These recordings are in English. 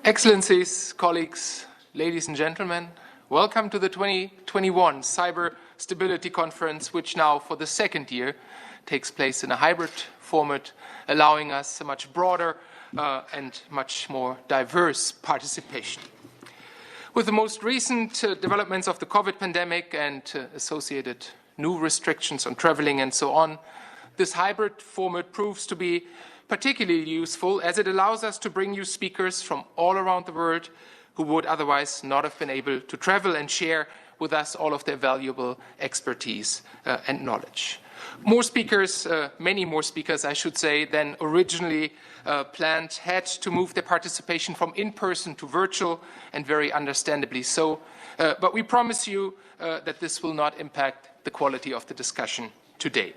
Excellencies, colleagues, ladies and gentlemen, welcome to the 2021 Cyber Stability Conference, which now for the second year takes place in a hybrid format, allowing us a much broader and much more diverse participation. With the most recent developments of the COVID pandemic and associated new restrictions on traveling and so on, this hybrid format proves to be particularly useful as it allows us to bring you speakers from all around the world who would otherwise not have been able to travel and share with us all of their valuable expertise and knowledge. More speakers, many more speakers, I should say, than originally planned had to move their participation from in-person to virtual, and very understandably so. But we promise you that this will not impact the quality of the discussion today.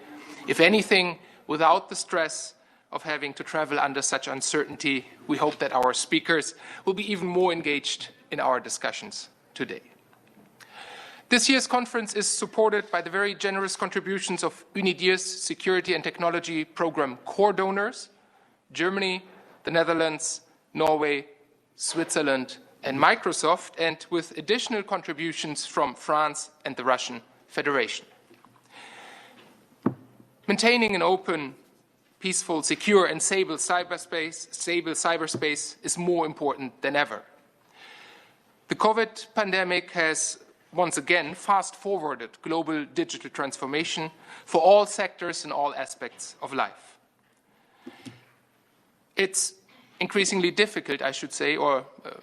If anything, without the stress of having to travel under such uncertainty, we hope that our speakers will be even more engaged in our discussions today. This year's conference is supported by the very generous contributions of UNIDIR's Security and Technology Program core donors, Germany, the Netherlands, Norway, Switzerland, and Microsoft, and with additional contributions from France and the Russian Federation. Maintaining an open, peaceful, secure, and stable cyberspace is more important than ever. The COVID pandemic has once again fast-forwarded global digital transformation for all sectors and all aspects of life. It's increasingly difficult, I should say,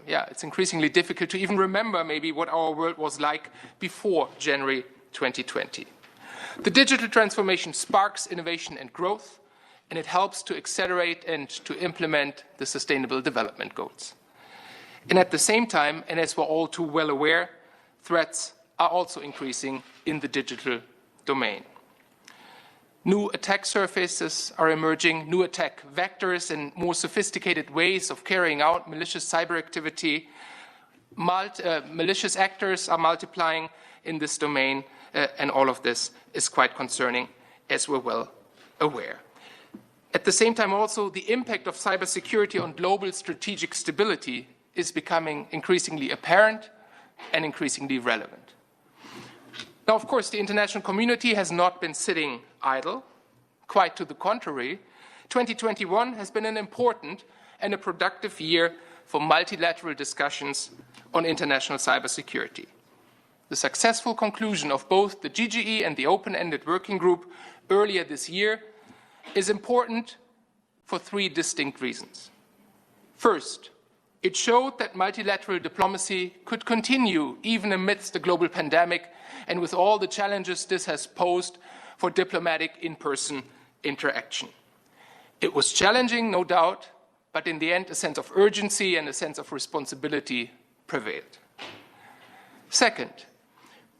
it's increasingly difficult to even remember maybe what our world was like before January 2020. The digital transformation sparks innovation and growth, and it helps to accelerate and to implement the Sustainable Development Goals. And at the same time, and as we're all too well aware, threats are also increasing in the digital domain. New attack surfaces are emerging, new attack vectors and more sophisticated ways of carrying out malicious cyber activity. Malicious actors are multiplying in this domain, and all of this is quite concerning, as we're well aware. At the same time also, the impact of cybersecurity on global strategic stability is becoming increasingly apparent and increasingly relevant. Now, of course, the international community has not been sitting idle. Quite to the contrary, 2021 has been an important and a productive year for multilateral discussions on international cybersecurity. The successful conclusion of both the GGE and the open-ended working group earlier this year is important for three distinct reasons. First, it showed that multilateral diplomacy could continue even amidst the global pandemic and with all the challenges this has posed for diplomatic in-person interaction. It was challenging, no doubt, but in the end, a sense of urgency and a sense of responsibility prevailed. Second,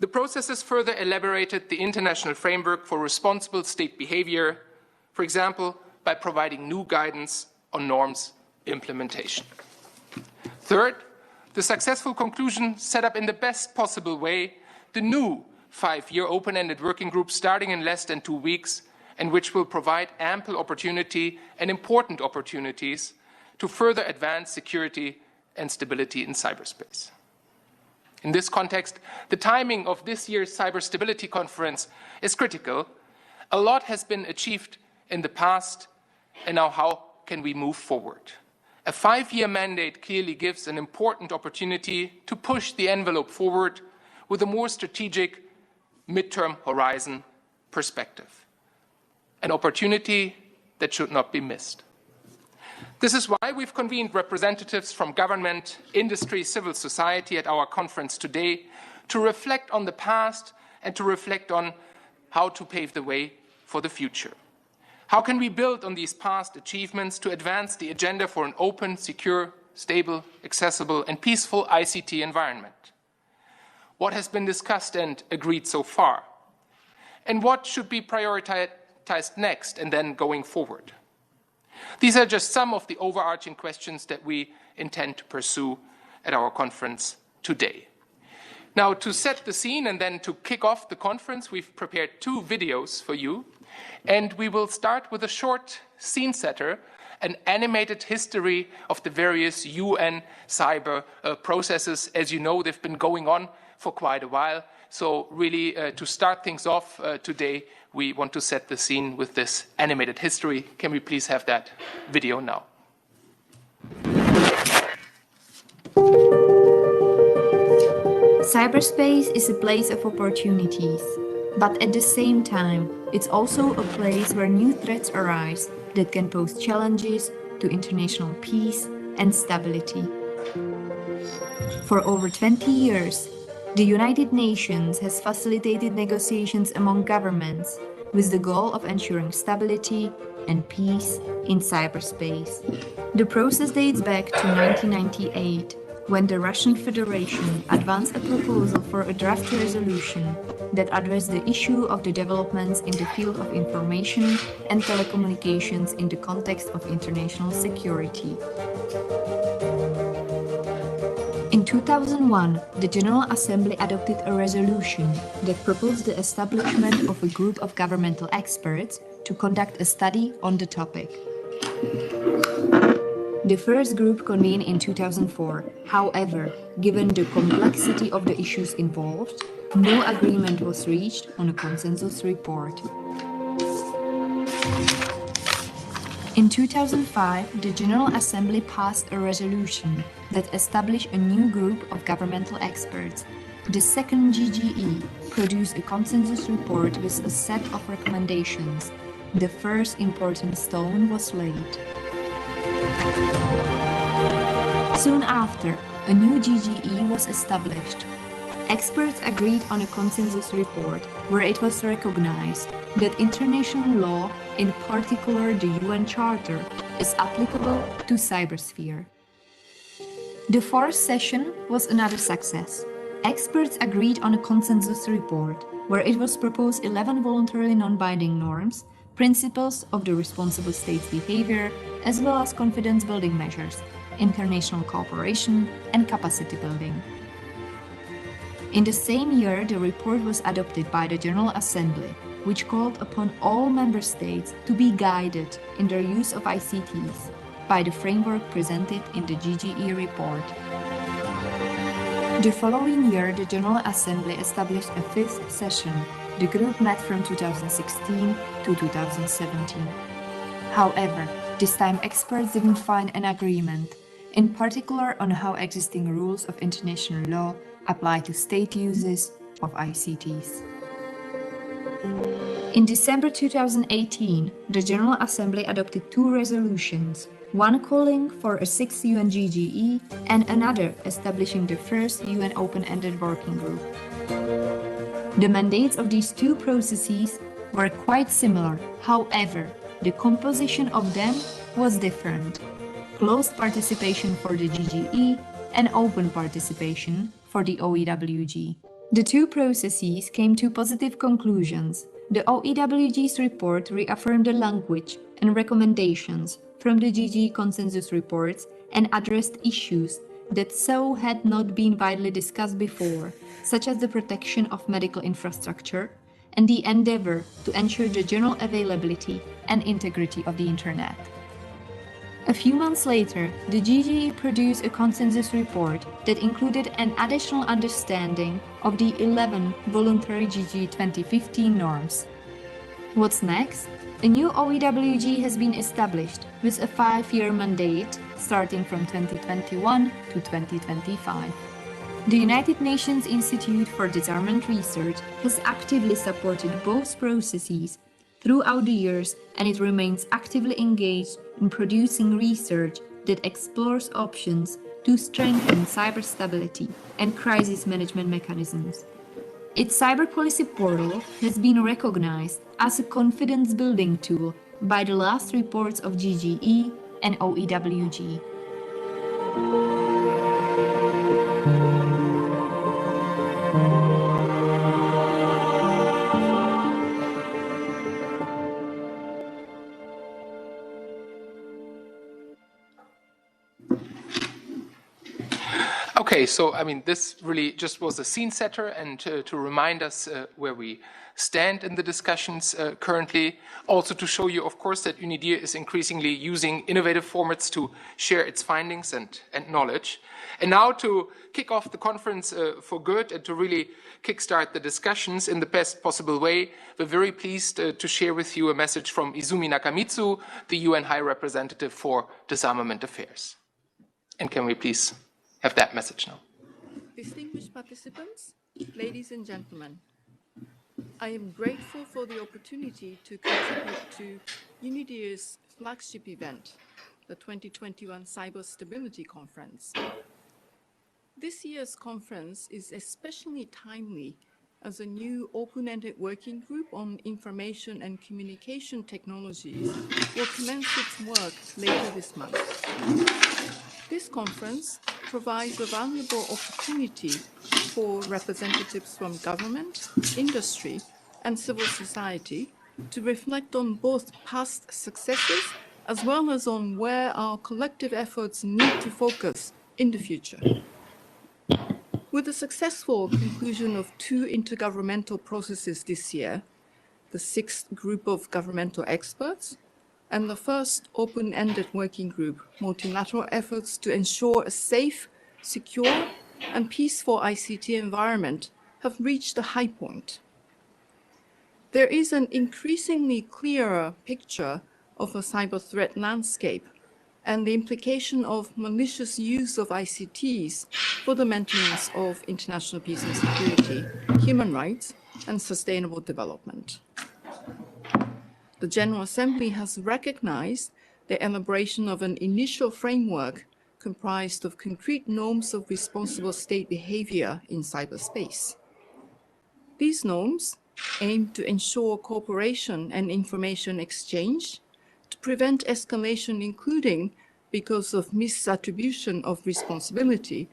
the processes further elaborated the international framework for responsible state behavior, for example, by providing new guidance on norms implementation. Third, the successful conclusion set up in the best possible way the new 5-year open-ended working group starting in less than 2 weeks, and which will provide ample opportunity and important opportunities to further advance security and stability in cyberspace. In this context, the timing of this year's Cyber Stability Conference is critical. A lot has been achieved in the past, and now how can we move forward? A 5-year mandate clearly gives an important opportunity to push the envelope forward with a more strategic midterm horizon perspective. An opportunity that should not be missed. This is why we've convened representatives from government, industry, civil society at our conference today to reflect on the past and to reflect on how to pave the way for the future. How can we build on these past achievements to advance the agenda for an open, secure, stable, accessible, and peaceful ICT environment? What has been discussed and agreed so far? And what should be prioritized next and then going forward? These are just some of the overarching questions that we intend to pursue at our conference today. Now, to set the scene and then to kick off the conference, we've prepared 2 videos for you. And we will start with a short scene setter an animated history of the various UN cyber processes. As you know, they've been going on for quite a while. So really, to start things off today, we want to set the scene with this animated history. Can we please have that video now? Cyberspace is a place of opportunities, but at the same time, it's also a place where new threats arise that can pose challenges to international peace and stability. For over 20 years, the United Nations has facilitated negotiations among governments with the goal of ensuring stability and peace in cyberspace. The process dates back to 1998, when the Russian Federation advanced a proposal for a draft resolution that addressed the issue of the developments in the field of information and telecommunications in the context of international security. In 2001, the General Assembly adopted a resolution that proposed the establishment of a group of governmental experts to conduct a study on the topic. The first group convened in 2004. However, given the complexity of the issues involved, no agreement was reached on a consensus report. In 2005, the General Assembly passed a resolution that established a new group of governmental experts. The second GGE produced a consensus report with a set of recommendations. The first important stone was laid. Soon after, a new GGE was established. Experts agreed on a consensus report where it was recognized that international law, in particular the UN Charter, is applicable to cybersphere. The fourth session was another success. Experts agreed on a consensus report where it was proposed 11 voluntarily non-binding norms, principles of the responsible state's behavior, as well as confidence-building measures, international cooperation, and capacity building. In the same year, the report was adopted by the General Assembly, which called upon all member states to be guided in their use of ICTs by the framework presented in the GGE report. The following year, the General Assembly established a fifth session. The group met from 2016 to 2017. However, this time experts didn't find an agreement, in particular on how existing rules of international law apply to state uses of ICTs. In December 2018, the General Assembly adopted two resolutions, one calling for a sixth UN GGE and another establishing the first UN open-ended working group. The mandates of these two processes were quite similar, however, the composition of them was different. Closed participation for the GGE and open participation for the OEWG. The two processes came to positive conclusions. The OEWG's report reaffirmed the language and recommendations from the GGE consensus reports and addressed issues that so had not been widely discussed before, such as the protection of medical infrastructure and the endeavor to ensure the general availability and integrity of the Internet. A few months later, the GGE produced a consensus report that included an additional understanding of the 11 voluntary GGE 2015 norms. What's next? A new OEWG has been established with a 5-year mandate starting from 2021 to 2025. The United Nations Institute for Disarmament Research has actively supported both processes throughout the years, and it remains actively engaged in producing research that explores options to strengthen cyber stability and crisis management mechanisms. Its cyber policy portal has been recognized as a confidence-building tool by the last reports of GGE and OEWG. Okay, so I mean, this really just was a scene setter and to remind us where we stand in the discussions currently. Also to show you, of course, that UNIDIR is increasingly using innovative formats to share its findings and knowledge. And now to kick off the conference for good and to really kickstart the discussions in the best possible way, we're very pleased to share with you a message from Izumi Nakamitsu, the UN High Representative for Disarmament Affairs. And can we please have that message now? Distinguished participants, ladies and gentlemen, I am grateful for the opportunity to contribute to UNIDIR's flagship event, the 2021 Cyber Stability Conference. This year's conference is especially timely as a new open-ended working group on information and communication technologies will commence its work later this month. This conference provides a valuable opportunity for representatives from government, industry, and civil society to reflect on both past successes as well as on where our collective efforts need to focus in the future. With the successful conclusion of 2 intergovernmental processes this year, the 6th group of governmental experts, and the first open-ended working group, multilateral efforts to ensure a safe, secure, and peaceful ICT environment have reached a high point. There is an increasingly clearer picture of a cyber threat landscape and the implication of malicious use of ICTs for the maintenance of international peace and security, human rights, and sustainable development. The General Assembly has recognized the elaboration of an initial framework comprised of concrete norms of responsible state behavior in cyberspace. These norms aim to ensure cooperation and information exchange, to prevent escalation, including because of misattribution of responsibility,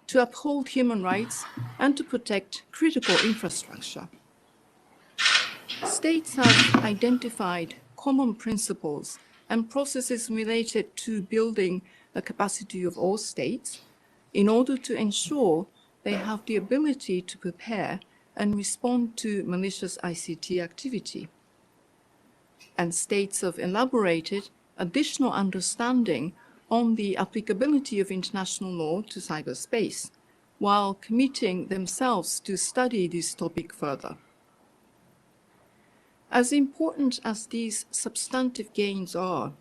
to uphold human rights, and to protect critical infrastructure. States have identified common principles and processes related to building the capacity of all states in order to ensure they have the ability to prepare and respond to malicious ICT activity. And states have elaborated additional understanding on the applicability of international law to cyberspace, while committing themselves to study this topic further. As important as these substantive gains are,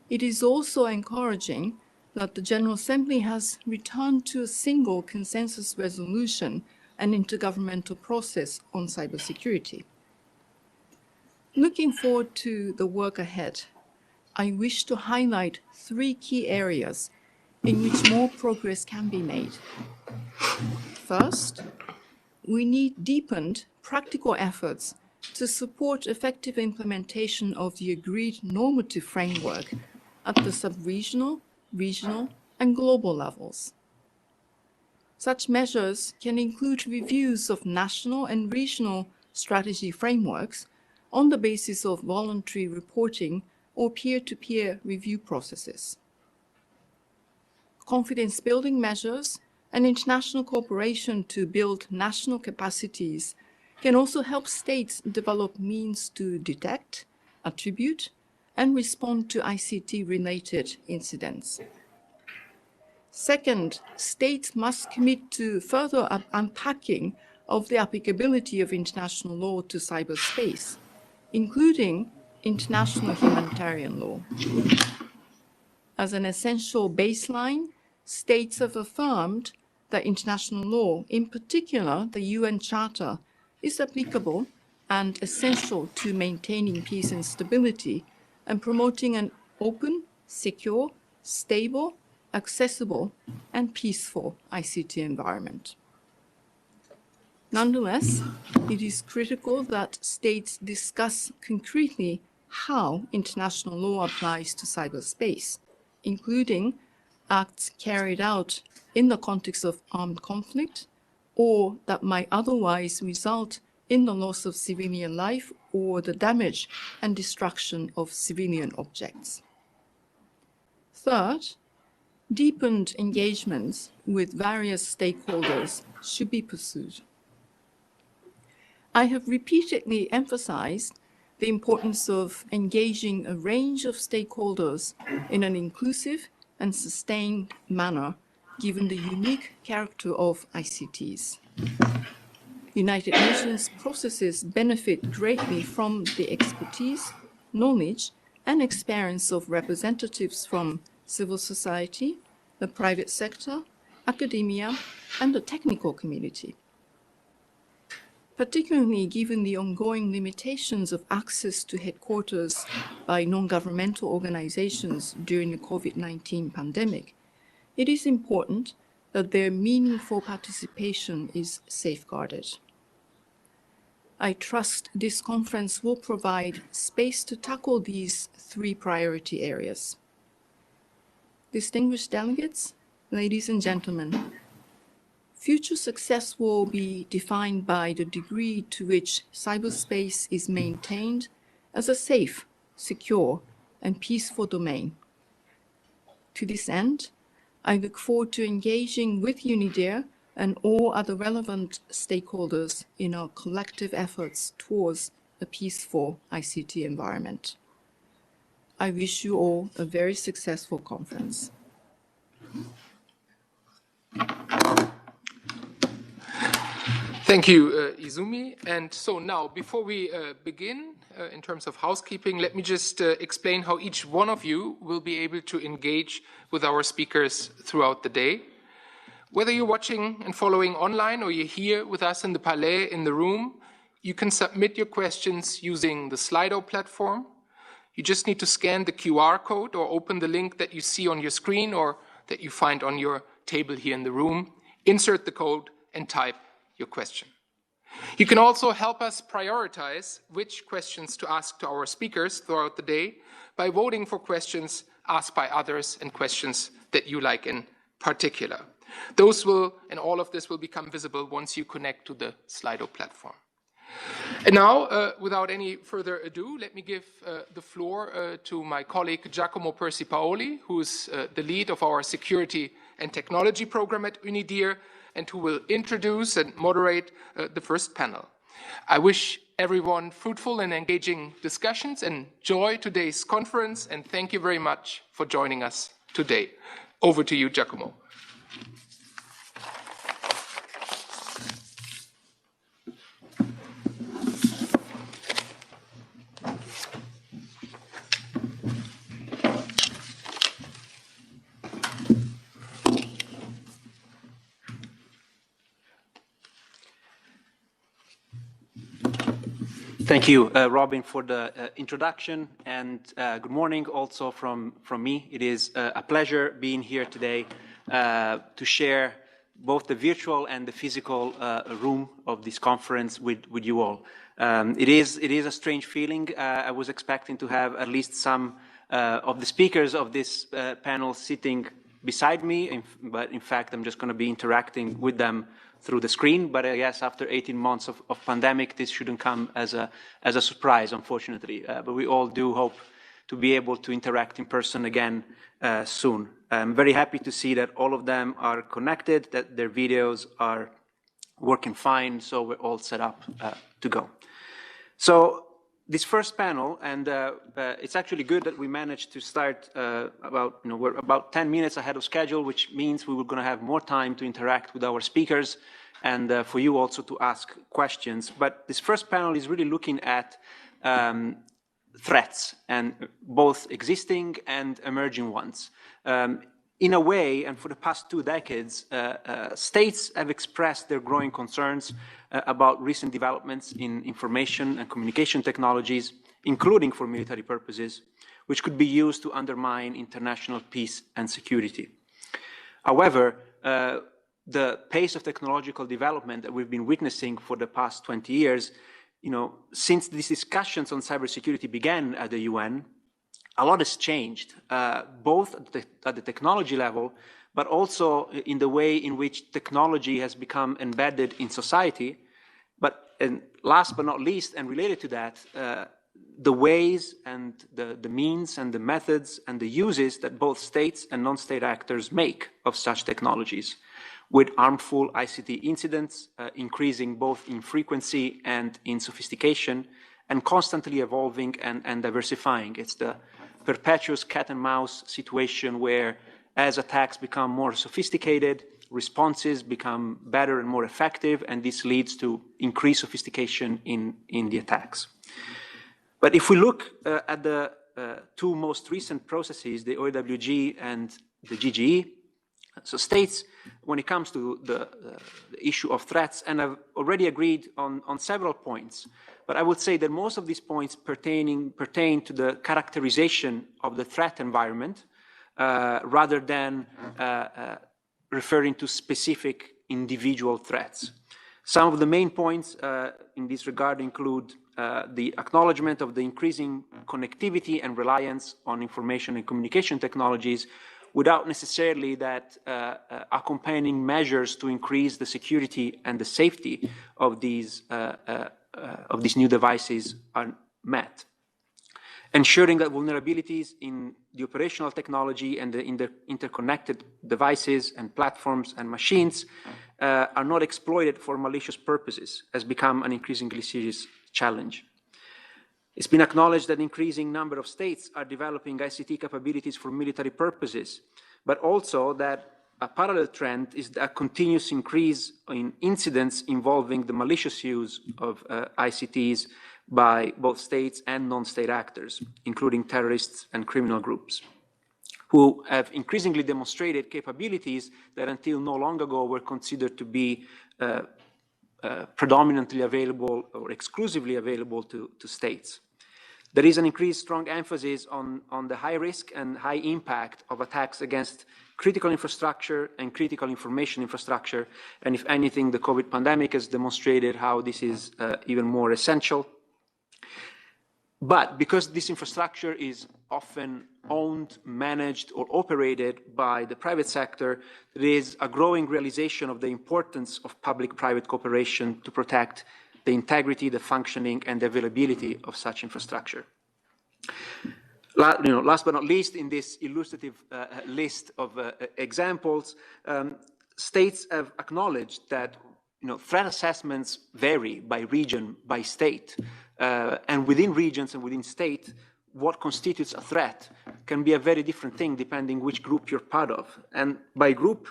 it is also encouraging that the General Assembly has returned to a single consensus resolution and intergovernmental process on cybersecurity. Looking forward to the work ahead, I wish to highlight 3 key areas in which more progress can be made. First, we need deepened practical efforts to support effective implementation of the agreed normative framework at the sub-regional, regional, and global levels. Such measures can include reviews of national and regional strategy frameworks on the basis of voluntary reporting or peer-to-peer review processes. Confidence-building measures and international cooperation to build national capacities can also help states develop means to detect, attribute, and respond to ICT-related incidents. Second, states must commit to further unpacking of the applicability of international law to cyberspace, including international humanitarian law. As an essential baseline, states have affirmed that international law, in particular the UN Charter, is applicable and essential to maintaining peace and stability and promoting an open, secure, stable, accessible, and peaceful ICT environment. Nonetheless, it is critical that states discuss concretely how international law applies to cyberspace, including acts carried out in the context of armed conflict or that might otherwise result in the loss of civilian life or the damage and destruction of civilian objects. Third, deepened engagements with various stakeholders should be pursued. I have repeatedly emphasized the importance of engaging a range of stakeholders in an inclusive and sustained manner, given the unique character of ICTs. United Nations processes benefit greatly from the expertise, knowledge, and experience of representatives from civil society, the private sector, academia, and the technical community. Particularly given the ongoing limitations of access to headquarters by non-governmental organizations during the COVID-19 pandemic, it is important that their meaningful participation is safeguarded. I trust this conference will provide space to tackle these three priority areas. Distinguished delegates, ladies and gentlemen, future success will be defined by the degree to which cyberspace is maintained as a safe, secure, and peaceful domain. To this end, I look forward to engaging with UNIDIR and all other relevant stakeholders in our collective efforts towards a peaceful ICT environment. I wish you all a very successful conference. Thank you, Izumi. And so now, before we begin, in terms of housekeeping, let me just explain how each one of you will be able to engage with our speakers throughout the day. Whether you're watching and following online or you're here with us in the Palais in the room, you can submit your questions using the Slido platform. You just need to scan the QR code or open the link that you see on your screen or that you find on your table here in the room, insert the code and type your question. You can also help us prioritize which questions to ask to our speakers throughout the day by voting for questions asked by others and questions that you like in particular. Those will, and all of this will become visible once you connect to the Slido platform. And now, without any further ado, let me give the floor to my colleague Giacomo Persi Paoli, who is the lead of our security and technology program at UNIDIR, and who will introduce and moderate the first panel. I wish everyone fruitful and engaging discussions and enjoy today's conference, and thank you very much for joining us today. Over to you, Giacomo. Thank you, Robin, for the introduction, and good morning also from me. It is a pleasure being here today to share both the virtual and the physical room of this conference with you all. It is a strange feeling. I was expecting to have at least some of the speakers of this panel sitting beside me, but in fact I'm just going to be interacting with them through the screen. But I guess after 18 months of pandemic, this shouldn't come as a surprise, unfortunately. But we all do hope to be able to interact in person again soon. I'm very happy to see that all of them are connected, that their videos are working fine, so we're all set up to go. So this first panel, and it's actually good that we managed to start we're about 10 minutes ahead of schedule, which means we were going to have more time to interact with our speakers and for you also to ask questions. But this first panel is really looking at threats, and both existing and emerging ones. In a way, and for the past 2 decades, states have expressed their growing concerns about recent developments in information and communication technologies, including for military purposes, which could be used to undermine international peace and security. However, the pace of technological development that we've been witnessing for the past 20 years, since these discussions on cybersecurity began at the UN, a lot has changed, both at the technology level, but also in the way in which technology has become embedded in society. And last but not least, and related to that, the ways and the means and the methods and the uses that both states and non-state actors make of such technologies, with harmful ICT incidents increasing both in frequency and in sophistication, and constantly evolving and diversifying. It's the perpetuous cat and mouse situation where, as attacks become more sophisticated, responses become better and more effective, and this leads to increased sophistication in the attacks. But if we look at the two most recent processes, the OWG and the GGE, so states, when it comes to the issue of threats, and I've already agreed on several points, but I would say that most of these points pertain to the characterization of the threat environment rather than referring to specific individual threats. Some of the main points in this regard include the acknowledgement of the increasing connectivity and reliance on information and communication technologies without necessarily that accompanying measures to increase the security and the safety of these new devices are met. Ensuring that vulnerabilities in the operational technology and in the interconnected devices and platforms and machines are not exploited for malicious purposes has become an increasingly serious challenge. It's been acknowledged that an increasing number of states are developing ICT capabilities for military purposes, but also that a parallel trend is a continuous increase in incidents involving the malicious use of ICTs by both states and non-state actors, including terrorists and criminal groups, who have increasingly demonstrated capabilities that until not long ago were considered to be predominantly available or exclusively available to states. There is an increased strong emphasis on the high risk and high impact of attacks against critical infrastructure and critical information infrastructure. And if anything, the COVID pandemic has demonstrated how this is even more essential. But because this infrastructure is often owned, managed, or operated by the private sector, there is a growing realization of the importance of public-private cooperation to protect the integrity, the functioning, and the availability of such infrastructure. Last but not least, in this illustrative list of examples, states have acknowledged that threat assessments vary by region, by state, and within regions and within state, what constitutes a threat can be a very different thing depending which group you're part of. And by group,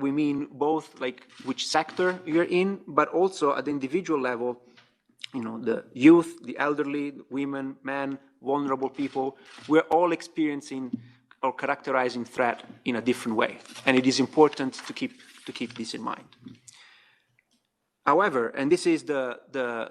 we mean both like which sector you're in, but also at the individual level, the youth, the elderly, women, men, vulnerable people, we're all experiencing or characterizing threat in a different way. And it is important to keep this in mind. However, and this is the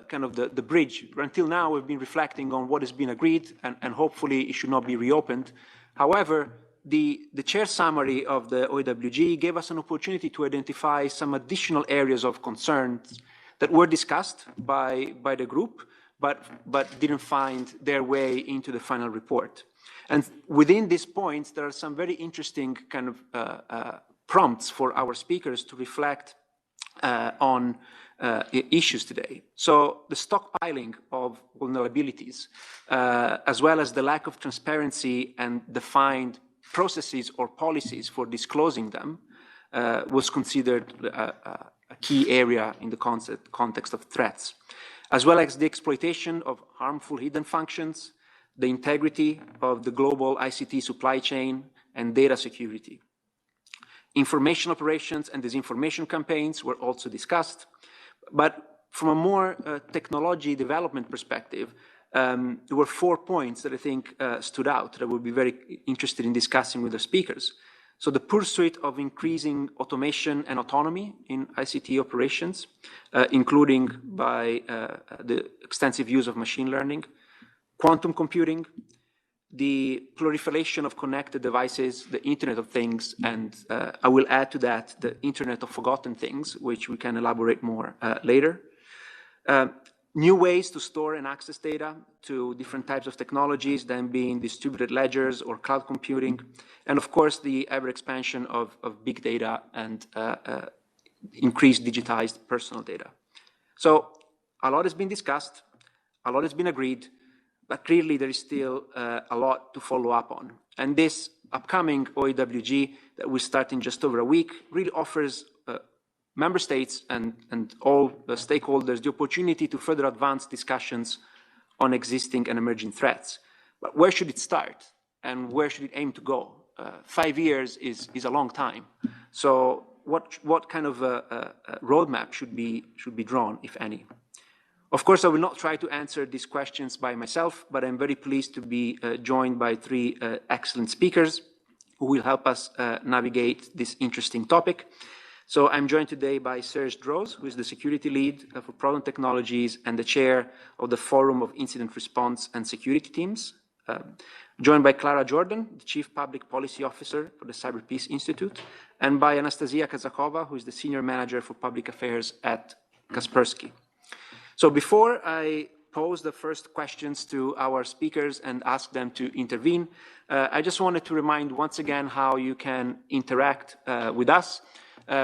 kind of the bridge, until now we've been reflecting on what has been agreed and hopefully it should not be reopened. However, the chair summary of the OWG gave us an opportunity to identify some additional areas of concerns that were discussed by the group, but didn't find their way into the final report. And within these points, there are some very interesting kind of prompts for our speakers to reflect on issues today. So the stockpiling of vulnerabilities, as well as the lack of transparency and defined processes or policies for disclosing them, was considered a key area in the context of threats, as well as the exploitation of harmful hidden functions, the integrity of the global ICT supply chain, and data security. Information operations and disinformation campaigns were also discussed, but from a more technology development perspective, there were 4 points that I think stood out that I would be very interested in discussing with the speakers. So the pursuit of increasing automation and autonomy in ICT operations, including by the extensive use of machine learning, quantum computing, the proliferation of connected devices, the Internet of Things, and I will add to that the Internet of Forgotten Things, which we can elaborate more later. New ways to store and access data to different types of technologies, then being distributed ledgers or cloud computing, and of course the ever expansion of big data and increased digitized personal data. So a lot has been discussed, a lot has been agreed, but clearly there is still a lot to follow up on. And this upcoming OEWG that will start in just over a week really offers member states and all the stakeholders the opportunity to further advance discussions on existing and emerging threats. But where should it start and where should it aim to go? 5 years is a long time. So what kind of a roadmap should be drawn, if any? Of course, I will not try to answer these questions by myself, but I'm very pleased to be joined by three excellent speakers who will help us navigate this interesting topic. So I'm joined today by Serge Droz, who is the security lead for product technologies and the chair of the Forum of Incident Response and Security Teams. Joined by Clara Jordan, the Chief Public Policy Officer for the Cyberspace Institute, and by Anastasia Kazakova, who is the Senior Manager for Public Affairs at Kaspersky. So before I pose the first questions to our speakers and ask them to intervene, I just wanted to remind once again how you can interact with us,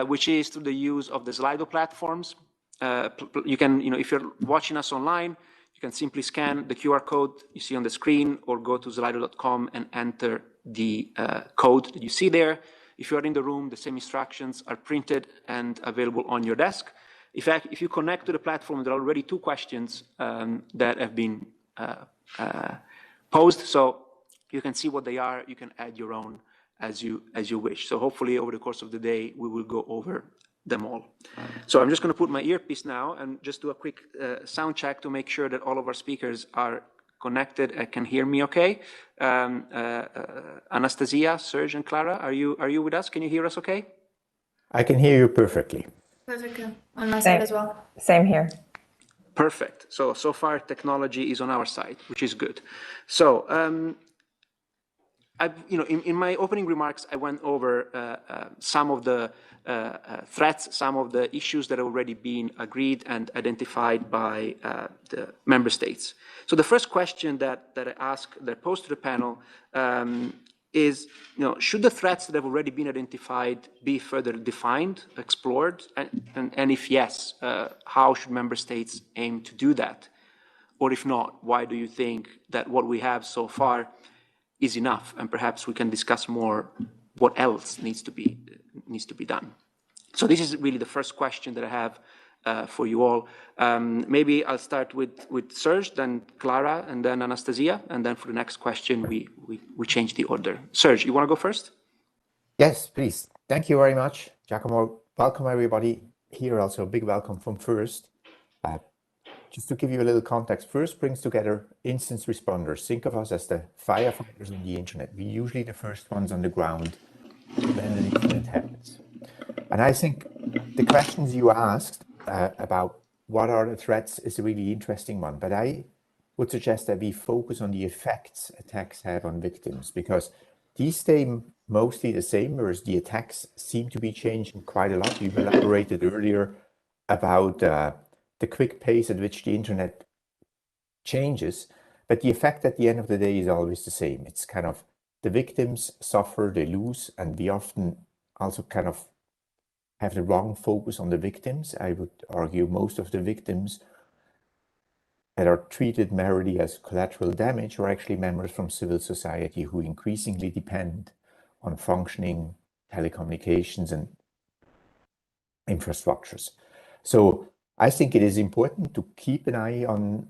which is through the use of the Slido platforms. You can, if you're watching us online, you can simply scan the QR code you see on the screen or go to slido.com and enter the code that you see there. If you're in the room, the same instructions are printed and available on your desk. In fact, if you connect to the platform, there are already 2 questions that have been posed. So you can see what they are. You can add your own as you wish. So hopefully over the course of the day, we will go over them all. So I'm just going to put my earpiece now and just do a quick sound check to make sure that all of our speakers are connected and can hear me okay. Anastasia, Serge, and Clara, are you with us? Can you hear us okay? I can hear you perfectly. Perfectly. On my side as well. Same here. Perfect. So far technology is on our side, which is good. So in my opening remarks, I went over some of the threats, some of the issues that have already been agreed and identified by the member states. So the first question that I posed to the panel is, should the threats that have already been identified be further defined, explored, and if yes, how should member states aim to do that? Or if not, why do you think that what we have so far is enough? And perhaps we can discuss more what else needs to be done. So this is really the first question that I have for you all. Maybe I'll start with Serge, then Clara, and then Anastasia, and then for the next question, we change the order. Serge, you want to go first? Yes, please. Thank you very much, Giacomo. Welcome, everybody. Here also a big welcome from FIRST. Just to give you a little context, FIRST brings together instance responders. Think of us as the firefighters on the internet. We're usually the first ones on the ground when an incident happens. And I think the questions you asked about what are the threats is a really interesting one. But I would suggest that we focus on the effects attacks have on victims, because these stay mostly the same, whereas the attacks seem to be changing quite a lot. We've elaborated earlier about the quick pace at which the internet changes, but the effect at the end of the day is always the same. It's kind of the victims suffer, they lose, and we often also kind of have the wrong focus on the victims. I would argue most of the victims that are treated merely as collateral damage are actually members from civil society who increasingly depend on functioning telecommunications and infrastructures. So I think it is important to keep an eye on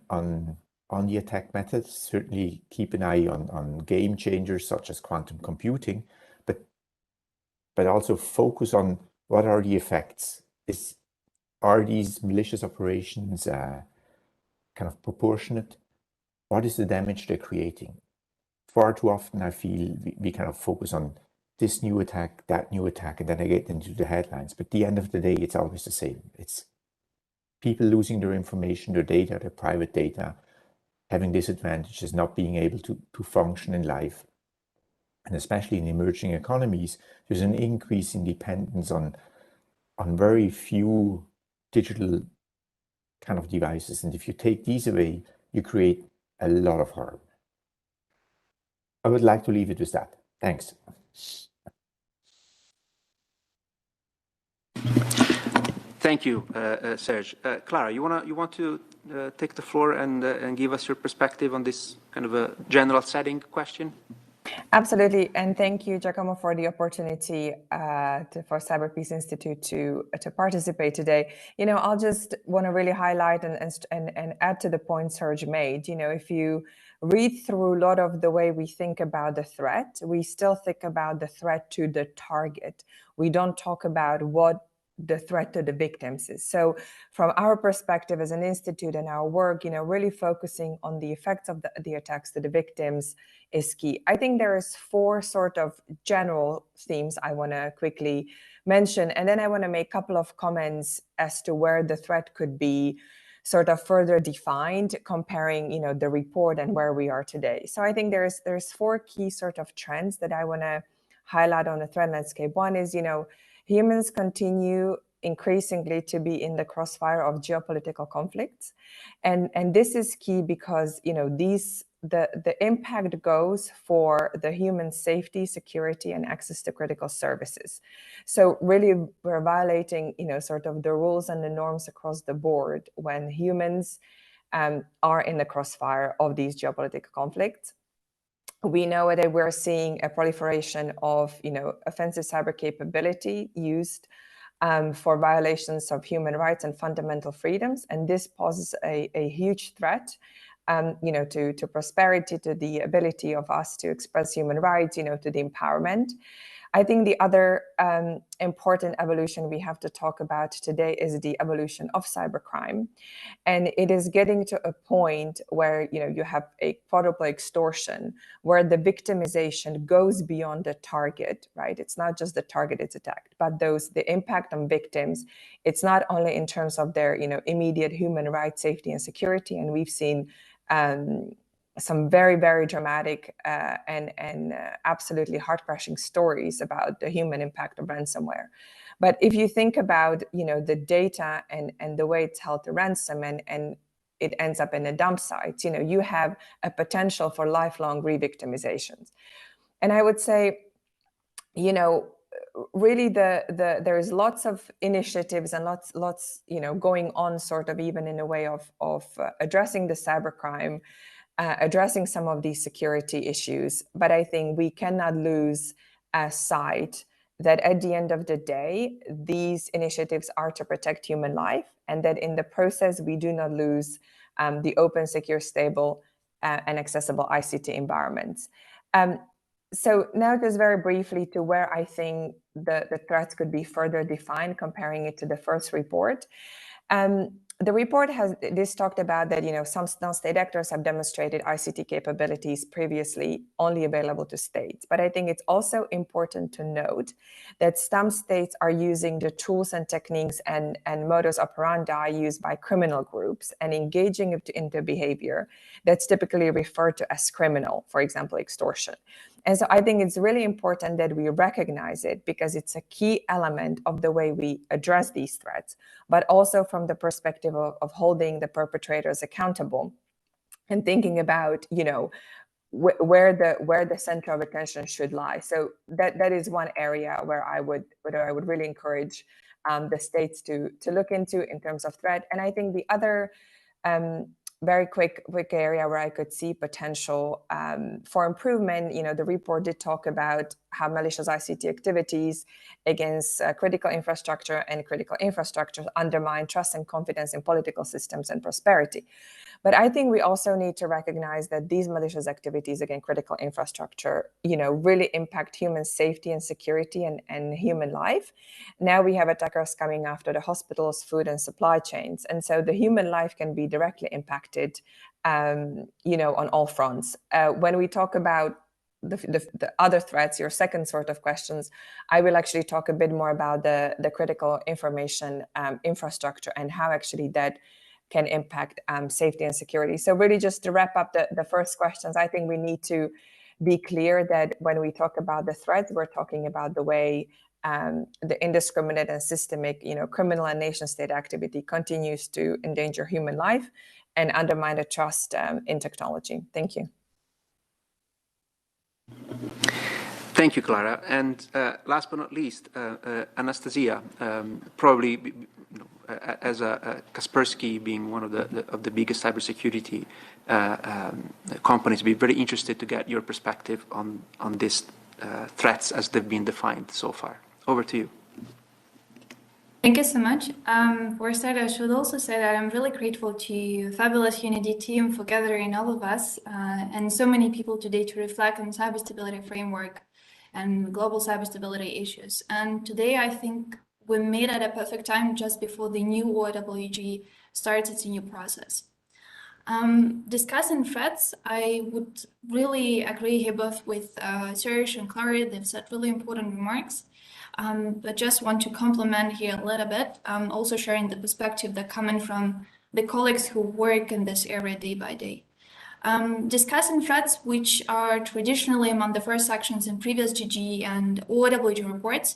the attack methods, certainly keep an eye on game changers such as quantum computing, but also focus on what are the effects. Are these malicious operations kind of proportionate? What is the damage they're creating? Far too often I feel we kind of focus on this new attack, that new attack, and then I get into the headlines. But at the end of the day, it's always the same. It's people losing their information, their data, their private data, having disadvantages, not being able to function in life. And especially in emerging economies, there's an increase in dependence on very few digital kind of devices. And if you take these away, you create a lot of harm. I would like to leave it with that. Thanks. Thank you, Serge. Clara, you want to take the floor and give us your perspective on this kind of a general setting question? Absolutely, and thank you, Giacomo, for the opportunity for Cyber Peace Institute to participate today. You know, I'll just want to really highlight and add to the point Serge made. You know, if you read through a lot of the way we think about the threat, we still think about the threat to the target. We don't talk about what the threat to the victims is. So from our perspective as an institute and our work, you know, really focusing on the effects of the attacks to the victims is key. I think there is 4 sort of general themes I want to quickly mention, and then I want to make a couple of comments as to where the threat could be sort of further defined, comparing, you know, the report and where we are today. So I think there's 4 key sort of trends that I want to highlight on the threat landscape. One is, you know, humans continue increasingly to be in the crossfire of geopolitical conflicts. And this is key because, you know, the impact goes for the human safety, security, and access to critical services. So really, we're violating, you know, sort of the rules and the norms across the board when humans are in the crossfire of these geopolitical conflicts. We know that we're seeing a proliferation of, you know, offensive cyber capability used for violations of human rights and fundamental freedoms, and this poses a huge threat, you know, to prosperity, to the ability of us to express human rights, you know, to the empowerment. I think the other important evolution we have to talk about today is the evolution of cybercrime. And it is getting to a point where, you know, you have a quadruple extortion where the victimization goes beyond the target, right? It's not just the target it's attacked, but the impact on victims. It's not only in terms of their, you know, immediate human rights, safety, and security. And we've seen some very, very dramatic and absolutely heart-crushing stories about the human impact of ransomware. But if you think about, you know, the data and the way it's held to ransom and it ends up in the dump sites, you know, you have a potential for lifelong re-victimizations. And I would say, you know, really there's lots of initiatives and lots, you know, going on sort of even in a way of addressing the cybercrime, addressing some of these security issues. But I think we cannot lose sight that at the end of the day, these initiatives are to protect human life, and that in the process, we do not lose the open, secure, stable, and accessible ICT environments. So now just very briefly to where I think the threats could be further defined, comparing it to the first report. The report has talked about that, you know, some non-state actors have demonstrated ICT capabilities previously only available to states. But I think it's also important to note that some states are using the tools and techniques and modus operandi used by criminal groups and engaging into behavior that's typically referred to as criminal, for example, extortion. And so I think it's really important that we recognize it because it's a key element of the way we address these threats, but also from the perspective of holding the perpetrators accountable and thinking about, you know, where the center of attention should lie. So that is one area where I would really encourage the states to look into in terms of threat. And I think the other very quick area where I could see potential for improvement, you know, the report did talk about how malicious ICT activities against critical infrastructure and critical infrastructure undermine trust and confidence in political systems and prosperity. But I think we also need to recognize that these malicious activities against critical infrastructure, you know, really impact human safety and security and human life. Now we have attackers coming after the hospitals, food and supply chains. And so the human life can be directly impacted, you know, on all fronts. When we talk about the other threats, your second sort of questions, I will actually talk a bit more about the critical information infrastructure and how actually that can impact safety and security. So really just to wrap up the first questions, I think we need to be clear that when we talk about the threats, we're talking about the way the indiscriminate and systemic, you know, criminal and nation state activity continues to endanger human life and undermine the trust in technology. Thank you. Thank you, Clara. And last but not least, Anastasia, probably as Kaspersky being one of the biggest cybersecurity companies, be very interested to get your perspective on these threats as they've been defined so far. Over to you. Thank you so much. For a start, I should also say that I'm really grateful to fabulous UNIDIR team for gathering all of us and so many people today to reflect on cyber stability framework and global cyber stability issues. And today, I think we made at a perfect time just before the new OWG starts its new process. Discussing threats, I would really agree here both with Serge and Clary. They've said really important remarks. But just want to complement here a little bit, also sharing the perspective that coming from the colleagues who work in this area day by day. Discussing threats, which are traditionally among the first sections in previous GG and OWG reports,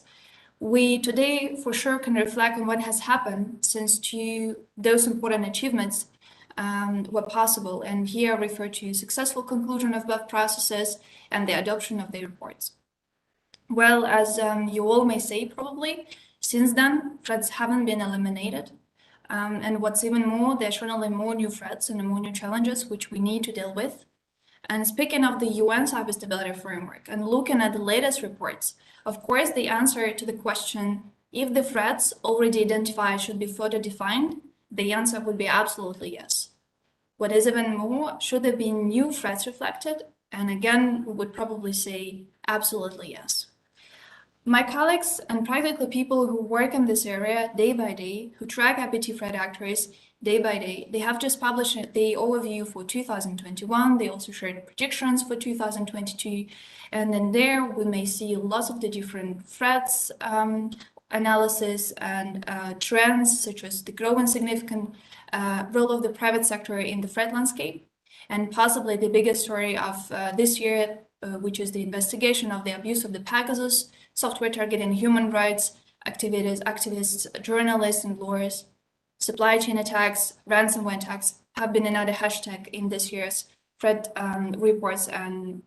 we today for sure can reflect on what has happened since those important achievements were possible. And here I refer to successful conclusion of both processes and the adoption of the reports. Well, as you all may say, probably, since then, threats haven't been eliminated. And what's even more, there's certainly more new threats and more new challenges which we need to deal with. And speaking of the UN Cyber Stability Framework and looking at the latest reports, of course, the answer to the question, if the threats already identified should be further defined, the answer would be absolutely yes. What is even more, should there be new threats reflected? And again, we would probably say absolutely yes. My colleagues and practically people who work in this area day by day, who track IPT threat actors day by day, they have just published the overview for 2021. They also shared predictions for 2022. And then there we may see lots of the different threats analysis and trends, such as the growing significant role of the private sector in the threat landscape. And possibly the biggest story of this year, which is the investigation of the abuse of the Pegasus software targeting human rights activists, journalists, and lawyers. Supply chain attacks, ransomware attacks have been another hashtag in this year's threat reports and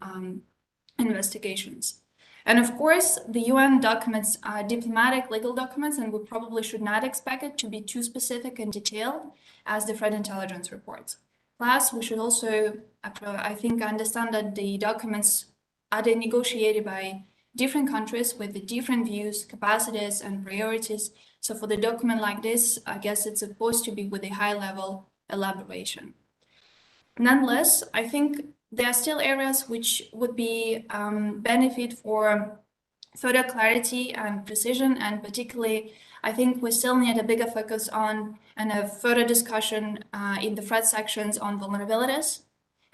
investigations. And of course, the UN documents are diplomatic legal documents, and we probably should not expect it to be too specific and detailed as the threat intelligence reports. Plus, we should also, I think, understand that the documents are negotiated by different countries with the different views, capacities, and priorities. So for the document like this, I guess it's supposed to be with a high-level elaboration. Nonetheless, I think there are still areas which would be benefit for further clarity and precision, and particularly, I think we still need a bigger focus on and a further discussion in the threat sections on vulnerabilities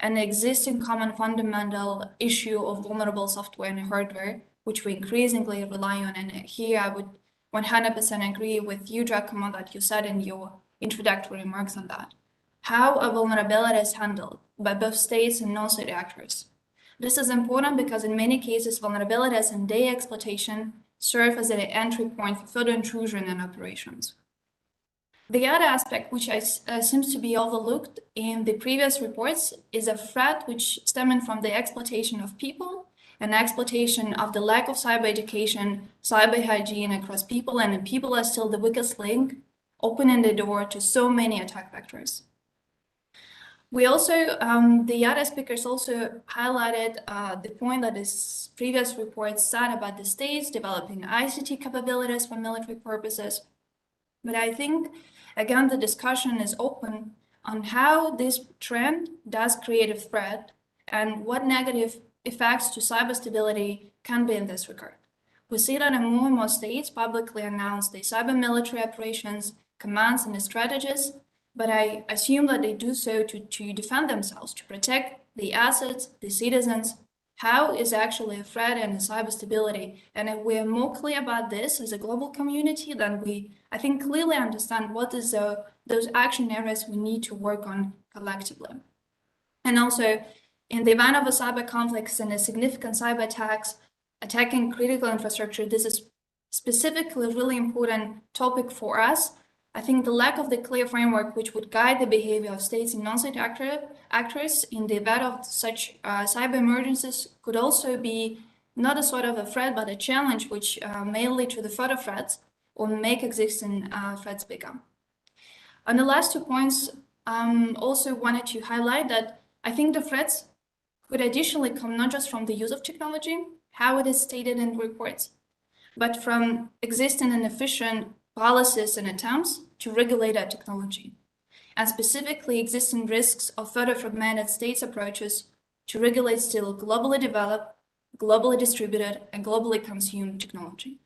and the existing common fundamental issue of vulnerable software and hardware, which we increasingly rely on. And here I would 100% agree with you, Giacomo, that you said in your introductory remarks on that. How a vulnerability is handled by both states and non-state actors. This is important because in many cases, vulnerabilities and data exploitation serve as an entry point for further intrusion in operations. The other aspect, which seems to be overlooked in the previous reports, is a threat which stemming from the exploitation of people and exploitation of the lack of cyber education, cyber hygiene across people, and people are still the weakest link, opening the door to so many attack vectors. We also, the other speakers also highlighted the point that this previous report said about the states developing ICT capabilities for military purposes. But I think, again, the discussion is open on how this trend does create a threat and what negative effects to cyber stability can be in this regard. We see that in more and more states publicly announce the cyber military operations, commands, and strategies, but I assume that they do so to defend themselves, to protect the assets, the citizens. How is actually a threat and cyber stability? And if we are more clear about this as a global community, then we, I think, clearly understand what is those action areas we need to work on collectively. And also, in the event of a cyber conflict and a significant cyber attacks attacking critical infrastructure, this is specifically a really important topic for us. I think the lack of the clear framework which would guide the behavior of states and non-state actors in the event of such cyber emergencies could also be not a sort of a threat, but a challenge which may lead to the further threats or make existing threats bigger. On the last 2 points, also wanted to highlight that I think the threats could additionally come not just from the use of technology, how it is stated in reports, but from existing and efficient policies and attempts to regulate that technology, and specifically existing risks of further fragmented states' approaches to regulate still globally developed, globally distributed, and globally consumed technology.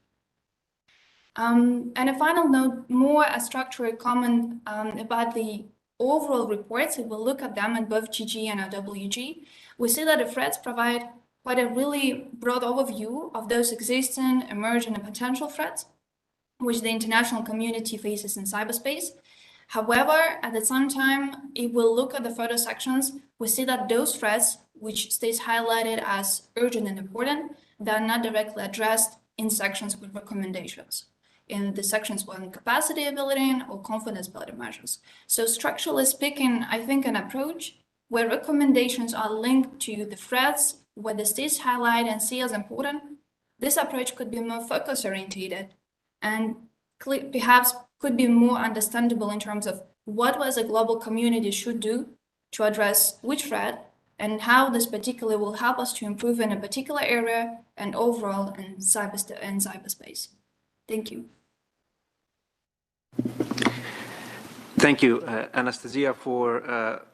And a final note, more a structural comment about the overall reports. If we look at them in both GG and OWG, we see that the threats provide quite a really broad overview of those existing, emerging, and potential threats which the international community faces in cyberspace. However, at the same time, if we look at the further sections, we see that those threats, which stays highlighted as urgent and important, they are not directly addressed in sections with recommendations, in the sections on capacity building or confidence building measures. So structurally speaking, I think an approach where recommendations are linked to the threats, where the states highlight and see as important, this approach could be more focus oriented and perhaps could be more understandable in terms of what was a global community should do to address which threat and how this particularly will help us to improve in a particular area and overall in cyberspace. Thank you. Thank you, Anastasia, for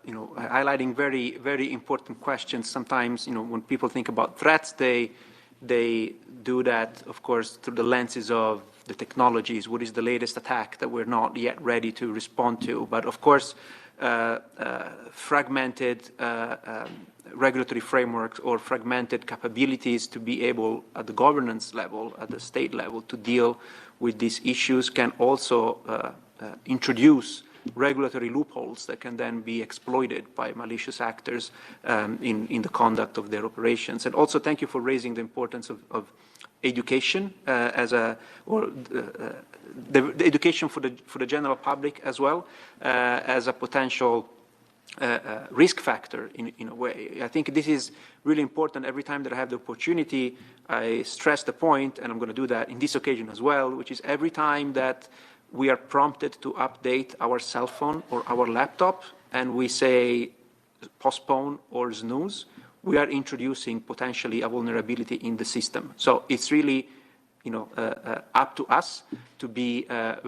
highlighting very, very important questions. Sometimes, when people think about threats, they do that, of course, through the lenses of the technologies. What is the latest attack that we're not yet ready to respond to? But of course, fragmented regulatory frameworks or fragmented capabilities to be able, at the governance level, at the state level, to deal with these issues can also introduce regulatory loopholes that can then be exploited by malicious actors in the conduct of their operations. And also, thank you for raising the importance of education the education for the general public as well as a potential risk factor in a way. I think this is really important. Every time that I have the opportunity, I stress the point, and I'm going to do that in this occasion as well, which is every time that we are prompted to update our cell phone or our laptop and we say postpone or snooze, we are introducing potentially a vulnerability in the system. So it's really up to us to be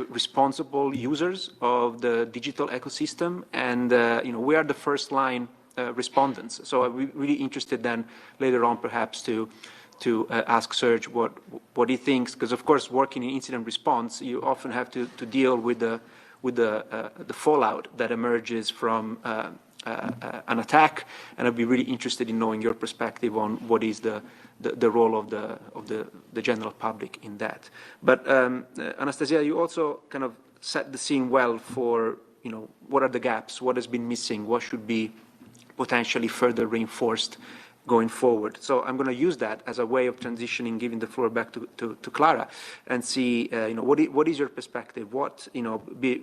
responsible users of the digital ecosystem, and we are the first line respondents. So I'm really interested then later on perhaps to ask Serge what he thinks, because of course working in incident response, you often have to deal with the fallout that emerges from an attack, and I'd be really interested in knowing your perspective on what is the role of the general public in that. But Anastasia, you also kind of set the scene well for what are the gaps, what has been missing, what should be potentially further reinforced going forward. So I'm going to use that as a way of transitioning, giving the floor back to Clara, and see what is your perspective? What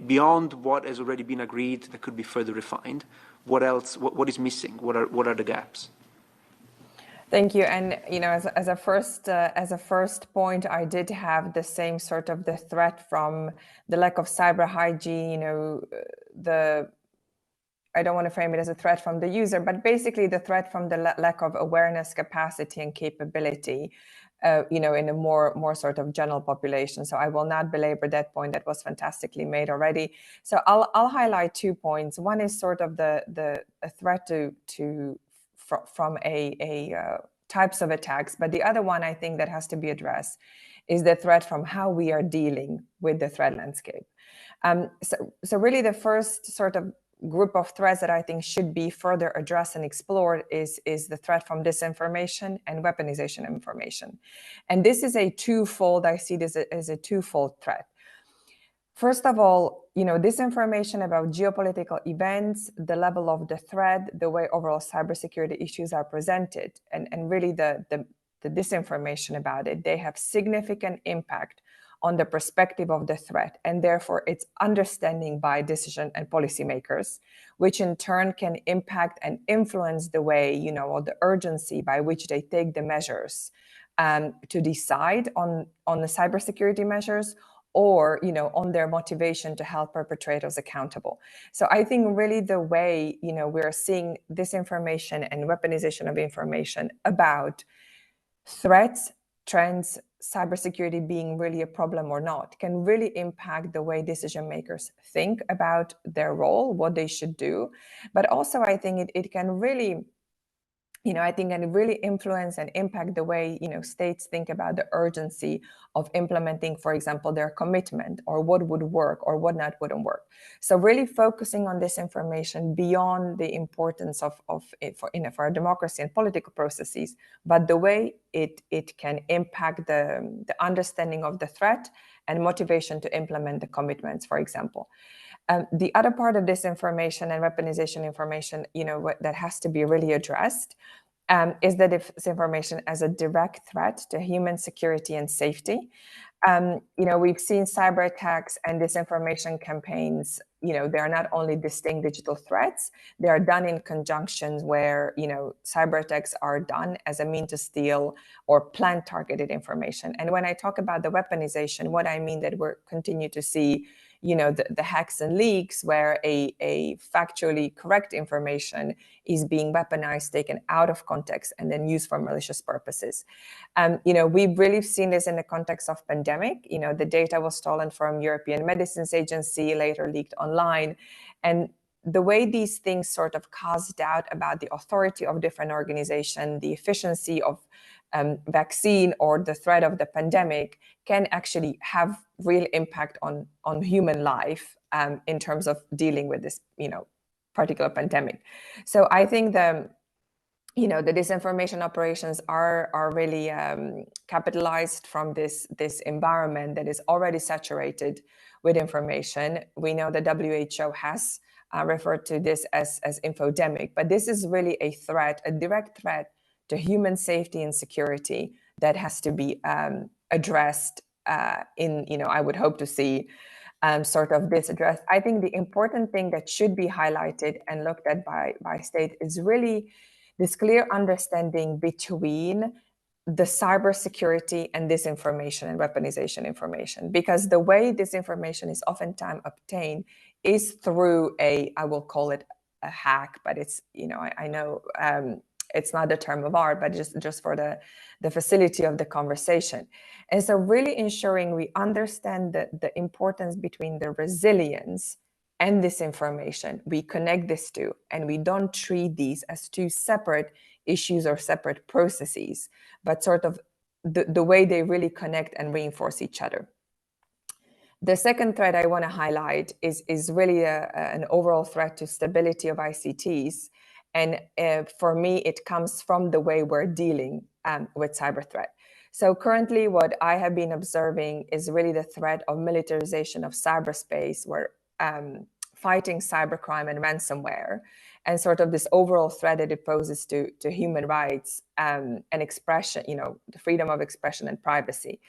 beyond what has already been agreed that could be further refined? What else? What is missing? What are the gaps? Thank you. And as a first point, I did have the same sort of the threat from the lack of cyber hygiene. I don't want to frame it as a threat from the user, but basically the threat from the lack of awareness, capacity, and capability, in a more sort of general population. So I will not belabor that point. That was fantastically made already. So I'll highlight 2 points. One is sort of the threat from types of attacks, but the other one I think that has to be addressed is the threat from how we are dealing with the threat landscape. So really the first sort of group of threats that I think should be further addressed and explored is the threat from disinformation and weaponization of information. And this is a twofold, I see this as a twofold threat. First of all, disinformation about geopolitical events, the level of the threat, the way overall cybersecurity issues are presented, and really the disinformation about it, they have significant impact on the perspective of the threat, and therefore its understanding by decision and policymakers, which in turn can impact and influence the way, or the urgency by which they take the measures to decide on the cybersecurity measures, or, you know, on their motivation to help perpetrators accountable. So I think really the way, you know, we're seeing disinformation and weaponization of information about threats, trends, cybersecurity being really a problem or not, can really impact the way decision makers think about their role, what they should do. But also I think it can really, you know, I think can really influence and impact the way, you know, states think about the urgency of implementing, for example, their commitment, or what would work or what not wouldn't work. So really focusing on this information beyond the importance of it for, you know, for our democracy and political processes, but the way it can impact the understanding of the threat and motivation to implement the commitments, for example. The other part of this information and weaponization information, you know, that has to be really addressed is that this information as a direct threat to human security and safety. You know, we've seen cyber attacks and disinformation campaigns, you know, they are not only distinct digital threats, they are done in conjunctions where, you know, cyber attacks are done as a means to steal or plant targeted information. And when I talk about the weaponization, what I mean that we're continue to see, you know, the hacks and leaks where a factually correct information is being weaponized, taken out of context, and then used for malicious purposes. You know, we've really seen this in the context of pandemic. You know, the data was stolen from European Medicines Agency, later leaked online. And the way these things sort of cast doubt about the authority of different organizations, the efficiency of vaccine or the threat of the pandemic can actually have real impact on human life in terms of dealing with this, you know, particular pandemic. So I think you know, the disinformation operations are really capitalized from this environment that is already saturated with information. We know the WHO has referred to this as infodemic, but this is really a threat, a direct threat to human safety and security that has to be addressed in, you know, I would hope to see sort of this addressed. I think the important thing that should be highlighted and looked at by state is really this clear understanding between the cybersecurity and disinformation and weaponization information, because the way this information is oftentimes obtained is through I will call it a hack, but it's, you know, I know it's not a term of art, but just for the facility of the conversation. And so really ensuring we understand the importance between the resilience and this information, we connect this two, and we don't treat these as two separate issues or separate processes, but sort of the way they really connect and reinforce each other. The second threat I want to highlight is really an overall threat to stability of ICTs. And for me, it comes from the way we're dealing with cyber threat. So currently, what I have been observing is really the threat of militarization of cyberspace, where fighting cybercrime and ransomware, and sort of this overall threat that it poses to human rights and expression, you know, the freedom of expression and privacy.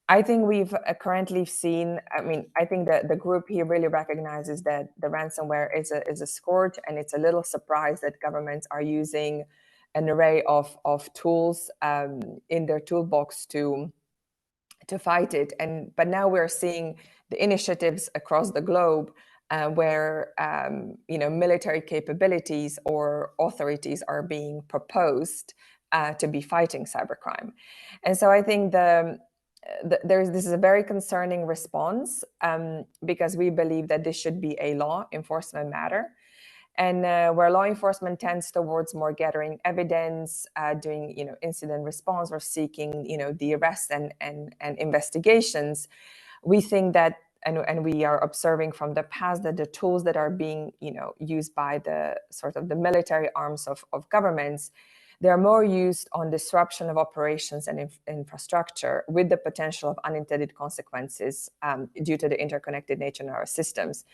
I think we've currently seen, I mean, I think that the group here really recognizes that the ransomware is a scourge, and it's a little surprised that governments are using an array of tools in their toolbox to fight it. But now we're seeing the initiatives across the globe where you know, military capabilities or authorities are being proposed to be fighting cybercrime. And so I think this is a very concerning response because we believe that this should be a law enforcement matter. And where law enforcement tends towards more gathering evidence, doing, you know, incident response, or seeking, you know, the arrest and investigations, we think that, and we are observing from the past, that the tools that are being, you know, used by the sort of the military arms of governments, they're more used on disruption of operations and infrastructure, with the potential of unintended consequences due to the interconnected nature of our systems.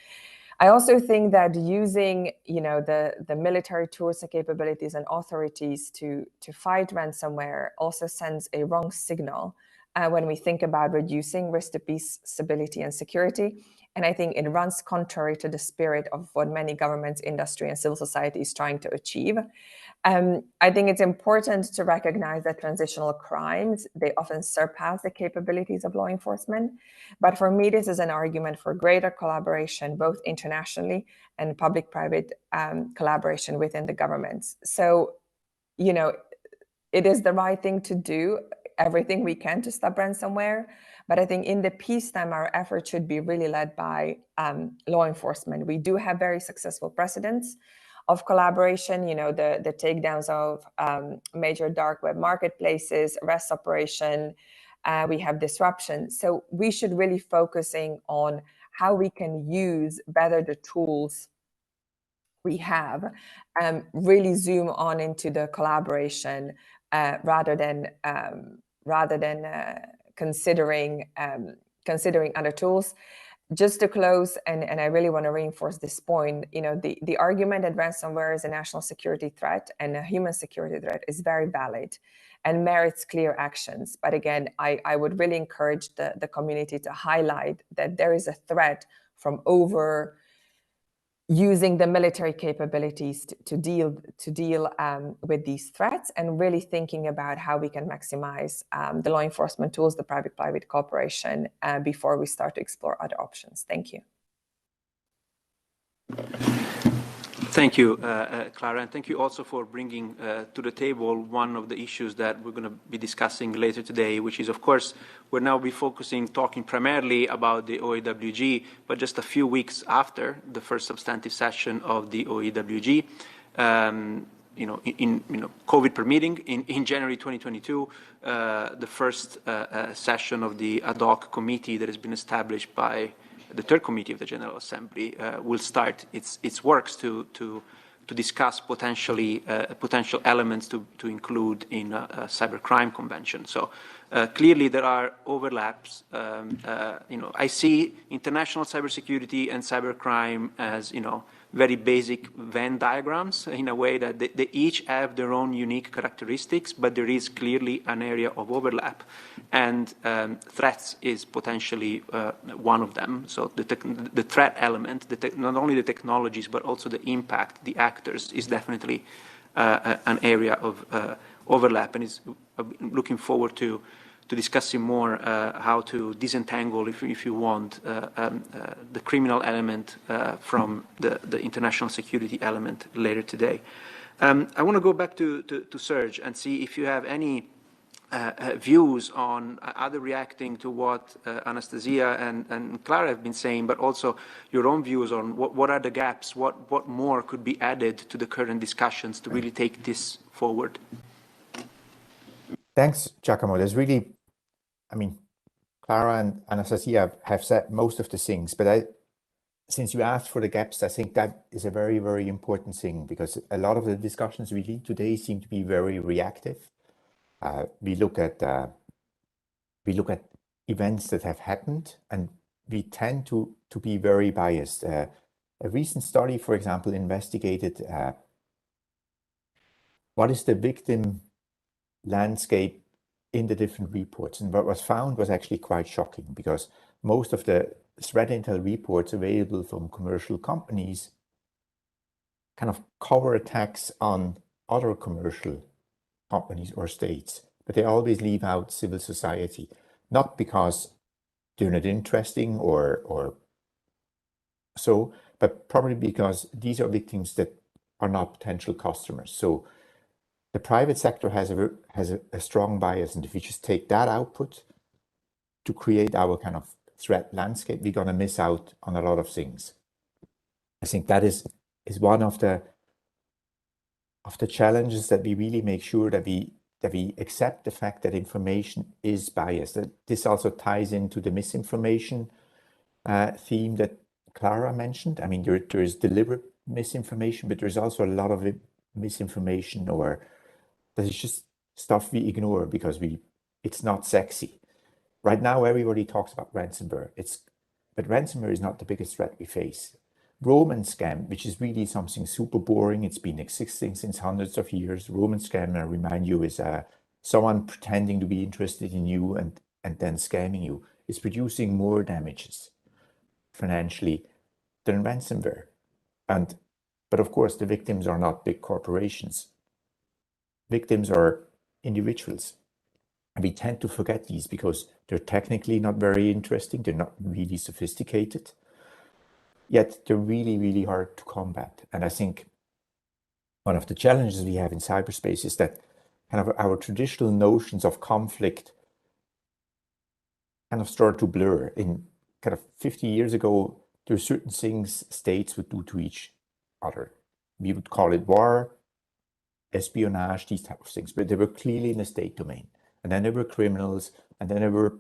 I also think that using, you know, the military tools and capabilities and authorities to fight ransomware also sends a wrong signal when we think about reducing risk to peace, stability, and security. And I think it runs contrary to the spirit of what many governments, industry, and civil society is trying to achieve. I think it's important to recognize that transitional crimes, they often surpass the capabilities of law enforcement. But for me, this is an argument for greater collaboration, both internationally and public-private collaboration within the governments. So, you know, it is the right thing to do, everything we can to stop ransomware. But I think in the peacetime, our effort should be really led by law enforcement. We do have very successful precedents of collaboration, you know, the takedowns of major dark web marketplaces, arrest operation, we have disruption. So we should really focusing on how we can use better the tools we have, really zoom on into the collaboration rather than considering other tools. Just to close, and I really want to reinforce this point, you know, the argument that ransomware is a national security threat and a human security threat is very valid and merits clear actions. But again, I would really encourage the community to highlight that there is a threat from using the military capabilities to deal with these threats, and really thinking about how we can maximize the law enforcement tools, the private-private cooperation, before we start to explore other options. Thank you. Thank you, Clara, and thank you also for bringing to the table one of the issues that we're going to be discussing later today, which is, of course, we'll now be talking primarily about the OAWG, but just a few weeks after the first substantive session of the OAWG, COVID permitting, in January 2022, the first session of the ad hoc committee that has been established by the third committee of the General Assembly will start its works to discuss potential elements to include in a cybercrime convention. So clearly there are overlaps. I see international cybersecurity and cybercrime as very basic Venn diagrams, in a way that they each have their own unique characteristics, but there is clearly an area of overlap, and threats is potentially one of them. So the threat element, not only the technologies, but also the impact, the actors, is definitely an area of overlap, and is looking forward to discussing more how to disentangle, if you want, the criminal element from the international security element later today. I want to go back to Serge and see if you have any views on either reacting to what Anastasia and Clara have been saying, but also your own views on what are the gaps, what more could be added to the current discussions to really take this forward. Thanks, Giacomo. There's really, Clara and Anastasia have said most of the things, but since you asked for the gaps, I think that is a very, very important thing, because a lot of the discussions we lead today seem to be very reactive. We look at events that have happened, and we tend to be very biased. A recent study, for example, investigated what is the victim landscape in the different reports, and what was found was actually quite shocking, because most of the threat intel reports available from commercial companies kind of cover attacks on other commercial companies or states, but they always leave out civil society, not because they're not interesting or so, but probably because these are victims that are not potential customers. So the private sector has a strong bias, and if you just take that output to create our kind of threat landscape, we're going to miss out on a lot of things. I think that is one of the challenges, that we really make sure that we accept the fact that information is biased. That this also ties into the misinformation theme that Clara mentioned. There is deliberate misinformation, but there's also a lot of misinformation, or that is just stuff we ignore because it's not sexy. Right now, everybody talks about ransomware. But ransomware is not the biggest threat we face. Roman scam, which is really something super boring, it's been existing since hundreds of years. Roman scam, I remind you, is someone pretending to be interested in you and then scamming you. It's producing more damages financially than ransomware. But of course, the victims are not big corporations. victims are individuals. And we tend to forget these because they're technically not very interesting. They're not really sophisticated. Yet they're really, really hard to combat. And I think one of the challenges we have in cyberspace is that kind of our traditional notions of conflict kind of start to blur. In kind of 50 years ago, there are certain things states would do to each other. We would call it war, espionage, these type of things, but they were clearly in the state domain. And then there were criminals, and then there were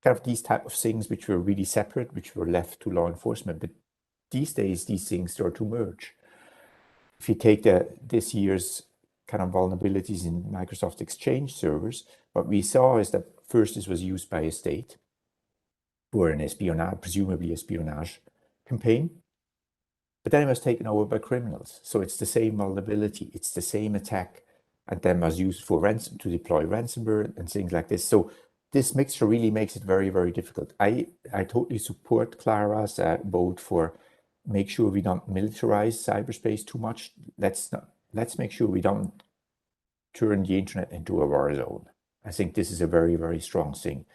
kind of these type of things which were really separate, which were left to law enforcement. But these days, these things start to merge. If you take this year's kind of vulnerabilities in Microsoft Exchange servers, what we saw is that first this was used by a state for an espionage, presumably espionage campaign, but then it was taken over by criminals. So it's the same vulnerability, it's the same attack, and then was used for to deploy ransomware and things like this. So this mixture really makes it very, very difficult. I totally support Clara's vote for make sure we don't militarize cyberspace too much. Let's make sure we don't turn the internet into a war zone. I think this is a very, very strong thing.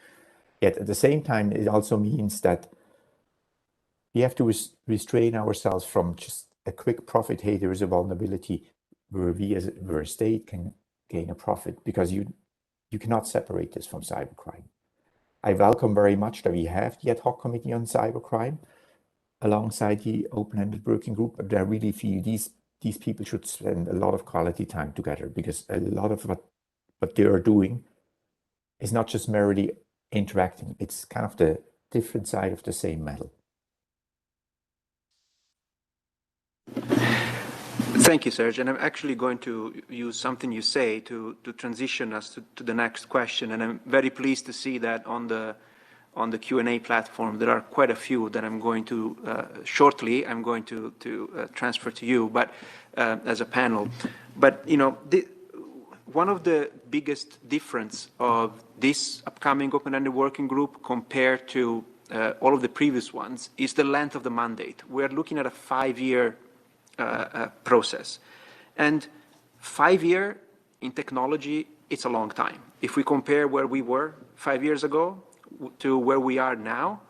Yet at the same time, it also means that we have to restrain ourselves from just a quick profit. Hey, there is a vulnerability where where a state can gain a profit, because you cannot separate this from cybercrime. I welcome very much that we have the ad hoc committee on cybercrime alongside the open-ended working group, but I really feel these people should spend a lot of quality time together, because a lot of what they are doing is not just merely interacting, it's kind of the different side of the same metal. Thank you, Serge. And I'm actually going to use something you say to transition us to the next question. And I'm very pleased to see that on the Q&A platform, there are quite a few that I'm going to, shortly, I'm going to transfer to you, but as a panel. But, you know, one of the biggest difference of this upcoming open-ended working group compared to all of the previous ones is the length of the mandate. We're looking at a 5-year process. And 5-year in technology, it's a long time. If we compare where we were 5 years ago to where we are now,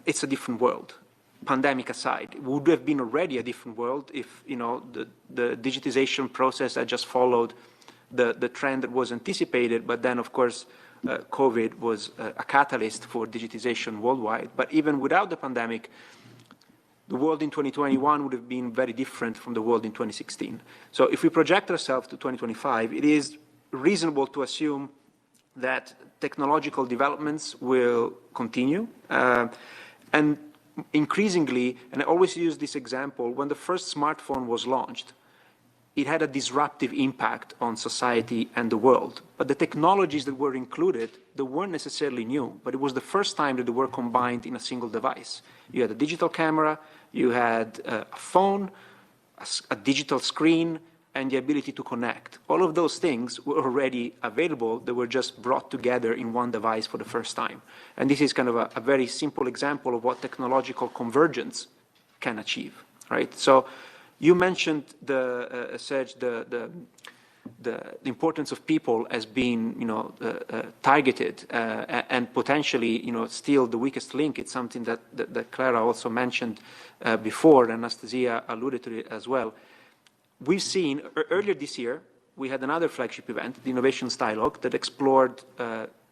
it's a different world. Pandemic aside, it would have been already a different world if, you know, the digitization process had just followed the trend that was anticipated, but then of course COVID was a catalyst for digitization worldwide. But even without the pandemic, the world in 2021 would have been very different from the world in 2016. So if we project ourselves to 2025, it is reasonable to assume that technological developments will continue. And increasingly, and I always use this example, when the first smartphone was launched, it had a disruptive impact on society and the world. But the technologies that were included, they weren't necessarily new, but it was the first time that they were combined in a single device. You had a digital camera, you had a phone, a digital screen, and the ability to connect. All of those things were already available. They were just brought together in one device for the first time. And this is kind of a very simple example of what technological convergence can achieve, right? So you mentioned, Serge, the importance of people as being, you know, targeted and potentially, you know, still the weakest link. It's something that Clara also mentioned before, and Anastasia alluded to it as well. We've seen earlier this year, we had another flagship event, the Innovations Dialogue, that explored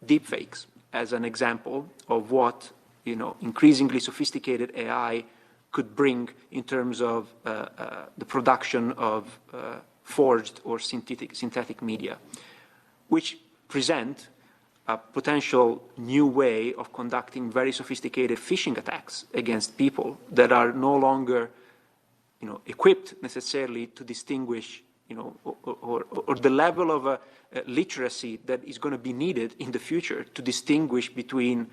deepfakes as an example of what, you know, increasingly sophisticated AI could bring in terms of the production of forged or synthetic media, which present a potential new way of conducting very sophisticated phishing attacks against people that are no longer, you know, equipped necessarily to distinguish, you know, or the level of literacy that is going to be needed in the future to distinguish between,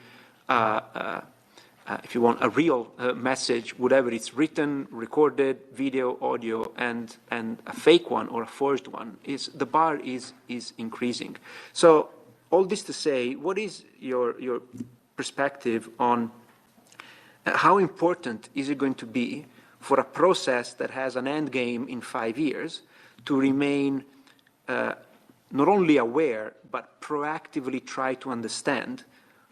if you want, a real message, whatever it's written, recorded, video, audio, and a fake one or a forged one. The bar is increasing. So all this to say, what is your perspective on how important is it going to be for a process that has an end game in 5 years to remain not only aware, but proactively try to understand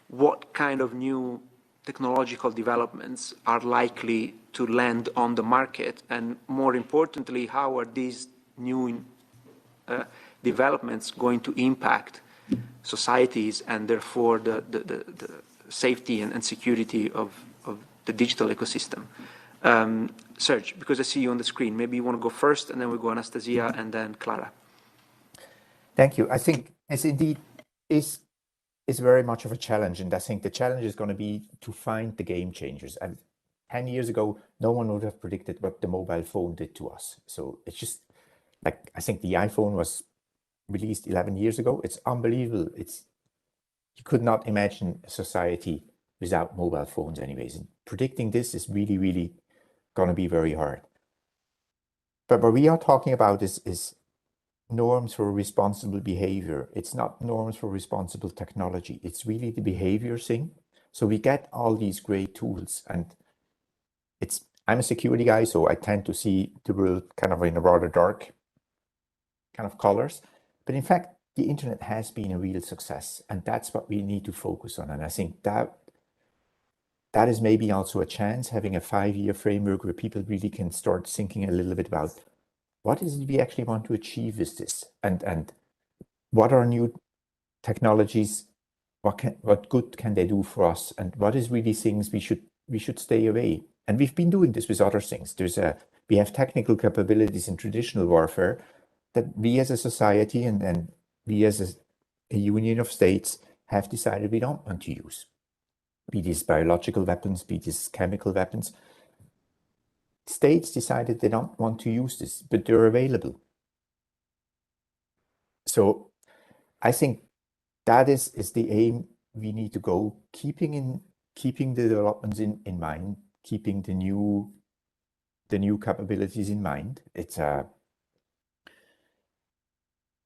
what kind of new technological developments are likely to land on the market, and more importantly, how are these new developments going to impact societies and therefore the safety and security of the digital ecosystem. Serge, because I see you on the screen, maybe you want to go first, and then we go Anastasia and then Clara. Thank you. I think as indeed is very much of a challenge, and I think the challenge is going to be to find the game changers. And 10 years ago, no one would have predicted what the mobile phone did to us. So it's just like, I think the iPhone was released 11 years ago. It's unbelievable. You could not imagine a society without mobile phones anyways. And predicting this is really, really going to be very hard. But what we are talking about is norms for responsible behavior. It's not norms for responsible technology. It's really the behavior thing. So we get all these great tools, and I'm a security guy, so I tend to see the world kind of in a rather dark kind of colors. But in fact, the internet has been a real success, and that's what we need to focus on. And I think that is maybe also a chance, having a 5-year framework where people really can start thinking a little bit about what is it we actually want to achieve with this, and what are new technologies, what good can they do for us, and what is really things we should stay away. And we've been doing this with other things. We have technical capabilities in traditional warfare that we as a society and we as a union of states have decided we don't want to use. Be these biological weapons, be these chemical weapons. States decided they don't want to use this, but they're available. So I think that is the aim we need to go, keeping the developments in mind, keeping the new capabilities in mind.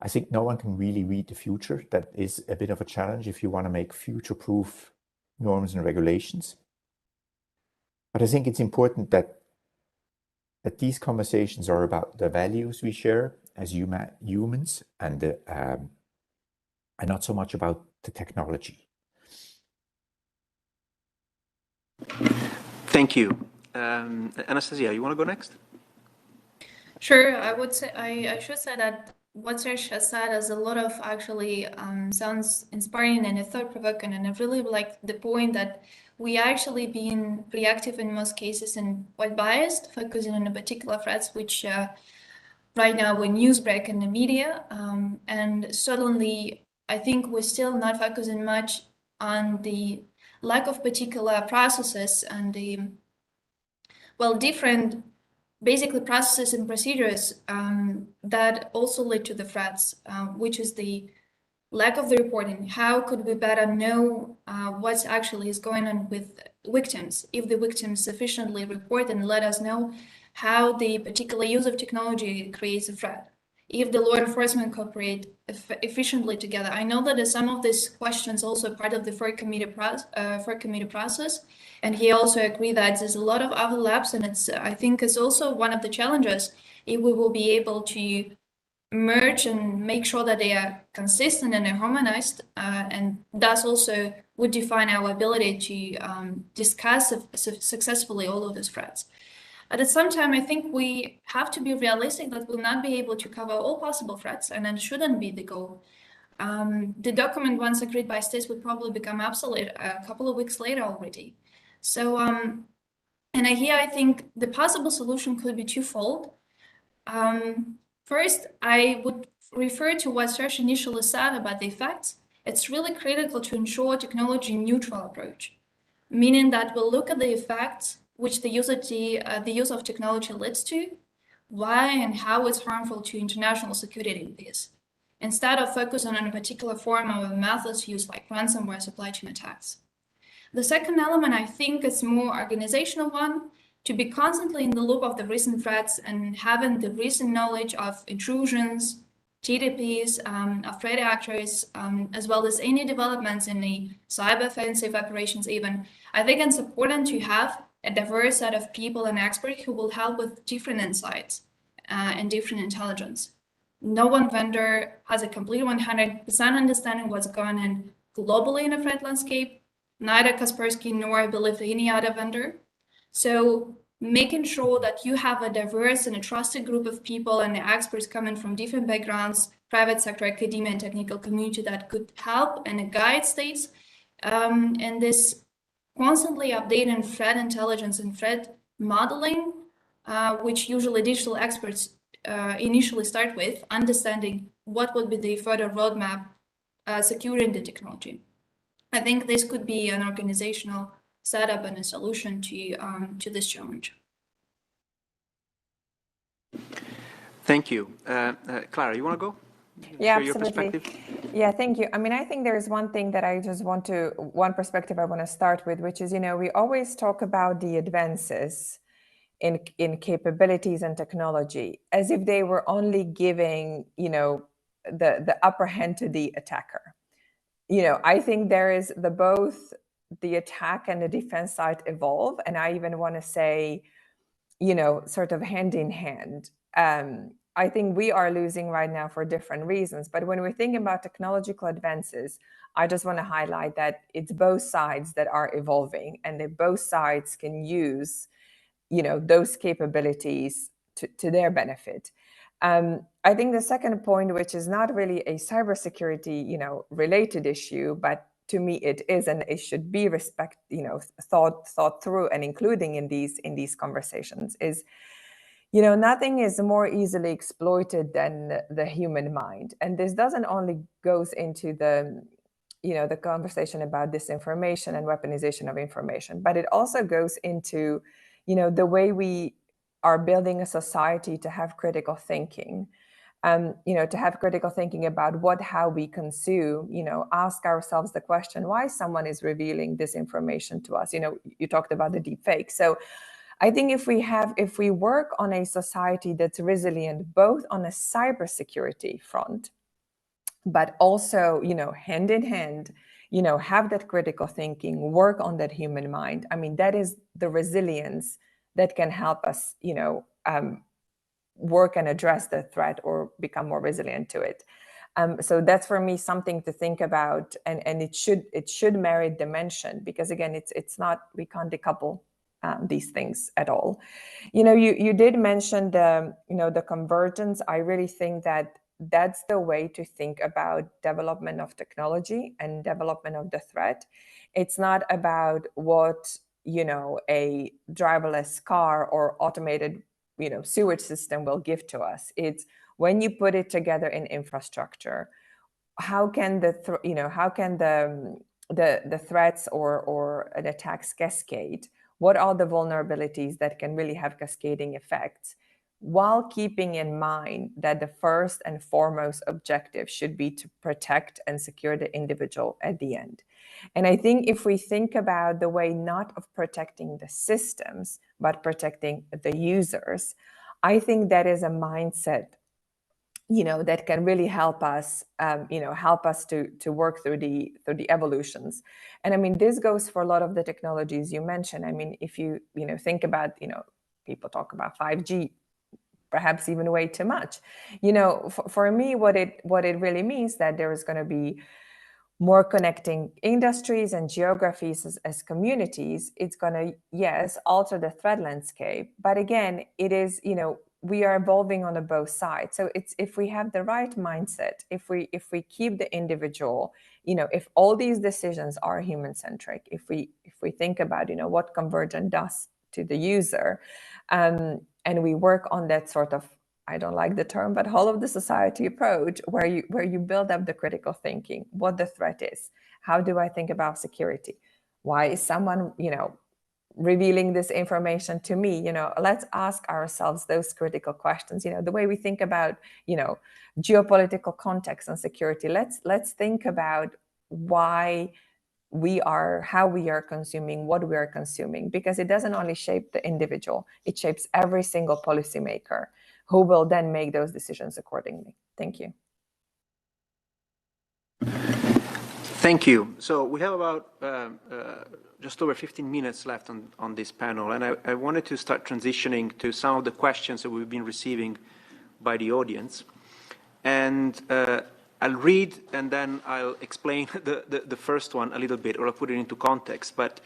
I think no one can really read the future. That is a bit of a challenge if you want to make future-proof norms and regulations. But I think it's important that these conversations are about the values we share as humans, and not so much about the technology. Thank you. Anastasia, you want to go next? Sure, I would say I should say that what Serge has said is a lot of actually sounds inspiring and thought-provoking, and I really like the point that we actually being reactive in most cases and quite biased, focusing on the particular threats which right now when news break in the media, and suddenly I think we're still not focusing much on the lack of particular processes and the different basically processes and procedures that also lead to the threats, which is the lack of the reporting. How could we better know what actually is going on with victims? If the victims sufficiently report and let us know how the particular use of technology creates a threat. If the law enforcement cooperate efficiently together. I know that some of these questions also part of the FER committee process, and he also agreed that there's a lot of overlaps, and I think it's also one of the challenges if we will be able to merge and make sure that they are consistent and harmonized, and thus also would define our ability to discuss successfully all of these threats. At the same time, I think we have to be realistic that we'll not be able to cover all possible threats, and that shouldn't be the goal. The document, once agreed by states, would probably become obsolete a couple of weeks later already. So, and here I think the possible solution could be twofold. First, I would refer to what Serge initially said about the effects. It's really critical to ensure a technology-neutral approach, meaning that we'll look at the effects which the use of technology leads to, why and how it's harmful to international security and peace, instead of focusing on a particular form of methods used like ransomware supply chain attacks. The second element, I think, is more organizational one, to be constantly in the loop of the recent threats and having the recent knowledge of intrusions, TTPs, of threat actors, as well as any developments in the cyber offensive operations even. I think it's important to have a diverse set of people and experts who will help with different insights and different intelligence. No one vendor has a complete 100% understanding what's going on globally in the threat landscape, neither Kaspersky nor I believe any other vendor. So making sure that you have a diverse and a trusted group of people and the experts coming from different backgrounds, private sector, academia, and technical community that could help and guide states in this constantly updating threat intelligence and threat modeling, which usually digital experts initially start with, understanding what would be the further roadmap securing the technology. I think this could be an organizational setup and a solution to this challenge. Thank you. Clara, you want to go? Yeah, share absolutely. Your perspective? Yeah, thank you. I mean, I think there is one thing that I just want to, one perspective I want to start with, which is, you know, we always talk about the advances in capabilities and technology as if they were only giving, you know, the upper hand to the attacker. You know, I think there is both the attack and the defense side evolve, and I even want to say, you know, sort of hand in hand. I think we are losing right now for different reasons, but when we're thinking about technological advances, I just want to highlight that it's both sides that are evolving, and that both sides can use, you know, those capabilities to their benefit. I think the second point, which is not really a cybersecurity, you know, related issue, but to me it is, and it should be thought through and including in these conversations, is, you know, nothing is more easily exploited than the human mind. And this doesn't only goes into the, you know, the conversation about disinformation and weaponization of information, but it also goes into, you know, the way we are building a society to have critical thinking. You know, to have critical thinking about how we consume, you know, ask ourselves the question, why someone is revealing this information to us? You know, you talked about the deep fake. So I think if we work on a society that's resilient, both on a cybersecurity front, but also, you know, hand in hand, you know, have that critical thinking, work on that human mind. I mean, that is the resilience that can help us, you know, work and address the threat or become more resilient to it. So that's for me something to think about, and it should merit dimension, because again, it's not, we can't decouple these things at all. You know, you did mention the, you know, the convergence. I really think that that's the way to think about development of technology and development of the threat. It's not about what, you know, a driverless car or automated, you know, sewage system will give to us. It's when you put it together in infrastructure, how can the threats or an attacks cascade? What are the vulnerabilities that can really have cascading effects, while keeping in mind that the first and foremost objective should be to protect and secure the individual at the end. And I think if we think about the way not of protecting the systems, but protecting the users, I think that is a mindset, you know, that can really help us, you know, help us to work through the evolutions. And I mean, this goes for a lot of the technologies you mentioned. I mean, if you know, think about, you know, people talk about 5G, perhaps even way too much. You know, for me, what it really means that there is going to be more connecting industries and geographies as communities. It's going to, yes, alter the threat landscape. But again, it is, you know, we are evolving on both sides. So it's, if we have the right mindset, if we keep the individual, you know, if all these decisions are human centric, if we think about, you know, what convergence does to the user, and we work on that sort of, I don't like the term, but whole of the society approach, where you build up the critical thinking, what the threat is, how do I think about security, why is someone, you know, revealing this information to me? You know, let's ask ourselves those critical questions. You know, the way we think about, you know, geopolitical context and security, let's think about why we are, how we are consuming, what we are consuming, because it doesn't only shape the individual, it shapes every single policymaker who will then make those decisions accordingly. Thank you. Thank you. So we have about just over 15 minutes left on this panel, and I wanted to start transitioning to some of the questions that we've been receiving by the audience. And I'll read and then I'll explain the first one a little bit, or I'll put it into context. But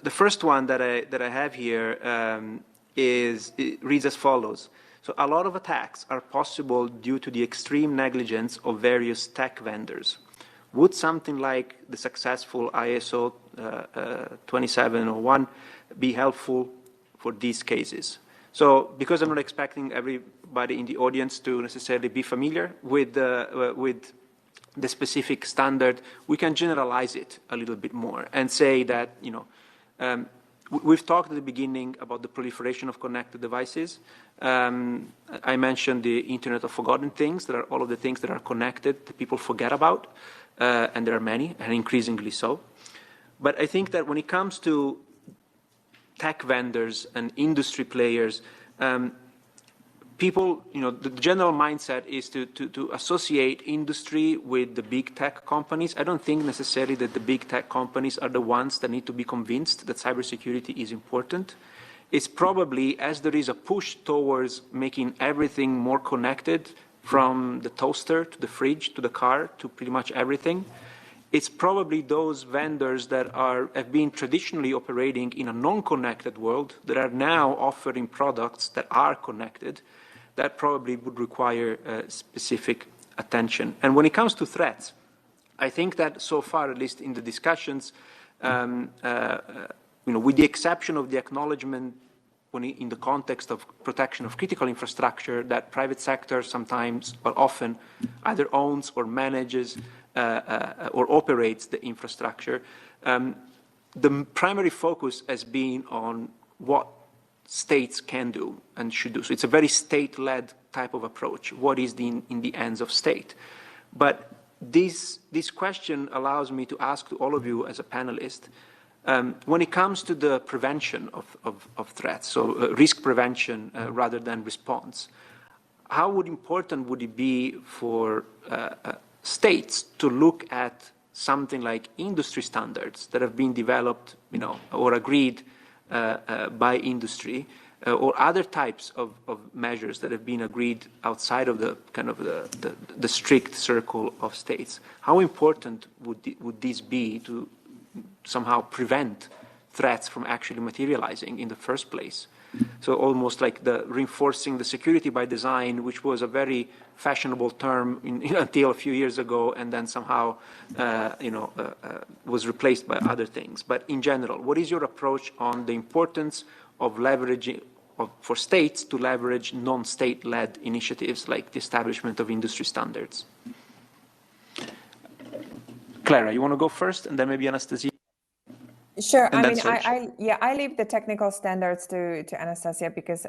the first one that I have here it reads as follows. So a lot of attacks are possible due to the extreme negligence of various tech vendors. Would something like the successful ISO 2701 be helpful for these cases? So because I'm not expecting everybody in the audience to necessarily be familiar with the specific standard, we can generalize it a little bit more and say that, you know, we've talked at the beginning about the proliferation of connected devices. I mentioned the Internet of Forgotten Things. There are all of the things that are connected that people forget about, and there are many, and increasingly so. But I think that when it comes to tech vendors and industry players, people, you know, the general mindset is to associate industry with the big tech companies. I don't think necessarily that the big tech companies are the ones that need to be convinced that cybersecurity is important. It's probably, as there is a push towards making everything more connected, from the toaster to the fridge to the car to pretty much everything, it's probably those vendors that have been traditionally operating in a non-connected world that are now offering products that are connected, that probably would require specific attention. And when it comes to threats, I think that so far, at least in the discussions, you know, with the exception of the acknowledgement in the context of protection of critical infrastructure, that private sector sometimes, but often, either owns or manages or operates the infrastructure, the primary focus has been on what states can do and should do. So it's a very state-led type of approach. What is in the hands of state? But this question allows me to ask to all of you as a panelist, when it comes to the prevention of threats, so risk prevention rather than response, how important would it be for states to look at something like industry standards that have been developed, you know, or agreed by industry, or other types of measures that have been agreed outside of the kind of the strict circle of states? How important would this be to somehow prevent threats from actually materializing in the first place? So almost like the reinforcing the security by design, which was a very fashionable term until a few years ago, and then somehow was replaced by other things. But in general, what is your approach on the importance of leveraging, for states to leverage non-state-led initiatives like the establishment of industry standards? Clara, you want to go first, and then maybe Anastasia? Sure. I mean, I leave the technical standards to Anastasia because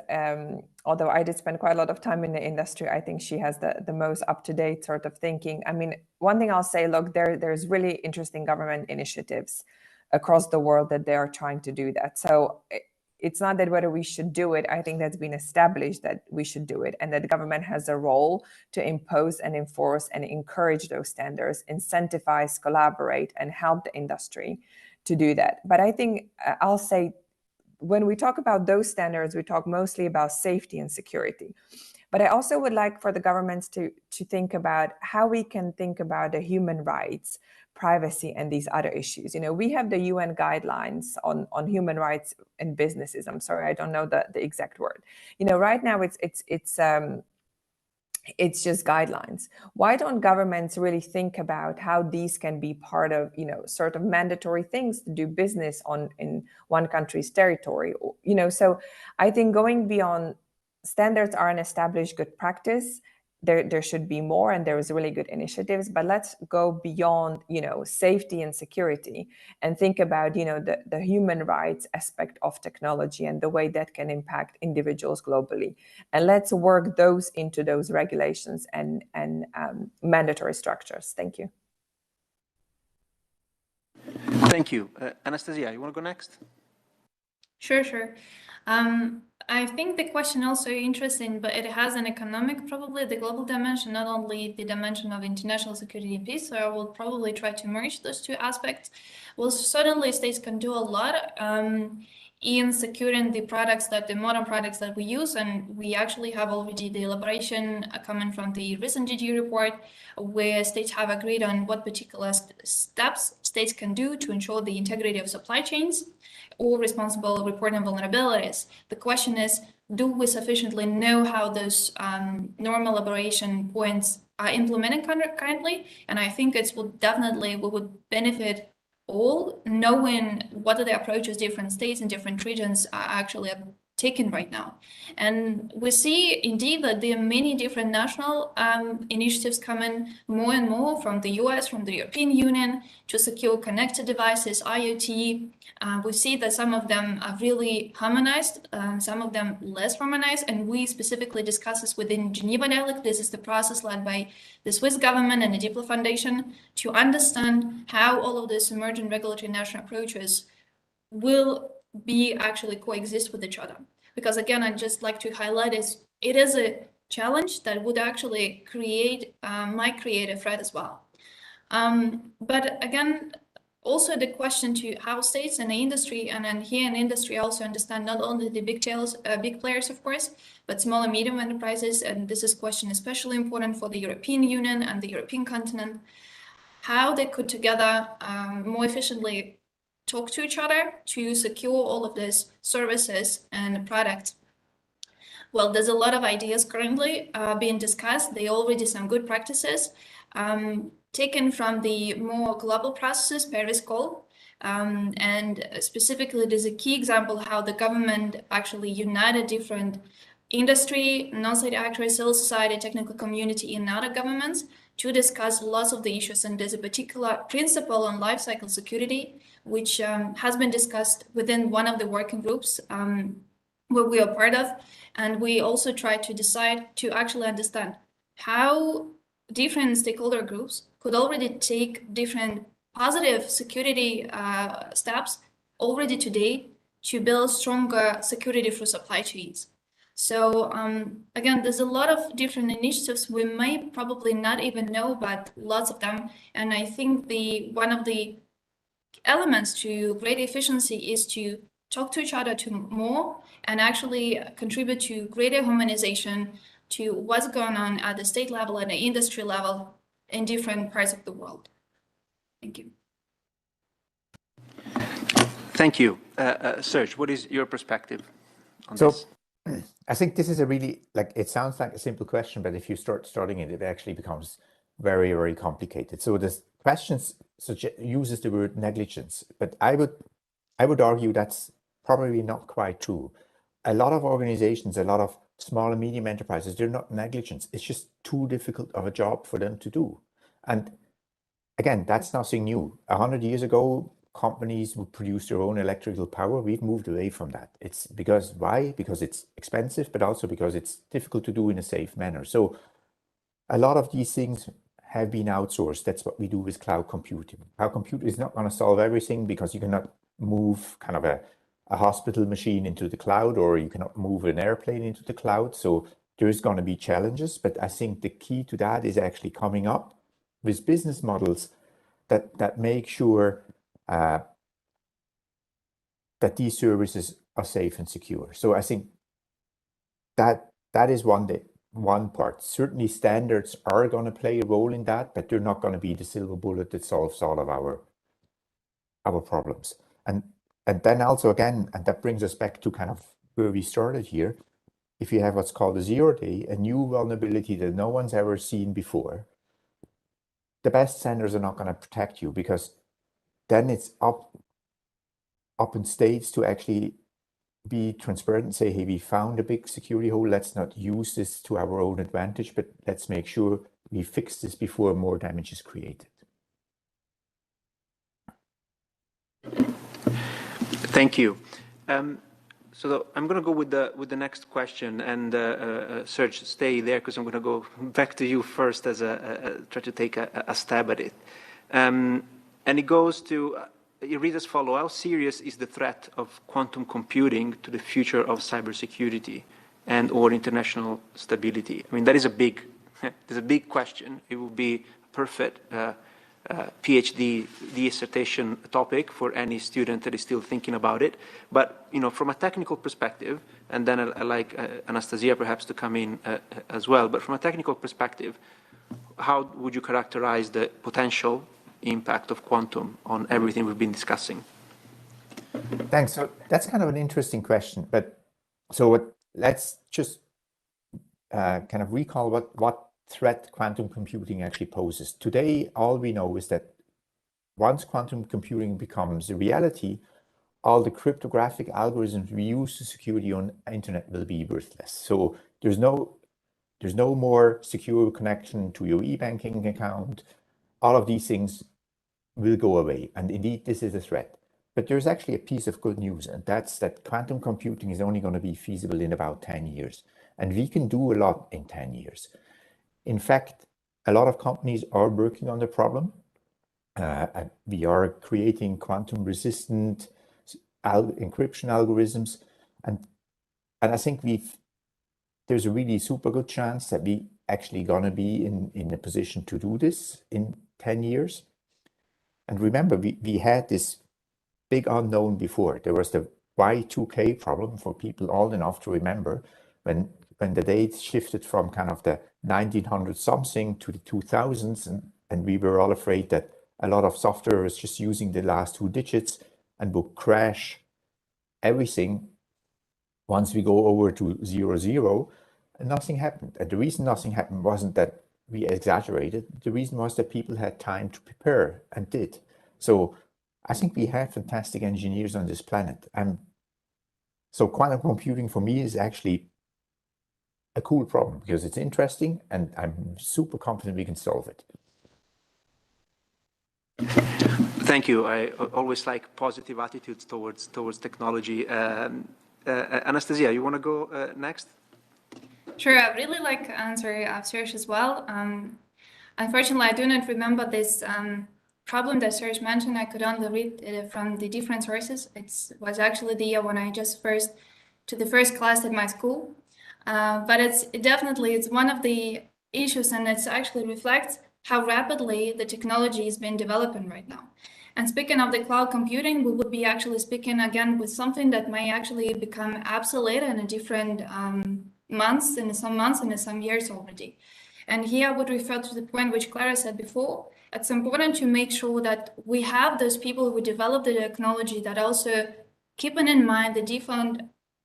although I did spend quite a lot of time in the industry, I think she has the most up-to-date sort of thinking. I mean, one thing I'll say, look, there's really interesting government initiatives across the world that they are trying to do that. So it's not that whether we should do it. I think that's been established that we should do it, and that the government has a role to impose and enforce and encourage those standards, incentivize, collaborate, and help the industry to do that. But I think I'll say, when we talk about those standards, we talk mostly about safety and security. But I also would like for the governments to think about how we can think about the human rights, privacy, and these other issues. You know, we have the UN guidelines on human rights in businesses. I'm sorry, I don't know the exact word. You know, right now it's just guidelines. Why don't governments really think about how these can be part of, you know, sort of mandatory things to do business in one country's territory? You know, so I think going beyond standards are an established good practice. There should be more, and there is really good initiatives, but let's go beyond, you know, safety and security and think about, you know, the human rights aspect of technology and the way that can impact individuals globally. And let's work those into those regulations and mandatory structures. Thank you. Thank you. Anastasia, you want to go next? Sure. I think the question also interesting, but it has an economic, probably the global dimension, not only the dimension of international security and peace. So I will probably try to merge those two aspects. Well, certainly states can do a lot. in securing the products the modern products that we use. And we actually have already the elaboration coming from the recent GG report, where states have agreed on what particular steps states can do to ensure the integrity of supply chains or responsible reporting vulnerabilities. The question is, do we sufficiently know how those normal elaboration points are implemented currently? And I think we would benefit all knowing what are the approaches different states and different regions are actually taken right now. And we see indeed that there are many different national initiatives coming more and more from the US, from the European Union to secure connected devices, IoT. We see that some of them are really harmonized, some of them less harmonized, and we specifically discuss this within Geneva dialogue. This is the process led by the Swiss government and the Diplo Foundation to understand how all of these emerging regulatory national approaches will be actually coexist with each other. Because again, I'd just like to highlight it is a challenge that would actually might create a threat as well. But again, also the question to how states and the industry, and then here in industry also understand not only the big players, of course, but small and medium enterprises. And this is question especially important for the European Union and the European continent, how they could together more efficiently talk to each other to secure all of these services and products. Well, there's a lot of ideas currently being discussed. There are already some good practices taken from the more global processes, Paris Call. And specifically, there's a key example how the government actually united different industry, non-state actors, civil society, technical community, and other governments to discuss lots of the issues. And there's a particular principle on life cycle security, which has been discussed within one of the working groups where we are part of. And we also try to decide to actually understand how different stakeholder groups could already take different positive security steps already today to build stronger security for supply chains. So again, there's a lot of different initiatives we may probably not even know, but lots of them. And I think one of the elements to great efficiency is to talk to each other more and actually contribute to greater harmonization to what's going on at the state level and the industry level in different parts of the world. Thank you. Thank you. Serge, what is your perspective on this? I think this is a really, it sounds like a simple question, but if you start studying it, it actually becomes very, very complicated. So the questions uses the word negligence, but I would argue that's probably not quite true. A lot of organizations, a lot of small and medium enterprises, they're not negligence. It's just too difficult of a job for them to do. And again, that's nothing new. 100 years ago, companies would produce their own electrical power. We've moved away from that. It's because, why? Because it's expensive, but also because it's difficult to do in a safe manner. So a lot of these things have been outsourced. That's what we do with cloud computing. Cloud computing is not going to solve everything because you cannot move kind of a hospital machine into the cloud, or you cannot move an airplane into the cloud. So there's going to be challenges, but I think the key to that is actually coming up with business models that make sure that these services are safe and secure. So I think that is one part. Certainly standards are going to play a role in that, but they're not going to be the silver bullet that solves all of our problems. And then also again, and that brings us back to kind of where we started here, if you have what's called a 0 day, a new vulnerability that no one's ever seen before, the best centers are not going to protect you, because then it's up in states to actually be transparent and say, hey, we found a big security hole. Let's not use this to our own advantage, but let's make sure we fix this before more damage is created. Thank you. So I'm going to go with the next question, and Serge, stay there because I'm going to go back to you first as try to take a stab at it. And it goes to, it reads as follows: how serious is the threat of quantum computing to the future of cybersecurity and/or international stability? I mean, that is a big question. It would be a perfect PhD dissertation topic for any student that is still thinking about it. But from a technical perspective, and then I like Anastasia perhaps to come in as well. But from a technical perspective, how would you characterize the potential impact of quantum on everything we've been discussing? Thanks. So that's kind of an interesting question. But so let's just kind of recall what threat quantum computing actually poses. Today, all we know is that once quantum computing becomes a reality, all the cryptographic algorithms we use to secure the internet will be worthless. So there's no more secure connection to your e-banking account. All of these things will go away. And indeed, this is a threat. But there's actually a piece of good news, and that's that quantum computing is only going to be feasible in about 10 years. And we can do a lot in 10 years. In fact, a lot of companies are working on the problem. We are creating quantum-resistant encryption algorithms, and I think there's a really super good chance that we actually gonna be in a position to do this in 10 years. And remember, we had this big unknown before. There was the Y2K problem for people old enough to remember when the date shifted from kind of the 1900 something to the 2000s, and we were all afraid that a lot of software was just using the last 2 digits and would crash everything once we go over to 00, and nothing happened. And the reason nothing happened wasn't that we exaggerated. The reason was that people had time to prepare and did. So I think we have fantastic engineers on this planet. So quantum computing for me is actually a cool problem because it's interesting, and I'm super confident we can solve it. Thank you. I always like positive attitudes towards technology. Anastasia, you want to go next? Sure, I really like to answer Serge as well. Unfortunately, I do not remember this problem that Serge mentioned. I could only read it from the different sources. It was actually the year when I just to the first class at my school. But it's one of the issues, and it actually reflects how rapidly the technology has been developing right now. And speaking of the cloud computing, we would be actually speaking again with something that may actually become obsolete in a different months and in some years already. And here I would refer to the point which Clara said before. It's important to make sure that we have those people who develop the technology that also keeping in mind the different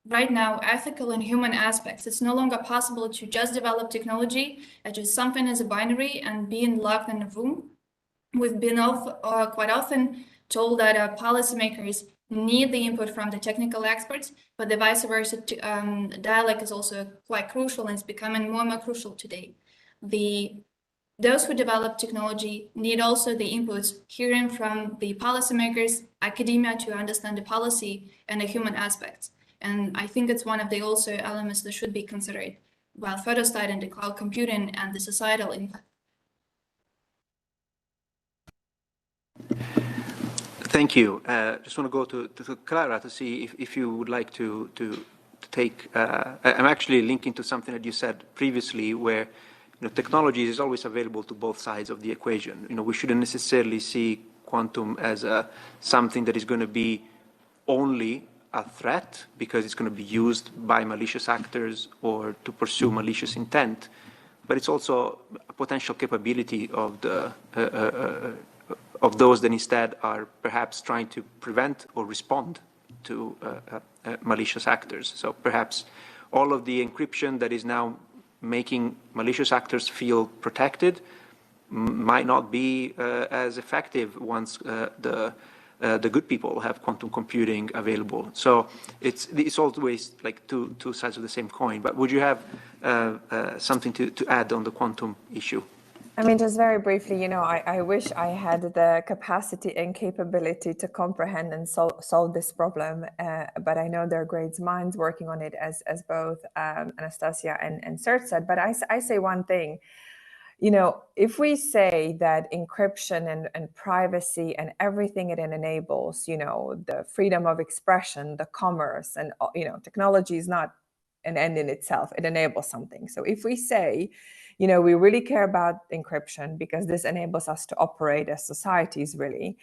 right now ethical and human aspects. It's no longer possible to just develop technology as just something as a binary and being locked in a room. We've been quite often told that policymakers need the input from the technical experts, but the vice versa dialogue is also quite crucial, and it's becoming more and more crucial today. Those who develop technology need also the inputs, hearing from the policymakers, academia, to understand the policy and the human aspects. And I think it's one of the also elements that should be considered while further studying the cloud computing and the societal impact. Thank you. Just want to go to Clara to see if you would like to take. I'm actually linking to something that you said previously, where technology is always available to both sides of the equation. We shouldn't necessarily see quantum as something that is going to be only a threat because it's going to be used by malicious actors or to pursue malicious intent, but it's also a potential capability of those that instead are perhaps trying to prevent or respond to malicious actors. So perhaps all of the encryption that is now making malicious actors feel protected might not be as effective once the good people have quantum computing available. So it's always like two sides of the same coin. But would you have something to add on the quantum issue? I mean, just very briefly, I wish I had the capacity and capability to comprehend and solve this problem, but I know there are great minds working on it, as both Anastasia and Serge said. But I say one thing, if we say that encryption and privacy and everything it enables, the freedom of expression, the commerce, and technology is not an end in itself. It enables something. So if we say, you know, we really care about encryption because this enables us to operate as societies really,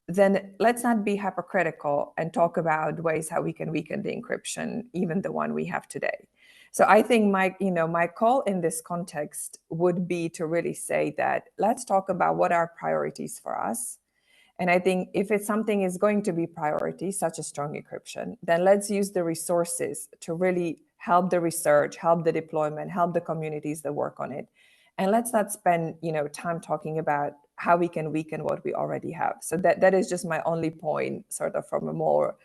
then let's not be hypocritical and talk about ways how we can weaken the encryption, even the one we have today. So I think my call in this context would be to really say that let's talk about what are priorities for us. And I think if it's something is going to be priority, such as strong encryption, then let's use the resources to really help the research, help the deployment, help the communities that work on it. And let's not spend, you know, time talking about how we can weaken what we already have. So that is just my only point, sort of from a more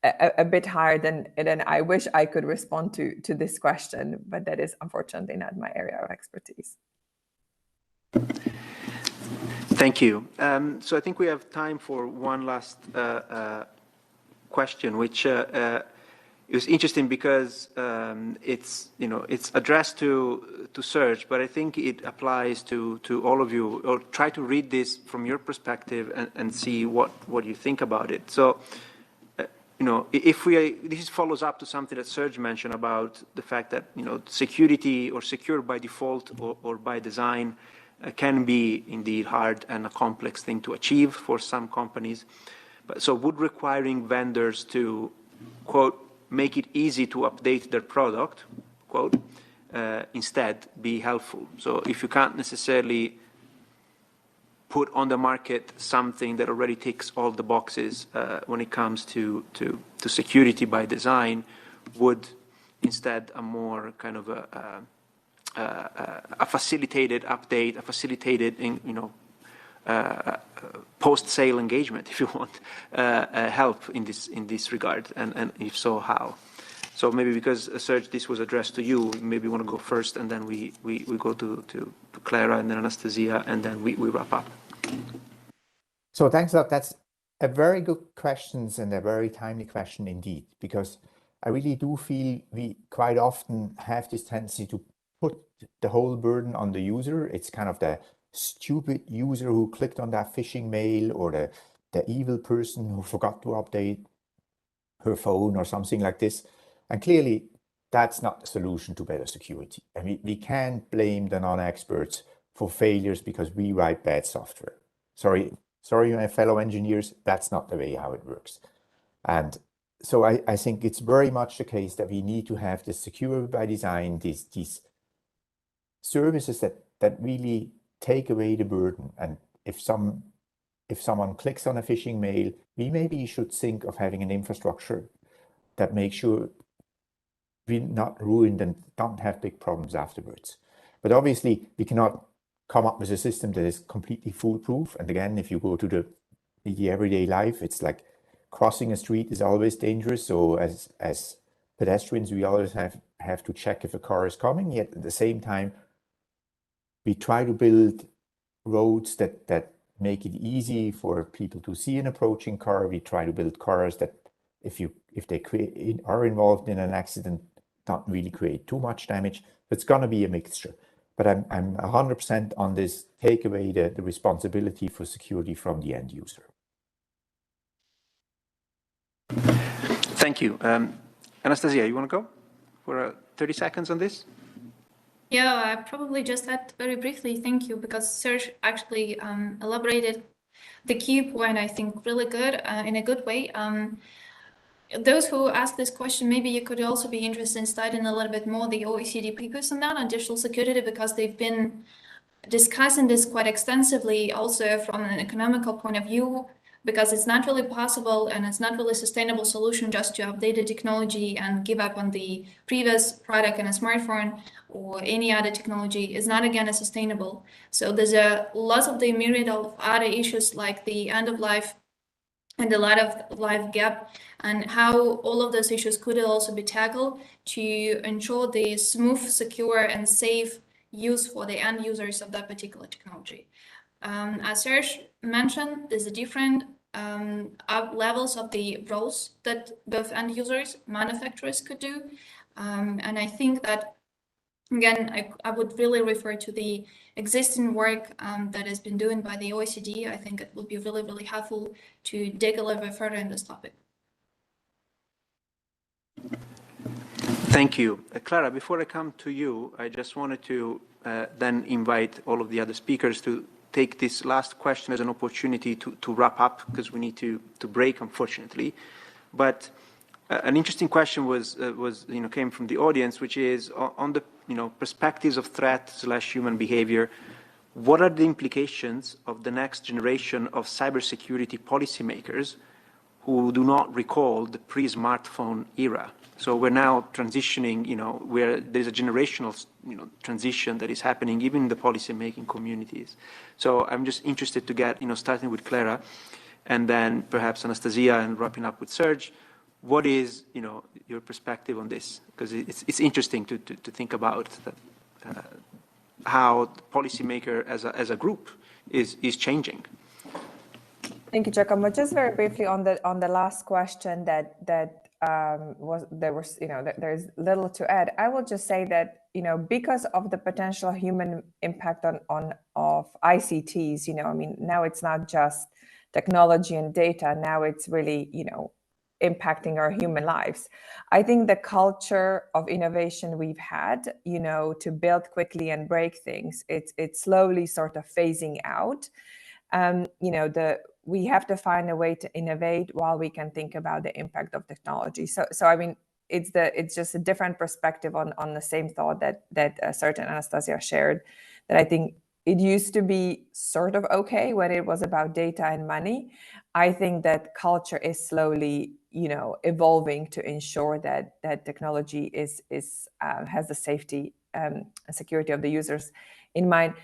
a bit higher than I wish I could respond to this question, but that is unfortunately not my area of expertise. Thank you. So I think we have time for one last question, which is interesting because it's addressed to Serge, but I think it applies to all of you. Or try to read this from your perspective and see what you think about it. So. This follows up to something that Serge mentioned about the fact that, security or secure by default or by design can be indeed hard and a complex thing to achieve for some companies. So would requiring vendors to, quote, make it easy to update their product, quote, instead be helpful. So if you can't necessarily put on the market something that already ticks all the boxes when it comes to security by design, would instead a more kind of a facilitated update, a facilitated post-sale engagement, if you want, help in this regard, and if so, how? So maybe because Serge, this was addressed to you, maybe you want to go first, and then we go to Clara, and then Anastasia, and then we wrap up. So thanks a lot. That's a very good question and a very timely question indeed, because I really do feel we quite often have this tendency to put the whole burden on the user. It's kind of the stupid user who clicked on that phishing mail, or the evil person who forgot to update her phone or something like this. And clearly, that's not the solution to better security. I mean, we can't blame the non-experts for failures because we write bad software. Sorry, my fellow engineers, that's not the way how it works. And so I think it's very much the case that we need to have this secure by design, these services that really take away the burden. And if someone clicks on a phishing mail, we maybe should think of having an infrastructure that makes sure we're not ruined and don't have big problems afterwards. But obviously, we cannot come up with a system that is completely foolproof. And again, if you go to the everyday life, it's like crossing a street is always dangerous. So as pedestrians, we always have to check if a car is coming. Yet at the same time, we try to build roads that make it easy for people to see an approaching car. We try to build cars that if they are involved in an accident, don't really create too much damage. It's going to be a mixture. But I'm 100% on this, take away the responsibility for security from the end user. Thank you. Anastasia, you want to go for 30 seconds on this? Yeah, I probably just add very briefly, thank you, because Serge actually elaborated the key point, I think, really good, in a good way. Those who ask this question, maybe you could also be interested in studying a little bit more the OECD papers on that, on digital security, because they've been discussing this quite extensively also from an economical point of view, because it's not really possible and it's not really a sustainable solution just to update the technology and give up on the previous product in a smartphone or any other technology. Is not again sustainable. So there's a lot of the myriad of other issues like the end of life and the life gap, and how all of those issues could also be tackled to ensure the smooth, secure, and safe use for the end users of that particular technology. As Serge mentioned, there's a different levels of the roles that both end users, manufacturers could do. And I think that, again, I would really refer to the existing work that has been done by the OECD. I think it would be really, really helpful to dig a little bit further in this topic. Thank you. Clara, before I come to you, I just wanted to then invite all of the other speakers to take this last question as an opportunity to wrap up, because we need to break, unfortunately. But an interesting question came from the audience, which is on the perspectives of threat/human behavior. What are the implications of the next generation of cybersecurity policymakers who do not recall the pre-smartphone era? So we're now transitioning, where there's a generational, transition that is happening even in the policy-making communities. So I'm just interested to get, starting with Clara, and then perhaps Anastasia, and wrapping up with Serge. What is, your perspective on this? Because it's interesting to think about how the policymaker as a group is changing. Thank you, Giacomo. Just very briefly on the last question there's little to add. I will just say that because of the potential human impact of ICTs, now it's not just technology and data. Now it's really impacting our human lives. I think the culture of innovation we've had, to build quickly and break things, it's slowly sort of phasing out. We have to find a way to innovate while we can think about the impact of technology. So it's just a different perspective on the same thought that Serge and Anastasia shared, that I think it used to be sort of okay when it was about data and money. I think that culture is slowly, evolving to ensure that technology has the safety and security of the users in mind.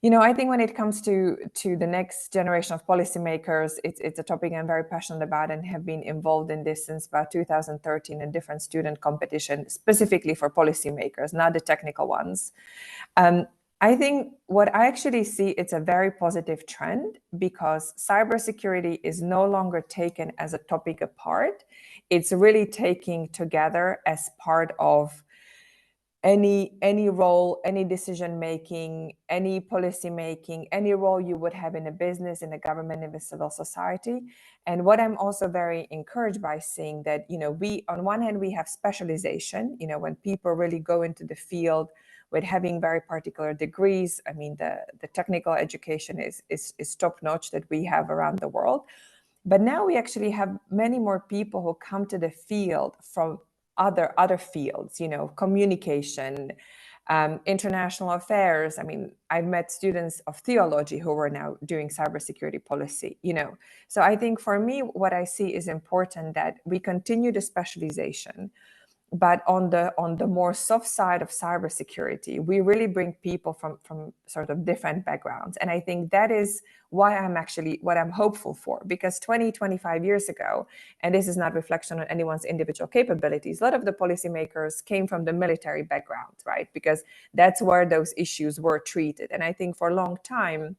I think when it comes to the next generation of policymakers, it's a topic I'm very passionate about and have been involved in this since about 2013 in different student competitions, specifically for policymakers, not the technical ones. I think what I actually see, it's a very positive trend, because cybersecurity is no longer taken as a topic apart. It's really taking together as part of any role, any decision making, any policy making, any role you would have in a business, in a government, in the civil society. And what I'm also very encouraged by seeing that, we, on one hand, we have specialization, when people really go into the field with having very particular degrees. I mean, the technical education is top notch that we have around the world. But now we actually have many more people who come to the field from other fields, communication, international affairs. I mean, I've met students of theology who are now doing cybersecurity policy, So I think for me, what I see is important that we continue the specialization, but on the more soft side of cybersecurity, we really bring people from sort of different backgrounds. And I think that is why what I'm hopeful for, because 25 years ago, and this is not reflection on anyone's individual capabilities, a lot of the policymakers came from the military background, right? Because that's where those issues were treated. And I think for a long time,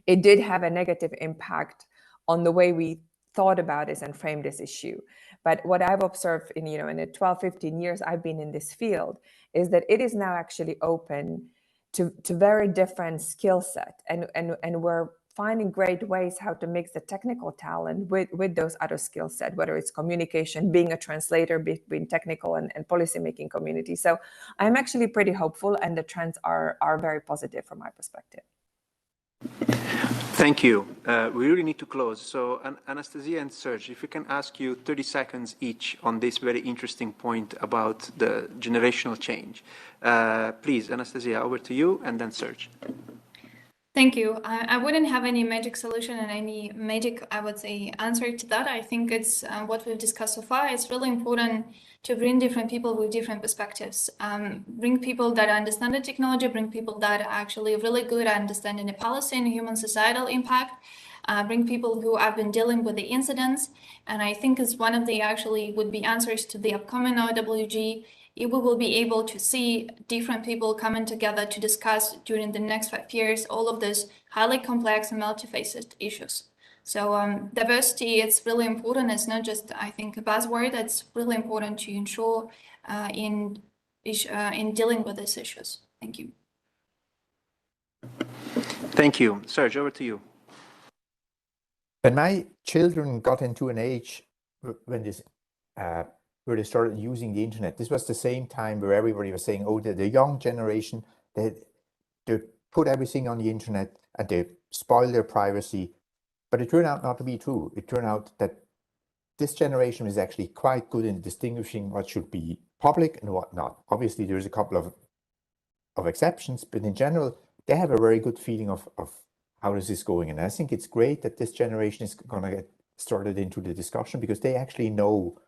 it did have a negative impact on the way we thought about this and framed this issue. But what I've observed in the 12, 15 years I've been in this field is that it is now actually open to very different skill set. And we're finding great ways how to mix the technical talent with those other skill set, whether it's communication, being a translator between technical and policymaking community. So I'm actually pretty hopeful, and the trends are very positive from my perspective. Thank you. We really need to close. So Anastasia and Serge, if we can ask you 30 seconds each on this very interesting point about the generational change. Please, Anastasia, over to you, and then Serge. Thank you. I wouldn't have any magic solution and any magic, I would say, answer to that. I think it's what we've discussed so far. It's really important to bring different people with different perspectives. Bring people that understand the technology, bring people that are actually really good at understanding the policy and human societal impact. Bring people who have been dealing with the incidents. And I think it's one of the would be answers to the upcoming OWG. We will be able to see different people coming together to discuss during the next 5 years all of these highly complex and multifaceted issues. So diversity, it's really important. It's not just, I think, a buzzword. It's really important to ensure in dealing with these issues. Thank you. Thank you. Serge, over to you. When my children got into an age when this where they started using the internet. This was the same time where everybody was saying, oh, the young generation, they put everything on the internet and they spoil their privacy. But it turned out not to be true. It turned out that this generation is actually quite good in distinguishing what should be public and what not. Obviously, there's a couple of exceptions, but in general, they have a very good feeling of how this is going. And I think it's great that this generation is going to get started into the discussion because they actually know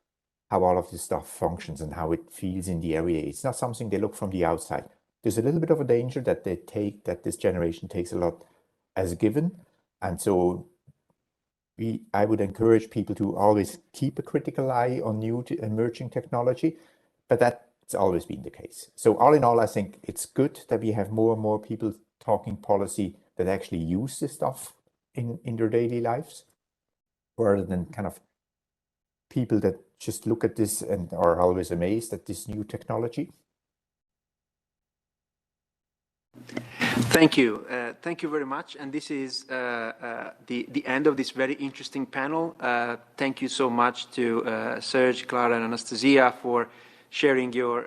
how all of this stuff functions and how it feels in the area. It's not something they look from the outside. There's a little bit of a danger that this generation takes a lot as a given. And so I would encourage people to always keep a critical eye on new emerging technology, but that's always been the case. So all in all, I think it's good that we have more and more people talking policy that actually use this stuff in their daily lives, rather than kind of people that just look at this and are always amazed at this new technology. Thank you. Thank you very much. And this is the end of this very interesting panel. Thank you so much to Serge, Clara, and Anastasia for sharing your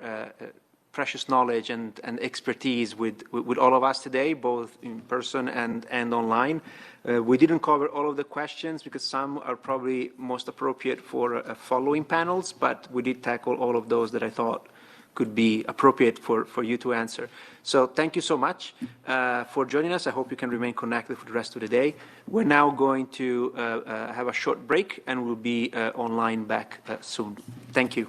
precious knowledge and expertise with all of us today, both in person and online. We didn't cover all of the questions because some are probably most appropriate for following panels, but we did tackle all of those that I thought could be appropriate for you to answer. So thank you so much for joining us. I hope you can remain connected for the rest of the day. We're now going to have a short break and we'll be online back soon. Thank you.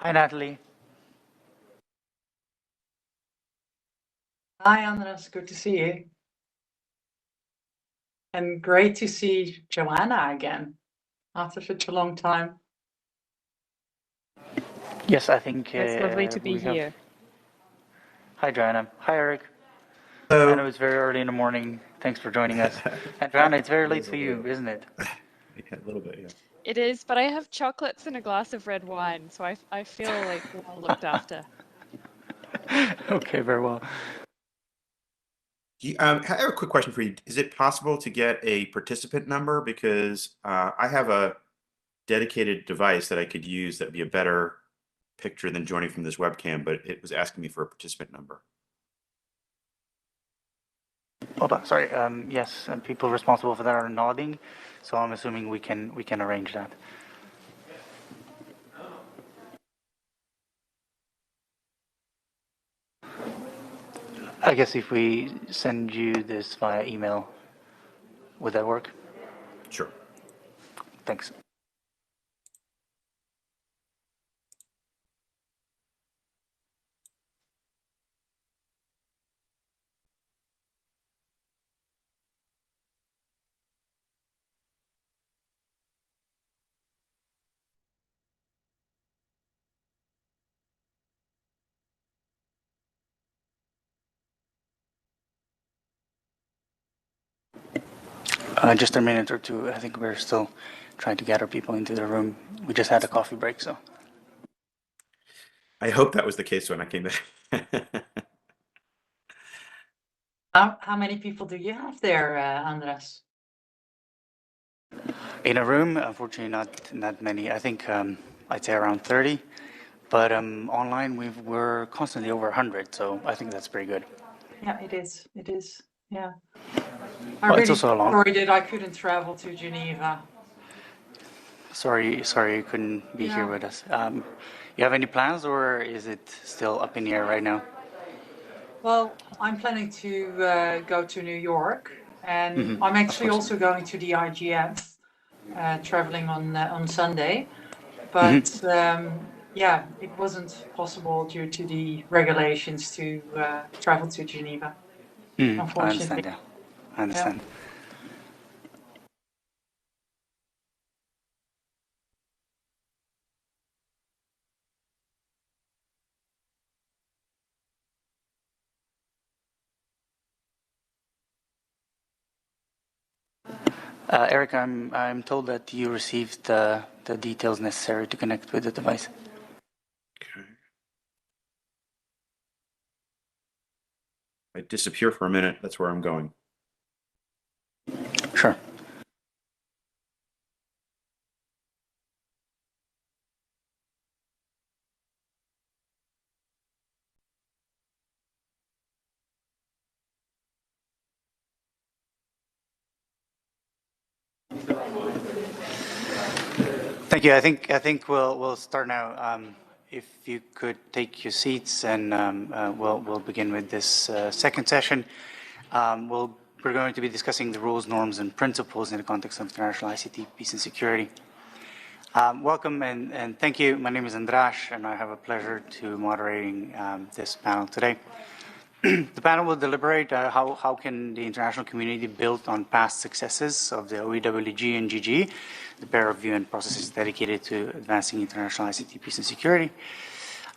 Hi, Natalie. Hi, Andres. Good to see you. And great to see Joanna again after such a long time. Yes, I think It's lovely to be here. Hi, Joanna. Hi, Eric. Hello. I know it's very early in the morning. Thanks for joining us. And Joanna, it's very late for you, isn't it? Yeah, a little bit, yeah. It is, but I have chocolates and a glass of red wine, so I feel like well looked after. Okay, very well. I have a quick question for you. Is it possible to get a participant number? Because I have a dedicated device that I could use that'd be a better picture than joining from this webcam, but it was asking me for a participant number. Hold on, sorry. Yes, and people responsible for that are nodding, so I'm assuming we can arrange that. I guess if we send you this via email, would that work? Sure. Thanks. Just a minute or two. I think we're still trying to gather people into the room. We just had a coffee break, so. I hope that was the case when I came back. How many people do you have there, Andres? In a room, unfortunately, not many. I think I'd say around 30. But online, we're constantly over 100, so I think that's pretty good. Yeah, it is. It is. Yeah. Well, it's also a long. Sorry that I couldn't travel to Geneva. Sorry you couldn't be here with us. You have any plans, or is it still up in the air right now? Well, I'm planning to go to New York, and I'm actually also going to the IGF, traveling on Sunday. But yeah, it wasn't possible due to the regulations to travel to Geneva, unfortunately. I understand, yeah. I understand. Yeah. Eric, I'm told that you received the details necessary to connect with the device. Okay. I disappear for a minute. That's where I'm going. Sure. Thank you. I think we'll start now. If you could take your seats, and we'll begin with this second session. We're going to be discussing the rules, norms, and principles in the context of international ICT, peace, and security. Welcome and thank you. My name is Andras, and I have a pleasure to moderating this panel today. The panel will deliberate how can the international community build on past successes of the OEWG and GG, the pair of UN processes dedicated to advancing international ICT, peace, and security.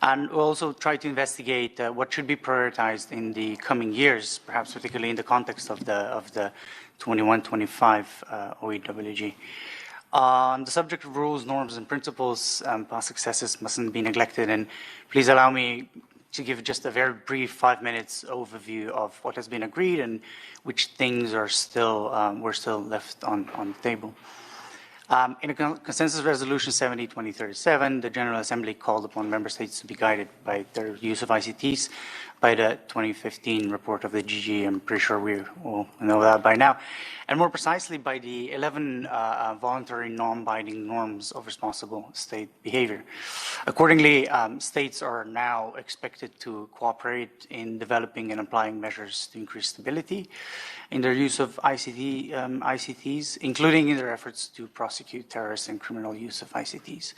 And we'll also try to investigate what should be prioritized in the coming years, perhaps particularly in the context of the 21-25 OEWG. On the subject of rules, norms, and principles, past successes mustn't be neglected. And please allow me to give just a very brief 5 minutes overview of what has been agreed and which things are still were still left on the table. In a consensus resolution 70/2037, the General Assembly called upon member states to be guided by their use of ICTs by the 2015 report of the GG. I'm pretty sure we all know that by now. And more precisely, by the 11 voluntary non-binding norms of responsible state behavior. Accordingly, states are now expected to cooperate in developing and applying measures to increase stability in their use of ICTs, including in their efforts to prosecute terrorist and criminal use of ICTs.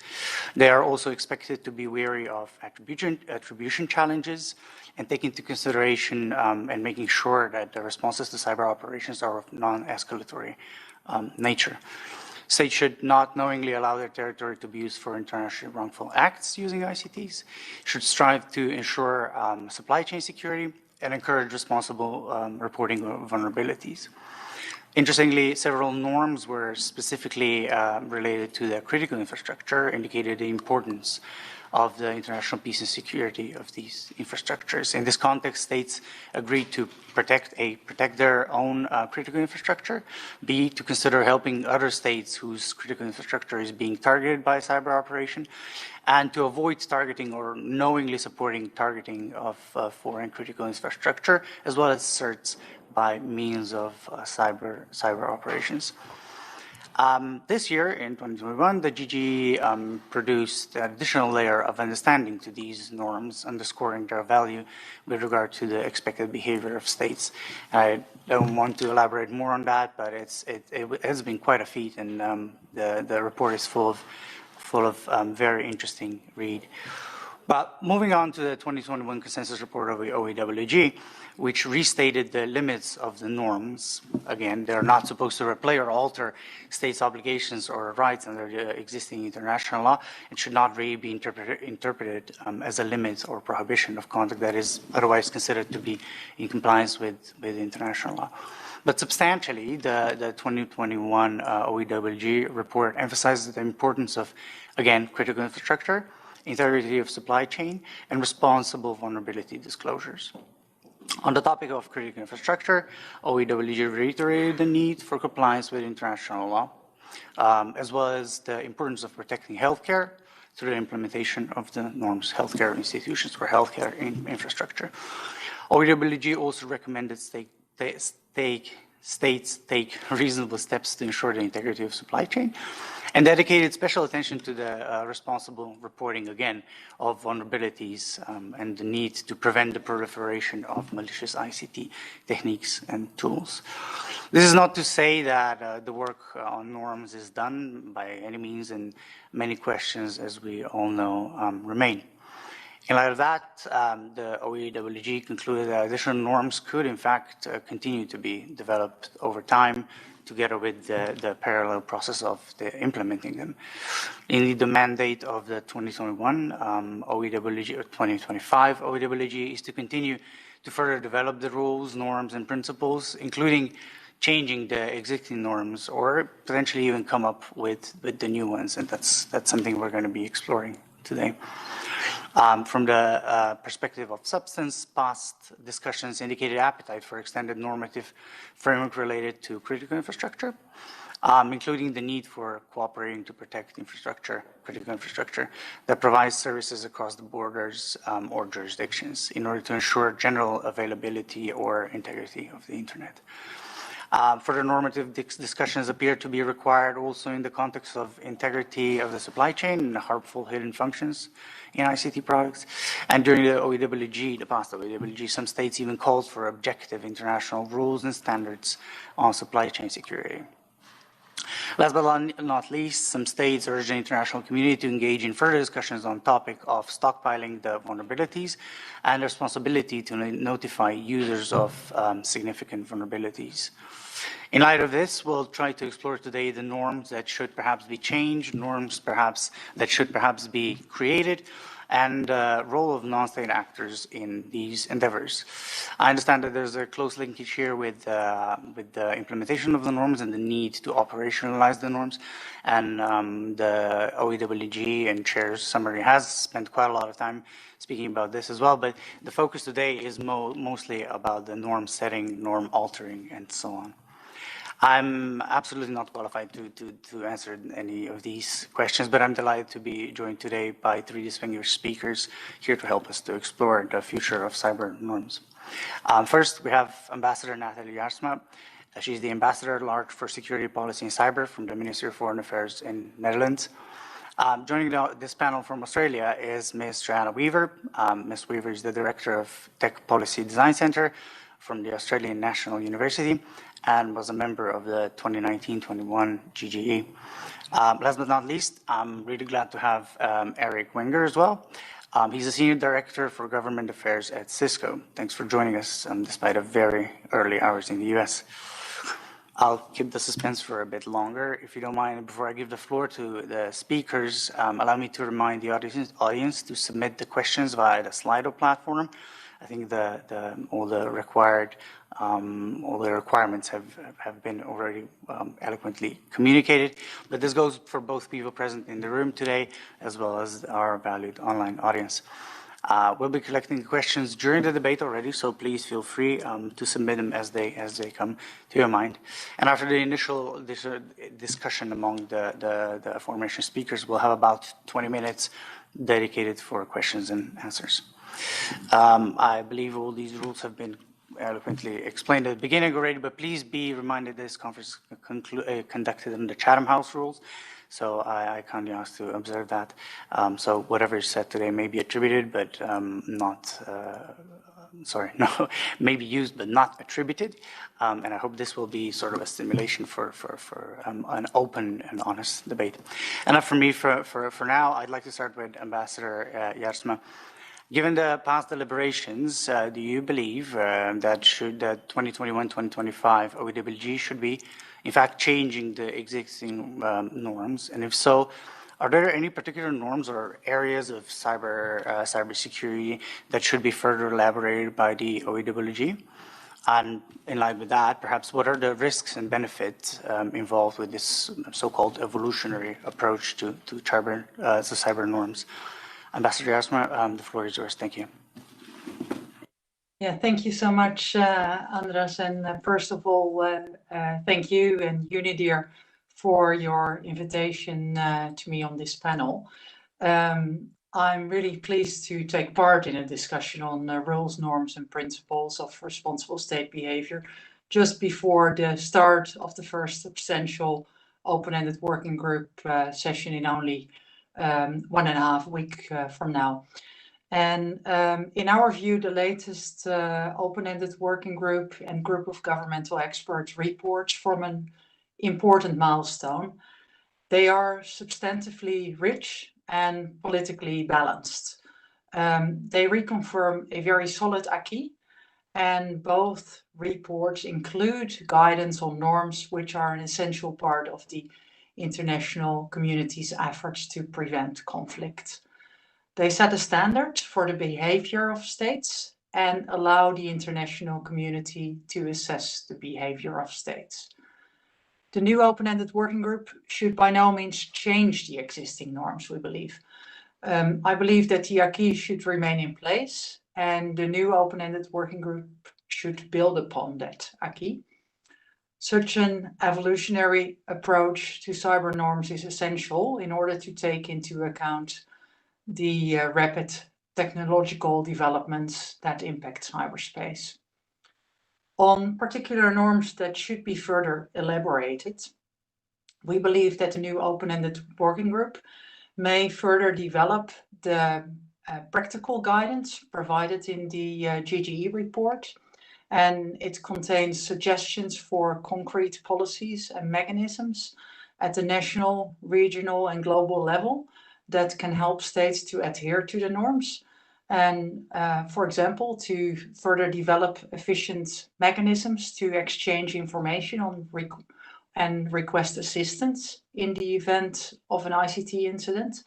They are also expected to be wary of attribution challenges and take into consideration and making sure that the responses to cyber operations are of non-escalatory nature. States should not knowingly allow their territory to be used for internationally wrongful acts using ICTs, should strive to ensure supply chain security, and encourage responsible reporting of vulnerabilities. Interestingly, several norms were specifically related to the critical infrastructure, indicated the importance of the international peace and security of these infrastructures. In this context, states agreed to protect their own critical infrastructure, B, to consider helping other states whose critical infrastructure is being targeted by a cyber operation, and to avoid targeting or knowingly supporting targeting of foreign critical infrastructure, as well as certs by means of cyber operations. This year, in 2021, the GG produced an additional layer of understanding to these norms, underscoring their value with regard to the expected behavior of states. I don't want to elaborate more on that, but it has been quite a feat, and the report is full of very interesting read. But moving on to the 2021 consensus report of the OEWG, which restated the limits of the norms. Again, they're not supposed to replay or alter states' obligations or rights under the existing international law. It should not really be interpreted as a limit or prohibition of conduct that is otherwise considered to be in compliance with international law. But substantially, the 2021 OEWG report emphasizes the importance of, again, critical infrastructure, integrity of supply chain, and responsible vulnerability disclosures. On the topic of critical infrastructure, OEWG reiterated the need for compliance with international law, as well as the importance of protecting healthcare through the implementation of the norms healthcare institutions or healthcare infrastructure. OEWG also recommended states take reasonable steps to ensure the integrity of supply chain, and dedicated special attention to the responsible reporting, again, of vulnerabilities and the need to prevent the proliferation of malicious ICT techniques and tools. This is not to say that the work on norms is done by any means, and many questions, as we all know, remain. In light of that, the OEWG concluded that additional norms could, in fact, continue to be developed over time, together with the parallel process of implementing them. Indeed, the mandate of the 2021 OEWG or 2025 OEWG is to continue to further develop the rules, norms, and principles, including changing the existing norms or potentially even come up with the new ones. And that's something we're going to be exploring today. From the perspective of substance, past discussions indicated appetite for extended normative framework related to critical infrastructure, including the need for cooperating to protect infrastructure, critical infrastructure that provides services across the borders or jurisdictions in order to ensure general availability or integrity of the internet. Further normative discussions appear to be required also in the context of integrity of the supply chain and harmful hidden functions in ICT products. And during the OEWG, the past OEWG, some states even called for objective international rules and standards on supply chain security. Last but not least, some states urged the international community to engage in further discussions on the topic of stockpiling the vulnerabilities and the responsibility to notify users of significant vulnerabilities. In light of this, we'll try to explore today the norms that should perhaps be changed, norms that should perhaps be created, and the role of non-state actors in these endeavors. I understand that there's a close linkage here with the implementation of the norms and the need to operationalize the norms. And the OEWG and Chair's summary has spent quite a lot of time speaking about this as well, but the focus today is mostly about the norm setting, norm altering, and so on. I'm absolutely not qualified to answer any of these questions, but I'm delighted to be joined today by 3 distinguished speakers here to help us to explore the future of cyber norms. First, we have Ambassador Nathalie Jaarsma. She's the Ambassador at Large for Security Policy and Cyber from the Ministry of Foreign Affairs in Netherlands. Joining this panel from Australia is Ms. Joanna Weaver. Ms. Weaver is the Director of Tech Policy Design Center from the Australian National University and was a member of the 2019-21 GGE. Last but not least, I'm really glad to have Eric Wenger as well. He's a Senior Director for Government Affairs at Cisco. Thanks for joining us despite a very early hours in the US. I'll keep the suspense for a bit longer, if you don't mind. Before I give the floor to the speakers, allow me to remind the audience to submit the questions via the Slido platform. I think all the requirements have been already eloquently communicated, but this goes for both people present in the room today, as well as our valued online audience. We'll be collecting questions during the debate already, so please feel free to submit them as they come to your mind. And after the initial discussion among the aforementioned speakers, we'll have about 20 minutes dedicated for questions and answers. I believe all these rules have been eloquently explained at the beginning already, but please be reminded this conference conducted under Chatham House rules. So I kindly ask to observe that. So whatever is said today may be attributed, but may be used but not attributed. And I hope this will be sort of a stimulation for an open and honest debate. And for me, for now, I'd like to start with Ambassador Jaarsma. Given the past deliberations, do you believe that the 2021-2025 OEWG should be, in fact, changing the existing norms? And if so, are there any particular norms or areas of cybersecurity that should be further elaborated by the OEWG? And in line with that, perhaps what are the risks and benefits involved with this so-called evolutionary approach to cyber norms? Ambassador Jaarsma, the floor is yours. Thank you. Yeah, thank you so much, Andras. And first of all, thank you and UNIDIR for your invitation to me on this panel. I'm really pleased to take part in a discussion on rules, norms, and principles of responsible state behavior just before the start of the first substantial open-ended working group session in only 1.5 weeks from now. And in our view, the latest open-ended working group and group of governmental experts reports from an important milestone. They are substantively rich and politically balanced. They reconfirm a very solid acquis, and both reports include guidance on norms which are an essential part of the international community's efforts to prevent conflict. They set a standard for the behavior of states and allow the international community to assess the behavior of states. The new open-ended working group should by no means change the existing norms, we believe. I believe that the acquis should remain in place, and the new open-ended working group should build upon that acquis. Such an evolutionary approach to cyber norms is essential in order to take into account the rapid technological developments that impact cyberspace. On particular norms that should be further elaborated, we believe that the new open-ended working group may further develop the practical guidance provided in the GGE report, and it contains suggestions for concrete policies and mechanisms at the national, regional, and global level that can help states to adhere to the norms. And for example, to further develop efficient mechanisms to exchange information on and request assistance in the event of an ICT incident,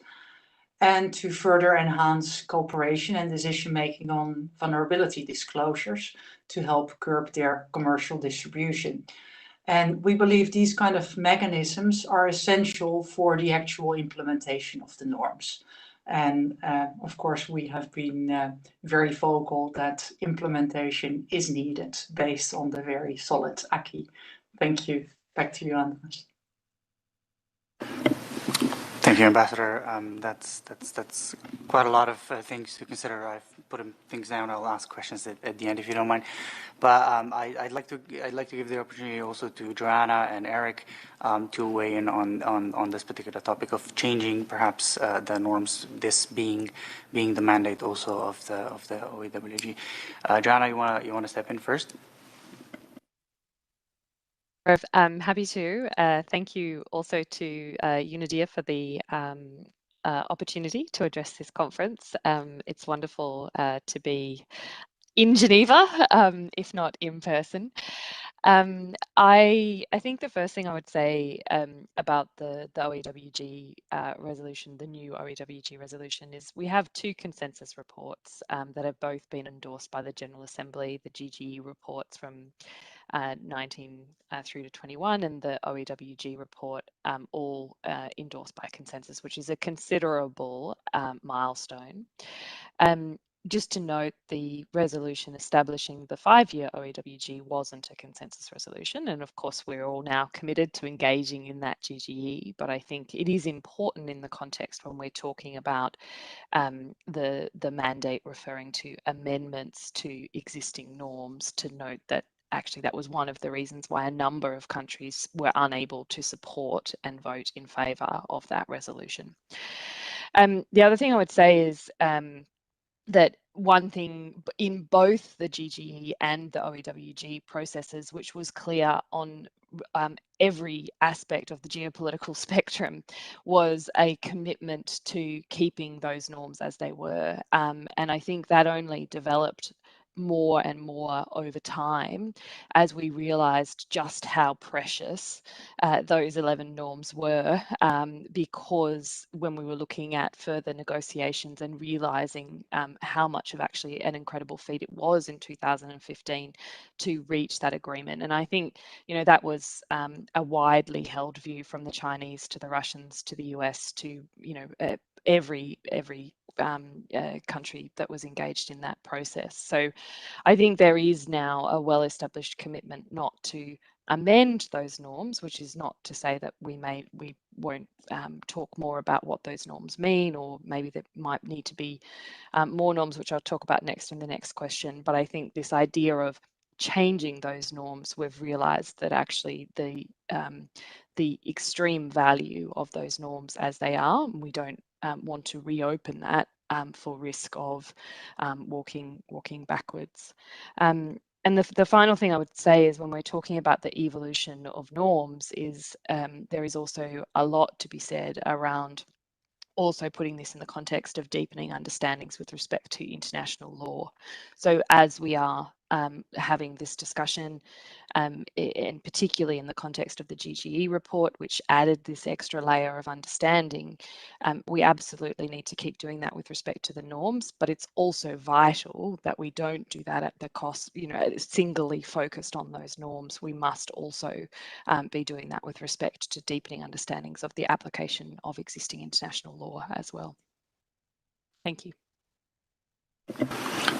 and to further enhance cooperation and decision-making on vulnerability disclosures to help curb their commercial distribution. And we believe these kind of mechanisms are essential for the actual implementation of the norms. And of course, we have been very vocal that implementation is needed based on the very solid acquis. Thank you. Back to you, Anders. Thank you, Ambassador. That's quite a lot of things to consider. I've put things down. I'll ask questions at the end if you don't mind. But I'd like to give the opportunity also to Joanna and Eric to weigh in on this particular topic of changing perhaps the norms. This being the mandate also of the OEWG. Joanna, you wanna step in first? I'm happy to. Thank you also to UNIDIR for the opportunity to address this conference. It's wonderful to be in Geneva, if not in person. I think the first thing I would say about the OEWG resolution, the new OEWG resolution, is we have two consensus reports that have both been endorsed by the General Assembly, the GGE reports from 19 through to 21 and the OEWG report, all endorsed by consensus, which is a considerable milestone. Just to note, the resolution establishing the 5-year OEWG wasn't a consensus resolution, and of course we're all now committed to engaging in that GGE, but I think it is important in the context when we're talking about the mandate referring to amendments to existing norms to note that actually that was one of the reasons why a number of countries were unable to support and vote in favour of that resolution. The other thing I would say is that one thing in both the GGE and the OEWG processes, which was clear on every aspect of the geopolitical spectrum, was a commitment to keeping those norms as they were. And I think that only developed more and more over time as we realized just how precious those 11 norms were, because when we were looking at further negotiations and realizing how much of actually an incredible feat it was in 2015 to reach that agreement. And I think, you know, that was a widely held view from the Chinese to the Russians to the US to, you know, every country that was engaged in that process. So I think there is now a well-established commitment not to amend those norms, which is not to say that we won't talk more about what those norms mean, or maybe there might need to be more norms, which I'll talk about next in the next question. But I think this idea of changing those norms, we've realized that actually the extreme value of those norms as they are, we don't want to reopen that for risk of walking backwards. And the final thing I would say is when we're talking about the evolution of norms is there is also a lot to be said around also putting this in the context of deepening understandings with respect to international law. So as we are having this discussion, and particularly in the context of the GGE report, which added this extra layer of understanding, we absolutely need to keep doing that with respect to the norms, but it's also vital that we don't do that at the cost, you know, singly focused on those norms. We must also be doing that with respect to deepening understandings of the application of existing international law as well. Thank you.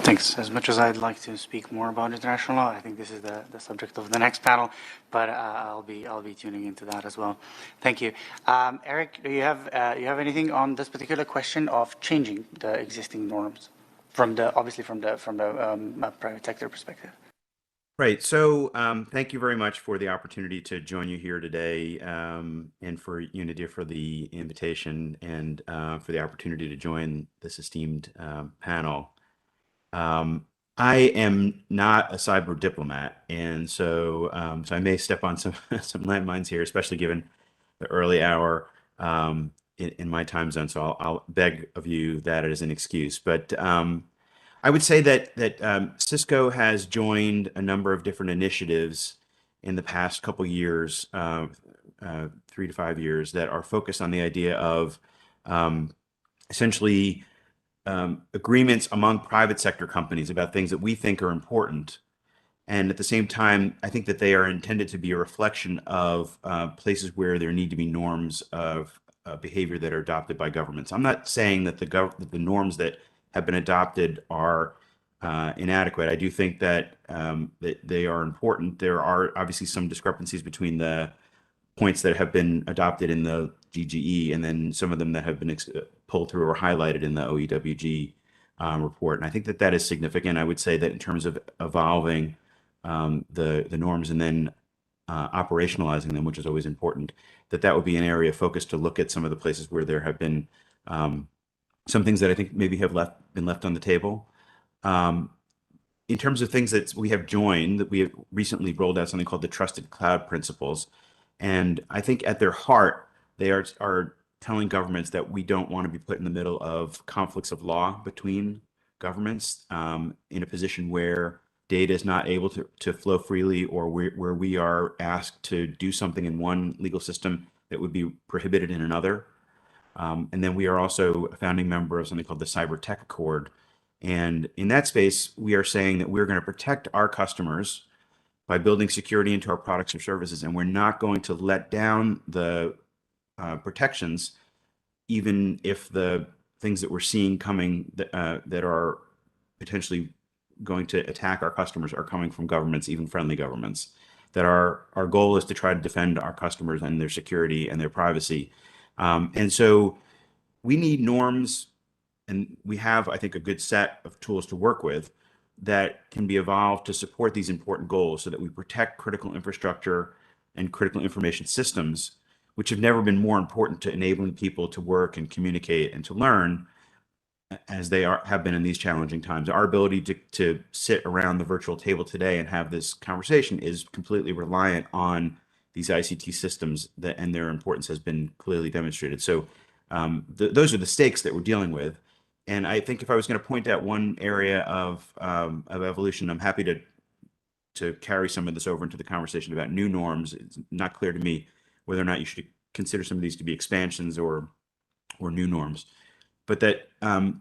Thanks. As much as I'd like to speak more about international law, I think this is the subject of the next panel, but I'll be tuning into that as well. Thank you. Eric, do you have anything on this particular question of changing the existing norms from the private sector perspective? Right. So thank you very much for the opportunity to join you here today, and for UNIDIR for the invitation, and for the opportunity to join this esteemed panel. I am not a cyber diplomat, and so I may step on some landmines here, especially given the early hour in my time zone. So I'll beg of you that it is an excuse. But I would say that Cisco has joined a number of different initiatives in the past couple years, 3 to 5 years, that are focused on the idea of essentially agreements among private sector companies about things that we think are important. And at the same time, I think that they are intended to be a reflection of places where there need to be norms of behavior that are adopted by governments. I'm not saying that the norms that have been adopted are inadequate. I do think that that they are important. There are obviously some discrepancies between the points that have been adopted in the GGE and then some of them that have been pulled through or highlighted in the OEWG report. And I think that that is significant. I would say that in terms of evolving the norms and then operationalizing them, which is always important, that would be an area of focus to look at some of the places where there have been some things that I think maybe have been left on the table. In terms of things that we have joined, that we have recently rolled out something called the Trusted Cloud Principles. And I think at their heart, they are telling governments that we don't want to be put in the middle of conflicts of law between governments in a position where data is not able to flow freely, or where we are asked to do something in one legal system that would be prohibited in another. And then we are also a founding member of something called the Cyber Tech Accord. And in that space, we are saying that we're going to protect our customers by building security into our products or services, and we're not going to let down the protections, even if the things that we're seeing coming that are potentially going to attack our customers are coming from governments, even friendly governments. That our goal is to try to defend our customers and their security and their privacy. And so we need norms, and we have, I think, a good set of tools to work with that can be evolved to support these important goals so that we protect critical infrastructure and critical information systems, which have never been more important to enabling people to work and communicate and to learn as they have been in these challenging times. Our ability to sit around the virtual table today and have this conversation is completely reliant on these ICT systems, and their importance has been clearly demonstrated. So those are the stakes that we're dealing with. And I think if I was going to point out one area of evolution, I'm happy to carry some of this over into the conversation about new norms. It's not clear to me whether or not you should consider some of these to be expansions or new norms, but that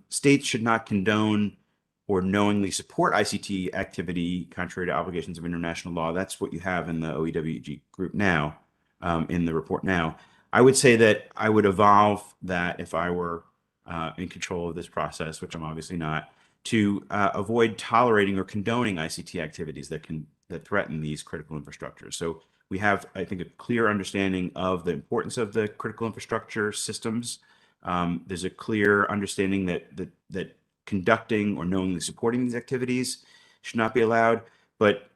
states should not condone or knowingly support ICT activity contrary to obligations of international law. That's what you have in the OEWG group now, in the report now. I would say that I would evolve that if I were in control of this process, which I'm obviously not, to avoid tolerating or condoning ICT activities that threaten these critical infrastructures. So we have, I think, a clear understanding of the importance of the critical infrastructure systems. There's a clear understanding that conducting or knowingly supporting these activities should not be allowed, but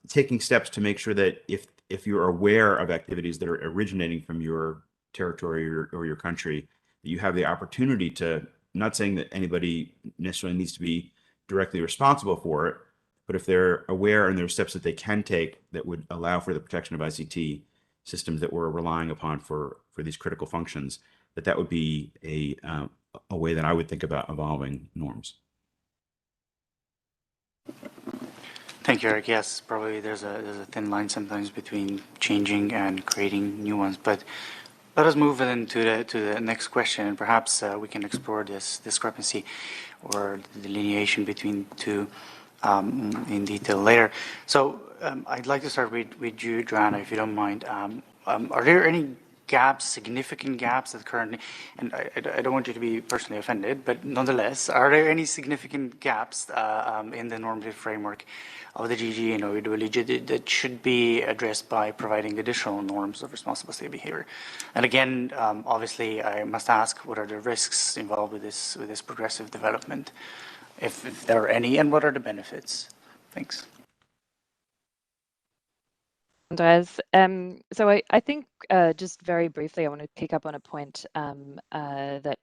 taking steps to make sure that if you're aware of activities that are originating from your territory or your country, that you have the opportunity to, not saying that anybody necessarily needs to be directly responsible for it, but if they're aware and there are steps that they can take that would allow for the protection of ICT systems that we're relying upon for these critical functions, that would be a way that I would think about evolving norms. Thank you, Eric. Yes, probably there's a thin line sometimes between changing and creating new ones, but let us move into the next question, and perhaps we can explore this discrepancy or the delineation between two in detail later. So I'd like to start with you, Joanna, if you don't mind. Are there any gaps, significant gaps that currently, and I don't want you to be personally offended, but nonetheless, are there any significant gaps in the normative framework of the GG and OEWG that should be addressed by providing additional norms of responsible state behavior? And again, obviously, I must ask, what are the risks involved with this progressive development, if there are any, and what are the benefits? Thanks. Andreas. So I think just very briefly, I want to pick up on a point that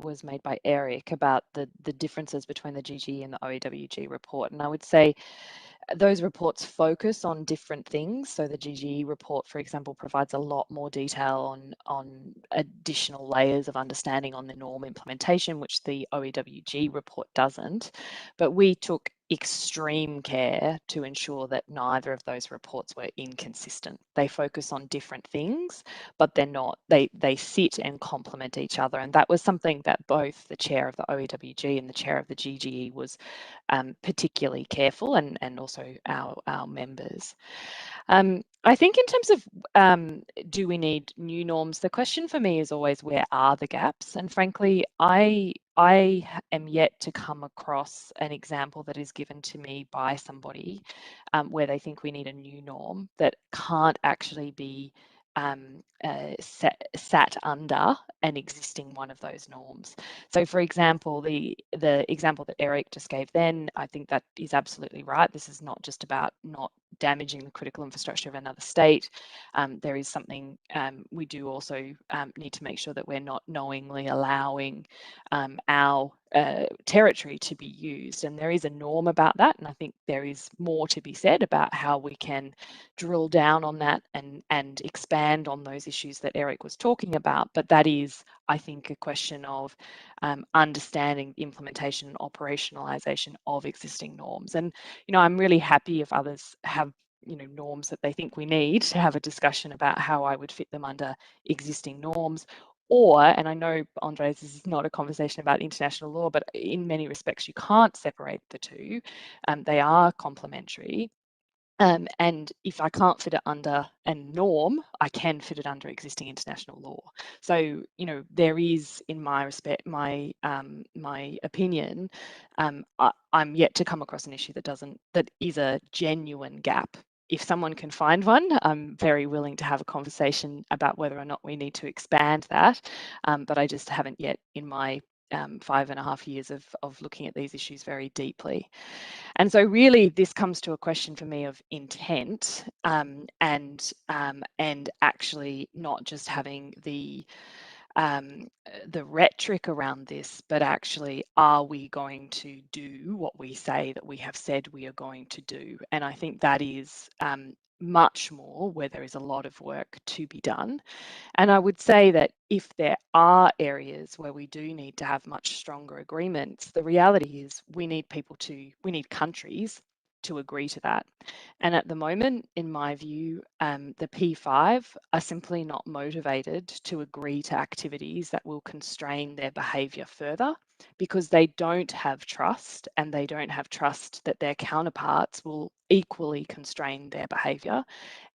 was made by Eric about the differences between the GG and the OEWG report. And I would say those reports focus on different things. So the GG report, for example, provides a lot more detail on additional layers of understanding on the norm implementation, which the OEWG report doesn't. But we took extreme care to ensure that neither of those reports were inconsistent. They focus on different things, but they're not. They sit and complement each other. And that was something that both the chair of the OEWG and the chair of the GGE was particularly careful, and also our members. I think in terms of do we need new norms, the question for me is always where are the gaps? And frankly, I am yet to come across an example that is given to me by somebody where they think we need a new norm that can't actually be sat under an existing one of those norms. So for example, the example that Eric just gave then, I think that is absolutely right. This is not just about not damaging the critical infrastructure of another state. There is something we do also need to make sure that we're not knowingly allowing our territory to be used, and there is a norm about that, and I think there is more to be said about how we can drill down on that and expand on those issues that Eric was talking about. But that is, I think, a question of understanding the implementation and operationalization of existing norms. And I'm really happy if others have norms that they think we need to have a discussion about how I would fit them under existing norms. Or, and I know, Andres, this is not a conversation about international law, but in many respects you can't separate the two. They are complementary. And if I can't fit it under a norm, I can fit it under existing international law. So, there is, in my respect, my opinion, I'm yet to come across an issue that is a genuine gap. If someone can find one, I'm very willing to have a conversation about whether or not we need to expand that. But I just haven't yet in my 5.5 years of looking at these issues very deeply. And so really this comes to a question for me of intent and actually not just having the rhetoric around this, but actually, are we going to do what we say that we have said we are going to do? And I think that is much more where there is a lot of work to be done. And I would say that if there are areas where we do need to have much stronger agreements, the reality is we need countries to agree to that. And at the moment, in my view, the P5 are simply not motivated to agree to activities that will constrain their behaviour further, because they don't have trust, and they don't have trust that their counterparts will equally constrain their behaviour.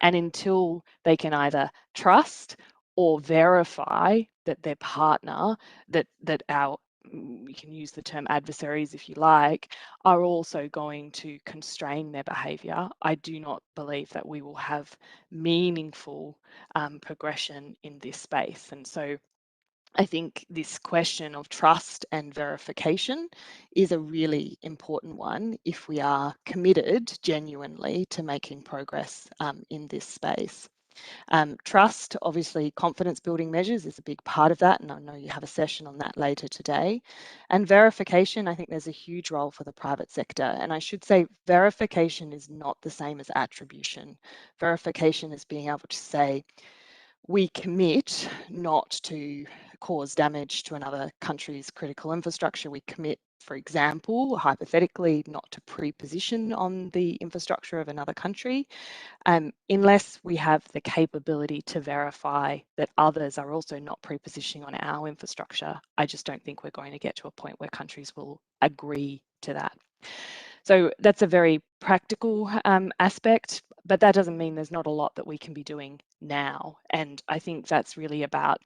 And until they can either trust or verify that their partner, that our, we can use the term adversaries if you like, are also going to constrain their behaviour, I do not believe that we will have meaningful progression in this space. And so I think this question of trust and verification is a really important one if we are committed genuinely to making progress in this space. Trust, obviously, confidence building measures is a big part of that, and I know you have a session on that later today. And verification, I think there's a huge role for the private sector. And I should say verification is not the same as attribution. Verification is being able to say, we commit not to cause damage to another country's critical infrastructure. We commit, for example, hypothetically, not to pre-position on the infrastructure of another country, unless we have the capability to verify that others are also not pre-positioning on our infrastructure. I just don't think we're going to get to a point where countries will agree to that. So that's a very practical aspect, but that doesn't mean there's not a lot that we can be doing now. And I think that's really about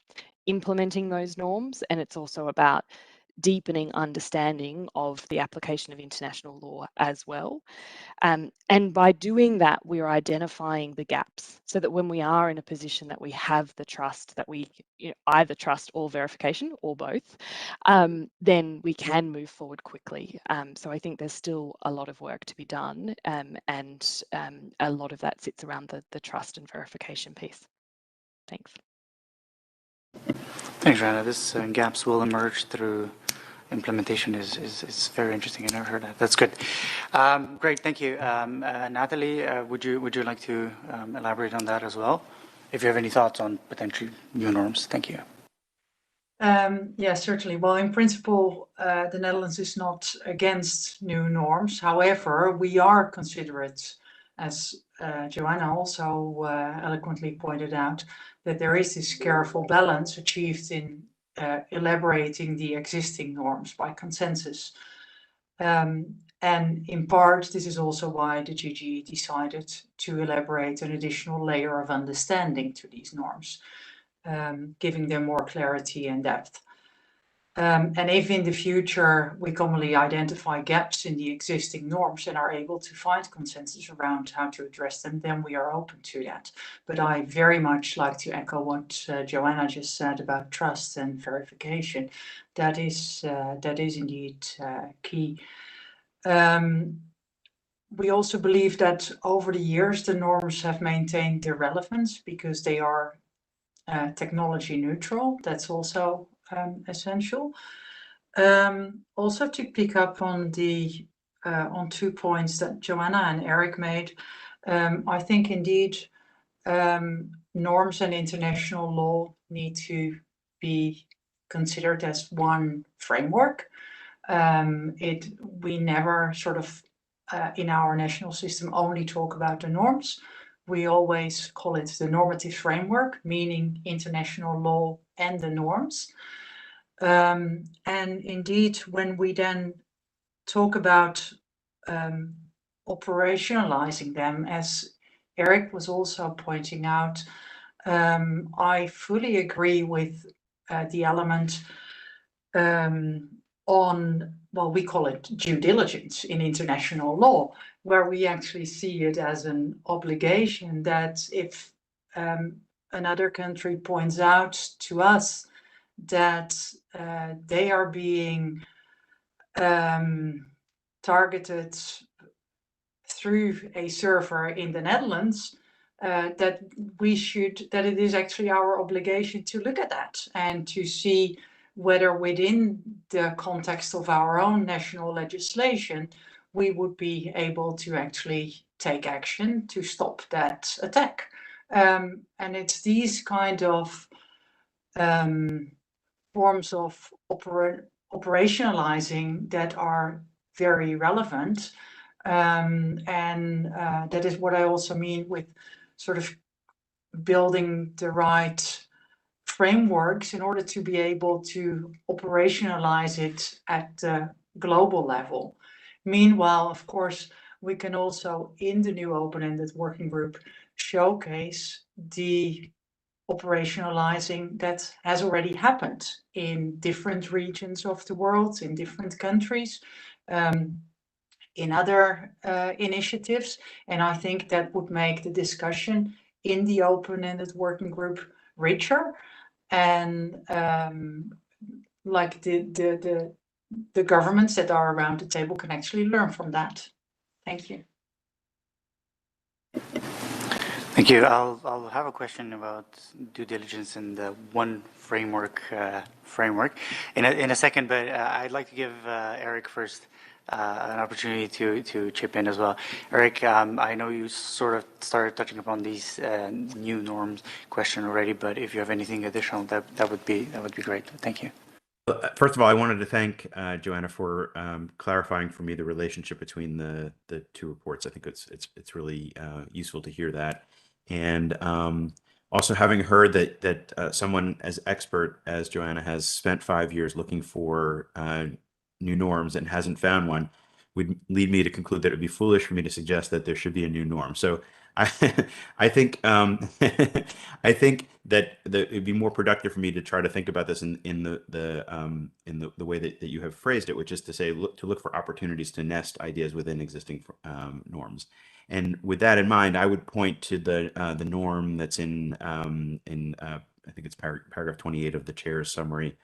implementing those norms, and it's also about deepening understanding of the application of international law as well. And by doing that, we're identifying the gaps so that when we are in a position that we have the trust, that we either trust or verification or both, then we can move forward quickly. So I think there's still a lot of work to be done, and a lot of that sits around the trust and verification piece. Thanks. Thanks, Rana. This gaps will emerge through implementation is very interesting. I never heard that. That's good. Great, thank you. Natalie, would you like to elaborate on that as well? If you have any thoughts on potential new norms, thank you. Yeah, certainly. Well, in principle, the Netherlands is not against new norms. However, we are considerate, as Joanna also eloquently pointed out, that there is this careful balance achieved in elaborating the existing norms by consensus. And in part, this is also why the GGE decided to elaborate an additional layer of understanding to these norms, giving them more clarity and depth. And if in the future we commonly identify gaps in the existing norms and are able to find consensus around how to address them, then we are open to that. But I very much like to echo what Joanna just said about trust and verification. That is indeed key. We also believe that over the years, the norms have maintained their relevance because they are technology neutral. That's also essential. Also to pick up on the on 2 points that Joanna and Eric made, I think indeed norms and international law need to be considered as one framework. We never sort of in our national system only talk about the norms. We always call it the normative framework, meaning international law and the norms. And indeed, when we then talk about operationalizing them, as Eric was also pointing out, I fully agree with the element on, well, we call it due diligence in international law, where we actually see it as an obligation that if another country points out to us that they are being targeted through a server in the Netherlands, that it is actually our obligation to look at that and to see whether within the context of our own national legislation, we would be able to actually take action to stop that attack. And it's these kind of forms of operationalizing that are very relevant. And that is what I also mean with sort of building the right frameworks in order to be able to operationalize it at the global level. Meanwhile, of course, we can also, in the new open-ended working group, showcase the operationalizing that has already happened in different regions of the world, in different countries, in other initiatives. And I think that would make the discussion in the open-ended working group richer, and like the governments that are around the table can actually learn from that. Thank you. Thank you. I'll have a question about due diligence and the one framework in a second, but I'd like to give Eric first an opportunity to chip in as well. Eric, I know you sort of started touching upon these new norms question already, but if you have anything additional, that would be great. Thank you. First of all, I wanted to thank Joanna for clarifying for me the relationship between the two reports. I think it's really useful to hear that, and also having heard that someone as expert as Joanna has spent 5 years looking for new norms and hasn't found one would lead me to conclude that it would be foolish for me to suggest that there should be a new norm. So I think I think that it'd be more productive for me to try to think about this in the way that you have phrased it, which is to say look for opportunities to nest ideas within existing norms. And with that in mind, I would point to the norm that's in I think it's paragraph 28 of the chair's summary.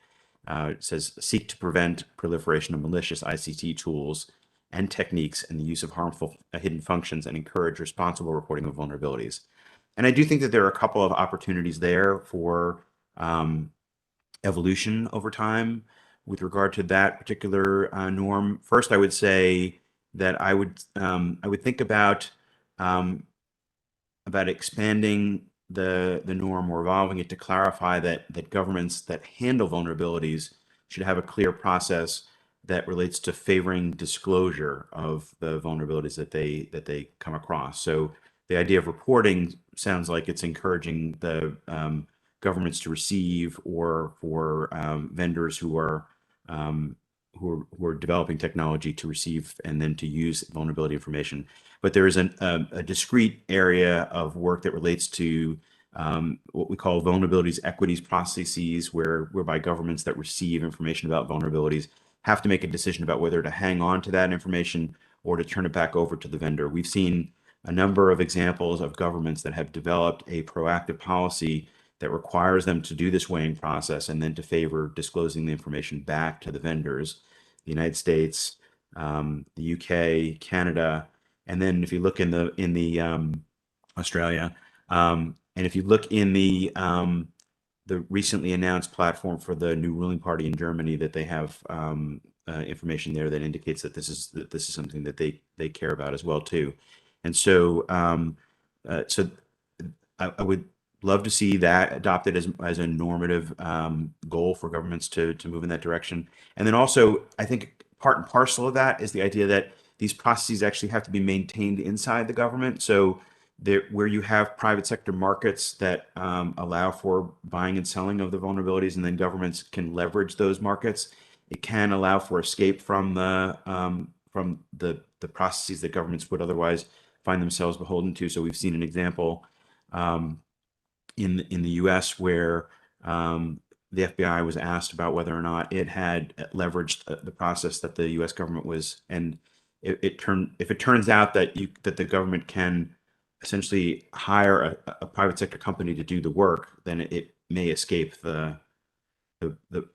It says, seek to prevent proliferation of malicious ICT tools and techniques and the use of harmful hidden functions and encourage responsible reporting of vulnerabilities. And I do think that there are a couple of opportunities there for evolution over time with regard to that particular norm. First, I would say that I would think about expanding the norm or evolving it to clarify that governments that handle vulnerabilities should have a clear process that relates to favoring disclosure of the vulnerabilities that they come across. So the idea of reporting sounds like it's encouraging the governments to receive, or for vendors who who are developing technology to receive and then to use vulnerability information. But there is a discrete area of work that relates to what we call vulnerabilities equities processes, whereby governments that receive information about vulnerabilities have to make a decision about whether to hang on to that information or to turn it back over to the vendor. We've seen a number of examples of governments that have developed a proactive policy that requires them to do this weighing process and then to favor disclosing the information back to the vendors. The United States, the UK, Canada, and then if you look in the Australia, and if you look in the recently announced platform for the new ruling party in Germany, that they have information there that indicates that this is something that they care about as well too. And so I would love to see that adopted as a normative goal for governments to move in that direction. And then also, I think part and parcel of that is the idea that these processes actually have to be maintained inside the government. So where you have private sector markets that allow for buying and selling of the vulnerabilities, and then governments can leverage those markets, it can allow for escape from the processes that governments would otherwise find themselves beholden to. So we've seen an example in the U.S. where the FBI was asked about whether or not it had leveraged the process that the U.S. government was, and if it turns out that the government can essentially hire a private sector company to do the work, then it may escape the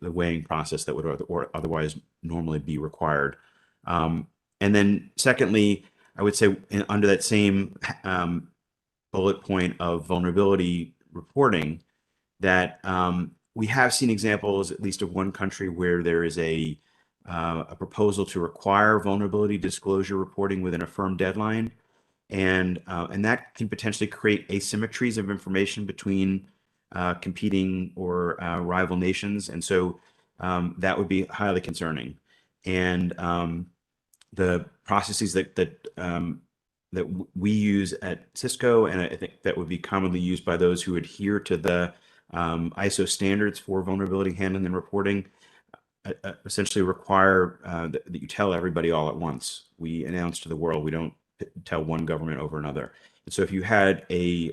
weighing process that would otherwise normally be required. And then secondly, I would say under that same bullet point of vulnerability reporting, that we have seen examples, at least of one country, where there is a proposal to require vulnerability disclosure reporting within a firm deadline, and that can potentially create asymmetries of information between competing or rival nations, and so that would be highly concerning. And the processes that we use at Cisco, and I think that would be commonly used by those who adhere to the ISO standards for vulnerability handling and reporting, essentially require that you tell everybody all at once. We announce to the world, we don't tell one government over another. And so if you had a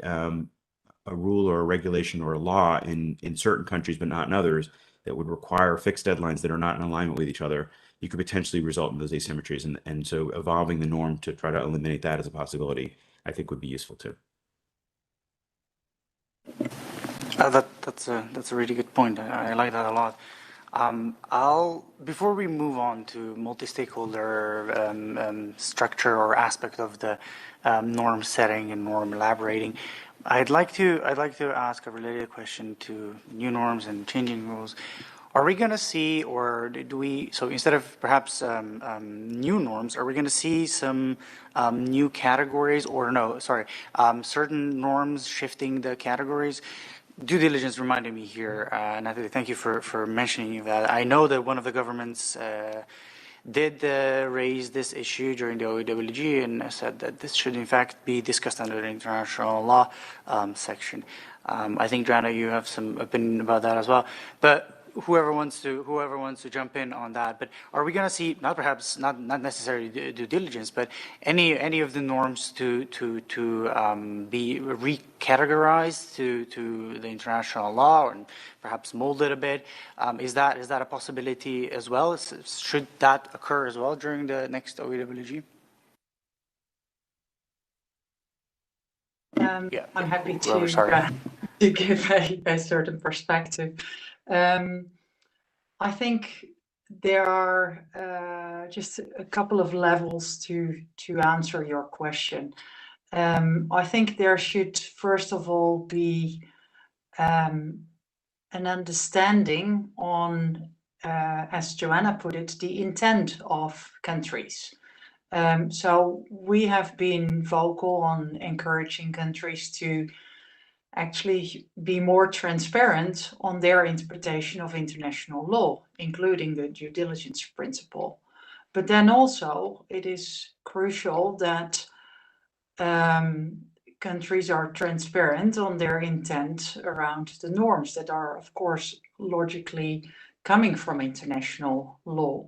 rule or a regulation or a law in certain countries but not in others that would require fixed deadlines that are not in alignment with each other, you could potentially result in those asymmetries. And so evolving the norm to try to eliminate that as a possibility, I think, would be useful too. That's a really good point. I like that a lot. Before we move on to multi-stakeholder structure or aspect of the norm setting and norm elaborating, I'd like to ask a related question to new norms and changing rules. Are we going to see, or do we, so instead of perhaps new norms, are we going to see some new categories, or no, sorry, certain norms shifting the categories? Due diligence reminded me here, and I thank you for mentioning that. I know that one of the governments did raise this issue during the OEWG and said that this should in fact be discussed under the international law section. I think, Joanna, you have some opinion about that as well. But whoever wants to jump in on that. But are we going to see, not necessarily due diligence, but any of the norms to be recategorized to the international law and perhaps molded a bit? Is that a possibility as well? Should that occur as well during the next OEWG? Yeah. I'm happy to give a certain perspective. I think there are just a couple of levels to answer your question. I think there should first of all be an understanding on, as Joanna put it, the intent of countries. So we have been vocal on encouraging countries to actually be more transparent on their interpretation of international law, including the due diligence principle. But then also it is crucial that countries are transparent on their intent around the norms that are, of course, logically coming from international law.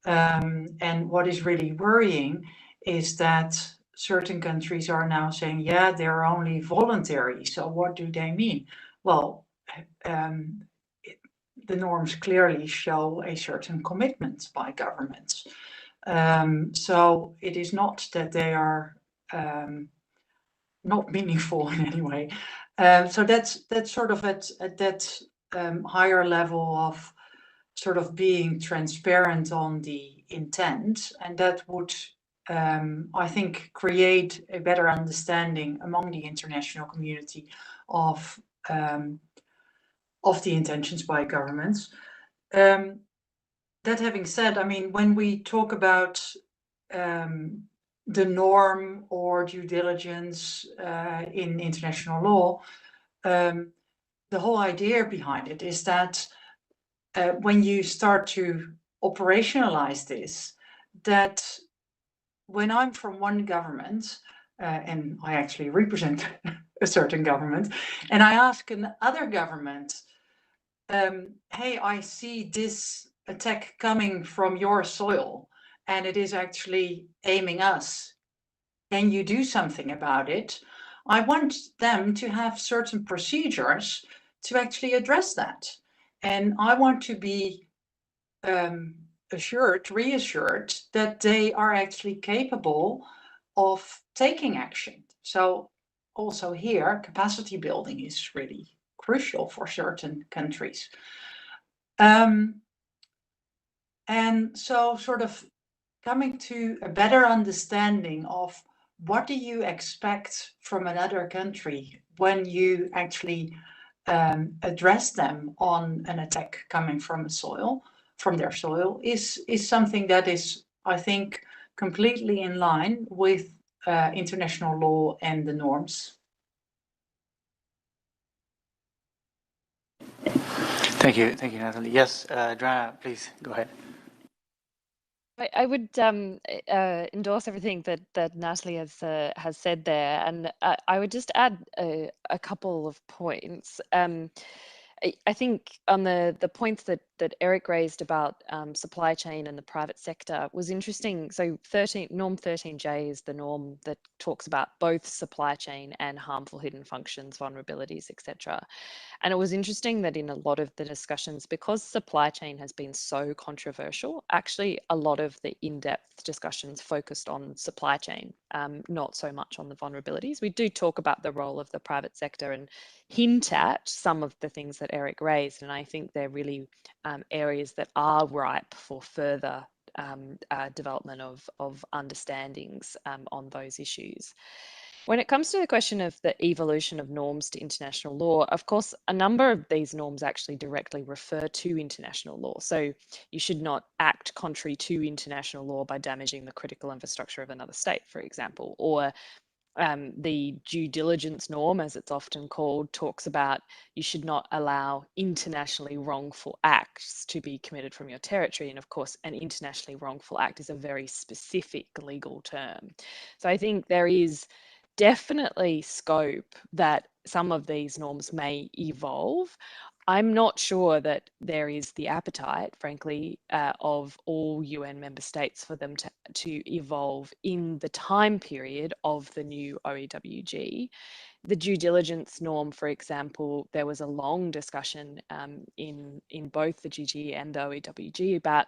And what is really worrying is that certain countries are now saying, yeah, they're only voluntary. So what do they mean? Well, the norms clearly show a certain commitment by governments. So it is not that they are not meaningful in any way. So that's sort of at that higher level of sort of being transparent on the intent, and that would, I think, create a better understanding among the international community of the intentions by governments. That having said, I mean, when we talk about the norm or due diligence in international law, the whole idea behind it is that when you start to operationalize this, that when I'm from one government, and I actually represent a certain government, and I ask another government, hey, I see this attack coming from your soil, and it is actually aiming us. Can you do something about it? I want them to have certain procedures to actually address that. And I want to be reassured that they are actually capable of taking action. So also here, capacity building is really crucial for certain countries. And so sort of coming to a better understanding of what do you expect from another country when you actually address them on an attack coming from their soil is something that is, I think, completely in line with international law and the norms. Thank you, Natalie. Yes, Joanna, please go ahead. I would endorse everything that Natalie has said there, and I would just add a couple of points. I think on the points that Eric raised about supply chain and the private sector was interesting. So norm 13J is the norm that talks about both supply chain and harmful hidden functions, vulnerabilities, etc. And it was interesting that in a lot of the discussions, because supply chain has been so controversial, actually a lot of the in-depth discussions focused on supply chain, not so much on the vulnerabilities. We do talk about the role of the private sector and hint at some of the things that Eric raised. And I think they're really areas that are ripe for further development of understandings on those issues. When it comes to the question of the evolution of norms to international law, of course, a number of these norms actually directly refer to international law. So you should not act contrary to international law by damaging the critical infrastructure of another state, for example, or the due diligence norm, as it's often called, talks about you should not allow internationally wrongful acts to be committed from your territory. And of course, an internationally wrongful act is a very specific legal term. So I think there is definitely scope that some of these norms may evolve. I'm not sure that there is the appetite, frankly, of all UN member states for them to evolve in the time period of the new OEWG. The due diligence norm, for example, there was a long discussion in both the GG and the OEWG about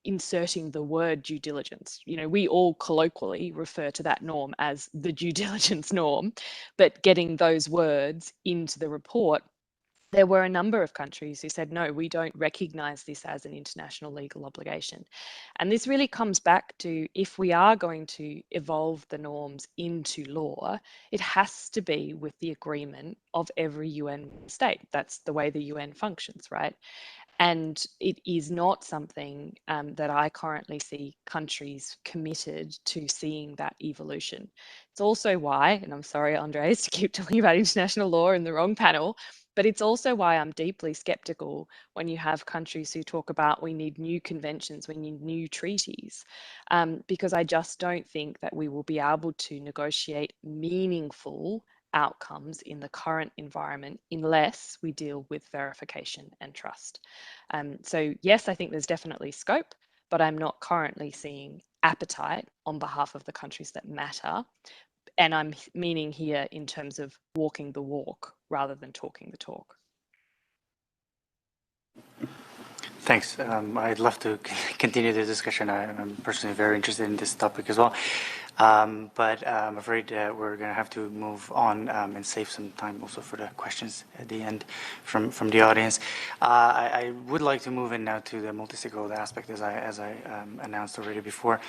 inserting the word due diligence. You know, we all colloquially refer to that norm as the due diligence norm, but getting those words into the report, there were a number of countries who said, no, we don't recognize this as an international legal obligation. And this really comes back to, if we are going to evolve the norms into law, it has to be with the agreement of every UN state. That's the way the UN functions, right? And it is not something that I currently see countries committed to seeing that evolution. It's also why, and I'm sorry, Andres, to keep talking about international law in the wrong panel, but it's also why I'm deeply skeptical when you have countries who talk about we need new conventions, we need new treaties, because I just don't think that we will be able to negotiate meaningful outcomes in the current environment unless we deal with verification and trust. So yes, I think there's definitely scope, but I'm not currently seeing appetite on behalf of the countries that matter. And I'm meaning here in terms of walking the walk rather than talking the talk. Thanks. I'd love to continue the discussion. I'm personally very interested in this topic as well. But I'm afraid we're going to have to move on and save some time also for the questions at the end from the audience. I would like to move in now to the multi-stakeholder aspect, as I announced already before.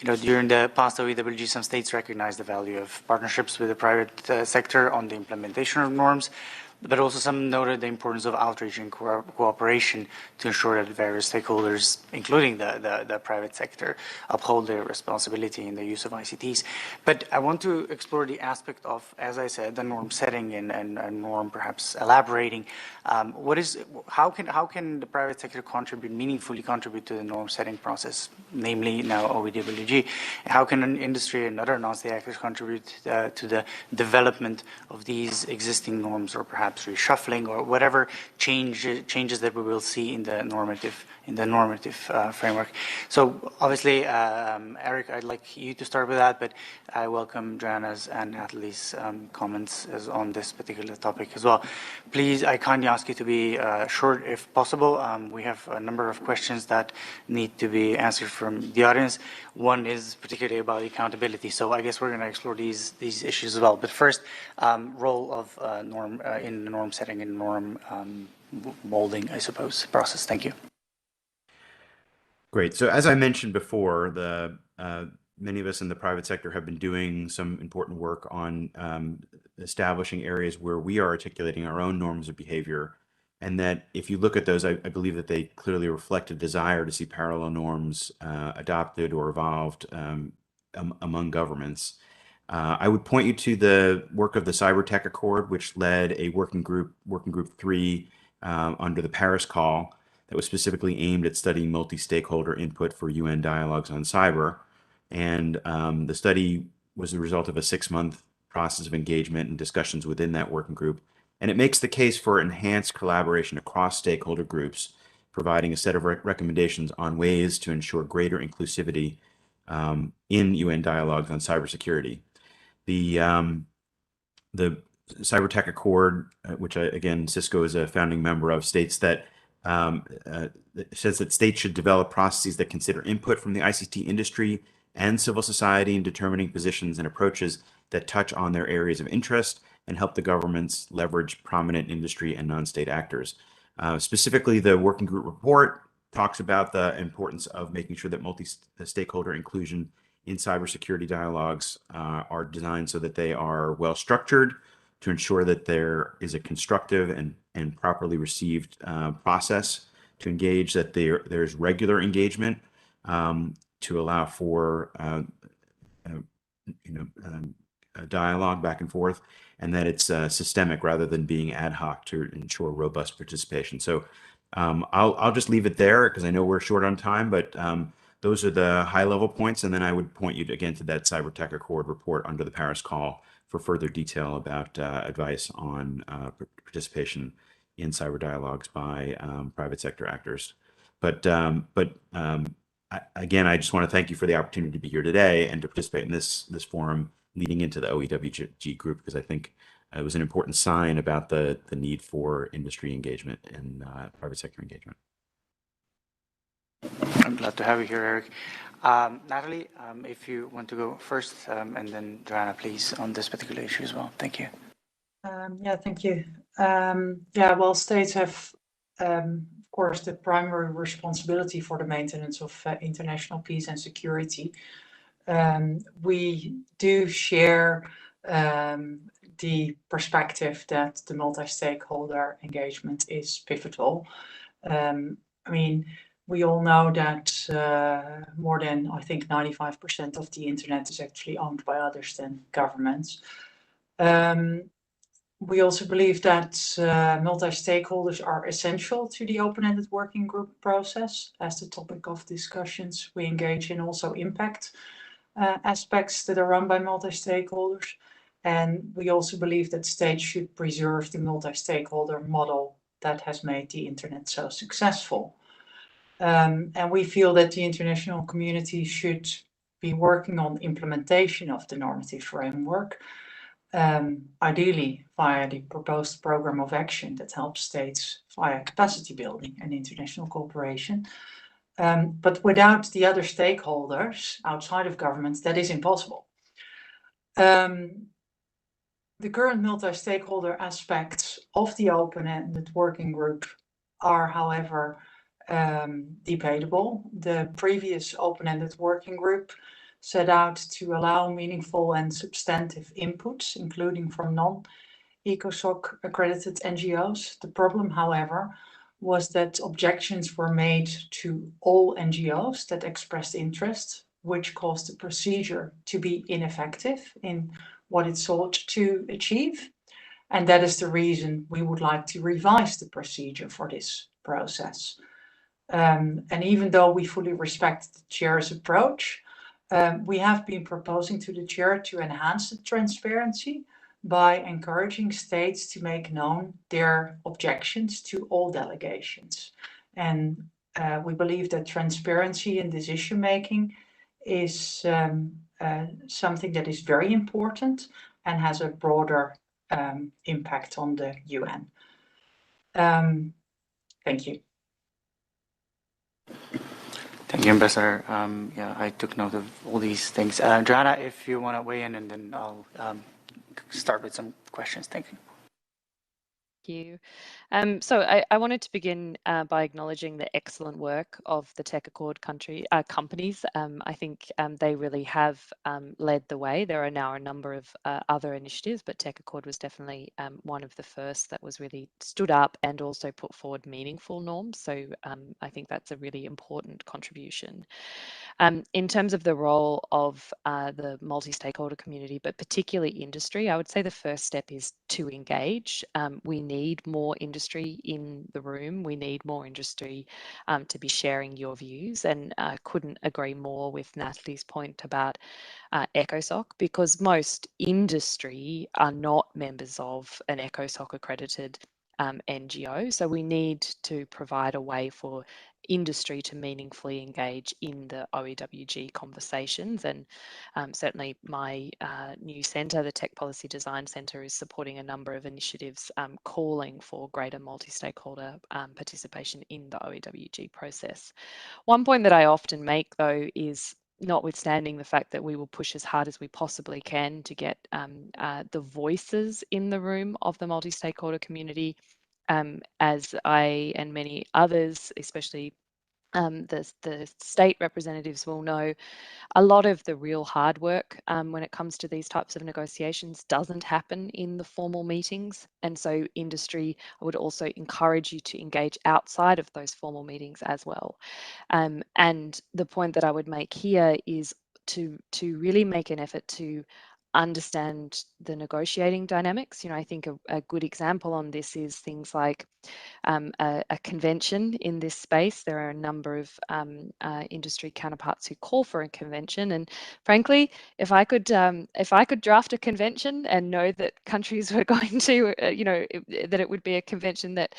During the past OEWG, some states recognized the value of partnerships with the private sector on the implementation of norms, but also some noted the importance of outreach and cooperation to ensure that various stakeholders, including the private sector, uphold their responsibility in the use of ICTs. But I want to explore the aspect of, as I said, the norm setting and norm perhaps elaborating. How can the private sector meaningfully contribute to the norm setting process, namely now OEWG? How can an industry and other non-state actors contribute to the development of these existing norms, or perhaps reshuffling, or whatever changes that we will see in the normative framework? So obviously, Eric, I'd like you to start with that, but I welcome Joanna's and Natalie's comments on this particular topic as well. Please, I kindly ask you to be short if possible. We have a number of questions that need to be answered from the audience. One is particularly about accountability, so I guess we're going to explore these issues as well. But first, role of norm in the norm setting and norm molding, I suppose, process. Thank you. Great. So as I mentioned before, many of us in the private sector have been doing some important work on establishing areas where we are articulating our own norms of behavior. And that if you look at those, I believe that they clearly reflect a desire to see parallel norms adopted or evolved among governments. I would point you to the work of the Cyber Tech Accord, which led a working group 3 under the Paris Call that was specifically aimed at studying multi-stakeholder input for UN dialogues on cyber. And the study was the result of a 6-month process of engagement and discussions within that working group. And it makes the case for enhanced collaboration across stakeholder groups, providing a set of recommendations on ways to ensure greater inclusivity in UN dialogues on cybersecurity. The Cyber Tech Accord, which again Cisco is a founding member of, states that says that states should develop processes that consider input from the ICT industry and civil society in determining positions and approaches that touch on their areas of interest and help the governments leverage prominent industry and non-state actors. Specifically, the working group report talks about the importance of making sure that multi-stakeholder inclusion in cybersecurity dialogues are designed so that they are well structured to ensure that there is a constructive and properly received process to engage, that there's regular engagement to allow for a dialogue back and forth, and that it's systemic rather than being ad hoc to ensure robust participation. So I'll just leave it there because I know we're short on time, but those are the high level points. And then I would point you again to that Cyber Tech Accord report under the Paris Call for further detail about advice on participation in cyber dialogues by private sector actors. But again, I just want to thank you for the opportunity to be here today and to participate in this forum leading into the OEWG group, because I think it was an important sign about the need for industry engagement and private sector engagement. I'm glad to have you here, Eric. Natalie, if you want to go first, and then Joanna, please, on this particular issue as well. Thank you. Yeah, thank you. Well, states have, of course, the primary responsibility for the maintenance of international peace and security. We do share the perspective that the multi-stakeholder engagement is pivotal. I mean, we all know that more than, I think, 95% of the internet is actually owned by others than governments. We also believe that multi-stakeholders are essential to the open-ended working group process as the topic of discussions we engage in also impact aspects that are run by multi-stakeholders. And we also believe that states should preserve the multi-stakeholder model that has made the internet so successful. And we feel that the international community should be working on implementation of the normative framework, ideally via the proposed program of action that helps states via capacity building and international cooperation. But without the other stakeholders outside of governments, that is impossible. The current multi-stakeholder aspects of the open-ended working group are, however, debatable. The previous open-ended working group set out to allow meaningful and substantive inputs, including from non-ECOSOC accredited NGOs. The problem, however, was that objections were made to all NGOs that expressed interest, which caused the procedure to be ineffective in what it sought to achieve. And that is the reason we would like to revise the procedure for this process. And even though we fully respect the chair's approach, we have been proposing to the chair to enhance the transparency by encouraging states to make known their objections to all delegations. And we believe that transparency in decision making is something that is very important and has a broader impact on the UN. Thank you. Thank you, Ambassador. Yeah, I took note of all these things. Joanna, if you want to weigh in, and then I'll start with some questions. Thank you. You. So I wanted to begin by acknowledging the excellent work of the Tech Accord companies. I think they really have led the way. There are now a number of other initiatives, but Tech Accord was definitely one of the first that was really stood up and also put forward meaningful norms. So I think that's a really important contribution. In terms of the role of the multi-stakeholder community, but particularly industry, I would say the first step is to engage. We need more industry in the room. We need more industry to be sharing your views. And I couldn't agree more with Natalie's point about ECOSOC, because most industry are not members of an ECOSOC accredited NGO. So we need to provide a way for industry to meaningfully engage in the OEWG conversations. And certainly my new centre, the Tech Policy Design Centre, is supporting a number of initiatives calling for greater multi-stakeholder participation in the OEWG process. One point that I often make, though, is notwithstanding the fact that we will push as hard as we possibly can to get the voices in the room of the multi-stakeholder community, as I and many others, especially the state representatives, will know, a lot of the real hard work when it comes to these types of negotiations doesn't happen in the formal meetings. And so industry, I would also encourage you to engage outside of those formal meetings as well. And the point that I would make here is to really make an effort to understand the negotiating dynamics. You know, I think a good example on this is things like a convention in this space. There are a number of industry counterparts who call for a convention, and frankly, if I could draft a convention and know that countries were going to, that it would be a convention that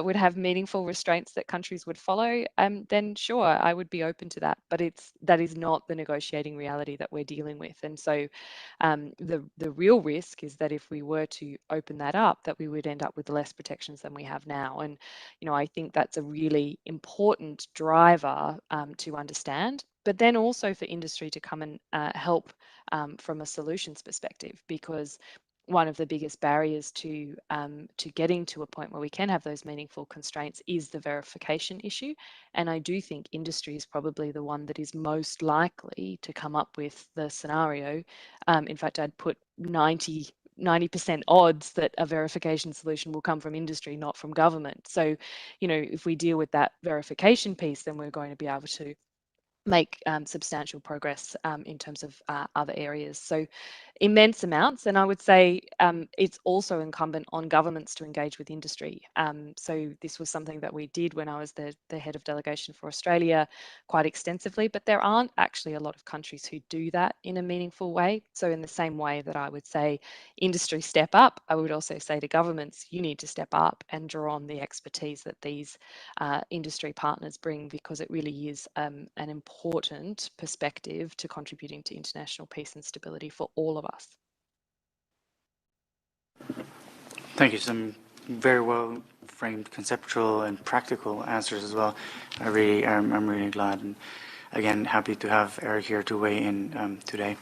would have meaningful restraints that countries would follow, then sure, I would be open to that. But that is not the negotiating reality that we're dealing with, and so the real risk is that if we were to open that up, that we would end up with less protections than we have now. And I think that's a really important driver to understand, but then also for industry to come and help from a solutions perspective, because one of the biggest barriers to getting to a point where we can have those meaningful constraints is the verification issue. And I do think industry is probably the one that is most likely to come up with the scenario. In fact, I'd put 90% odds that a verification solution will come from industry, not from government. So, if we deal with that verification piece, then we're going to be able to make substantial progress in terms of other areas. So immense amounts, and I would say it's also incumbent on governments to engage with industry. So this was something that we did when I was the head of delegation for Australia quite extensively, but there aren't actually a lot of countries who do that in a meaningful way. So in the same way that I would say industry step up, I would also say to governments, you need to step up and draw on the expertise that these industry partners bring, because it really is an important perspective to contributing to international peace and stability for all of us. Thank you. Some very well framed conceptual and practical answers as well. I'm really glad, and again, happy to have Eric here to weigh in today.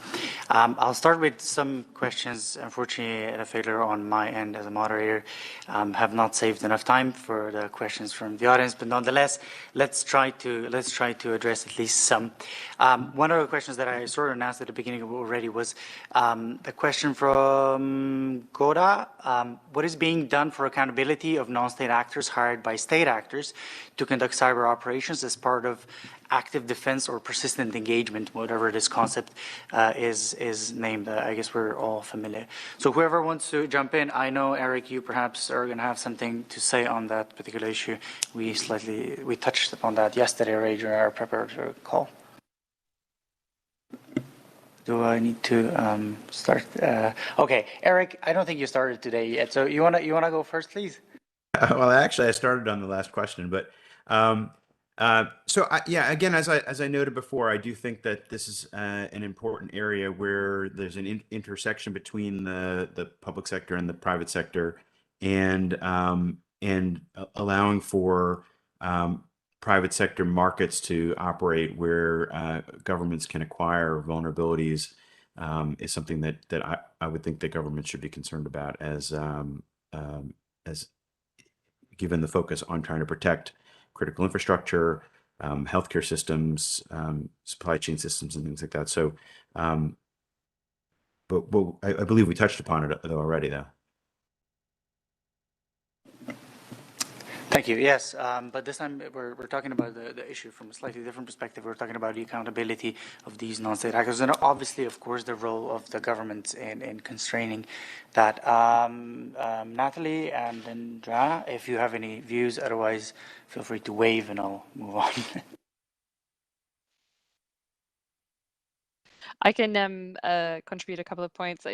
I'll start with some questions. Unfortunately, a failure on my end as a moderator. Have not saved enough time for the questions from the audience, but nonetheless, let's try to address at least some. One of the questions that I sort of announced at the beginning already was the question from Goda. What is being done for accountability of non-state actors hired by state actors to conduct cyber operations as part of active defense or persistent engagement, whatever this concept is named? I guess we're all familiar. So whoever wants to jump in, I know, Eric, you perhaps are going to have something to say on that particular issue. We touched upon that yesterday already during our preparatory call. Do I need to start? Okay, Eric, I don't think you started today yet. So you wanna go first, please? Well, actually, I started on the last question, but yeah, again, as I noted before, I do think that this is an important area where there's an intersection between the public sector and the private sector, and allowing for private sector markets to operate where governments can acquire vulnerabilities is something that I would think that governments should be concerned about, as given the focus on trying to protect critical infrastructure, healthcare systems, supply chain systems, and things like that. So, but I believe we touched upon it already, though. Thank you. Yes, but this time we're talking about the issue from a slightly different perspective. We're talking about the accountability of these non-state actors, and obviously, of course, the role of the government in constraining that. Natalie and then Joanna, if you have any views, otherwise, feel free to wave and I'll move on. I can contribute a couple of points.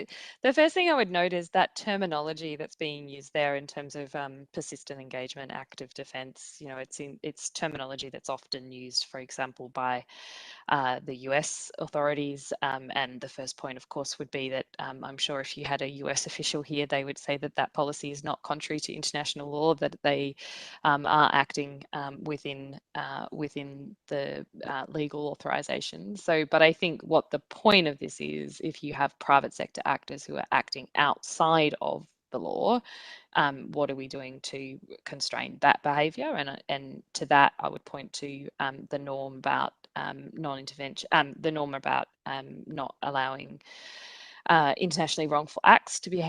The first thing I would note is that terminology that's being used there in terms of persistent engagement, active defense. You know, it's terminology that's often used, for example, by the US authorities. And the first point, of course, would be that I'm sure if you had a US official here, they would say that that policy is not contrary to international law, that they are acting within the legal authorization. So, but I think what the point of this is, if you have private sector actors who are acting outside of the law, what are we doing to constrain that behaviour? And to that, I would point to the norm about non-intervention, the norm about not allowing internationally wrongful acts to be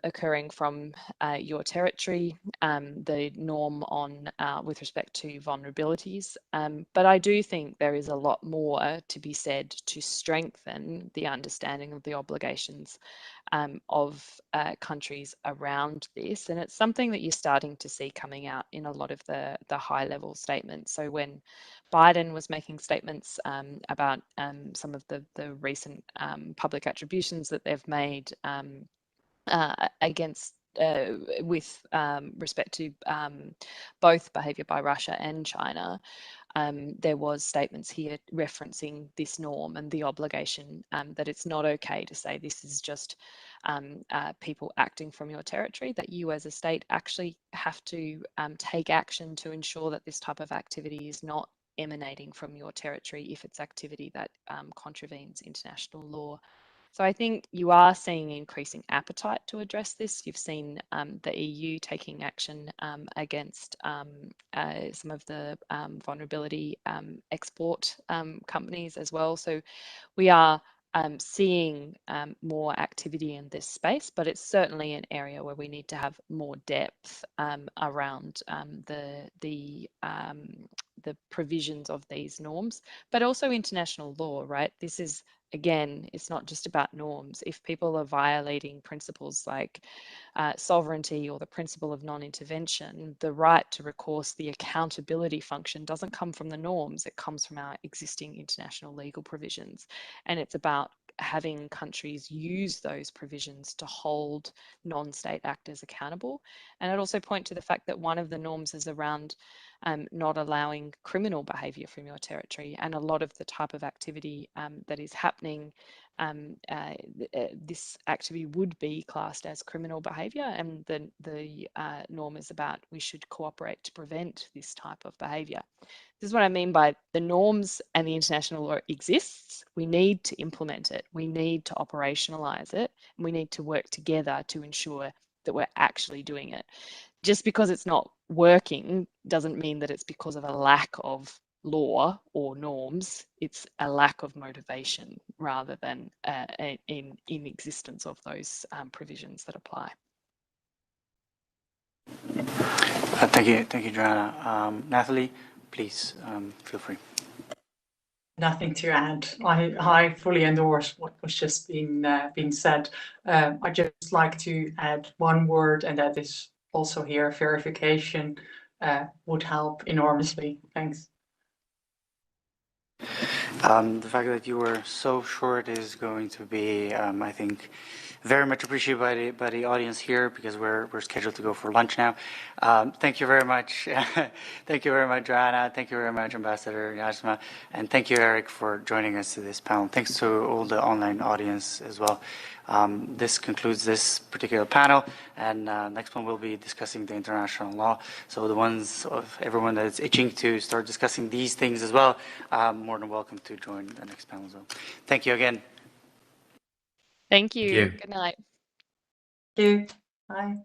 occurring from your territory, the norm on with respect to vulnerabilities. But I do think there is a lot more to be said to strengthen the understanding of the obligations of countries around this. And it's something that you're starting to see coming out in a lot of the high-level statements. So when Biden was making statements about some of the recent public attributions that they've made against with respect to both behaviour by Russia and China, there was statements here referencing this norm and the obligation that it's not okay to say this is just people acting from your territory, that you as a state actually have to take action to ensure that this type of activity is not emanating from your territory if it's activity that contravenes international law. So I think you are seeing increasing appetite to address this. You've seen the EU taking action against some of the vulnerability export companies as well. So we are seeing more activity in this space, but it's certainly an area where we need to have more depth around the the provisions of these norms, but also international law, right? This is, again, it's not just about norms. If people are violating principles like sovereignty or the principle of non-intervention, the right to recourse, the accountability function doesn't come from the norms, it comes from our existing international legal provisions. And it's about having countries use those provisions to hold non-state actors accountable. And I'd also point to the fact that one of the norms is around not allowing criminal behaviour from your territory, and a lot of the type of activity that is happening, this activity would be classed as criminal behaviour, and the norm is about we should cooperate to prevent this type of behaviour. This is what I mean by the norms and the international law exists. We need to implement it. We need to operationalize it. And we need to work together to ensure that we're actually doing it. Just because it's not working doesn't mean that it's because of a lack of law or norms. It's a lack of motivation rather than in existence of those provisions that apply. Thank you, Joanna. Natalie, please feel free. Nothing to add. I fully endorse what was just being said. I just like to add one word, and that is also here: verification would help enormously. Thanks. The fact that you were so short is going to be, I think, very much appreciated by the audience here, because we're scheduled to go for lunch now. Thank you very much. Thank you very much, Joanna. Thank you very much, Ambassador Yasma. And thank you, Eric, for joining us to this panel. Thanks to all the online audience as well. This concludes this particular panel, and next one we'll be discussing the international law. So the ones of everyone that is itching to start discussing these things as well, more than welcome to join the next panel as well. Thank you again. Thank you. Thank you. Good night. Thank you. Bye.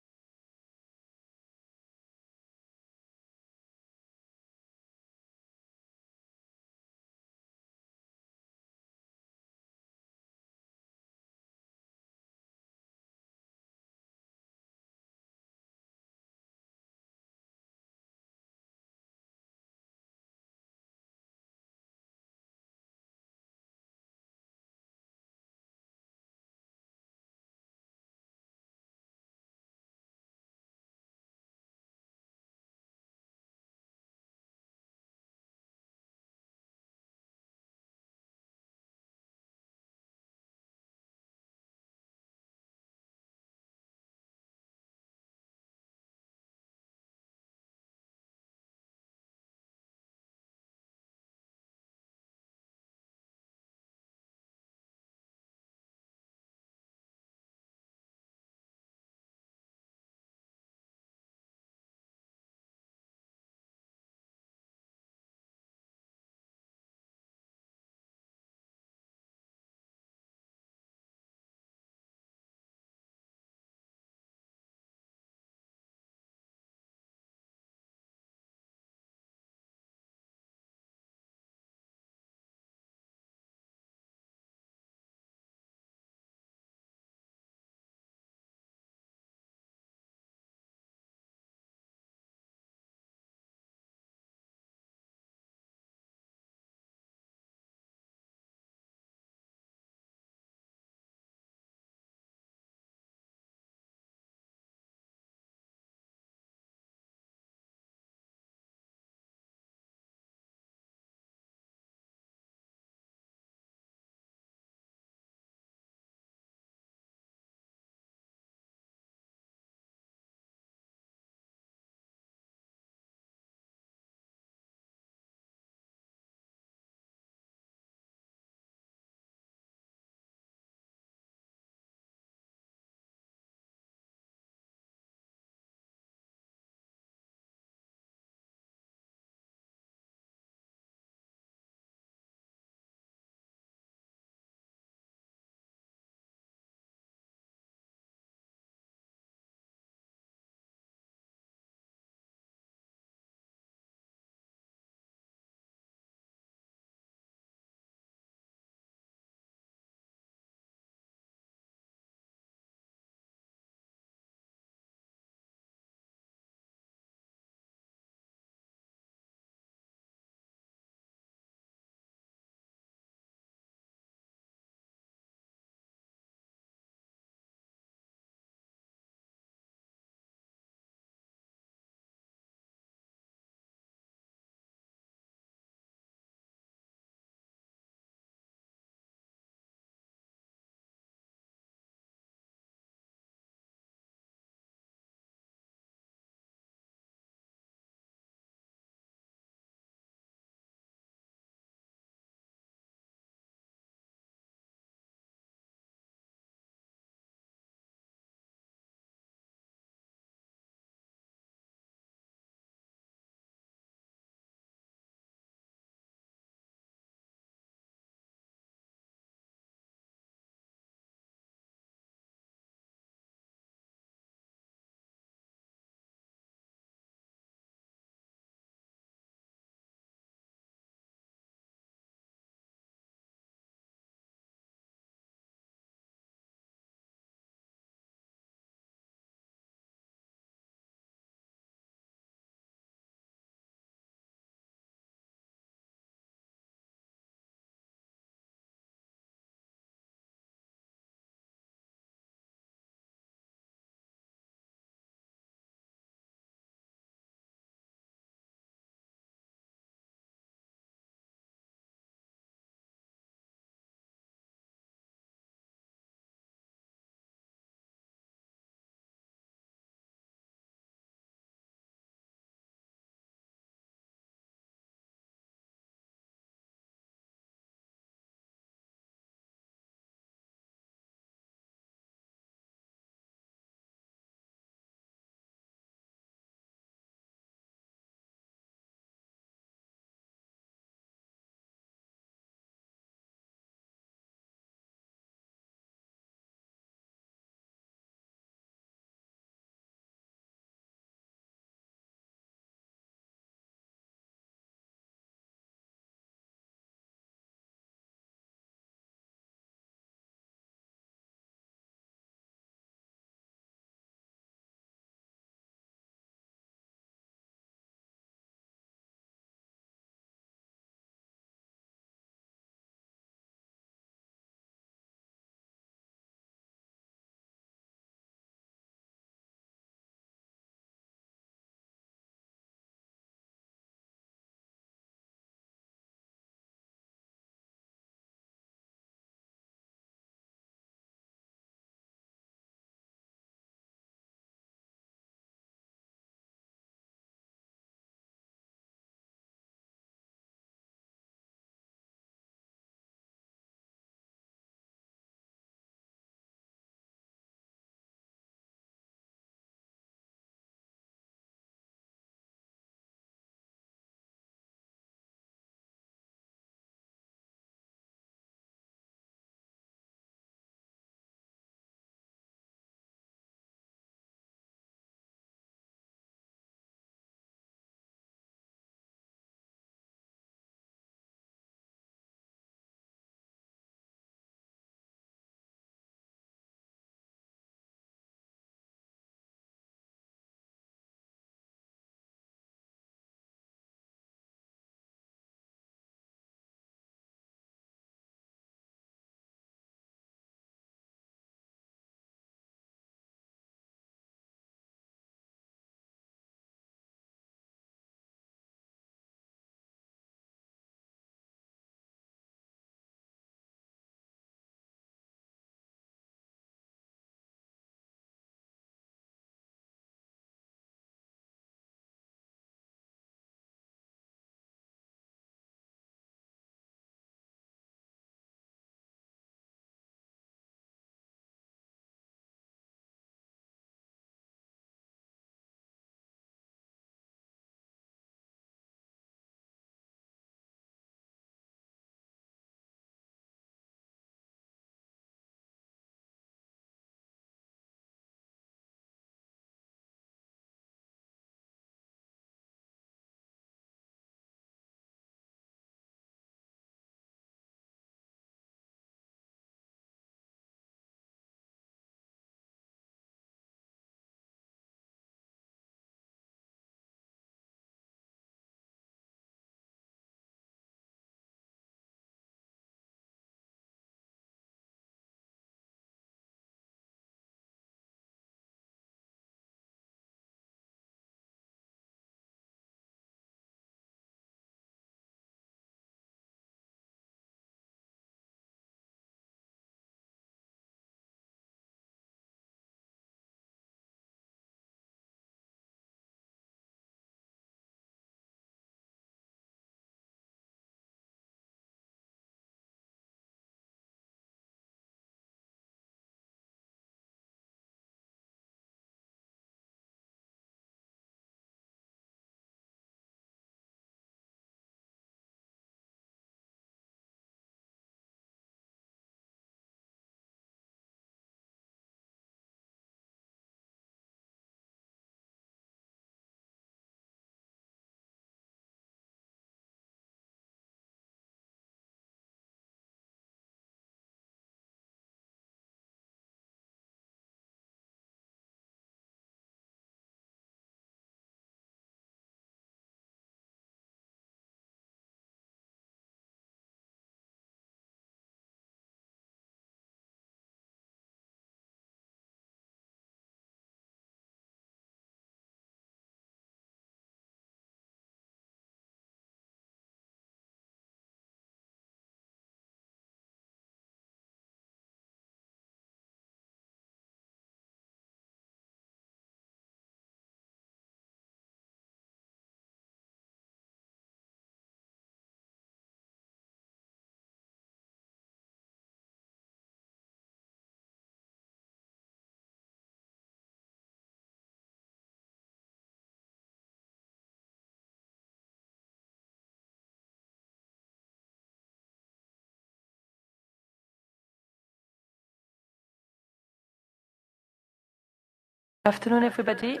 Afternoon, everybody.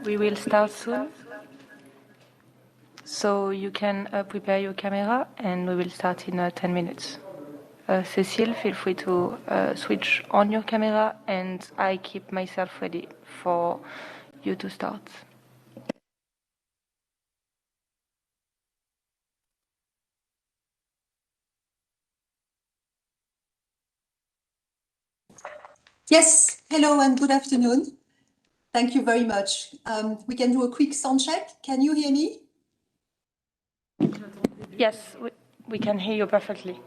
We will start soon. So you can prepare your camera and we will start in 10 minutes. Cécile, feel free to switch on your camera and I keep myself ready for you to start. Yes, hello and good afternoon. Thank you very much. We can do a quick sound check. Can you hear me? Yes, we can hear you perfectly.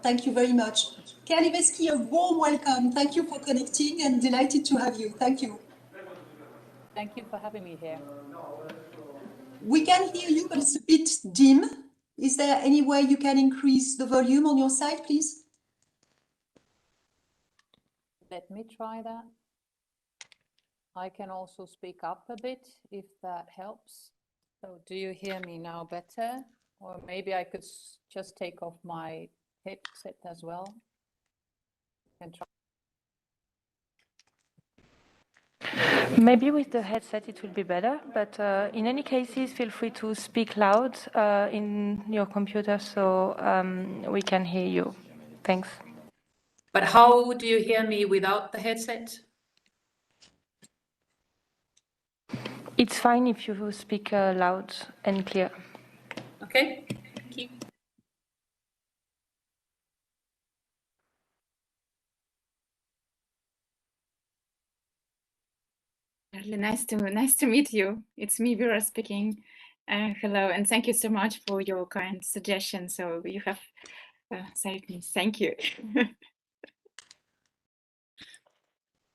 Thank you very much. Kelly Vesky, a warm welcome. Thank you for connecting and delighted to have you. Thank you. Thank you for having me here. We can hear you, but it's a bit dim. Is there any way you can increase the volume on your side, please? Let me try that. I can also speak up a bit if that helps. So do you hear me now better? Or maybe I could just take off my headset as well and try. Maybe with the headset it will be better, but in any cases, feel free to speak loud in your computer so we can hear you. Thanks. But how do you hear me without the headset? It's fine if you speak loud and clear. Okay, thank you. Nice to meet you. It's me, Vera, speaking. Hello, and thank you so much for your kind suggestion. So you have saved me. Thank you.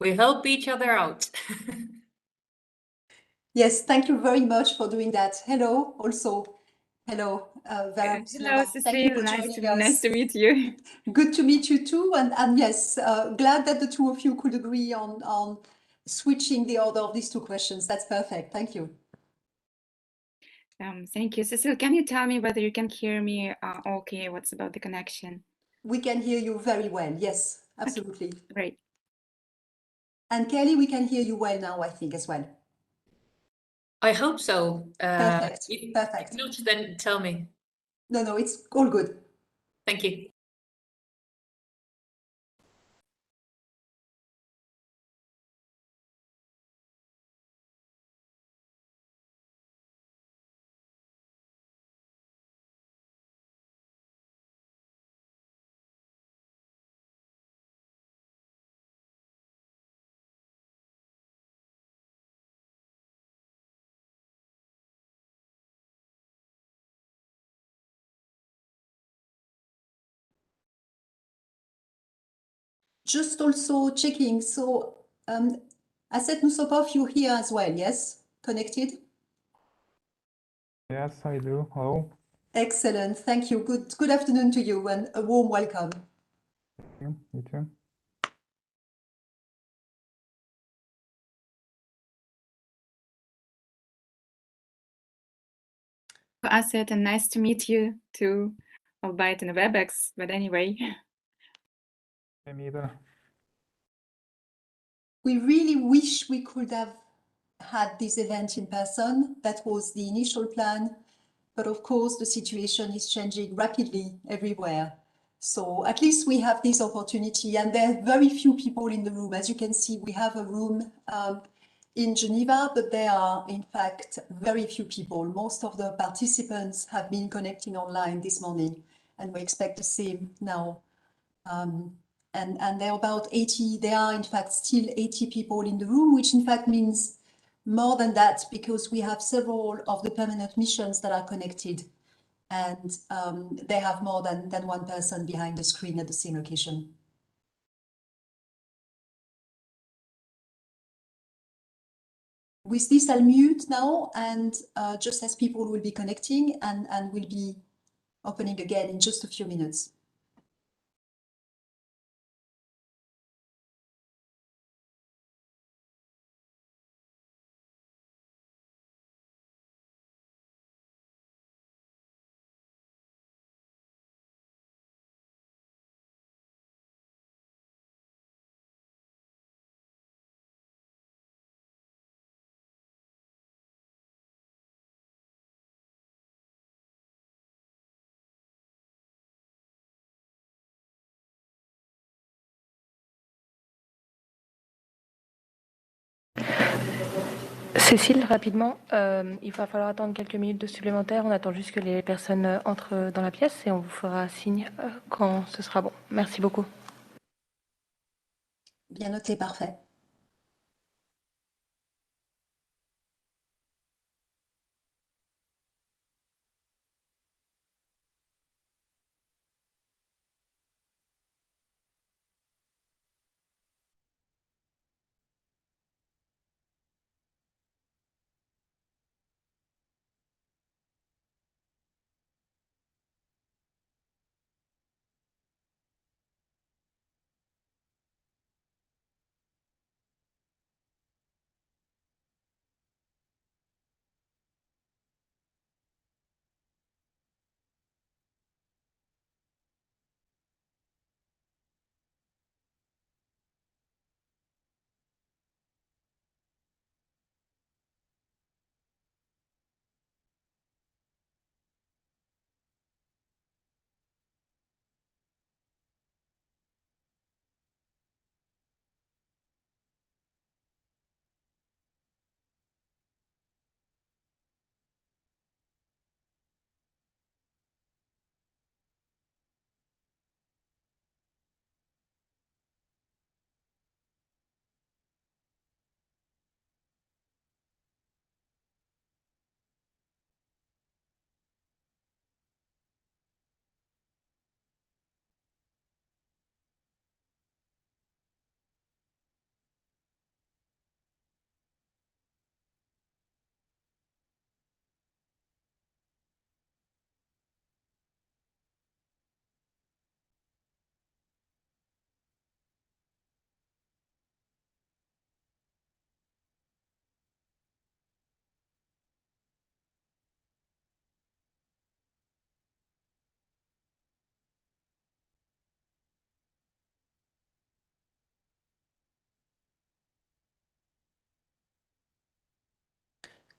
We help each other out. Yes, thank you very much for doing that. Hello, also. Hello, Vera. Hello, Thank you Cécile. for joining Nice us. to meet you. Good to meet you too. And yes, glad that the two of you could agree on switching the order of these two questions. That's perfect. Thank you. Thank you. Cécile, can you tell me whether you can hear me okay? What's about the connection? We can hear you very well. Yes, absolutely. Okay, great. And Kelly, we can hear you well now, I think, as well. I hope so. Perfect. If not, then tell me. No, it's all good. Thank you. Just also checking. So, Asset Nusopov, you here as well, yes? Connected? Yes, I do. Hello. Excellent. Thank you. Good afternoon to you and a warm welcome. You too. Asset, and nice to meet you too, albeit in a WebEx, but anyway. Me either. We really wish we could have had this event in person. That was the initial plan. But of course, the situation is changing rapidly everywhere. So at least we have this opportunity, and there are very few people in the room. As you can see, we have a room in Geneva, but there are, in fact, very few people. Most of the participants have been connecting online this morning, and we expect the same now. And there are about 80, there are in fact still 80 people in the room, which in fact means more than that, because we have several of the permanent missions that are connected, and they have more than one person behind the screen at the same location. With this, I'll mute now, and just as people will be connecting, and will be opening again in just a few minutes. Cécile, rapidement, il va falloir attendre quelques minutes de supplémentaires. On attend juste que les personnes entrent dans la pièce et on vous fera signe quand ce sera bon. Merci beaucoup. Bien noté, parfait.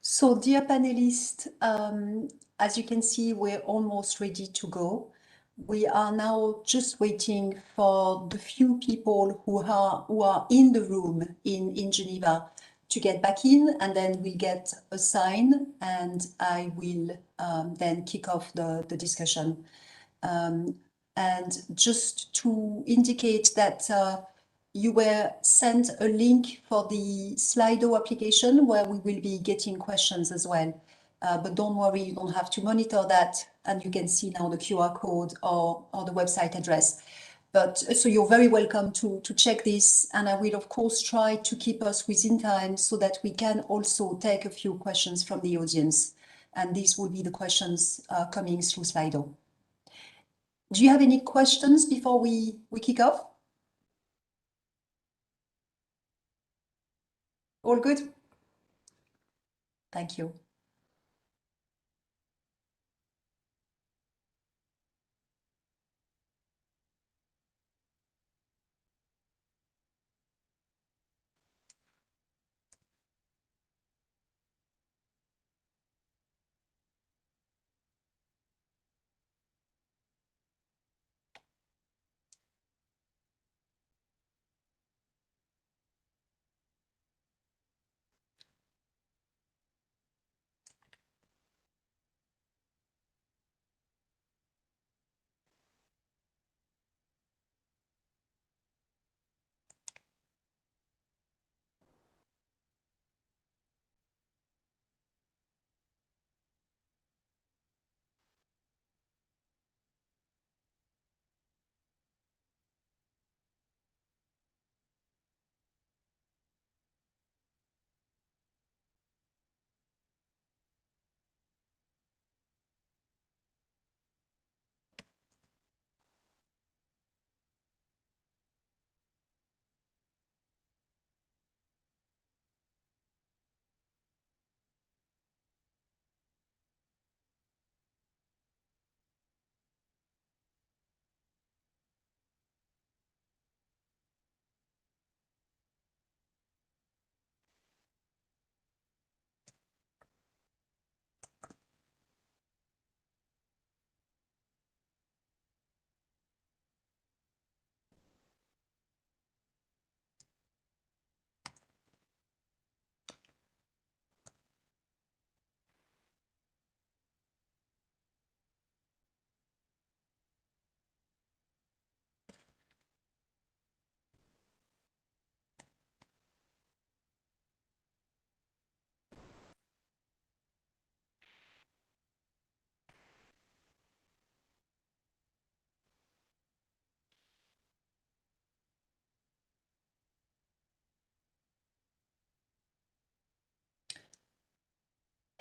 So, dear panelists, as you can see, we're almost ready to go. We are now just waiting for the few people who are in the room in Geneva to get back in, and then we'll get a sign, and I will then kick off the discussion. And just to indicate that you were sent a link for the Slido application where we will be getting questions as well. But don't worry, you don't have to monitor that, and you can see now the QR code or the website address. But so you're very welcome to check this, and I will of course try to keep us within time so that we can also take a few questions from the audience. And these will be the questions coming through Slido. Do you have any questions before we kick off? All good? Thank you.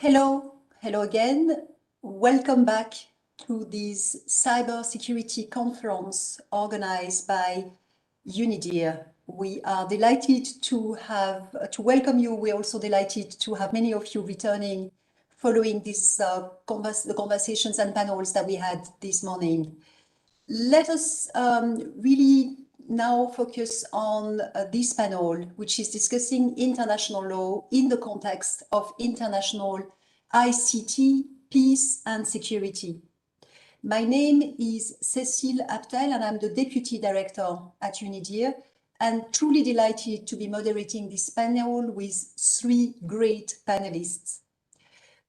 Hello again. Welcome back to this cybersecurity conference organized by UNIDIR. We are delighted to welcome you. We're also delighted to have many of you returning following this the conversations and panels that we had this morning. Let us really now focus on this panel, which is discussing international law in the context of international ICT, peace and security. My name is Cécile Aptel and I'm the Deputy Director at UNIDIR and truly delighted to be moderating this panel with three great panelists.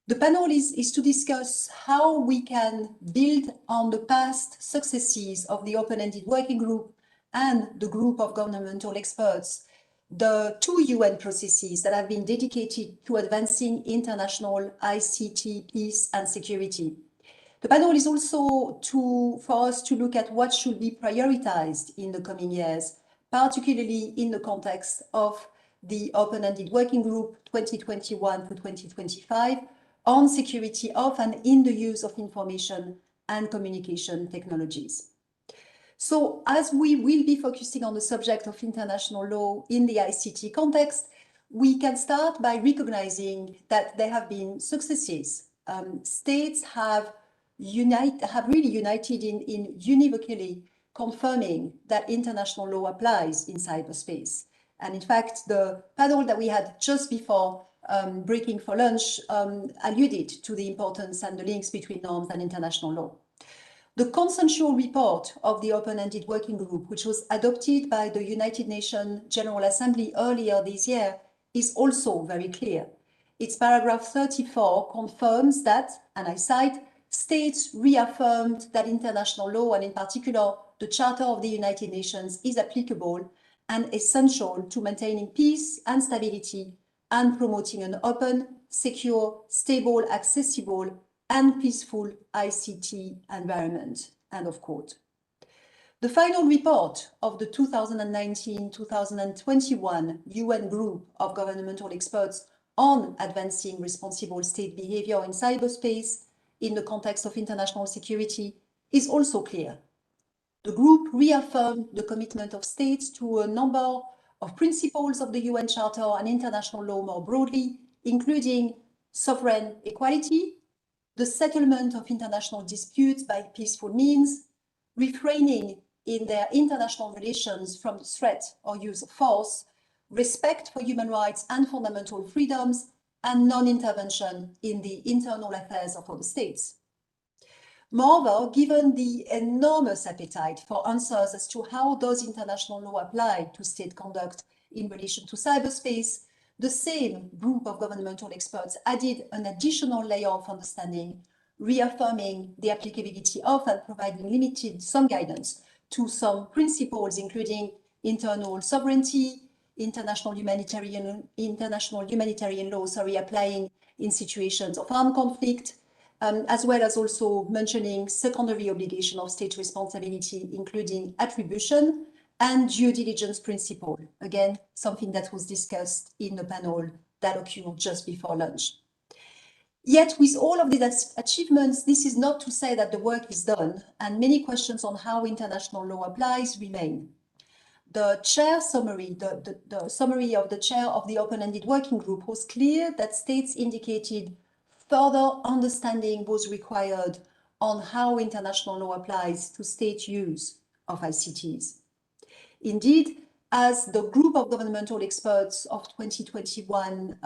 The panel is to discuss how we can build on the past successes of the open-ended working group and the group of governmental experts, the two UN processes that have been dedicated to advancing international ICT, peace and security. The panel is also for us to look at what should be prioritized in the coming years, particularly in the context of the open-ended working group 2021 to 2025 on security of and in the use of information and communication technologies. So as we will be focusing on the subject of international law in the ICT context, we can start by recognizing that there have been successes. States have really united in univocally confirming that international law applies in cyberspace. And in fact, the panel that we had just before breaking for lunch alluded to the importance and the links between norms and international law. The consensual report of the open-ended working group, which was adopted by the United Nations General Assembly earlier this year, is also very clear. Its paragraph 34 confirms that, and I cite, states reaffirmed that international law, and in particular the Charter of the United Nations, is applicable and essential to maintaining peace and stability and promoting an open, secure, stable, accessible, and peaceful ICT environment, end of quote. The final report of the 2019-2021 UN Group of Governmental Experts on advancing responsible state behavior in cyberspace in the context of international security is also clear. The group reaffirmed the commitment of states to a number of principles of the UN Charter and international law more broadly, including sovereign equality, the settlement of international disputes by peaceful means, refraining in their international relations from the threat or use of force, respect for human rights and fundamental freedoms, and non-intervention in the internal affairs of other states. Moreover, given the enormous appetite for answers as to how does international law apply to state conduct in relation to cyberspace, the same group of governmental experts added an additional layer of understanding, reaffirming the applicability of and providing some guidance to some principles, including internal sovereignty, international humanitarian law, applying in situations of armed conflict, as well as also mentioning secondary obligation of state responsibility, including attribution and due diligence principle. Again, something that was discussed in the panel that occurred just before lunch. Yet with all of these achievements, this is not to say that the work is done, and many questions on how international law applies remain. The chair summary, the summary of the chair of the open-ended working group was clear that states indicated further understanding was required on how international law applies to state use of ICTs. Indeed, as the group of governmental experts of 2021,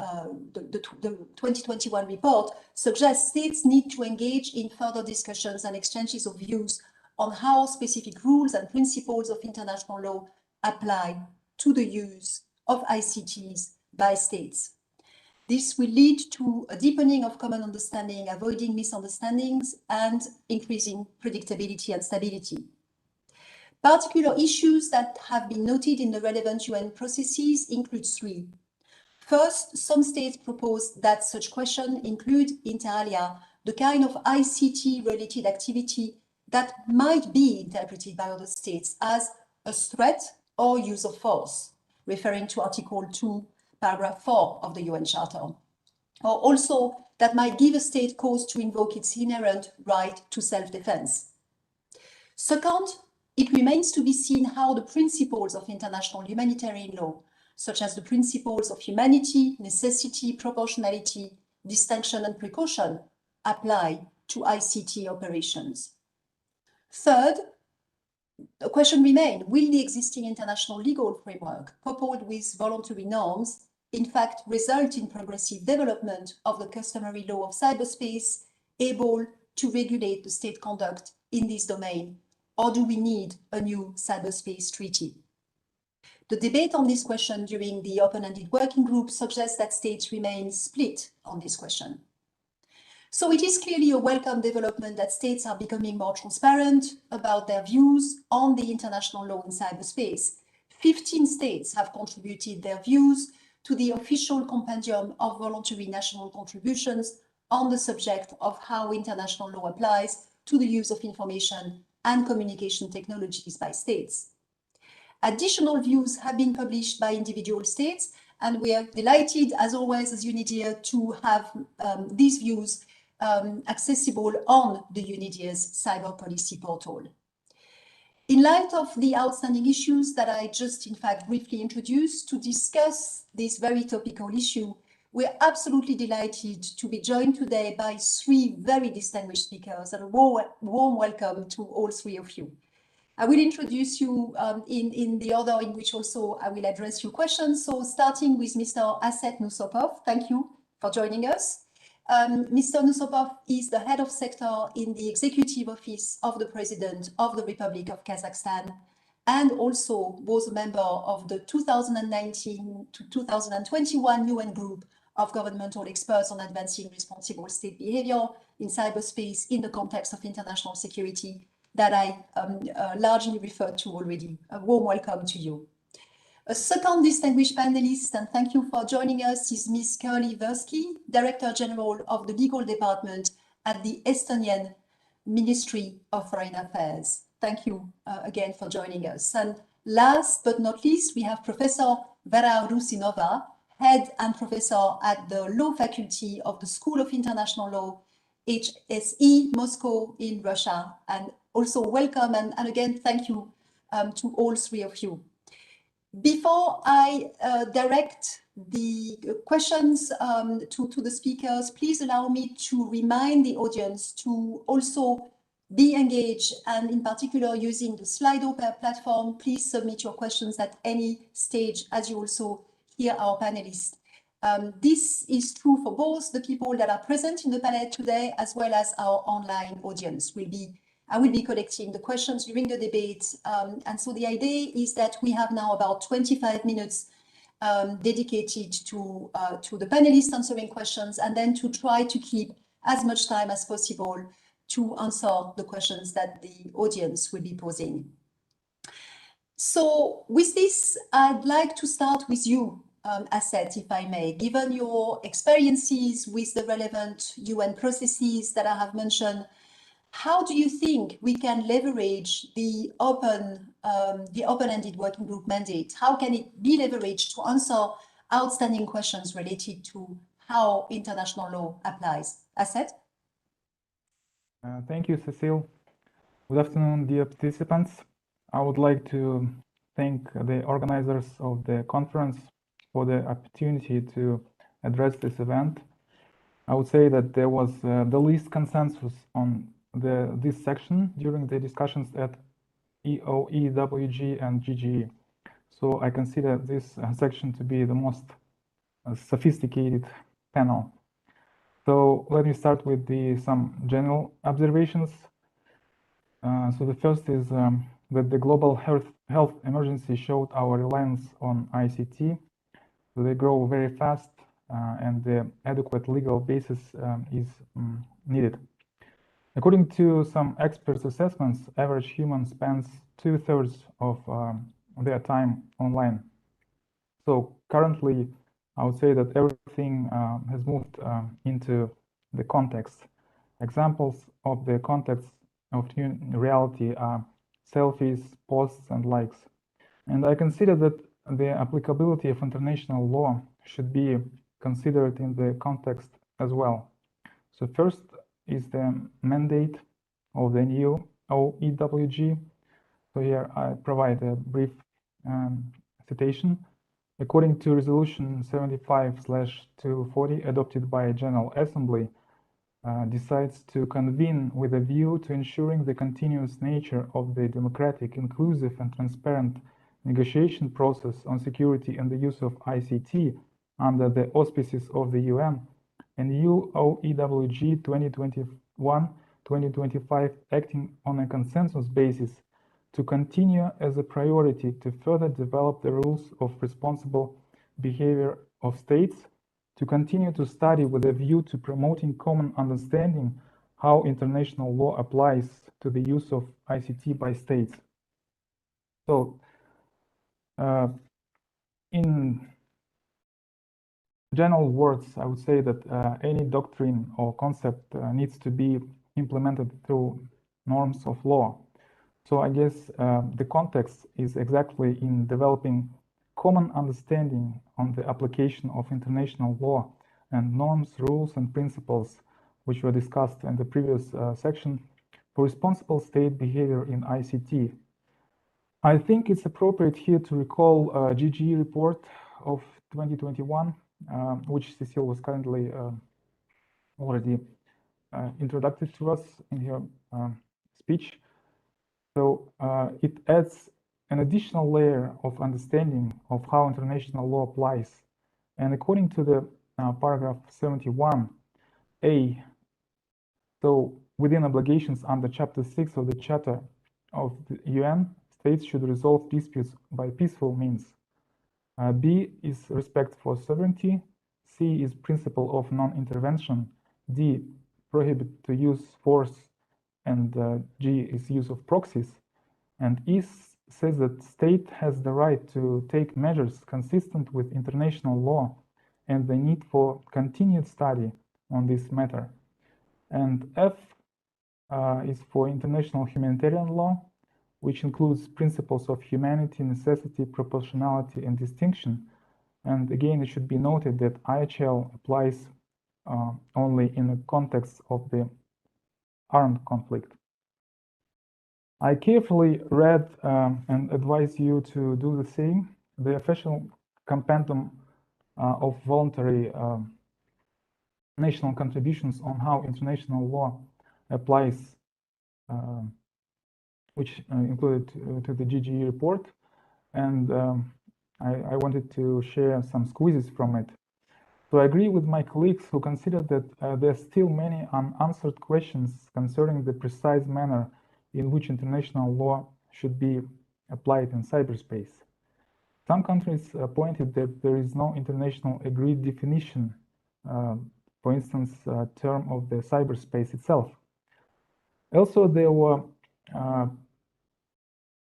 the 2021 report suggests, states need to engage in further discussions and exchanges of views on how specific rules and principles of international law apply to the use of ICTs by states. This will lead to a deepening of common understanding, avoiding misunderstandings, and increasing predictability and stability. Particular issues that have been noted in the relevant UN processes include three. First, some states propose that such questions include, inter alia, the kind of ICT-related activity that might be interpreted by other states as a threat or use of force, referring to Article 2, Paragraph 4 of the UN Charter. Or also that might give a state cause to invoke its inherent right to self-defense. Second, it remains to be seen how the principles of international humanitarian law, such as the principles of humanity, necessity, proportionality, distinction, and precaution, apply to ICT operations. Third, the question remains, will the existing international legal framework, coupled with voluntary norms, in fact result in progressive development of the customary law of cyberspace, able to regulate the state conduct in this domain, or do we need a new cyberspace treaty? The debate on this question during the open-ended working group suggests that states remain split on this question. So it is clearly a welcome development that states are becoming more transparent about their views on the international law in cyberspace. 15 states have contributed their views to the official compendium of voluntary national contributions on the subject of how international law applies to the use of information and communication technologies by states. Additional views have been published by individual states, and we are delighted, as always, as UNIDIR, to have these views accessible on the UNIDIR's cyber policy portal. In light of the outstanding issues that I just, in fact, briefly introduced, to discuss this very topical issue, we're absolutely delighted to be joined today by three very distinguished speakers, and a warm welcome to all three of you. I will introduce you in the order in which also I will address your questions. So starting with Mr. Asset Nusopov, thank you for joining us. Mr. Nusopov is the head of sector in the Executive Office of the President of the Republic of Kazakhstan, and also was a member of the 2019 to 2021 UN Group of Governmental Experts on Advancing Responsible State Behavior in Cyberspace in the context of international security that I largely referred to already. A warm welcome to you. A second distinguished panelist, and thank you for joining us, is Ms. Curly Versky, Director General of the Legal Department at the Estonian Ministry of Foreign Affairs. Thank you again for joining us. And last but not least, we have Professor Vera Rusinova, Head and Professor at the Law Faculty of the School of International Law, HSE Moscow in Russia. And also welcome and again, thank you to all three of you. Before I direct the questions to the speakers, please allow me to remind the audience to also be engaged, and in particular using the Slido platform. Please submit your questions at any stage as you also hear our panelists. This is true for both the people that are present in the panel today as well as our online audience. I will be collecting the questions during the debate. And so the idea is that we have now about 25 minutes dedicated to the panelists answering questions, and then to try to keep as much time as possible to answer the questions that the audience will be posing. So with this, I'd like to start with you, Asset, if I may. Given your experiences with the relevant UN processes that I have mentioned, how do you think we can leverage the open-ended working group mandate? How can it be leveraged to answer outstanding questions related to how international law applies? Asset? Thank you, Cecile. Good afternoon, dear participants. I would like to thank the organizers of the conference for the opportunity to address this event. I would say that there was the least consensus on this section during the discussions at EOE, WG, and GGE. So I consider this section to be the most sophisticated panel. So let me start with some general observations. So the first is that the global health emergency showed our reliance on ICT. So they grow very fast, and the adequate legal basis is needed. According to some experts' assessments, average human spends 2/3 of their time online. So currently, I would say that everything has moved into the context. Examples of the context of new reality are selfies, posts, and likes. And I consider that the applicability of international law should be considered in the context as well. So first is the mandate of the new OEWG. So here I provide a brief citation. According to Resolution 75/240 adopted by a General Assembly, decides to convene with a view to ensuring the continuous nature of the democratic, inclusive and transparent negotiation process on security and the use of ICT under the auspices of the UN and EU OEWG 2021-2025 acting on a consensus basis to continue as a priority to further develop the rules of responsible behavior of states, to continue to study with a view to promoting common understanding how international law applies to the use of ICT by states. So, in general words, I would say that any doctrine or concept needs to be implemented through norms of law. So I guess the context is exactly in developing common understanding on the application of international law and norms, rules, and principles, which were discussed in the previous section, for responsible state behavior in ICT. I think it's appropriate here to recall GGE report of 2021, which Cecile was currently already introduced to us in her speech. So it adds an additional layer of understanding of how international law applies. And according to the paragraph 71A, so within obligations under Chapter 6 of the Charter of the UN, states should resolve disputes by peaceful means. B is respect for sovereignty. C is principle of non-intervention. D, prohibit to use force. And G is use of proxies. And E says that state has the right to take measures consistent with international law and the need for continued study on this matter. And F is for international humanitarian law, which includes principles of humanity, necessity, proportionality, and distinction. And again, it should be noted that IHL applies only in the context of the armed conflict. I carefully read and advise you to do the same. The official compendium of voluntary national contributions on how international law applies, which included to the GGE report. And I wanted to share some squeezes from it. So I agree with my colleagues who consider that there are still many unanswered questions concerning the precise manner in which international law should be applied in cyberspace. Some countries pointed that there is no international agreed definition, for instance, term of the cyberspace itself. Also, there were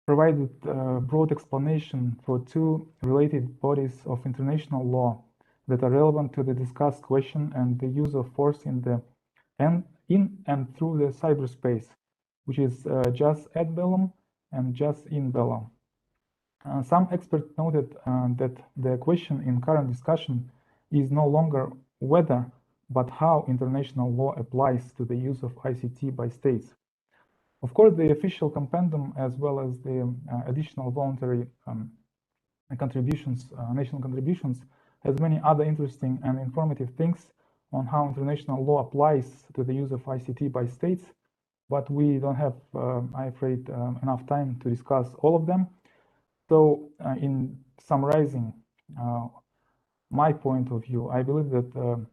provided broad explanation for two related bodies of international law that are relevant to the discussed question and the use of force in and through the cyberspace, which is jus ad bellum and jus in bellum. Some experts noted that the question in current discussion is no longer whether, but how international law applies to the use of ICT by states. Of course, the official compendium, as well as the additional voluntary contributions, national contributions, has many other interesting and informative things on how international law applies to the use of ICT by states, but we don't have, I'm afraid, enough time to discuss all of them. So in summarizing my point of view, I believe that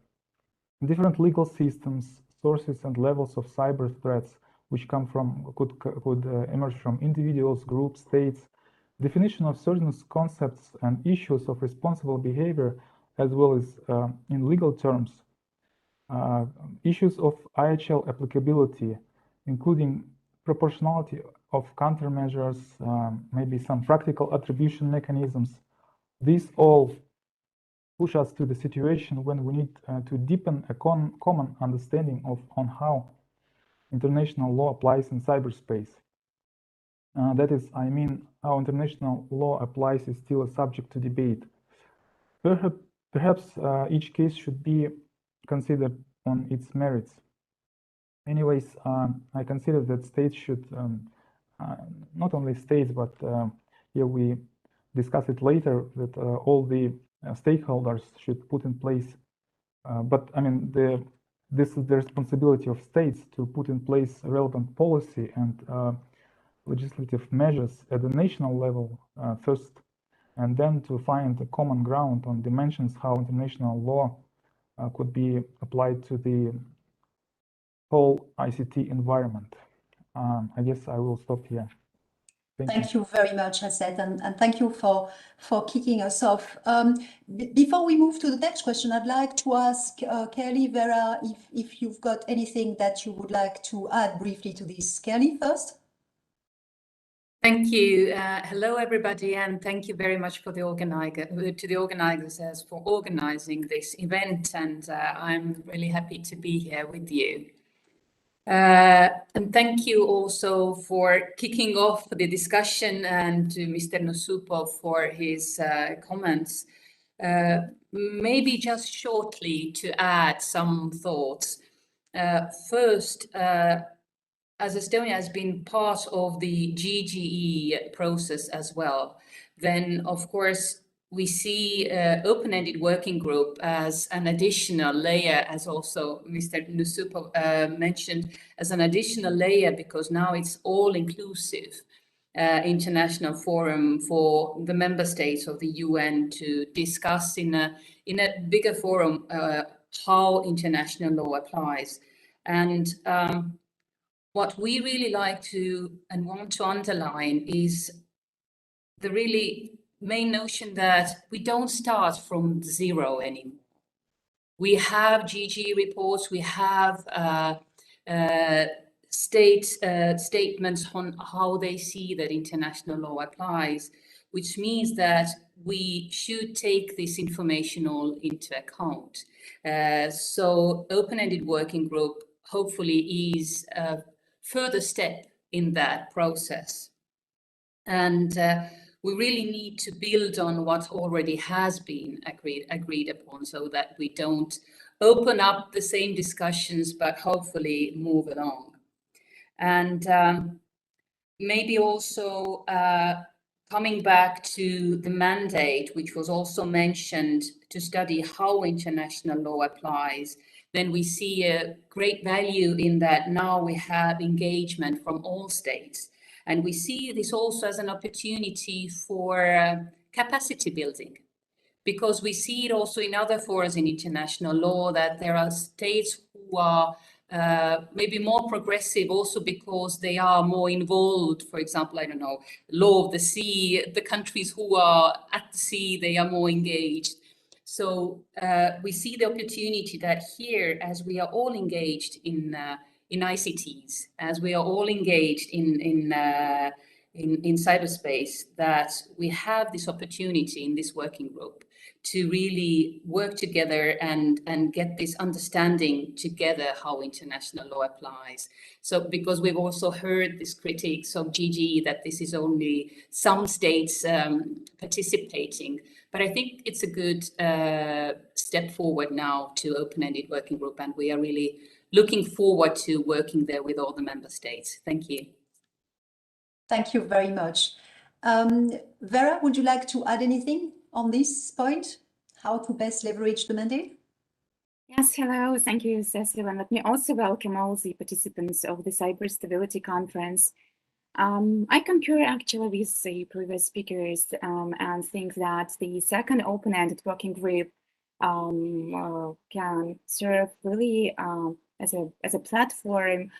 different legal systems, sources and levels of cyber threats which come from, could emerge from individuals, groups, states, definition of certain concepts and issues of responsible behavior, as well as in legal terms, issues of IHL applicability, including proportionality of countermeasures, maybe some practical attribution mechanisms. These all push us to the situation when we need to deepen a common understanding on how international law applies in cyberspace. That is, I mean, how international law applies is still a subject to debate. Perhaps each case should be considered on its merits. Anyways, I consider that states should, not only states, but here we discuss it later, that all the stakeholders should put in place. But I mean, this is the responsibility of states to put in place relevant policy and legislative measures at the national level first, and then to find a common ground on dimensions how international law could be applied to the whole ICT environment. I guess I will stop here. Thank you very much, Asset, and thank you for kicking us off. Before we move to the next question, I'd like to ask Kelly, Vera, if you've got anything that you would like to add briefly to this. Kelly, first. Thank you. Hello, everybody, and thank you very much for the organizers for organizing this event. And I'm really happy to be here with you. And thank you also for kicking off the discussion, and to Mr. Nusupov for his comments. Maybe just shortly to add some thoughts. First, as Estonia has been part of the GGE process as well, then of course we see open-ended working group as an additional layer, as also Mr. Nusupov mentioned, as an additional layer, because now it's all-inclusive international forum for the member states of the UN to discuss in a bigger forum how international law applies. And what we really like to and want to underline is the really main notion that we don't start from zero anymore. We have GG reports, we have statements on how they see that international law applies, which means that we should take this information all into account. So open-ended working group hopefully is a further step in that process. And we really need to build on what already has been agreed upon, so that we don't open up the same discussions, but hopefully move along. And maybe also coming back to the mandate, which was also mentioned, to study how international law applies, then we see a great value in that now we have engagement from all states. And we see this also as an opportunity for capacity building, because we see it also in other forums in international law that there are states who are maybe more progressive, also because they are more involved. For example, I don't know, law of the sea, the countries who are at the sea, they are more engaged. So we see the opportunity that here, as we are all engaged in ICTs, as we are all engaged in cyberspace, that we have this opportunity in this working group to really work together and get this understanding together how international law applies. So because we've also heard this critiques of GG that this is only some states participating, but I think it's a good step forward now to open-ended working group, and we are really looking forward to working there with all the member states. Thank you. Thank you very much. Vera, would you like to add anything on this point? How to best leverage the mandate? Yes, hello. Thank you, Cecil. And let me also welcome all the participants of the Cyber Stability Conference. I concur actually with the previous speakers and think that the second open-ended working group can serve really as a platform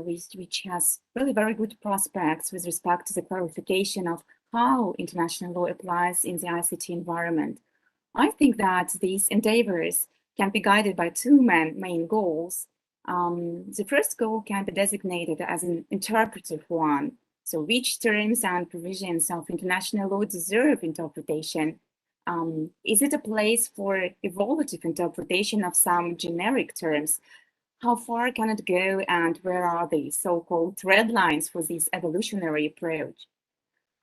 which has really very good prospects with respect to the clarification of how international law applies in the ICT environment. I think that these endeavors can be guided by two main goals. The first goal can be designated as an interpretive one. So which terms and provisions of international law deserve interpretation? Is it a place for evolutive interpretation of some generic terms? How far can it go, and where are the so-called red lines for this evolutionary approach?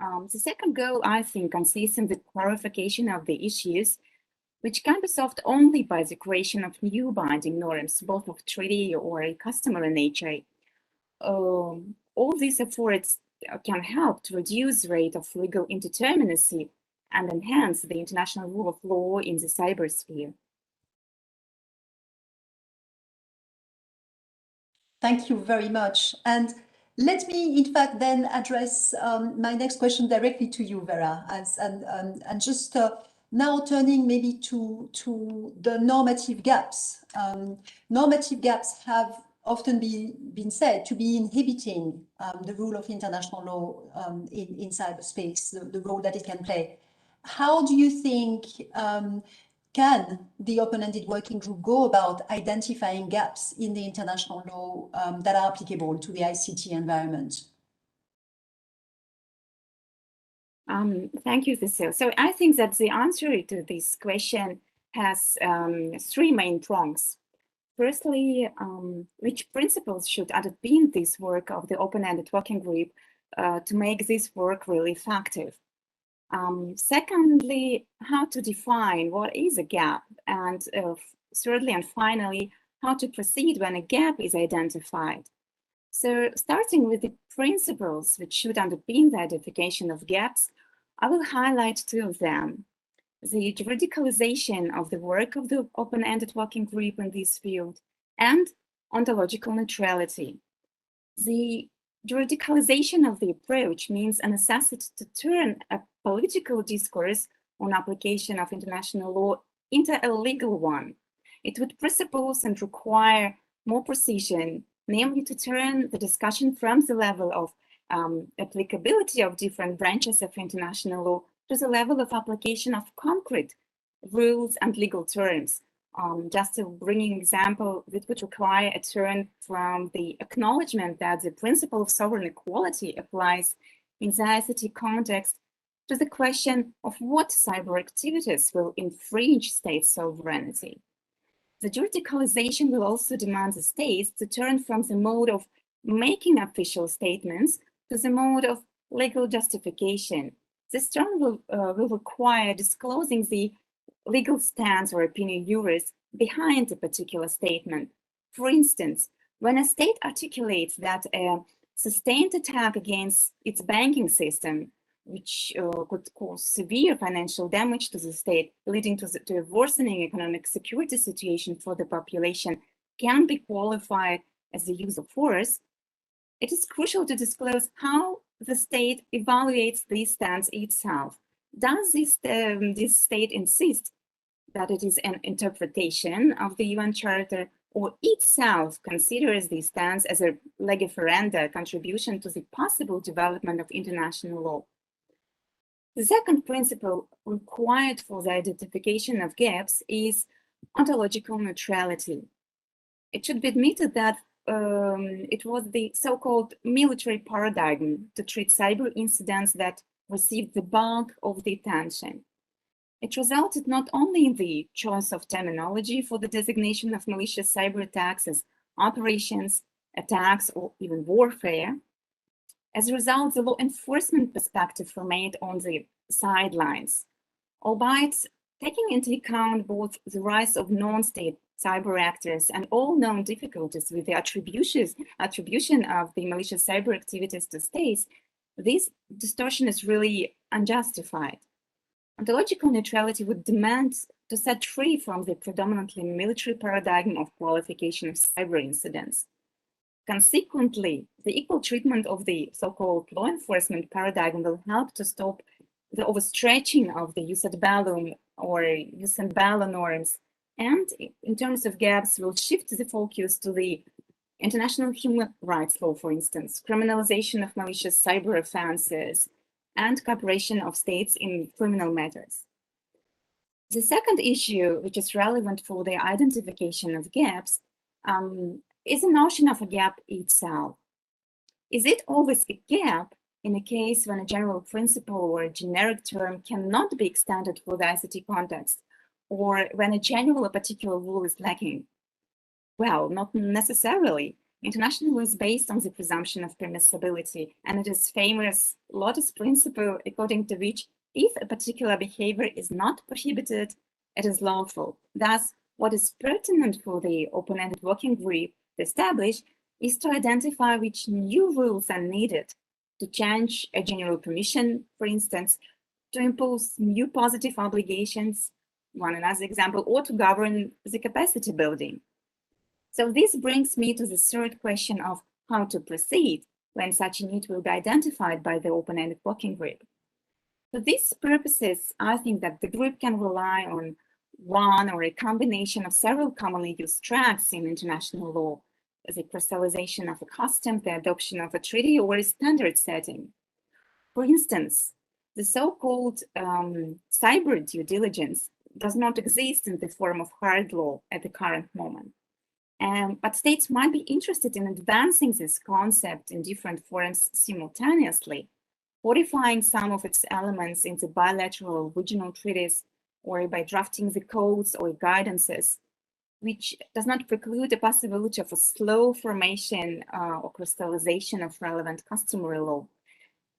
The second goal, I think, consists in the clarification of the issues which can be solved only by the creation of new binding norms, both of treaty or customary nature. All these efforts can help to reduce the rate of legal indeterminacy and enhance the international rule of law in the cybersphere. Thank you very much. And let me, in fact, then address my next question directly to you, Vera, and just now turning maybe to the normative gaps. Normative gaps have often been said to be inhibiting the rule of international law in cyberspace, the role that it can play. How do you think can the open-ended working group go about identifying gaps in the international law that are applicable to the ICT environment? Thank you, Cecile. So I think that the answer to this question has three main prongs. Firstly, which principles should underpin this work of the open-ended working group to make this work really effective? Secondly, how to define what is a gap, and thirdly and finally, how to proceed when a gap is identified. So starting with the principles which should underpin the identification of gaps, I will highlight two of them. The juridicalization of the work of the open-ended working group in this field and ontological neutrality. The juridicalization of the approach means a necessity to turn a political discourse on application of international law into a legal one. It would presuppose and require more precision, namely to turn the discussion from the level of applicability of different branches of international law to the level of application of concrete rules and legal terms. Just to bring an example, it would require a turn from the acknowledgement that the principle of sovereign equality applies in the ICT context to the question of what cyber activities will infringe state sovereignty. The juridicalization will also demand the states to turn from the mode of making official statements to the mode of legal justification. This turn will require disclosing the legal stance or opinion juris behind a particular statement. For instance, when a state articulates that a sustained attack against its banking system, which could cause severe financial damage to the state, leading to a worsening economic security situation for the population, can be qualified as the use of force, it is crucial to disclose how the state evaluates this stance itself. Does this state insist that it is an interpretation of the UN Charter, or itself considers this stance as a lege ferenda contribution to the possible development of international law? The second principle required for the identification of gaps is ontological neutrality. It should be admitted that it was the so-called military paradigm to treat cyber incidents that received the bulk of the attention. It resulted not only in the choice of terminology for the designation of malicious cyber attacks as operations, attacks, or even warfare. As a result, the law enforcement perspective remained on the sidelines, albeit taking into account both the rise of non-state cyber actors and all known difficulties with the attribution of the malicious cyber activities to states, this distortion is really unjustified. Ontological neutrality would demand to set free from the predominantly military paradigm of qualification of cyber incidents. Consequently, the equal treatment of the so-called law enforcement paradigm will help to stop the overstretching of the jus ad bellum or jus and bello norms, and in terms of gaps, will shift the focus to the international human rights law, for instance, criminalization of malicious cyber offenses, and cooperation of states in criminal matters. The second issue, which is relevant for the identification of gaps, is the notion of a gap itself. Is it always a gap in a case when a general principle or a generic term cannot be extended for the ICT context, or when a general or particular rule is lacking? Well, not necessarily. International law is based on the presumption of permissibility, and it is famous Lotus principle, according to which if a particular behavior is not prohibited, it is lawful. Thus, what is pertinent for the open-ended working group to establish is to identify which new rules are needed to change a general permission, for instance, to impose new positive obligations, one another example, or to govern the capacity building. So this brings me to the third question of how to proceed when such a need will be identified by the open-ended working group. For these purposes, I think that the group can rely on one or a combination of several commonly used tracks in international law, the crystallization of a custom, the adoption of a treaty, or a standard setting. For instance, the so-called cyber due diligence does not exist in the form of hard law at the current moment. But states might be interested in advancing this concept in different forms simultaneously, codifying some of its elements into bilateral regional treaties, or by drafting the codes or guidances, which does not preclude the possibility of a slow formation or crystallization of relevant customary law.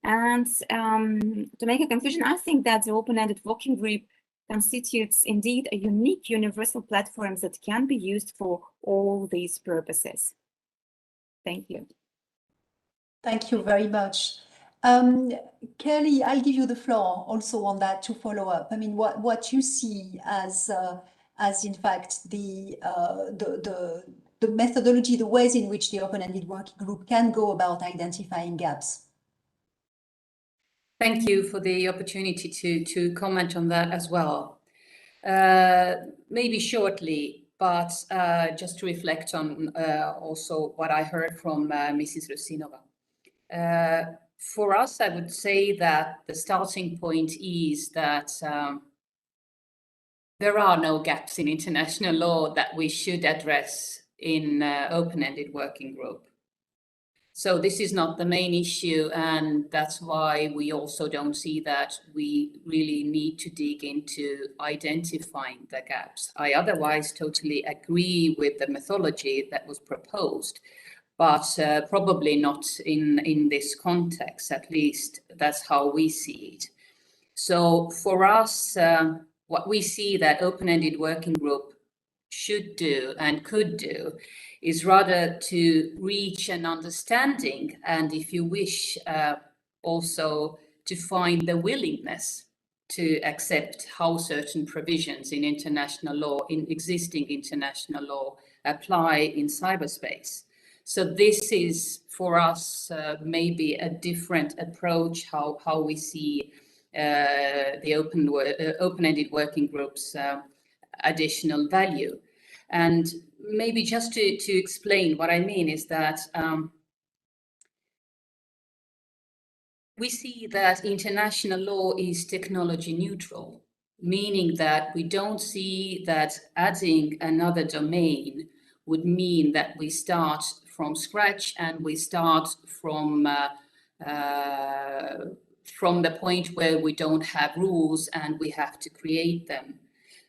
And to make a conclusion, I think that the open-ended working group constitutes indeed a unique universal platform that can be used for all these purposes. Thank you. Thank you very much. Kelly, I'll give you the floor also on that to follow up. I mean, what you see as in fact the methodology, the ways in which the open-ended working group can go about identifying gaps. Thank you for the opportunity to comment on that as well. Maybe shortly, but just to reflect on also what I heard from Mrs. Rusinova. For us, I would say that the starting point is that there are no gaps in international law that we should address in open-ended working group. So this is not the main issue, and that's why we also don't see that we really need to dig into identifying the gaps. I otherwise totally agree with the methodology that was proposed, but probably not in this context. At least that's how we see it. So for us, what we see that open-ended working group should do and could do is rather to reach an understanding, and if you wish, also to find the willingness to accept how certain provisions in international law, in existing international law, apply in cyberspace. So this is for us maybe a different approach how we see the open-ended working group's additional value. And maybe just to explain what I mean is that we see that international law is technology neutral, meaning that we don't see that adding another domain would mean that we start from scratch and we start from the point where we don't have rules and we have to create them.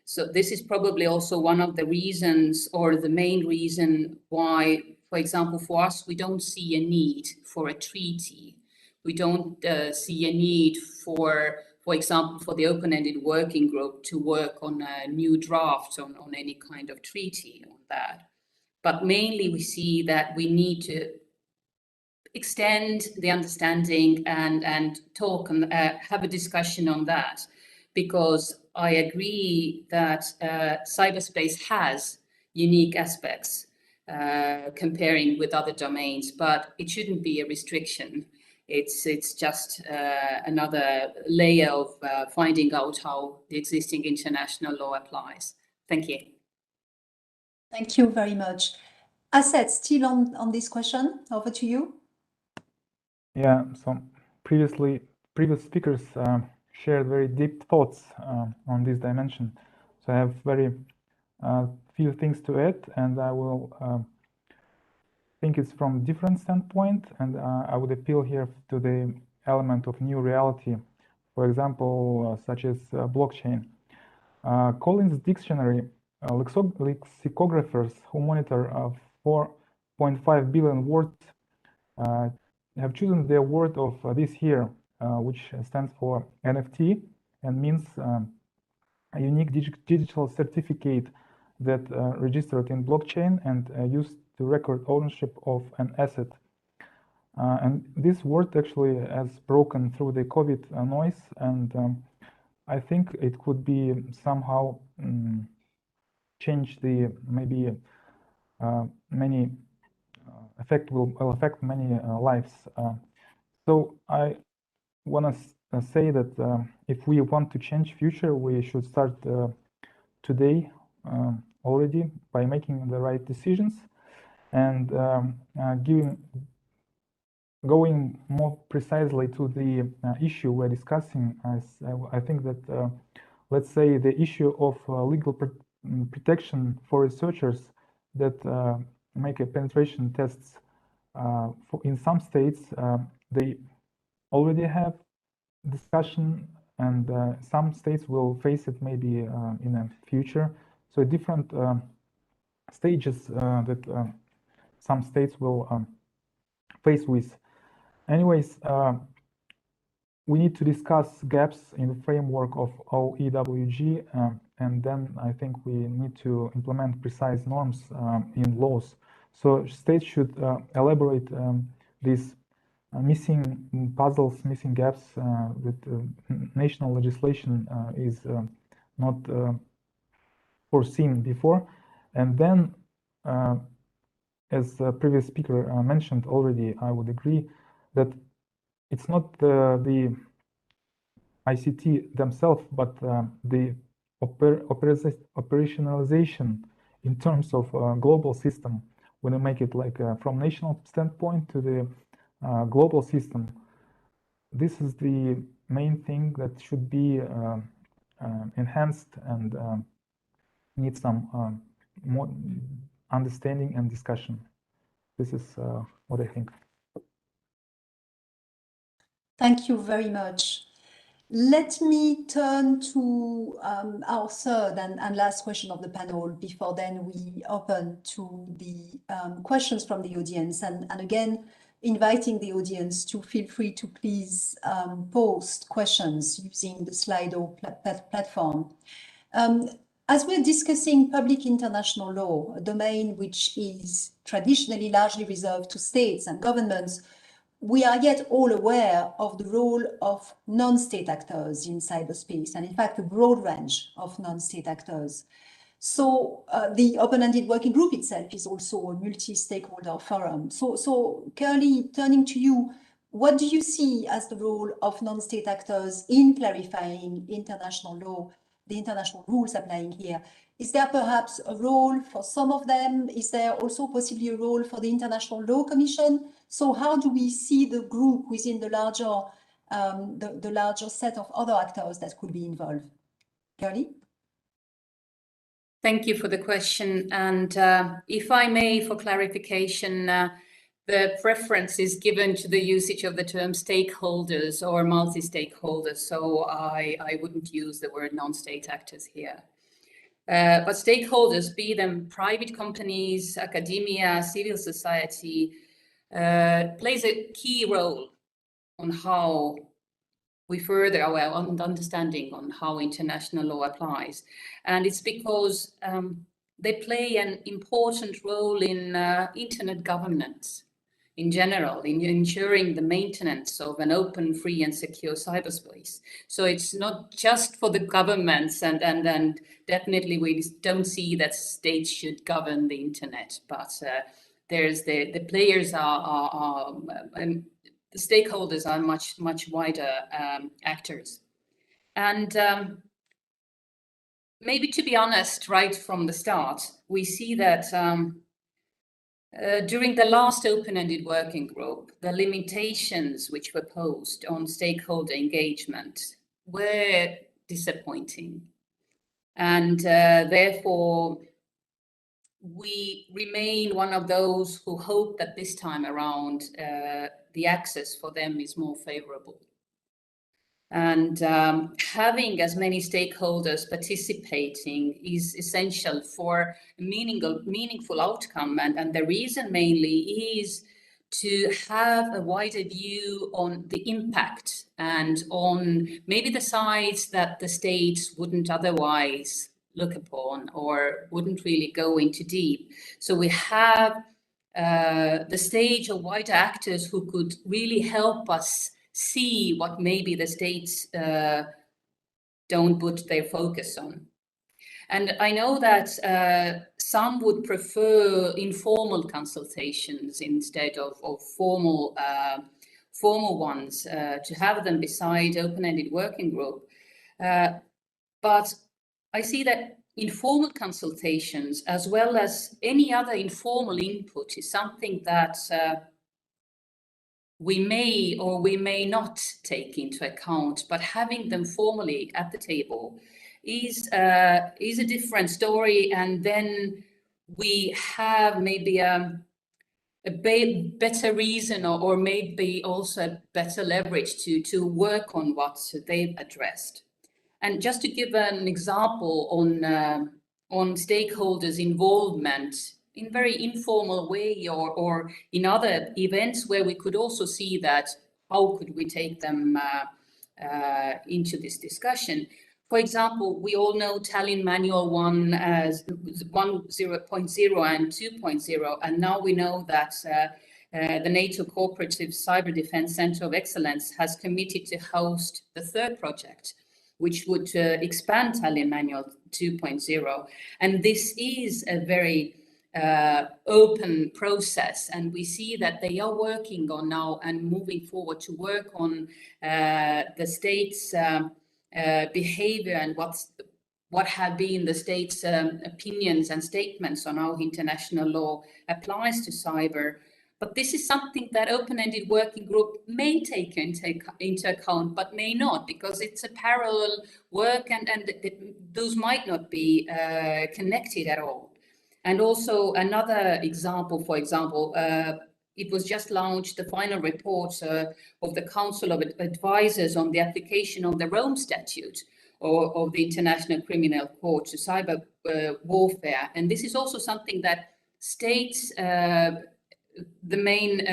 So this is probably also one of the reasons, or the main reason, why, for example, for us, we don't see a need for a treaty. We don't see a need for example, for the open-ended working group to work on a new draft on any kind of treaty on that. But mainly we see that we need to extend the understanding and talk and have a discussion on that, because I agree that cyberspace has unique aspects comparing with other domains, but it shouldn't be a restriction. It's just another layer of finding out how the existing international law applies. Thank you. Thank you very much. Asad, still on this question, over to you. Yeah, so previous speakers shared very deep thoughts on this dimension. So I have very few things to add, and I will think it's from different standpoint, and I would appeal here to the element of new reality, for example, such as blockchain. Collins Dictionary, lexicographers who monitor 4.5 billion words have chosen their word of this year, which stands for NFT and means a unique digital certificate that registered in blockchain and used to record ownership of an asset. And this word actually has broken through the COVID noise, and I think it could be somehow change the maybe many will affect many lives. So I want to say that if we want to change future, we should start today already by making the right decisions and going more precisely to the issue we're discussing. I think that let's say the issue of legal protection for researchers that make a penetration tests in some states, they already have discussion, and some states will face it maybe in the future. So different stages that some states will face with. Anyways, we need to discuss gaps in the framework of OEWG, and then I think we need to implement precise norms in laws. So states should elaborate these missing puzzles, missing gaps that national legislation is not foreseen before. And then, as the previous speaker mentioned already, I would agree that it's not the ICT themselves, but the operationalization in terms of global system. When you make it like from national standpoint to the global system, this is the main thing that should be enhanced and needs some more understanding and discussion. This is what I think. Thank you very much. Let me turn to our third and last question of the panel before then we open to the questions from the audience. And again, inviting the audience to feel free to please post questions using the Slido platform. As we're discussing public international law, a domain which is traditionally largely reserved to states and governments, we are yet all aware of the role of non-state actors in cyberspace, and in fact, a broad range of non-state actors. So the open-ended working group itself is also a multi-stakeholder forum. So Curly, turning to you, what do you see as the role of non-state actors in clarifying international law, the international rules applying here? Is there perhaps a role for some of them? Is there also possibly a role for the International Law Commission? So how do we see the group within the larger set of other actors that could be involved? Curly? Thank you for the question. And if I may, for clarification, the preference is given to the usage of the term stakeholders or multi-stakeholders. So I wouldn't use the word non-state actors here. But stakeholders, be them private companies, academia, civil society, plays a key role on how we further our understanding on how international law applies. And it's because they play an important role in internet governance in general, in ensuring the maintenance of an open, free and secure cyberspace. So it's not just for the governments, and definitely we don't see that states should govern the internet, but there's the players and the stakeholders are much wider actors. And maybe to be honest, right from the start, we see that during the last open-ended working group, the limitations which were posed on stakeholder engagement were disappointing. And therefore, we remain one of those who hope that this time around, the access for them is more favorable. And having as many stakeholders participating is essential for a meaningful outcome. And the reason mainly is to have a wider view on the impact and on maybe the sides that the states wouldn't otherwise look upon or wouldn't really go into deep. So we have the stage of wider actors who could really help us see what maybe the states don't put their focus on. And I know that some would prefer informal consultations instead of formal ones, to have them beside open-ended working group. But I see that informal consultations, as well as any other informal input, is something that we may or we may not take into account, but having them formally at the table is a different story. And then we have maybe a better reason or maybe also a better leverage to work on what they've addressed. And just to give an example on stakeholders' involvement in very informal way or in other events where we could also see that how could we take them into this discussion. For example, we all know Tallinn Manual 1 as 1.0 and 2.0, and now we know that the NATO Cooperative Cyber Defense Center of Excellence has committed to host the third project, which would expand Tallinn Manual 2.0. And this is a very open process, and we see that they are working on now and moving forward to work on the state's behavior and what have been the state's opinions and statements on how international law applies to cyber. But this is something that open-ended working group may take into account, but may not, because it's a parallel work and those might not be connected at all. And also another example, for example, it was just launched, the final report of the Council of Advisors on the application of the Rome Statute or of the International Criminal Court to cyber warfare. And this is also something that states, the main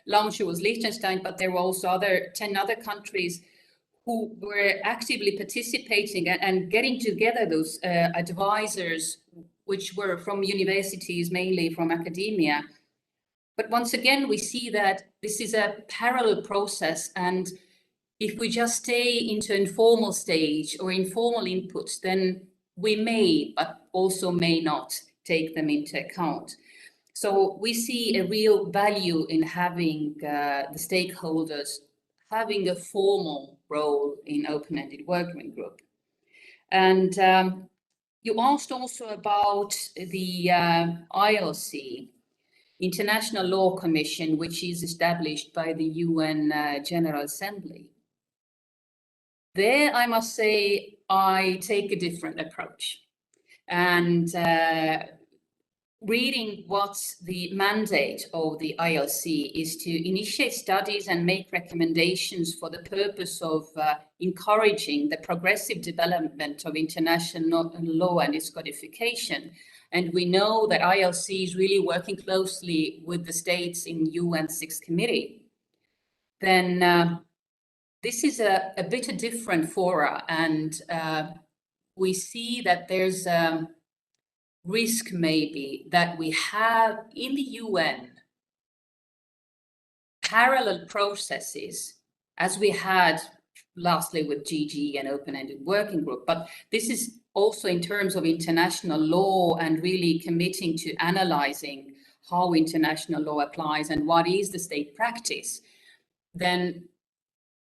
launcher was Liechtenstein, but there were also 10 other countries who were actively participating and getting together those advisors, which were from universities, mainly from academia. But once again, we see that this is a parallel process, and if we just stay into informal stage or informal inputs, then we may, but also may not take them into account. So we see a real value in having the stakeholders having a formal role in open-ended working group. And you asked also about the ILC, International Law Commission, which is established by the UN General Assembly. There, I must say, I take a different approach. And reading what the mandate of the ILC is to initiate studies and make recommendations for the purpose of encouraging the progressive development of international law and its codification. And we know that ILC is really working closely with the states in UN 6th Committee. Then this is a bit a different fora, and we see that there's risk maybe that we have in the UN parallel processes as we had lastly with GG and open-ended working group. But this is also in terms of international law and really committing to analyzing how international law applies and what is the state practice. Then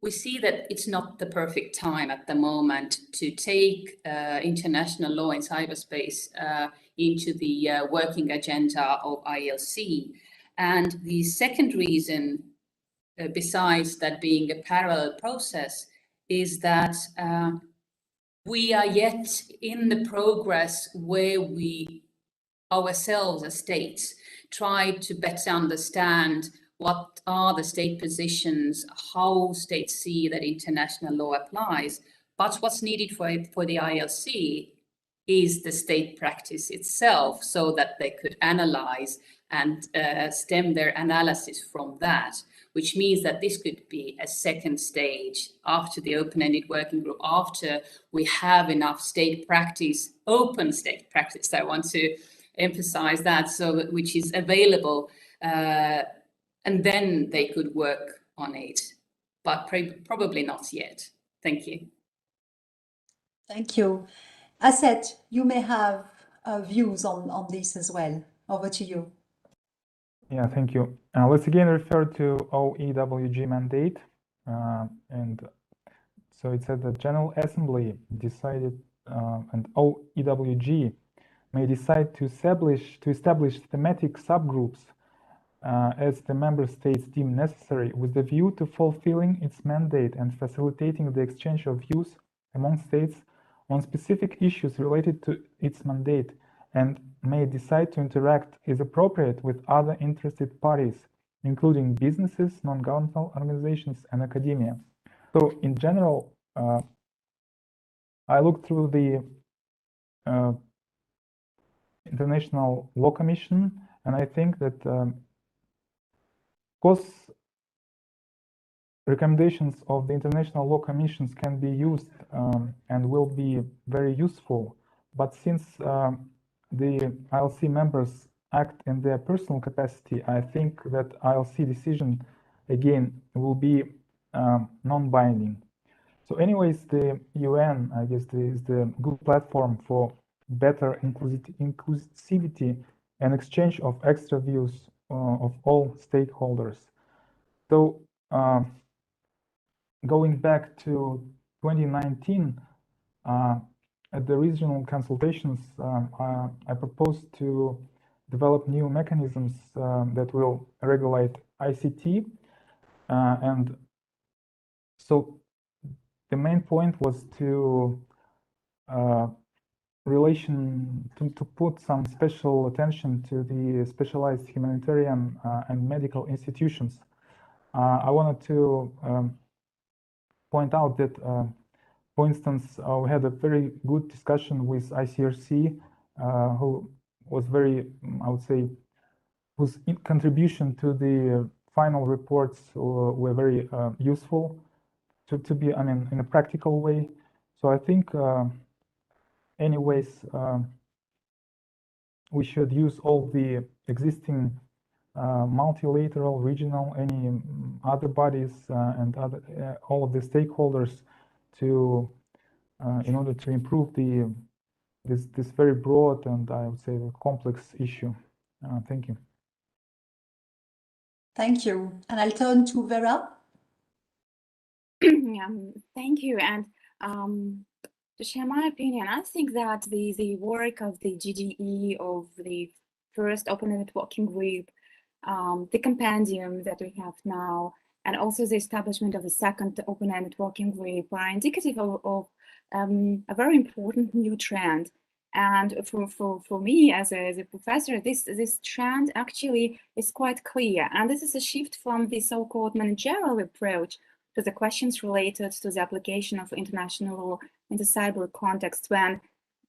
we see that it's not the perfect time at the moment to take international law in cyberspace into the working agenda of ILC. And the second reason, besides that being a parallel process, is that we are yet in the progress where we ourselves as states try to better understand what are the state positions, how states see that international law applies. But what's needed for the ILC is the state practice itself, so that they could analyze and stem their analysis from that, which means that this could be a second stage after the open-ended working group, after we have enough state practice, open state practice, I want to emphasize that, so which is available, and then they could work on it, but probably not yet. Thank you. Thank you. Asset, you may have views on this as well. Over to you. Yeah, thank you. Let's again refer to OEWG mandate. And so it said the General Assembly decided, and OEWG may decide to establish thematic subgroups as the member states deem necessary, with the view to fulfilling its mandate and facilitating the exchange of views among states on specific issues related to its mandate, and may decide to interact as appropriate with other interested parties, including businesses, non-governmental organizations, and academia. So in general, I looked through the International Law Commission, and I think that because recommendations of the International Law Commissions can be used and will be very useful, but since the ILC members act in their personal capacity, I think that ILC decision again will be non-binding. So anyways, the UN, I guess, is the good platform for better inclusivity and exchange of extra views of all stakeholders. So going back to 2019, at the regional consultations, I proposed to develop new mechanisms that will regulate ICT. And so the main point was to to put some special attention to the specialized humanitarian and medical institutions. I wanted to point out that, for instance, we had a very good discussion with ICRC, who was very, I would say, whose contribution to the final reports were very useful to be, I mean, in a practical way. So I think, anyways, we should use all the existing multilateral, regional, any other bodies and other all of the stakeholders to in order to improve this very broad and I would say complex issue. Thank you. Thank you. And I'll turn to Vera. Thank you. And to share my opinion, I think that the work of the GGE, of the first open-ended working group, the compendium that we have now, and also the establishment of the second open-ended working group are indicative of a very important new trend. And for me as a professor, this trend actually is quite clear. And this is a shift from the so-called managerial approach to the questions related to the application of international law in the cyber context, when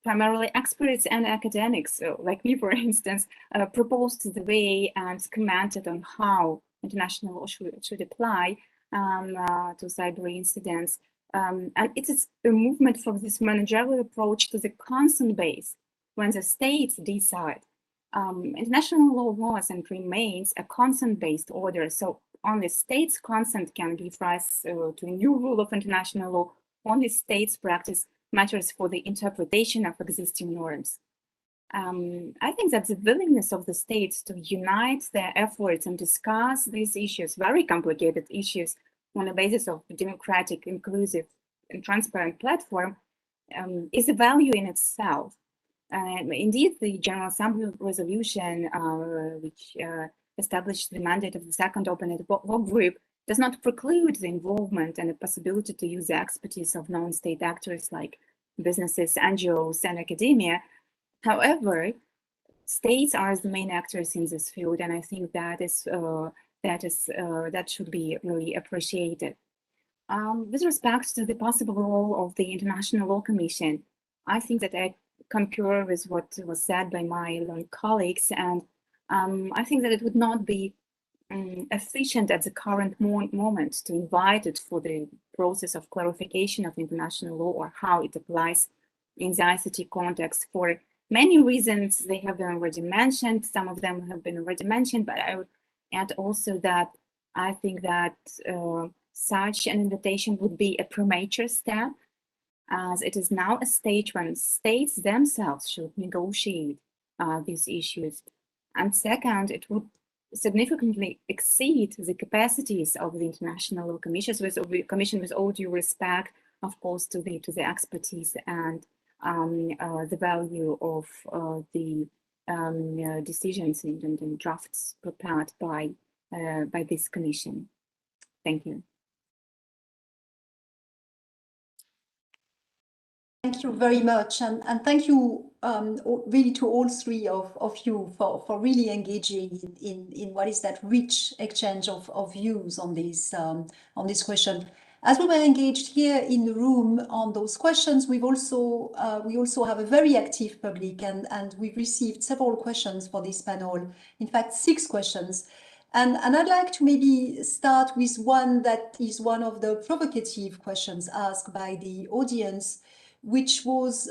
primarily experts and academics, so like me, for instance, proposed the way and commented on how international law should apply to cyber incidents. And it is a movement from this managerial approach to the consent base, when the states decide. International law was and remains a consent-based order, so only states' consent can give rise to a new rule of international law. Only states' practice matters for the interpretation of existing norms. I think that the willingness of the states to unite their efforts and discuss these issues, very complicated issues, on the basis of a democratic, inclusive, and transparent platform, is a value in itself. Indeed, the General Assembly resolution, which established the mandate of the second open-ended work group, does not preclude the involvement and the possibility to use the expertise of non-state actors like businesses, NGOs, and academia. However, states are the main actors in this field, and I think that should be really appreciated. With respect to the possible role of the International Law Commission, I think that I concur with what was said by my colleagues, and I think that it would not be efficient at the current moment to invite it for the process of clarification of international law or how it applies in the ICT context for many reasons. They have been already mentioned. Some of them have been already mentioned, but I would add also that I think that such an invitation would be a premature step, as it is now a stage when states themselves should negotiate these issues. And second, it would significantly exceed the capacities of the international law commissions, with all due respect, of course, to the expertise and the value of the decisions and drafts prepared by this commission. Thank you. Thank you very much, and thank you really to all three of you for really engaging in what is that rich exchange of views on this question. As we were engaged here in the room on those questions, we also have a very active public, and we've received several questions for this panel. In fact, 6 questions. And I'd like to maybe start with one that is one of the provocative questions asked by the audience, which was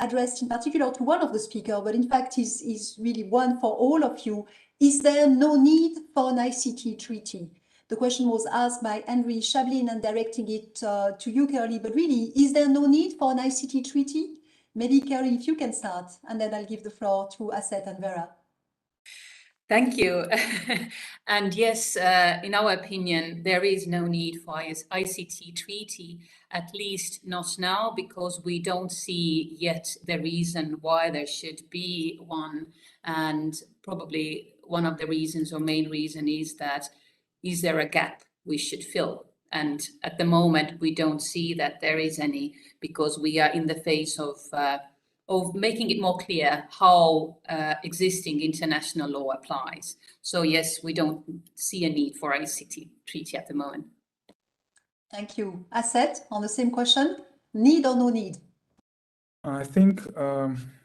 addressed in particular to one of the speakers, but in fact is really one for all of you. Is there no need for an ICT treaty? The question was asked by Henry Shablin and directing it to you, Curly, but really, is there no need for an ICT treaty? Maybe, Curly, if you can start, and then I'll give the floor to Asset and Vera. Thank you. And yes, in our opinion, there is no need for ICT treaty, at least not now, because we don't see yet the reason why there should be one. And probably one of the reasons or main reason is that, is there a gap we should fill? And at the moment, we don't see that there is any, because we are in the phase of making it more clear how existing international law applies. So yes, we don't see a need for ICT treaty at the moment. Thank you. Asset, on the same question, need or no need? I think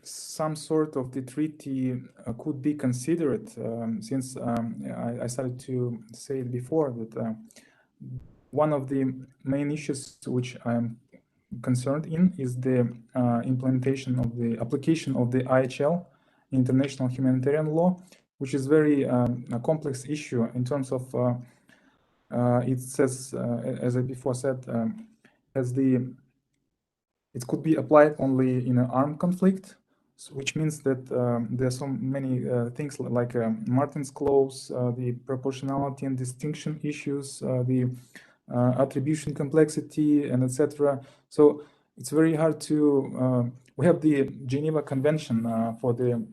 some sort of the treaty could be considered, since I started to say it before that one of the main issues which I'm concerned in is the implementation of the application of the IHL, International Humanitarian Law, which is very a complex issue in terms of it says, as I before said, it could be applied only in an armed conflict, which means that there are so many things like Martin's Clause, the proportionality and distinction issues, the attribution complexity, and etc. So it's very hard to. We have the Geneva Convention for the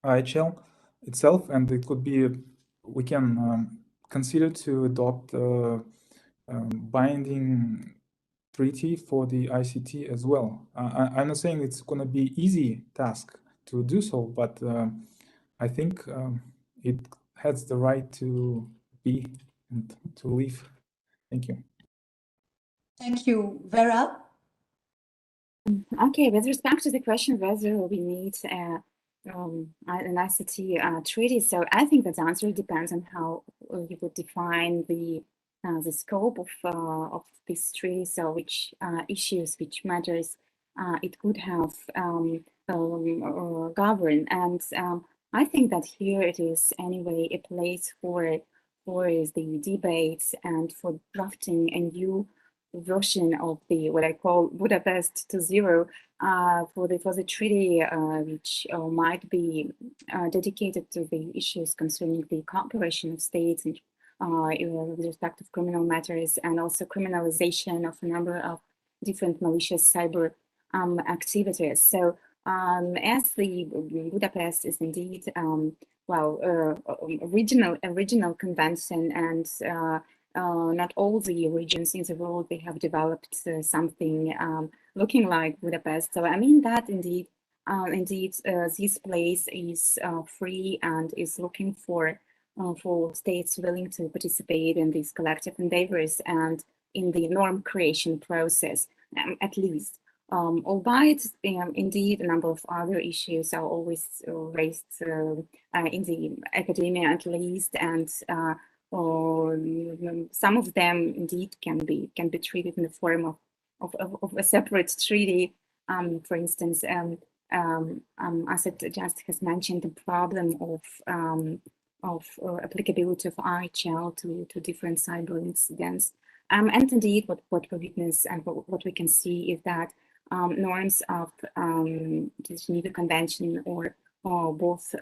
IHL itself, and it could be we can consider to adopt binding treaty for the ICT as well. I'm not saying it's going to be easy task to do so, but I think it has the right to be and to live. Thank you. Thank you. Vera? Okay, with respect to the question whether we need an ICT treaty, so I think that the answer depends on how you would define the scope of this treaty, so which issues, which matters it could have govern. And I think that here it is anyway a place for the debates and for drafting a new version of the what I call Budapest 2.0 for the treaty, which might be dedicated to the issues concerning the cooperation of states and with respect to criminal matters, and also criminalization of a number of different malicious cyber activities. So as the Budapest is indeed regional convention, and not all the regions in the world, they have developed something looking like Budapest. So I mean that indeed this place is free and is looking for states willing to participate in these collective endeavors and in the norm creation process, at least. albeit indeed a number of other issues are always raised in the academia at least, and some of them indeed can be treated in the form of a separate treaty. For instance, Asad just has mentioned the problem of applicability of RHL to different cyber incidents. And indeed, what we witness and what we can see is that norms of the Geneva Convention or both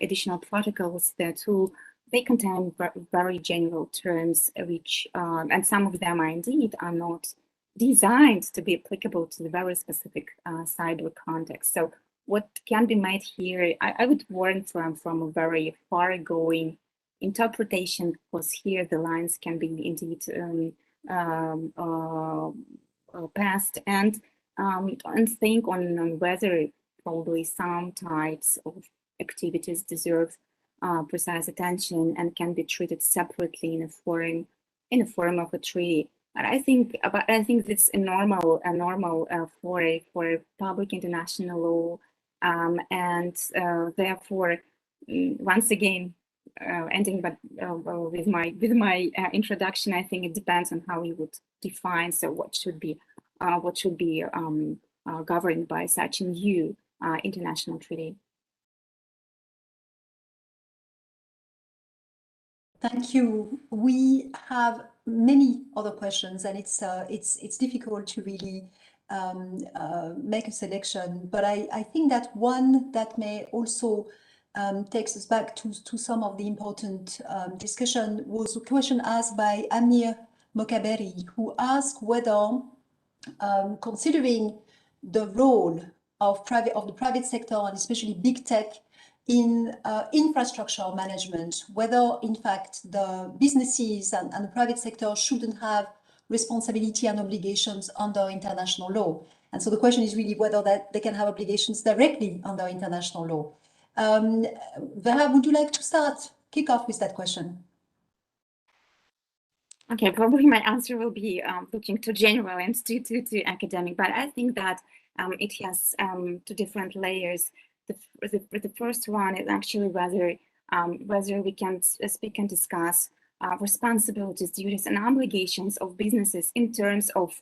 additional protocols thereto, they contain very general terms, which and some of them are not designed to be applicable to the very specific cyber context. So what can be made here, I would warn from a very far-going interpretation, because here the lines can be indeed passed, and think on whether probably some types of activities deserve precise attention and can be treated separately in a form of a treaty. But I think it's a normal for public international law, and therefore, once again, ending with my introduction, I think it depends on how we would define. So what should be governed by such a new international treaty. Thank you. We have many other questions, and it's difficult to really make a selection. But I think that one that may also takes us back to some of the important discussion was a question asked by Amir Mokaberi, who asked whether, considering the role of the private sector and especially big tech in infrastructure management, whether in fact the businesses and the private sector shouldn't have responsibility and obligations under international law. And so the question is really whether that they can have obligations directly under international law. Vera, would you like to kick off with that question? Okay, probably my answer will be looking too general and too academic, but I think that it has two different layers. The first one is actually whether we can speak and discuss responsibilities, duties, and obligations of businesses in terms of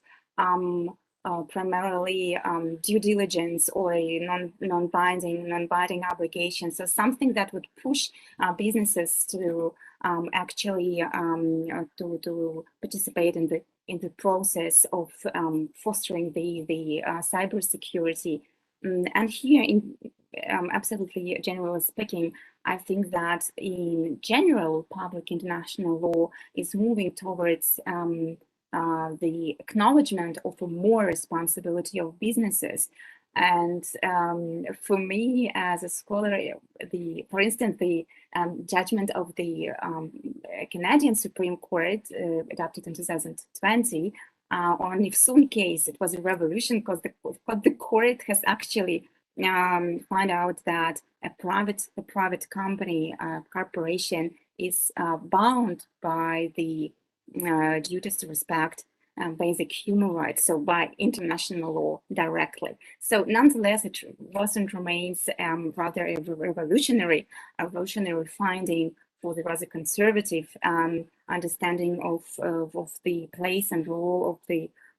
primarily due diligence or non-binding obligations. So something that would push businesses to actually to participate in the process of fostering the cybersecurity. And here, absolutely generally speaking, I think that in general, public international law is moving towards the acknowledgement of a more responsibility of businesses. And for me, as a scholar, for instance, the judgment of the Canadian Supreme Court, adopted in 2020, on Ifsun case, it was a revolution because the court has actually find out that a private company, corporation, is bound by the duties to respect basic human rights, so by international law directly. So nonetheless, it was and remains rather a revolutionary finding for the rather conservative understanding of the place and role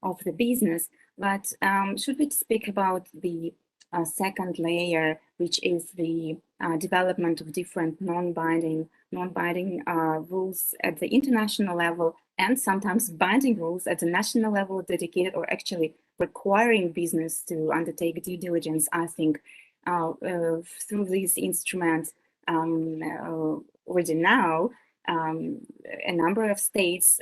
of the business. But should we speak about the second layer, which is the development of different non-binding rules at the international level, and sometimes binding rules at the national level, dedicated or actually requiring business to undertake due diligence? I think through these instruments already now, a number of states,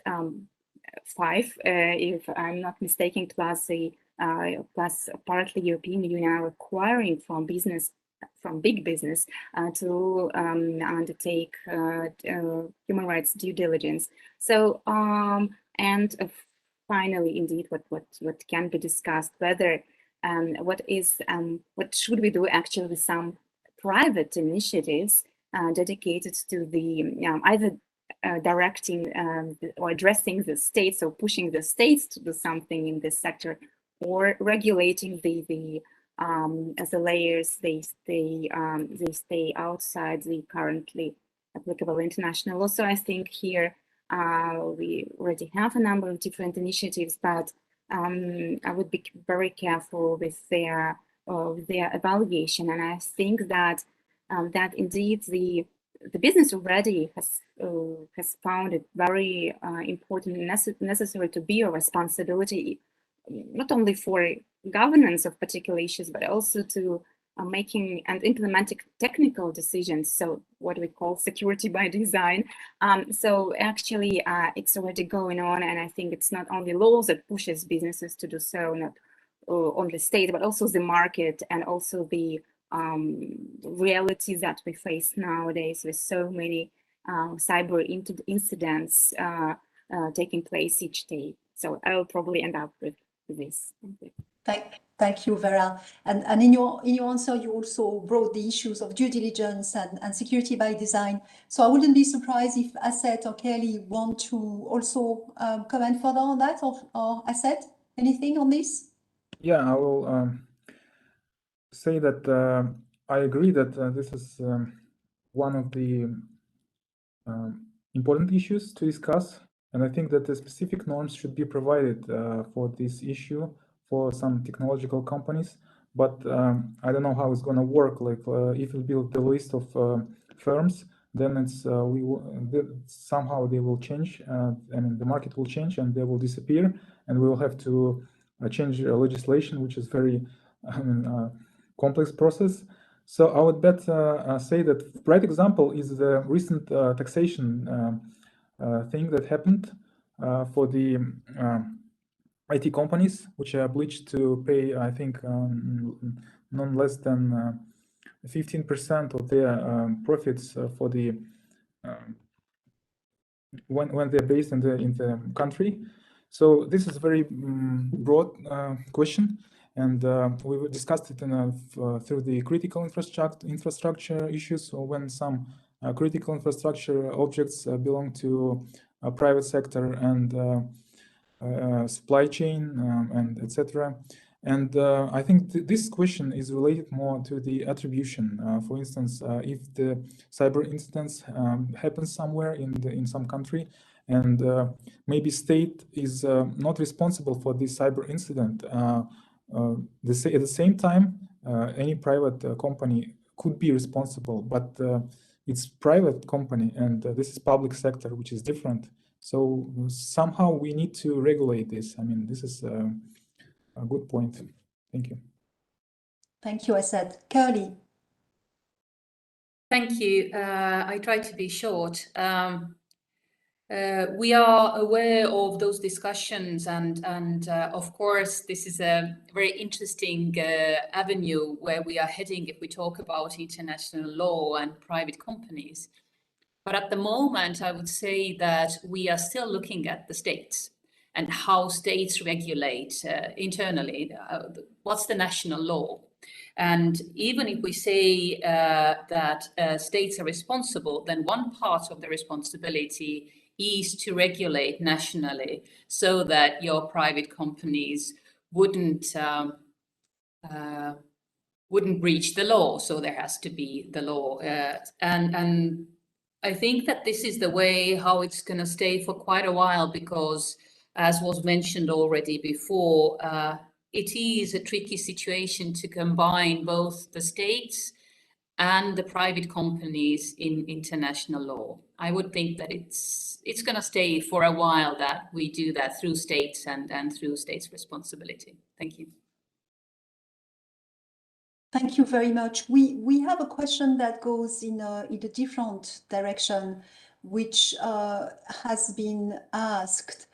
5, if I'm not mistaken, plus partly European Union, are requiring from big business to undertake human rights due diligence. So and finally, indeed, what can be discussed, whether what should we do actually with some private initiatives dedicated to the either directing or addressing the states or pushing the states to do something in this sector, or regulating as the layers they stay outside the currently applicable international law. So I think here we already have a number of different initiatives, but I would be very careful with their evaluation. And I think that that indeed the business already has found it very important and necessary to be a responsibility, not only for governance of particular issues, but also to making and implementing technical decisions, so what we call security by design. So actually it's already going on, and I think it's not only laws that pushes businesses to do so, not only the state, but also the market, and also the reality that we face nowadays with so many cyber incidents taking place each day. So I will probably end up with this. Thank you, Vera. And in your answer, you also brought the issues of due diligence and security by design. So I wouldn't be surprised if Asset or Kelly want to also comment further on that, or Asset, anything on this? Yeah, I will say that I agree that this is one of the important issues to discuss. And I think that the specific norms should be provided for this issue for some technological companies. But I don't know how it's going to work. Like if we build the list of firms, then it's somehow they will change, and the market will change, and they will disappear, and we will have to change legislation, which is very complex process. So I would bet say that bright example is the recent taxation thing that happened for the IT companies, which are obliged to pay, I think, none less than 15% of their profits for the when they're based in the country. So this is a very broad question, and we discussed it through the critical infrastructure issues. So when some critical infrastructure objects belong to a private sector and supply chain and etc. And I think this question is related more to the attribution. For instance, if the cyber incidents happen somewhere in some country, and maybe state is not responsible for this cyber incident, at the same time, any private company could be responsible, but it's private company, and this is public sector, which is different. So somehow we need to regulate this. I mean, this is a good point. Thank you. Thank you, Asad. Curly. Thank you. I try to be short. We are aware of those discussions, and of course, this is a very interesting avenue where we are heading if we talk about international law and private companies. But at the moment, I would say that we are still looking at the states and how states regulate internally. What's the national law? And even if we say that states are responsible, then one part of the responsibility is to regulate nationally so that your private companies wouldn't breach the law. So there has to be the law. And I think that this is the way how it's going to stay for quite a while, because as was mentioned already before, it is a tricky situation to combine both the states and the private companies in international law. I would think that it's going to stay for a while that we do that through states and through states' responsibility. Thank you. Thank you very much. We have a question that goes in a different direction, which has been asked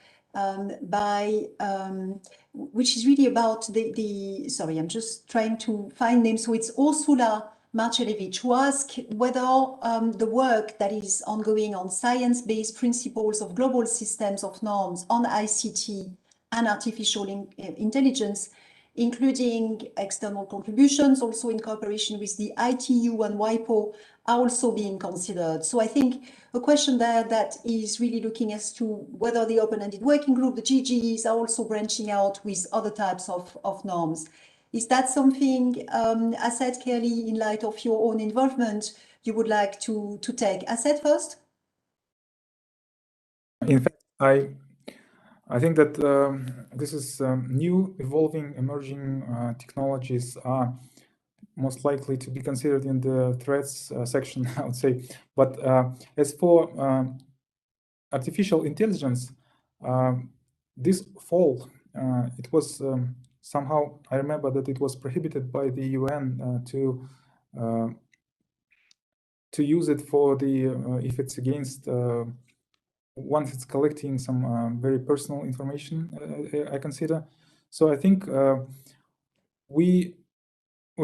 which is really about sorry, I'm just trying to find names. So it's Ursula Marcelevich, who asked whether the work that is ongoing on science-based principles of global systems of norms on ICT and artificial intelligence including external contributions, also in cooperation with the ITU and WIPO, are also being considered. So I think a question there that is really looking as to whether the open-ended working group, the GGEs, are also branching out with other types of norms. Is that something, Asad, Kelly, in light of your own involvement, you would like to take? Asad first? In fact, I think that this is new, evolving, emerging technologies are most likely to be considered in the threats section, I would say. But as for artificial intelligence, this fall, it was somehow, I remember that it was prohibited by the UN to use it for the, if it's against, once it's collecting some very personal information, I consider. So I think we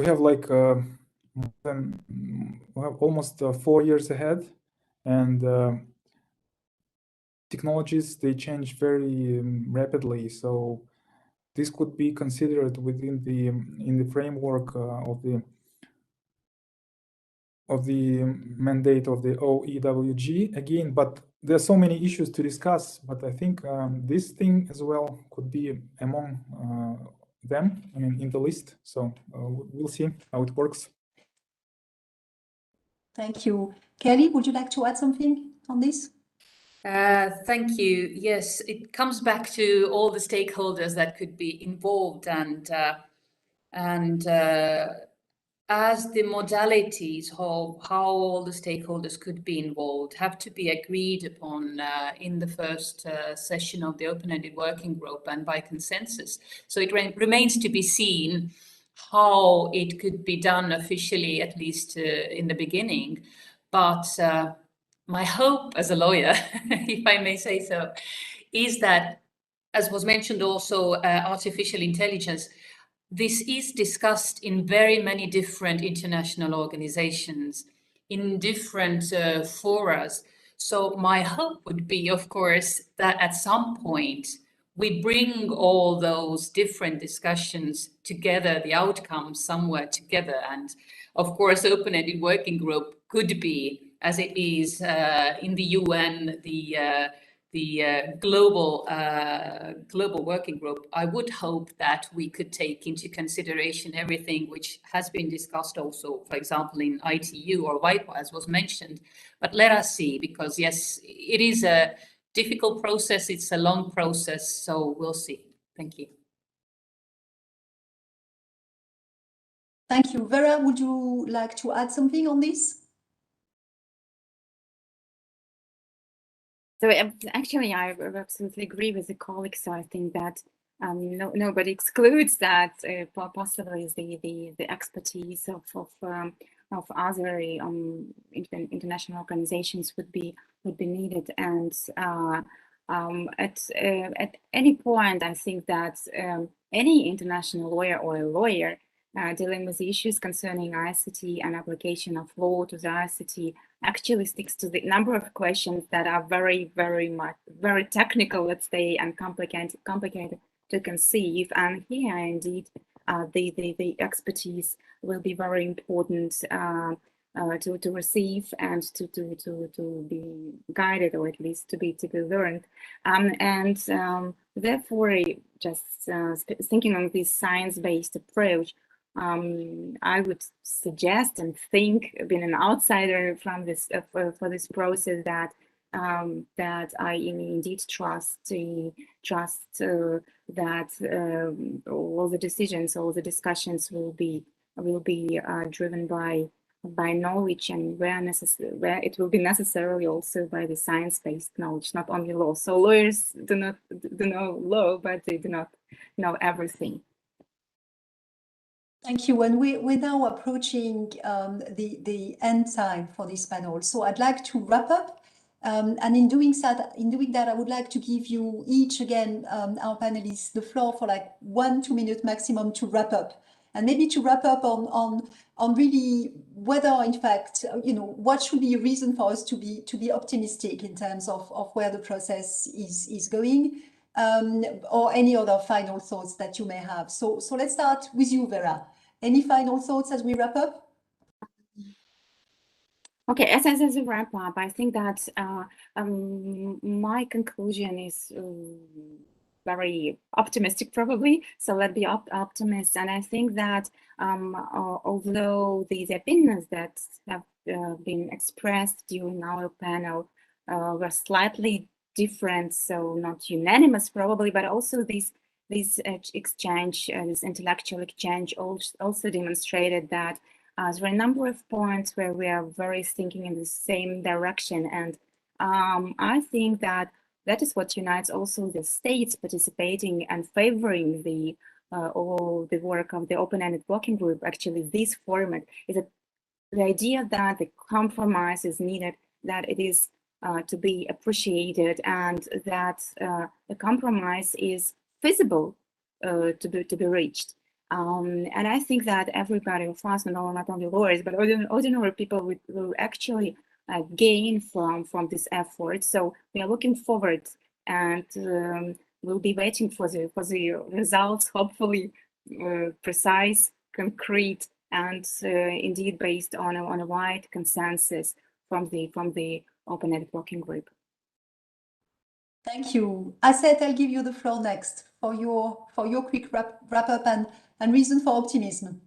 have like we have almost 4 years ahead, and technologies, they change very rapidly. So this could be considered within the in the framework of the mandate of the OEWG again, but there are so many issues to discuss, but I think this thing as well could be among them, I mean, in the list. So we'll see how it works. Thank you. Kelly, would you like to add something on this? Thank you. Yes, it comes back to all the stakeholders that could be involved, and as the modalities of how all the stakeholders could be involved have to be agreed upon in the first session of the open-ended working group and by consensus. So it remains to be seen how it could be done officially, at least in the beginning. But my hope as a lawyer, if I may say so, is that, as was mentioned also, artificial intelligence, this is discussed in very many different international organizations, in different forums. So my hope would be, of course, that at some point we bring all those different discussions together, the outcomes somewhere together. And of course, open-ended working group could be, as it is in the UN, the global working group. I would hope that we could take into consideration everything which has been discussed also, for example, in ITU or WIPO, as was mentioned. But let us see, because yes, it is a difficult process. It's a long process, so we'll see. Thank you. Thank you. Vera, would you like to add something on this? So actually, I absolutely agree with the colleagues. So I think that nobody excludes that possibly the expertise of other international organizations would be needed. And at any point, I think that any international lawyer or a lawyer dealing with issues concerning ICT and application of law to the ICT actually sticks to the number of questions that are very technical, let's say, and complicated to conceive. And here, indeed, the expertise will be very important to receive and to be guided, or at least to be learned. Therefore, just thinking on this science-based approach, I would suggest and think, being an outsider from this for this process, that I indeed trust that all the decisions, all the discussions will be driven by knowledge, and where it will be necessarily also by the science-based knowledge, not only law. So lawyers do not know law, but they do not know everything. Thank you. And we're now approaching the end time for this panel. So I'd like to wrap up. And in doing that, I would like to give you each, again, our panelists, the floor for like 1-2 minutes maximum to wrap up. And maybe to wrap up on really whether, in fact, what should be a reason for us to be optimistic in terms of where the process is going. or any other final thoughts that you may have. So let's start with you, Vera. Any final thoughts as we wrap up? Okay, as a wrap up, I think that my conclusion is very optimistic, probably. So let's be optimists. And I think that although these opinions that have been expressed during our panel were slightly different, so not unanimous probably, but also this exchange, this intellectual exchange also demonstrated that there are a number of points where we are very thinking in the same direction. And I think that that is what unites also the states participating and favoring all the work of the open-ended working group. Actually, this format is the idea that the compromise is needed, that it is to be appreciated, and that the compromise is feasible to be reached. And I think that everybody of us, not only lawyers, but ordinary people will actually gain from this effort. So we are looking forward, and we'll be waiting for the results, hopefully precise, concrete, and indeed based on a wide consensus from the open-ended working group. Thank you. Aset, I'll give you the floor next for your quick wrap up and reason for optimism.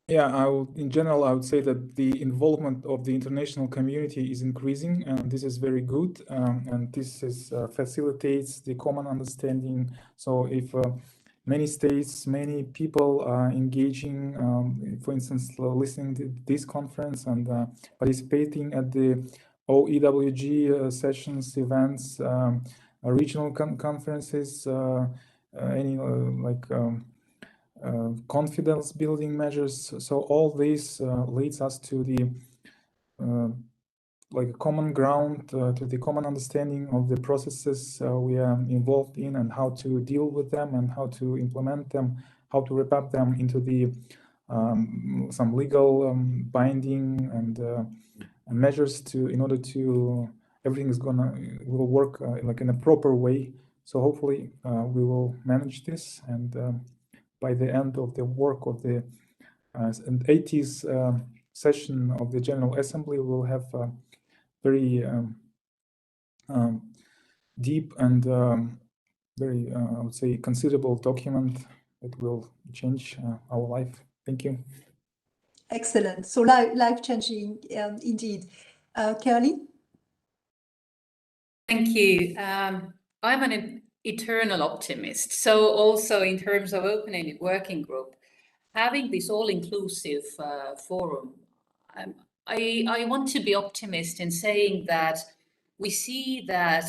Yeah, in general, I would say that the involvement of the international community is increasing, and this is very good, and this facilitates the common understanding. So if many states, many people are engaging, for instance, listening to this conference and participating at the OEWG sessions, events, regional conferences, any confidence building measures. So all this leads us to the common ground, to the common understanding of the processes we are involved in and how to deal with them and how to implement them, how to wrap up them into the some legal binding and measures in order to everything will work in a proper way. So hopefully we will manage this, and by the end of the work of the 80th session of the General Assembly, we'll have a very deep and very, I would say, considerable document that will change our life. Thank you. Excellent. So life-changing indeed. Curly? Thank you. I'm an eternal optimist. So also in terms of open-ended working group, having this all-inclusive forum, I want to be optimist in saying that we see that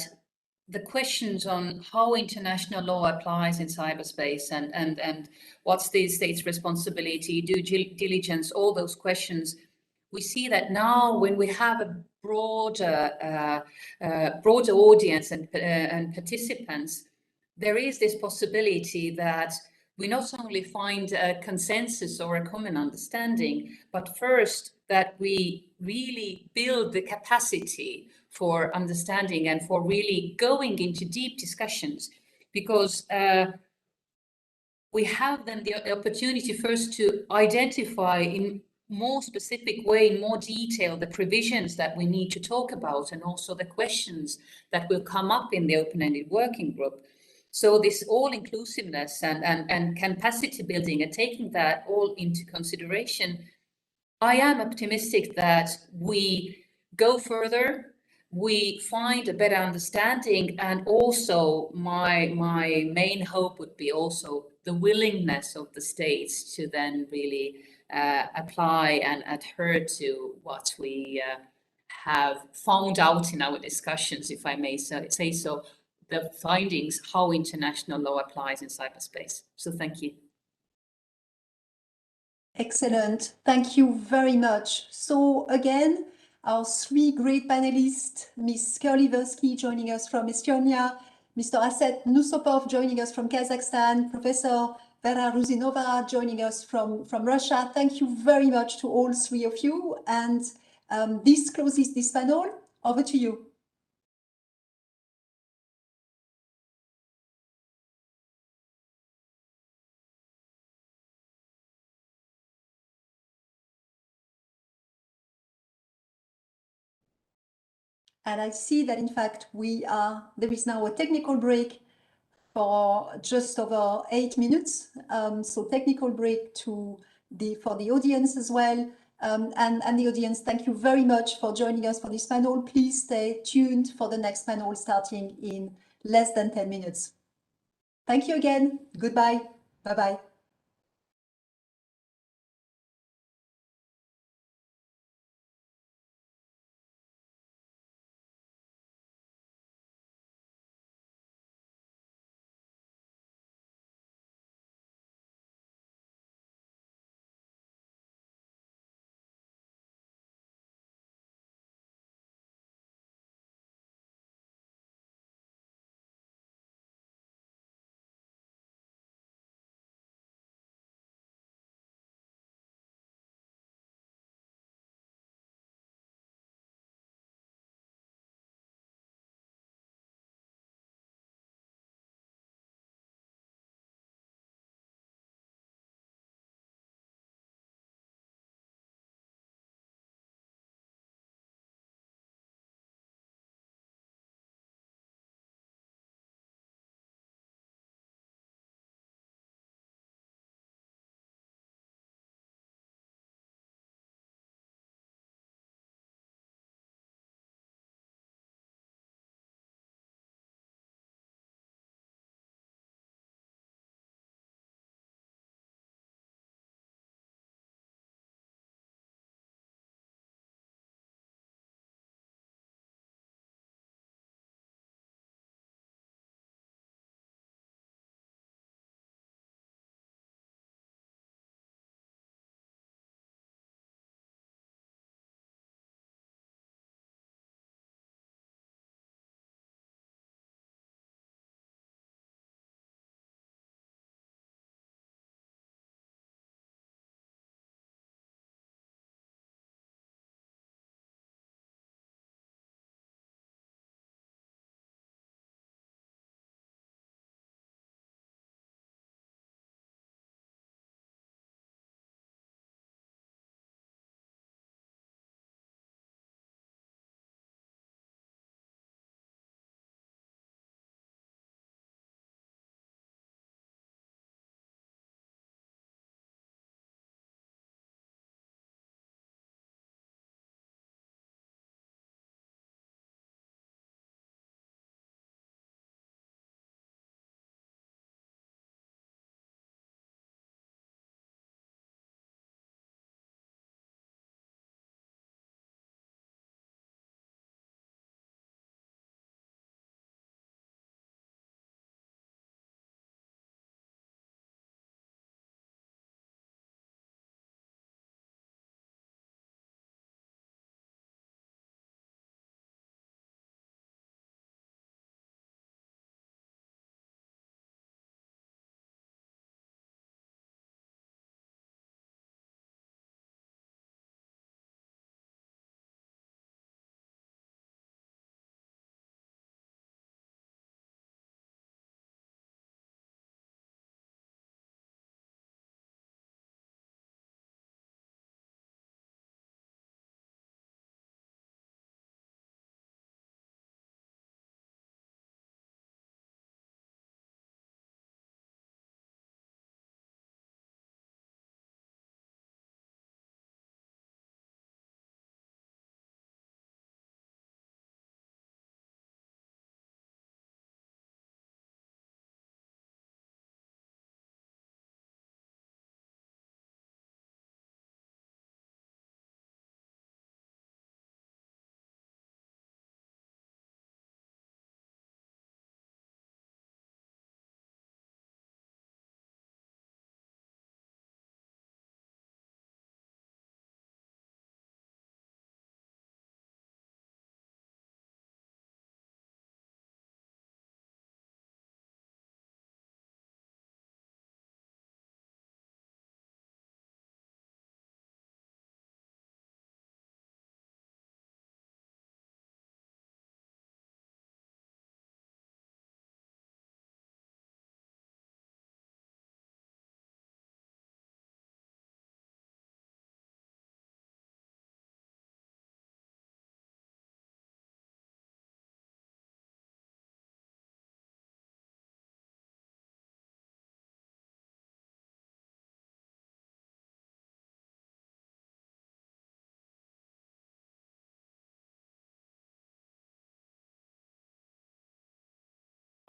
the questions on how international law applies in cyberspace and what's the state's responsibility, due diligence, all those questions, we see that now when we have a broader audience and participants, there is this possibility that we not only find a consensus or a common understanding, but first that we really build the capacity for understanding and for really going into deep discussions, because we have then the opportunity first to identify in more specific way, in more detail, the provisions that we need to talk about and also the questions that will come up in the open-ended working group. So this all-inclusiveness and capacity building and taking that all into consideration, I am optimistic that we go further, we find a better understanding, and also my main hope would be also the willingness of the states to then really apply and adhere to what we have found out in our discussions, if I may say so, the findings, how international law applies in cyberspace. So thank you. Excellent. Thank you very much. So again, our three great panelists, Ms. Curly Versky joining us from Estonia, Mr. Aset Nusopov joining us from Kazakhstan, Professor Vera Ruzinova joining us from Russia. Thank you very much to all three of you. And this closes this panel. Over to you. And I see that in fact there is now a technical break for just over 8 minutes. So technical break for the audience as well. And the audience, thank you very much for joining us for this panel. Please stay tuned for the next panel starting in less than 10 minutes. Thank you again. Goodbye. Bye-bye.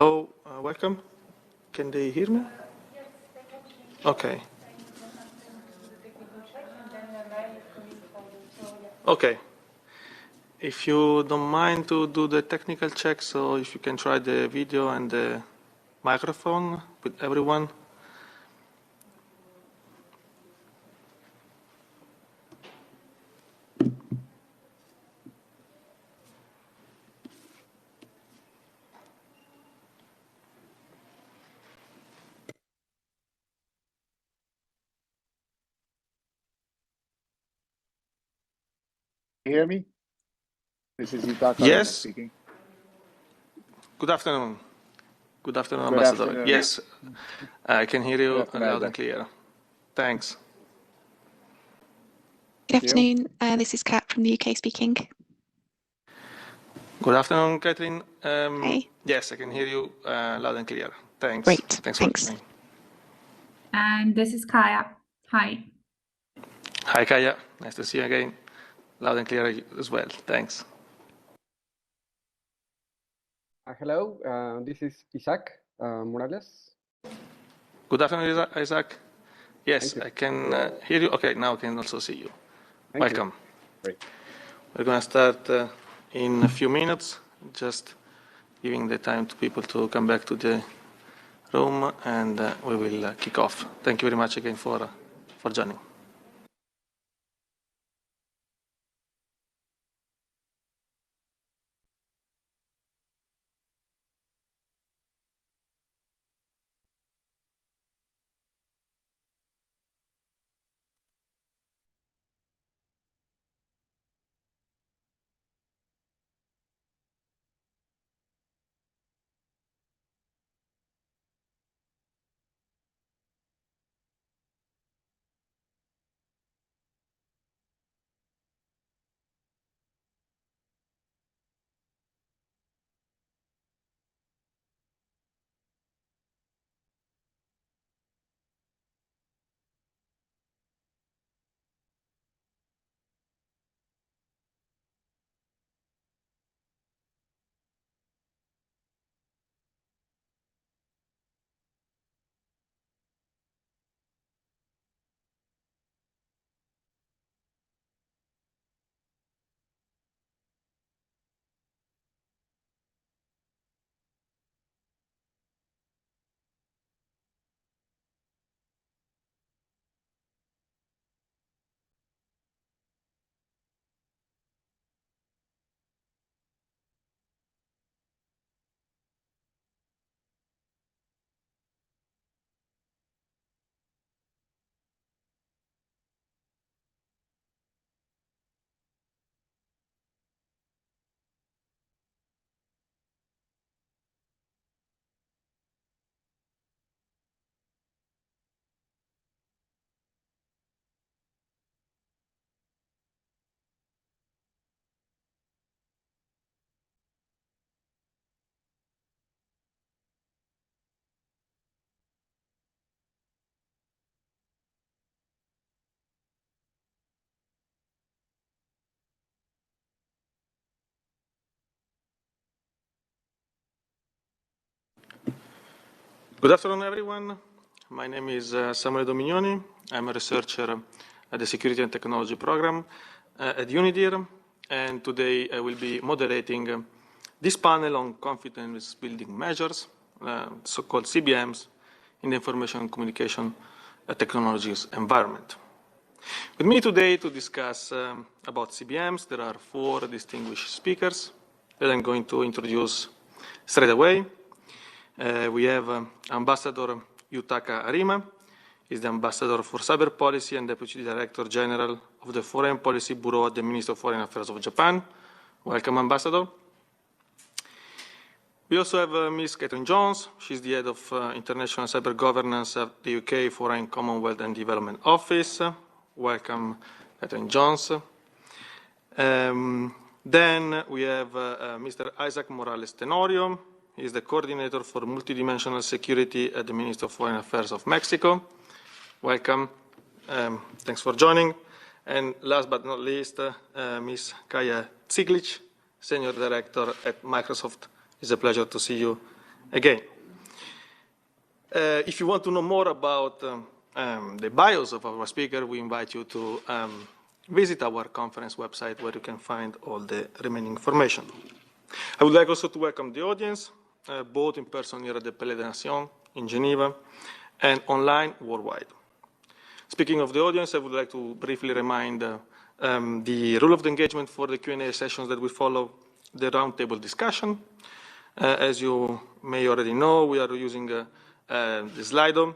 Hello, welcome. Can they hear me? Okay. Okay. If you don't mind to do the technical check, so if you can try the video and the microphone with everyone. You hear me? This is Yutaka Yes. speaking. Good afternoon. Good afternoon, Good Ambassador. afternoon. Yes, I can hear you Good afternoon, loud and Isaac. clear. Thanks. Good afternoon. This is Kat from the UK speaking. Good afternoon, Catherine. Hey. Yes, I can hear you loud and clear. Thanks. Great. Thanks. Thanks. And this is Kaya. Hi. Hi, Kaya. Nice to see you again. Loud and clear as well. Thanks. Hello, this is Isaac Morales. Good afternoon, Isaac. Yes, I can hear you. Okay, now I can also see you. Welcome. Great. We're going to start in a few minutes, just giving the time to people to come back to the room, and we will kick off. Thank you very much again for joining. Good afternoon, everyone. My name is Samuele Dominioni. I'm a researcher at the Security and Technology Program at UNIDIR, and today I will be moderating this panel on confidence building measures, so-called CBMs, in the information and communication technologies environment. With me today to discuss about CBMs, there are 4 distinguished speakers that I'm going to introduce straight away. We have Ambassador Yutaka Arima. He's the Ambassador for Cyber Policy and Deputy Director General of the Foreign Policy Bureau at the Ministry of Foreign Affairs of Japan. Welcome, Ambassador. We also have Ms. Catherine Jones. She's the Head of International Cyber Governance at the UK Foreign Commonwealth and Development Office. Welcome, Catherine Jones. Then we have Mr. Isaac Morales Tenorio. He is the Coordinator for Multidimensional Security at the Ministry of Foreign Affairs of Mexico. Welcome. Thanks for joining. And last but not least, Ms. Kaya Ziglic, Senior Director at Microsoft. It's a pleasure to see you again. If you want to know more about the bios of our speaker, we invite you to visit our conference website where you can find all the remaining information. I would like also to welcome the audience, both in person here at the Palais des Nations in Geneva and online worldwide. Speaking of the audience, I would like to briefly remind the rule of the engagement for the Q&A sessions that will follow the roundtable discussion. As you may already know, we are using the Slido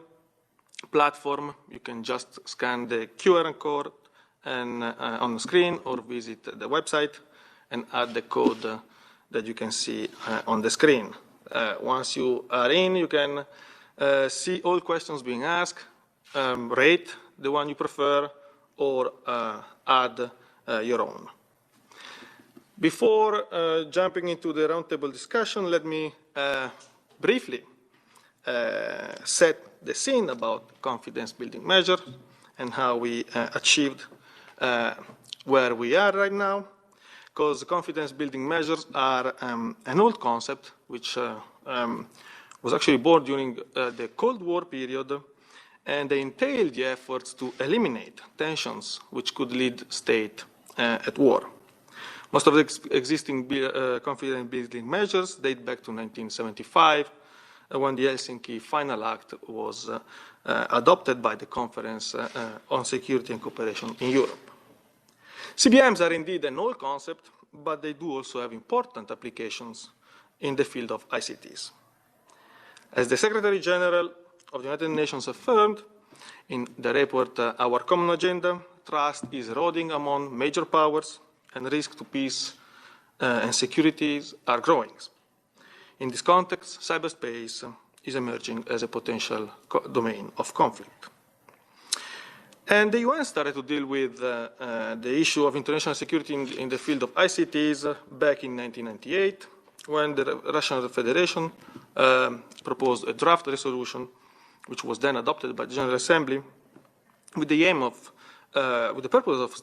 platform. You can just scan the QR code and, on the screen or visit the website and add the code that you can see on the screen. Once you are in, you can see all questions being asked, rate the one you prefer, or add your own. Before jumping into the roundtable discussion, let me briefly set the scene about confidence-building measures and how we achieved where we are right now, because confidence-building measures are an old concept which was actually born during the Cold War period, and they entail the efforts to eliminate tensions which could lead state at war. Most of the existing confidence-building measures date back to 1975, when the Helsinki Final Act was adopted by the Conference on Security and Cooperation in Europe. CBMs are indeed an old concept, but they do also have important applications in the field of ICTs. As the Secretary General of the United Nations affirmed in the report, Our Common Agenda, trust is eroding among major powers and risk to peace and security are growing. In this context, cyberspace is emerging as a potential domain of conflict. And the UN started to deal with the issue of international security in the field of ICTs back in 1998, when the Russian Federation proposed a draft resolution, which was then adopted by the General Assembly, with the aim of, with the purpose of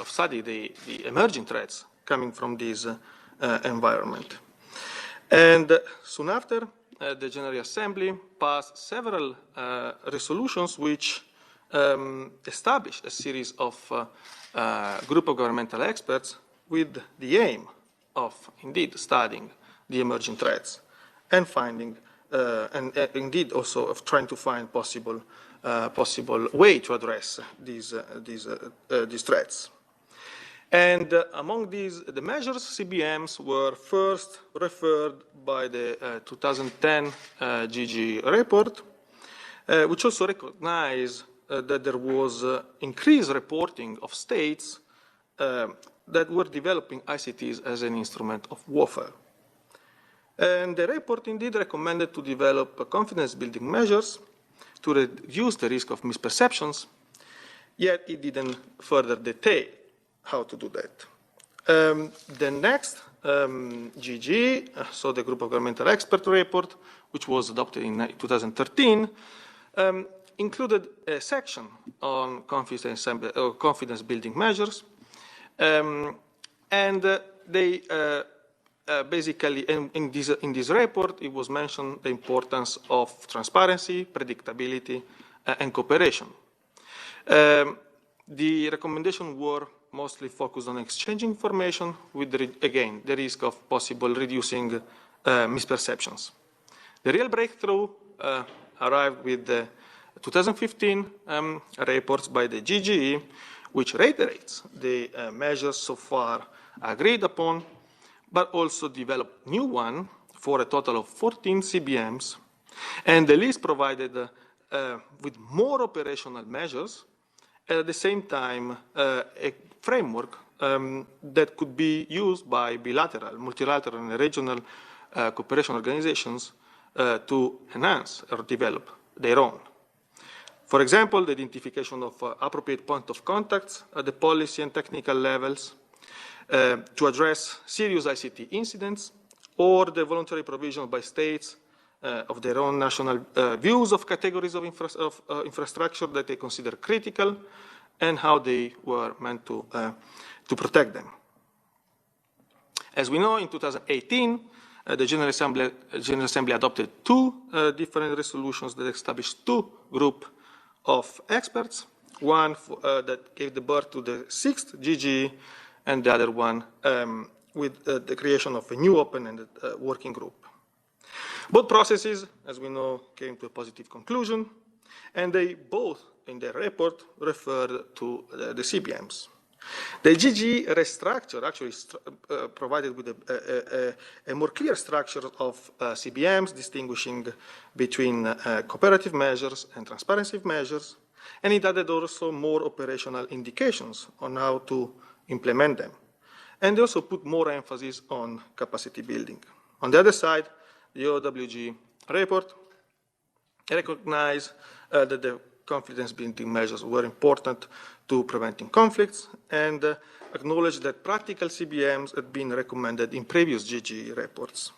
study the emerging threats coming from this environment. And soon after, the General Assembly passed several resolutions which established a series of group of governmental experts with the aim of indeed studying the emerging threats and finding, and indeed also of trying to find possible way to address these threats. And among these, the measures, CBMs, were first referred by the 2010 GG report, which also recognized that there was increased reporting of states that were developing ICTs as an instrument of warfare. And the report indeed recommended to develop confidence-building measures to reduce the risk of misperceptions, yet it didn't further detail how to do that. The next GG, so the Group of Governmental Expert report, which was adopted in 2013, included a section on confidence-building measures, and they basically, in this report, it was mentioned the importance of transparency, predictability, and cooperation. The recommendations were mostly focused on exchanging information with, again, the risk of possible reducing misperceptions. The real breakthrough arrived with the 2015 reports by the GGE, which reiterates the measures so far agreed upon, but also developed new one for a total of 14 CBMs, and the list provided with more operational measures, and at the same time a framework that could be used by bilateral, multilateral, and regional cooperation organizations to enhance or develop their own. For example, the identification of appropriate point of contacts at the policy and technical levels to address serious ICT incidents, or the voluntary provision by states of their own national views of categories of infrastructure that they consider critical and how they were meant to protect them. As we know, in 2018, the General Assembly adopted two different resolutions that established two groups of experts, one that gave the birth to the 6th GGE, and the other one with the creation of a new open-ended working group. Both processes, as we know, came to a positive conclusion, and they both, in their report, referred to the CBMs. The GGE restructure actually provided with a more clear structure of CBMs, distinguishing between cooperative measures and transparency measures, and it added also more operational indications on how to implement them. And they also put more emphasis on capacity building. On the other side, the OWG report recognized that the confidence building measures were important to preventing conflicts and acknowledged that practical CBMs had been recommended in previous GGE reports.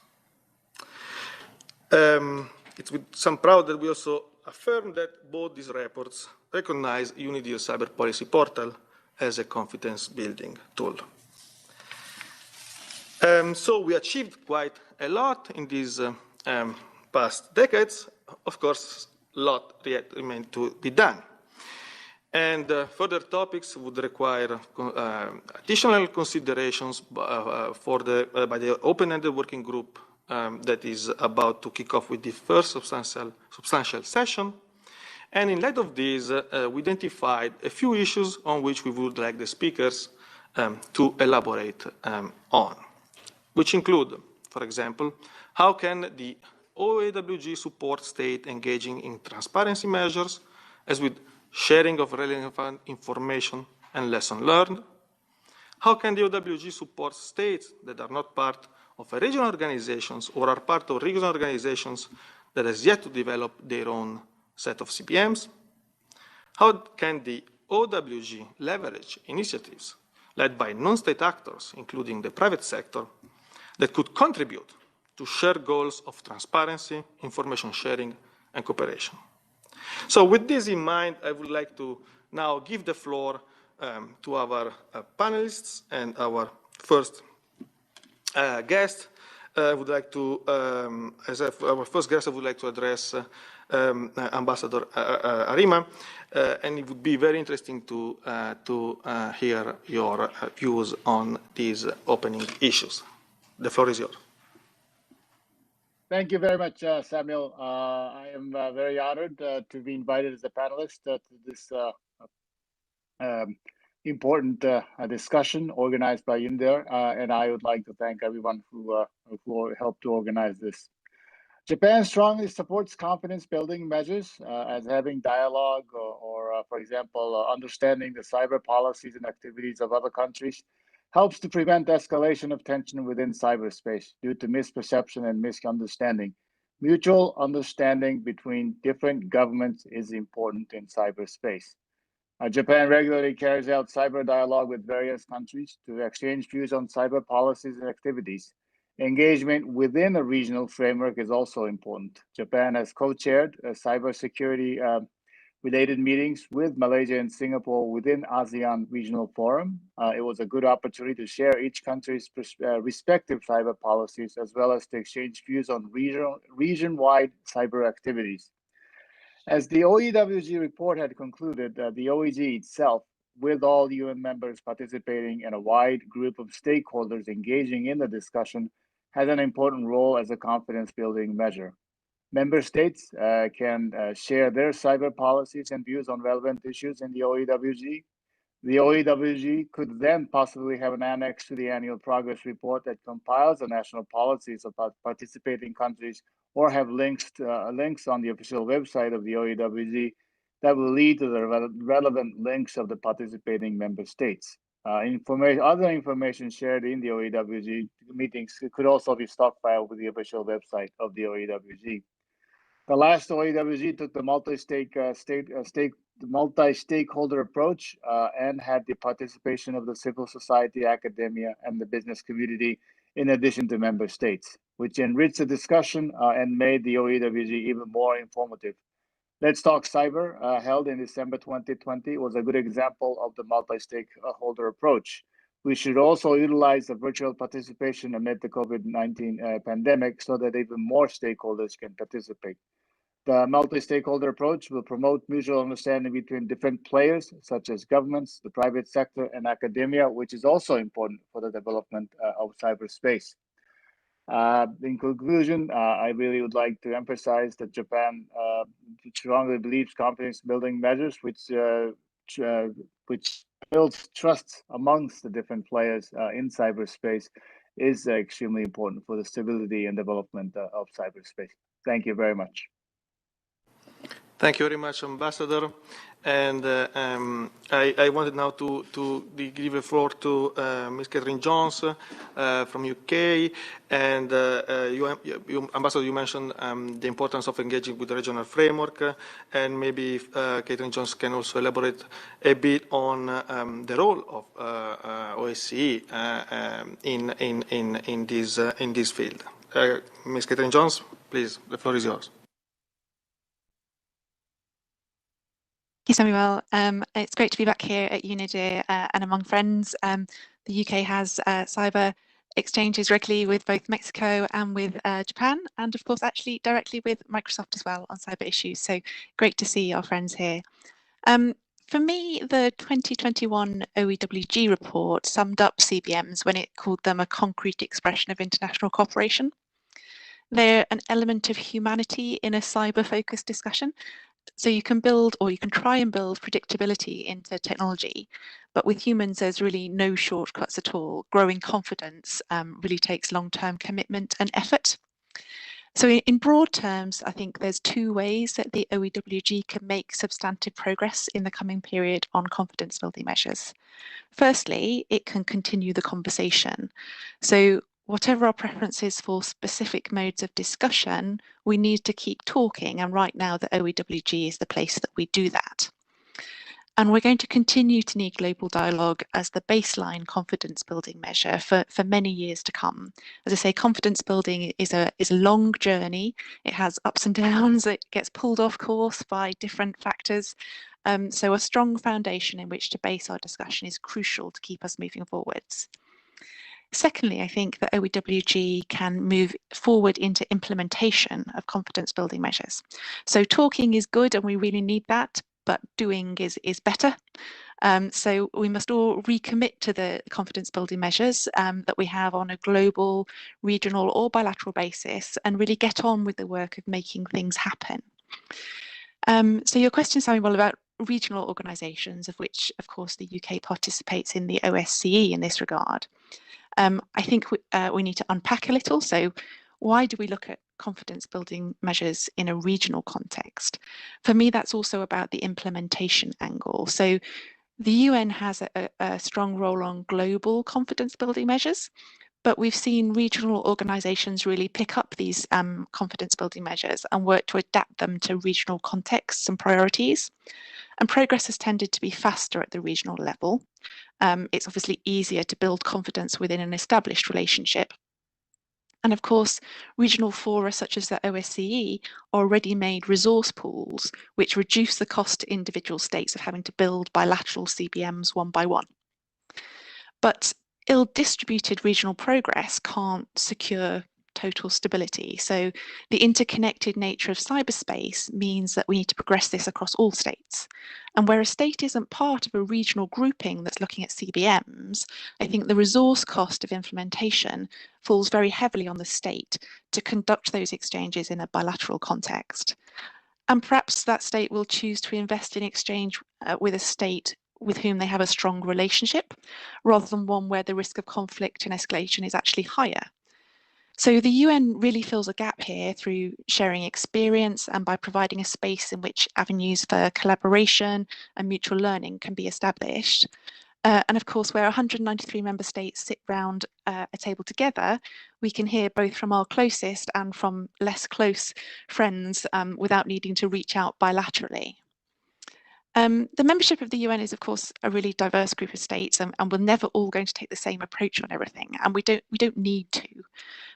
It's with some pride that we also affirm that both these reports recognize UNIDIR Cyber Policy Portal as a confidence building tool. So we achieved quite a lot in these past decades. Of course, a lot yet remains to be done. And further topics would require additional considerations by the open-ended working group that is about to kick off with the first substantial session. And in light of this, we identified a few issues on which we would like the speakers to elaborate on, which include, for example, how can the OAWG support state engaging in transparency measures, as with sharing of relevant information and lessons learned? How can the OWG support states that are not part of regional organizations or are part of regional organizations that has yet to develop their own set of CBMs? How can the OWG leverage initiatives led by non-state actors, including the private sector, that could contribute to shared goals of transparency, information sharing, and cooperation? So with this in mind, I would like to now give the floor to our panelists and our first guest. I would like to, our first guest, I would like to address Ambassador Arima, and it would be very interesting to hear your views on these opening issues. The floor is yours. Thank you very much, Samuel. I am very honored to be invited as a panelist to this important discussion organized by UNIDIR, and I would like to thank everyone who helped to organize this. Japan strongly supports confidence building measures as having dialogue or for example, understanding the cyber policies and activities of other countries helps to prevent escalation of tension within cyberspace due to misperception and misunderstanding. Mutual understanding between different governments is important in cyberspace. Japan regularly carries out cyber dialogue with various countries to exchange views on cyber policies and activities. Engagement within a regional framework is also important. Japan has co-chaired cybersecurity related meetings with Malaysia and Singapore within ASEAN Regional Forum. It was a good opportunity to share each country's respective cyber policies, as well as to exchange views on region-wide cyber activities. As the OEWG report had concluded, the OEG itself, with all UN members participating and a wide group of stakeholders engaging in the discussion, has an important role as a confidence-building measure. Member states can share their cyber policies and views on relevant issues in the OEWG. The OEWG could then possibly have an annex to the annual progress report that compiles the national policies of participating countries, or have links on the official website of the OEWG that will lead to the relevant links of the participating member states. Other information shared in the OEWG meetings could also be stockpiled with the official website of the OEWG. The last OEWG took the multi-stakeholder approach and had the participation of the civil society, academia, and the business community, in addition to member states, which enriched the discussion and made the OEWG even more informative. Let's Talk Cyber, held in December 2020, was a good example of the multi-stakeholder approach. We should also utilize the virtual participation amid the COVID-19 pandemic so that even more stakeholders can participate. The multi-stakeholder approach will promote mutual understanding between different players, such as governments, the private sector, and academia, which is also important for the development of cyberspace. In conclusion, I really would like to emphasize that Japan strongly believes confidence building measures, which builds trust amongst the different players in cyberspace, is extremely important for the stability and development of cyberspace. Thank you very much. Thank you very much, Ambassador. And I wanted now to give the floor to Ms. Catherine Jones from UK. And Ambassador, you mentioned the importance of engaging with the regional framework. And maybe if, Catherine Jones can also elaborate a bit on the role of OSCE in this field. Ms. Catherine Jones, please, the floor is yours. Thank you, Samuel. It's great to be back here at UNIDIR and among friends. The UK has cyber exchanges regularly with both Mexico and with Japan, and of course actually directly with Microsoft as well on cyber issues. So great to see our friends here. For me, the 2021 OEWG report summed up CBMs when it called them a concrete expression of international cooperation. They're an element of humanity in a cyber-focused discussion. So you can build, or you can try and build, predictability into technology, but with humans there's really no shortcuts at all. Growing confidence really takes long-term commitment and effort. So in broad terms, I think there's two ways that the OEWG can make substantive progress in the coming period on confidence building measures. Firstly, it can continue the conversation. So whatever our preferences for specific modes of discussion, we need to keep talking, and right now the OEWG is the place that we do that. And we're going to continue to need global dialogue as the baseline confidence building measure for many years to come. As I say, confidence building is a long journey. It has ups and downs. It gets pulled off course by different factors. So a strong foundation in which to base our discussion is crucial to keep us moving forwards. Secondly, I think that OEWG can move forward into implementation of confidence building measures. So talking is good and we really need that, but doing is better. So we must all recommit to the confidence building measures that we have on a global, regional or bilateral basis and really get on with the work of making things happen. So your question, Samuel, about regional organisations, of which of course the UK participates in the OSCE in this regard. I think we need to unpack a little. So why do we look at confidence building measures in a regional context? For me, that's also about the implementation angle. So the UN has a strong role on global confidence building measures, but we've seen regional organisations really pick up these confidence building measures and work to adapt them to regional contexts and priorities. And progress has tended to be faster at the regional level. It's obviously easier to build confidence within an established relationship. And of course, regional fora such as the OSCE already made resource pools, which reduce the cost to individual states of having to build bilateral CBMs one by one. But ill-distributed regional progress can't secure total stability. So the interconnected nature of cyberspace means that we need to progress this across all states. And where a state isn't part of a regional grouping that's looking at CBMs, I think the resource cost of implementation falls very heavily on the state to conduct those exchanges in a bilateral context. And perhaps that state will choose to invest in exchange with a state with whom they have a strong relationship, rather than one where the risk of conflict and escalation is actually higher. So the UN really fills a gap here through sharing experience and by providing a space in which avenues for collaboration and mutual learning can be established. And of course, where 193 member states sit round a table together, we can hear both from our closest and from less close friends without needing to reach out bilaterally. The membership of the UN is, of course, a really diverse group of states, and we're never all going to take the same approach on everything, and we don't need to.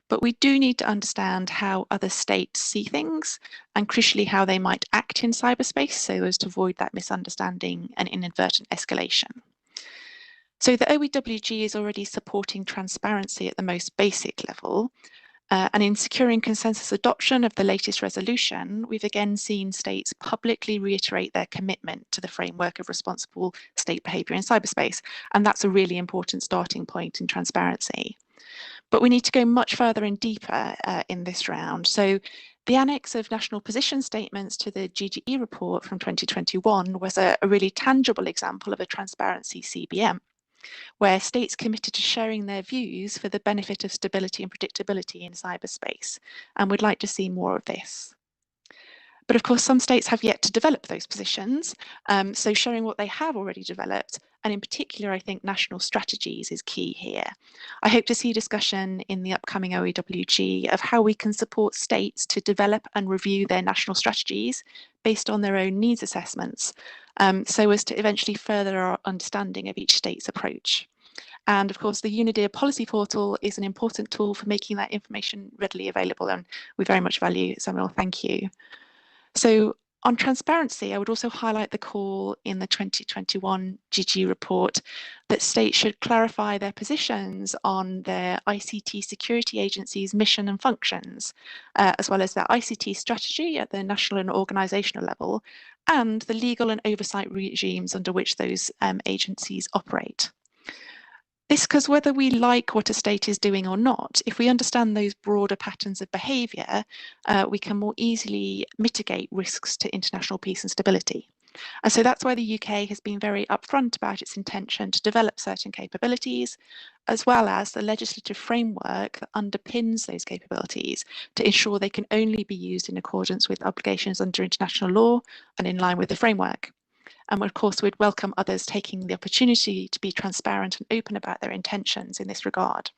But we do need to understand how other states see things, and crucially how they might act in cyberspace so as to avoid that misunderstanding and inadvertent escalation. So the OEWG is already supporting transparency at the most basic level. And in securing consensus adoption of the latest resolution, we've again seen states publicly reiterate their commitment to the framework of responsible state behaviour in cyberspace. And that's a really important starting point in transparency. But we need to go much further and deeper in this round. So the annex of national position statements to the GGE report from 2021 was a really tangible example of a transparency CBM, where states committed to sharing their views for the benefit of stability and predictability in cyberspace, and we'd like to see more of this. But of course, some states have yet to develop those positions, so showing what they have already developed, and in particular, I think national strategies is key here. I hope to see discussion in the upcoming OEWG of how we can support states to develop and review their national strategies based on their own needs assessments, so as to eventually further our understanding of each state's approach. And of course, the UNIDIR policy portal is an important tool for making that information readily available, and we very much value Samuel. Thank you. So on transparency, I would also highlight the call in the 2021 GG report that states should clarify their positions on their ICT security agencies' mission and functions, as well as their ICT strategy at the national and organisational level, and the legal and oversight regimes under which those agencies operate. This because whether we like what a state is doing or not, if we understand those broader patterns of behaviour, we can more easily mitigate risks to international peace and stability. And so that's why the UK has been very upfront about its intention to develop certain capabilities, as well as the legislative framework that underpins those capabilities to ensure they can only be used in accordance with obligations under international law and in line with the framework. And of course, we'd welcome others taking the opportunity to be transparent and open about their intentions in this regard.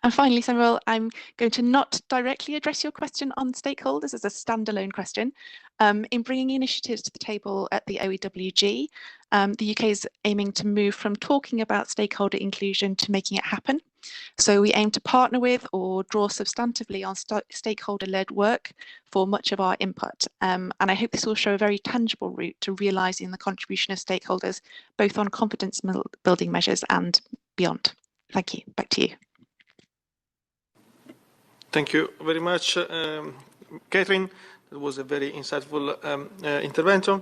And finally, Samuel, I'm going to not directly address your question on stakeholders as a standalone question. In bringing initiatives to the table at the OEWG, the UK is aiming to move from talking about stakeholder inclusion to making it happen. So we aim to partner with or draw substantively on stakeholder-led work for much of our input. And I hope this will show a very tangible route to realising the contribution of stakeholders, both on confidence building measures and beyond. Thank you. Back to you. Thank you very much, Catherine. That was a very insightful intervention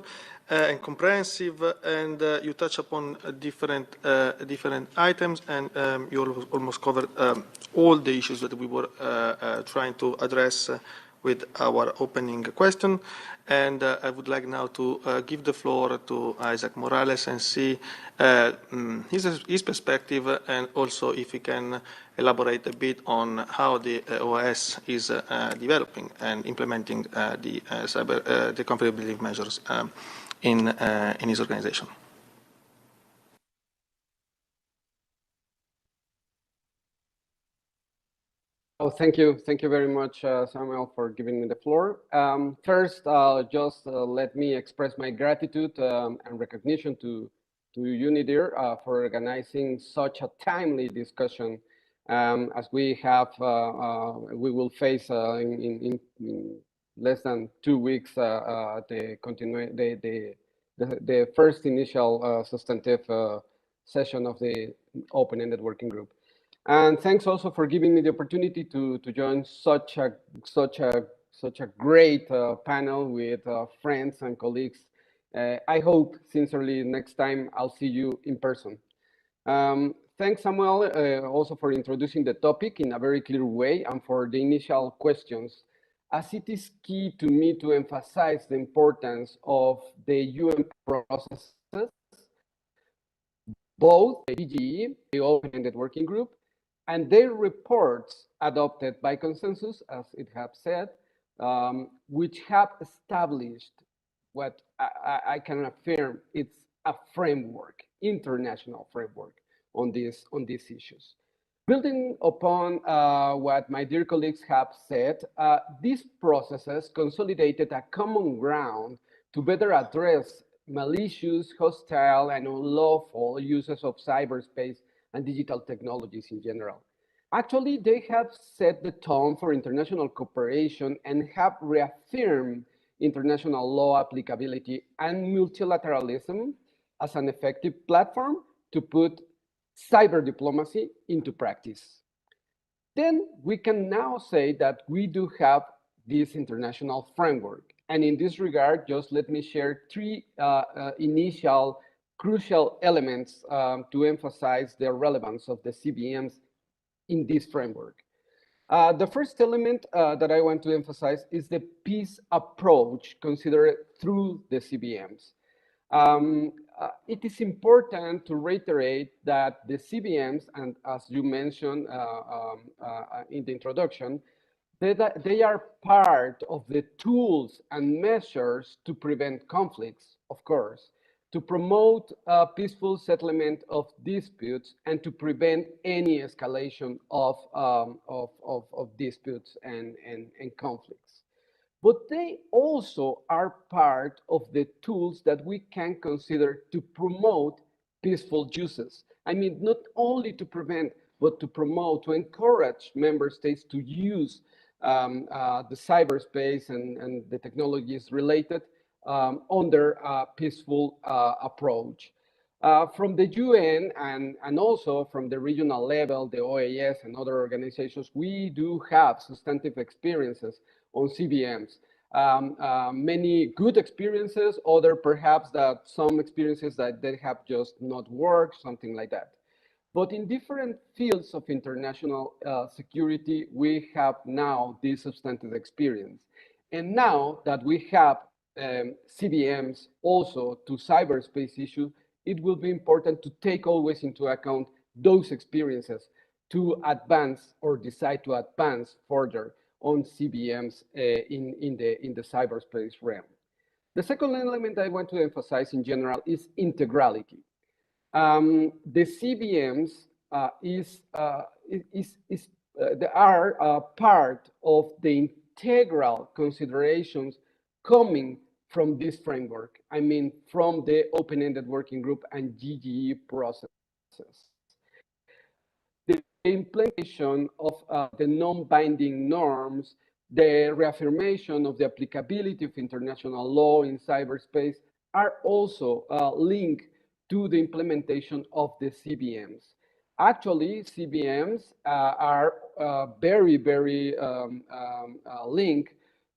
and comprehensive, and you touch upon different items, and you almost covered all the issues that we were trying to address with our opening question. And I would like now to give the floor to Isaac Morales and see his perspective, and also if he can elaborate a bit on how the OAS is developing and implementing the confidentiality measures in his organization. Oh, thank you very much, Samuel, for giving me the floor. First, just let me express my gratitude and recognition to UNIDIR for organizing such a timely discussion, as we have, we will face in less than 2 weeks the first initial substantive session of the open-ended working group. And thanks also for giving me the opportunity to join such a great panel with friends and colleagues. I hope sincerely next time I'll see you in person. Thanks, Samuel, also for introducing the topic in a very clear way and for the initial questions, as it is key to me to emphasize the importance of the UN processes, both the GGE, the open-ended working group, and their reports adopted by consensus, as it has said, which have established what I can affirm it's a framework, international framework on these issues. Building upon what my dear colleagues have said, these processes consolidated a common ground to better address malicious, hostile, and unlawful uses of cyberspace and digital technologies in general. Actually, they have set the tone for international cooperation and have reaffirmed international law applicability and multilateralism as an effective platform to put cyber diplomacy into practice. Then we can now say that we do have this international framework. And in this regard, just let me share three initial crucial elements to emphasize the relevance of the CBMs in this framework. The first element that I want to emphasize is the peace approach considered through the CBMs. It is important to reiterate that the CBMs, and as you mentioned in the introduction, they are part of the tools and measures to prevent conflicts, of course, to promote peaceful settlement of disputes, and to prevent any escalation of disputes and conflicts. But they also are part of the tools that we can consider to promote peaceful uses. I mean, not only to prevent, but to promote, to encourage member states to use the cyberspace and the technologies related under a peaceful approach. From the UN and also from the regional level, the OAS and other organizations, we do have substantive experiences on CBMs. Many good experiences, other perhaps that some experiences that they have just not worked, something like that. But in different fields of international security, we have now this substantive experience. And now that we have CBMs also to cyberspace issues, it will be important to take always into account those experiences to advance or decide to advance further on CBMs in the cyberspace realm. The second element I want to emphasize in general is integrality. The CBMs they are part of the integral considerations coming from this framework. I mean, from the open-ended working group and GGE processes. The implementation of the non-binding norms, the reaffirmation of the applicability of international law in cyberspace are also linked to the implementation of the CBMs. Actually, CBMs are very, very linked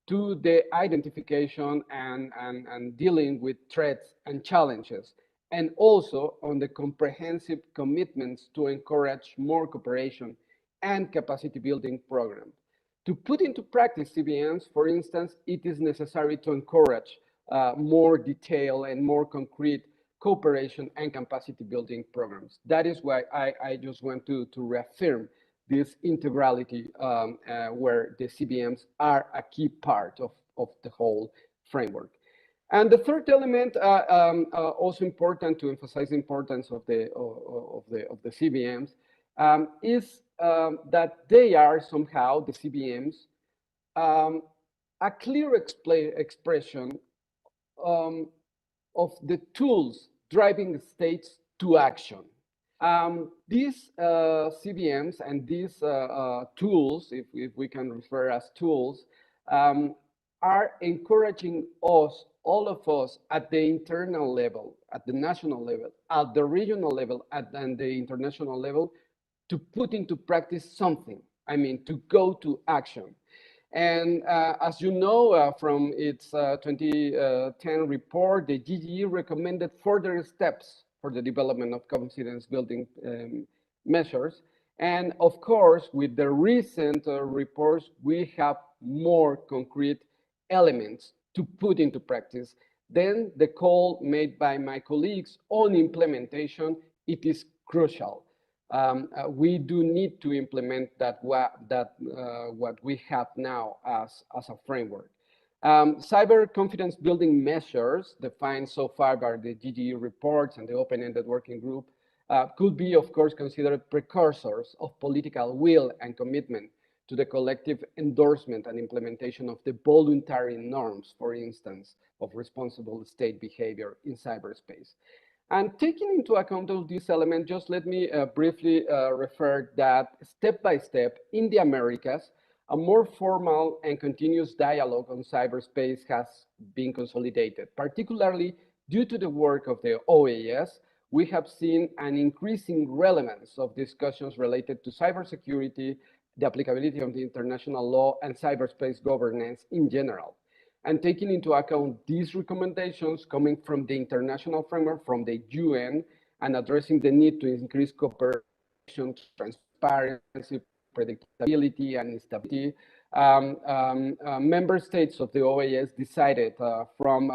to the identification and dealing with threats and challenges, and also on the comprehensive commitments to encourage more cooperation and capacity building programs. To put into practice CBMs, for instance, it is necessary to encourage more detailed and more concrete cooperation and capacity building programs. That is why I just want to reaffirm this integrality where the CBMs are a key part of the whole framework. And the third element, also important to emphasize the importance of the CBMs, is that they are somehow, the CBMs, a clear expression of the tools driving the states to action. These CBMs and these tools, if we can refer as tools, are encouraging us, all of us, at the internal level, at the national level, at the regional level, and the international level, to put into practice something. I mean, to go to action. And as you know from its 2010 report, the GGE recommended further steps for the development of confidence building measures. And of course, with the recent reports, we have more concrete elements to put into practice. Then the call made by my colleagues on implementation, it is crucial. We do need to implement what we have now as a framework. Cyber confidence building measures defined so far by the GGE reports and the open-ended working group could be, of course, considered precursors of political will and commitment to the collective endorsement and implementation of the voluntary norms, for instance, of responsible state behavior in cyberspace. And taking into account of this element, just let me briefly refer that step by step in the Americas, a more formal and continuous dialogue on cyberspace has been consolidated, particularly due to the work of the OAS, we have seen an increasing relevance of discussions related to cybersecurity, the applicability of the international law, and cyberspace governance in general. And taking into account these recommendations coming from the international framework, from the UN, and addressing the need to increase cooperation, transparency, predictability, and stability, member states of the OAS decided from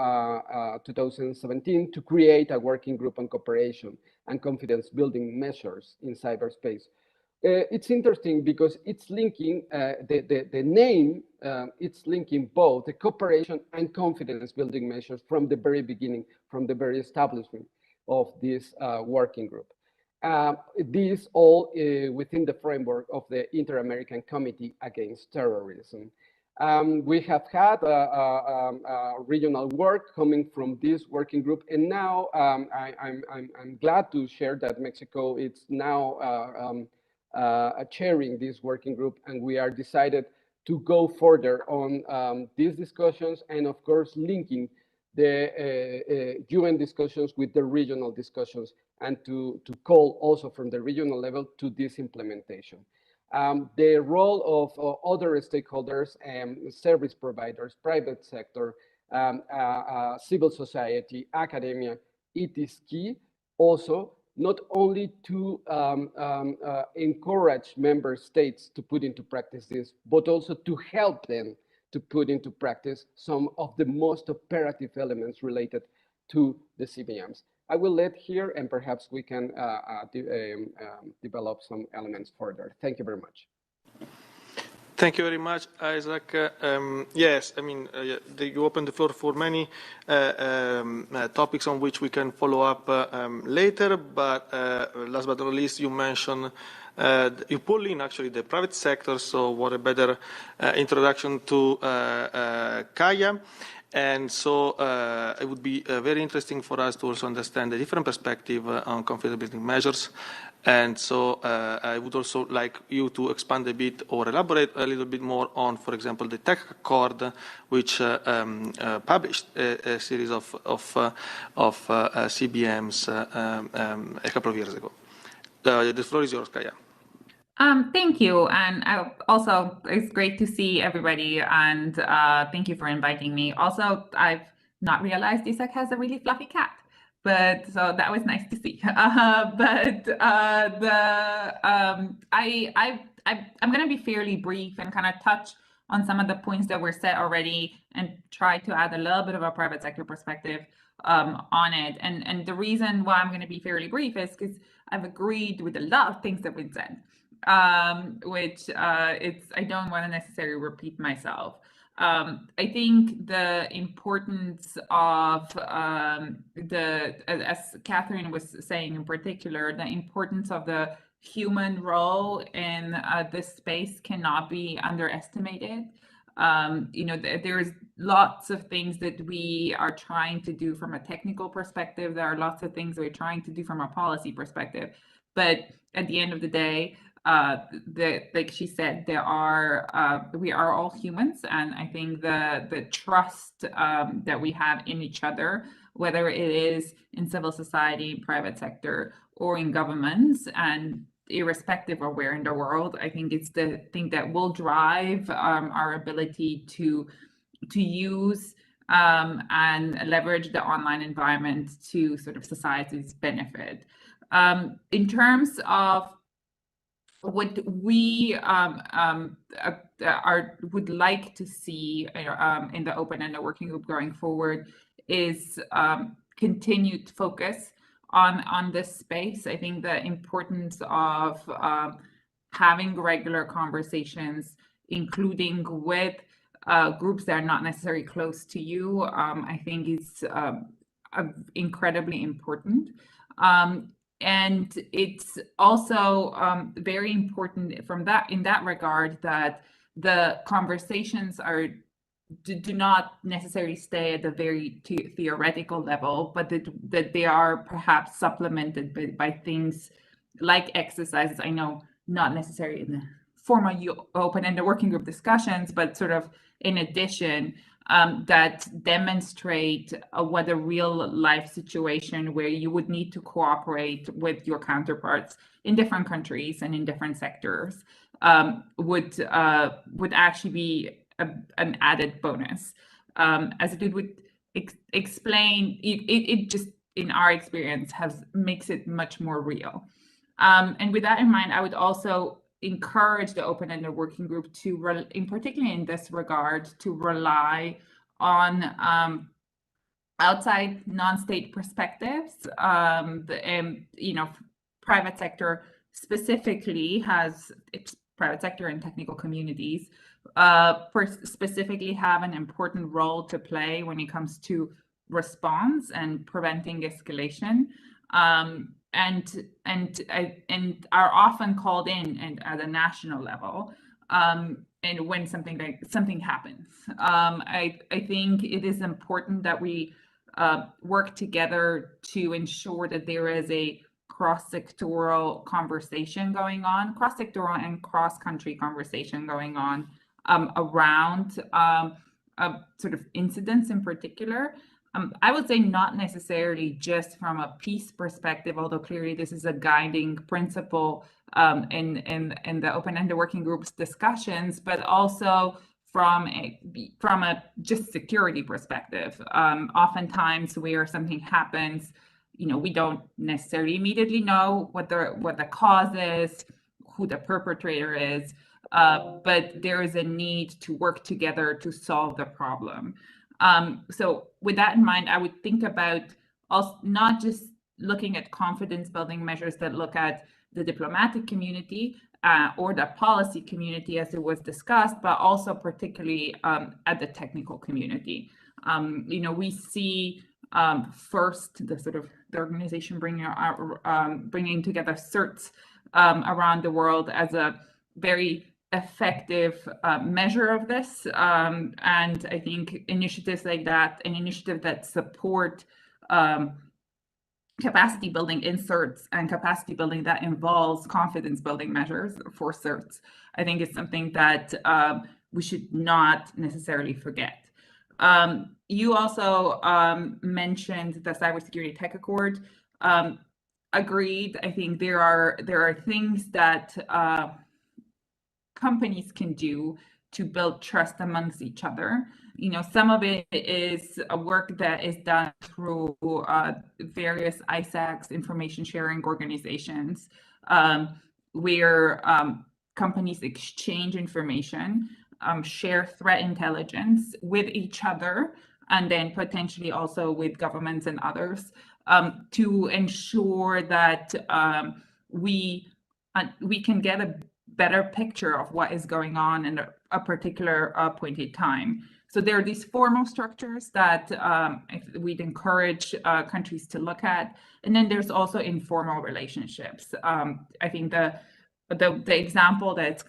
2017 to create a working group on cooperation and confidence building measures in cyberspace. It's interesting because it's linking the name, it's linking both the cooperation and confidence building measures from the very beginning, from the very establishment of this working group. These all within the framework of the Inter-American Committee Against Terrorism. We have had regional work coming from this working group, and now I'm glad to share that Mexico is now chairing this working group, and we are decided to go further on these discussions, and of course linking the UN discussions with the regional discussions, and to call also from the regional level to this implementation. The role of other stakeholders, service providers, private sector, civil society, academia, it is key also not only to encourage member states to put into practice this, but also to help them to put into practice some of the most operative elements related to the CBMs. I will let here, and perhaps we can develop some elements further. Thank you very much. Thank you very much, Isaac. Yes, I mean, you opened the floor for many topics on which we can follow up later, but last but not least, you mentioned you pull in actually the private sector, so what a better introduction to Kaya. And so it would be very interesting for us to also understand the different perspective on confidence building measures. And so I would also like you to expand a bit or elaborate a little bit more on, for example, the Tech Accord, which published a series of CBMs a couple of years ago. The floor is yours, Kaya. Thank you. And also, it's great to see everybody. And thank you for inviting me. Also, I've not realized Isaac has a really fluffy cat. But so that was nice to see. I'm going to be fairly brief and kind of touch on some of the points that were said already and try to add a little bit of a private sector perspective on it. And the reason why I'm going to be fairly brief is because I've agreed with a lot of things that have been said, which I don't want to necessarily repeat myself. I think the importance of as Catherine was saying in particular, the importance of the human role in this space cannot be underestimated. You know, there's lots of things that we are trying to do from a technical perspective. There are lots of things we're trying to do from a policy perspective. But at the end of the day, like she said, we are all humans, and I think the trust that we have in each other, whether it is in civil society, private sector, or in governments, and irrespective of where in the world, I think it's the thing that will drive our ability to use and leverage the online environment to sort of society's benefit. In terms of what we would like to see in the Open and the Working Group going forward is continued focus on this space. I think the importance of having regular conversations, including with groups that are not necessarily close to you, I think is incredibly important. And it's also very important in that regard that the conversations do not necessarily stay at the very theoretical level, but that they are perhaps supplemented by things like exercises. I know not necessarily in the formal Open and the Working Group discussions, but sort of in addition, that demonstrate what a real life situation where you would need to cooperate with your counterparts in different countries and in different sectors would actually be an added bonus. As it would explain, it just, in our experience, makes it much more real. And with that in mind, I would also encourage the open-ended working group to, in particular in this regard, to rely on outside non-state perspectives. Private sector specifically has, private sector and technical communities specifically have an important role to play when it comes to response and preventing escalation. And are often called in and at a national level, and when something happens. I think it is important that we work together to ensure that there is a cross-sectoral conversation going on, cross-sectoral and cross-country conversation going on around sort of incidents in particular. I would say not necessarily just from a peace perspective, although clearly this is a guiding principle in the open-ended working group's discussions, but also from a just security perspective. Oftentimes where something happens, we don't necessarily immediately know what the cause is, who the perpetrator is, but there is a need to work together to solve the problem. So with that in mind, I would think about also not just looking at confidence building measures that look at the diplomatic community or the policy community as it was discussed, but also particularly at the technical community. We see first the organization bringing together certs around the world as a very effective measure of this, and I think initiatives like that, an initiative that support capacity building in certs and capacity building that involves confidence building measures for certs, I think is something that we should not necessarily forget. You also mentioned the Cybersecurity Tech Accord. Agreed. I think there are things that companies can do to build trust amongst each other. Some of it is a work that is done through various ISACs, information sharing organizations, where companies exchange information, share threat intelligence with each other, and then potentially also with governments and others, to ensure that we can get a better picture of what is going on in a particular point in time. So there are these formal structures that we'd encourage countries to look at, and then there's also informal relationships. I think the example that's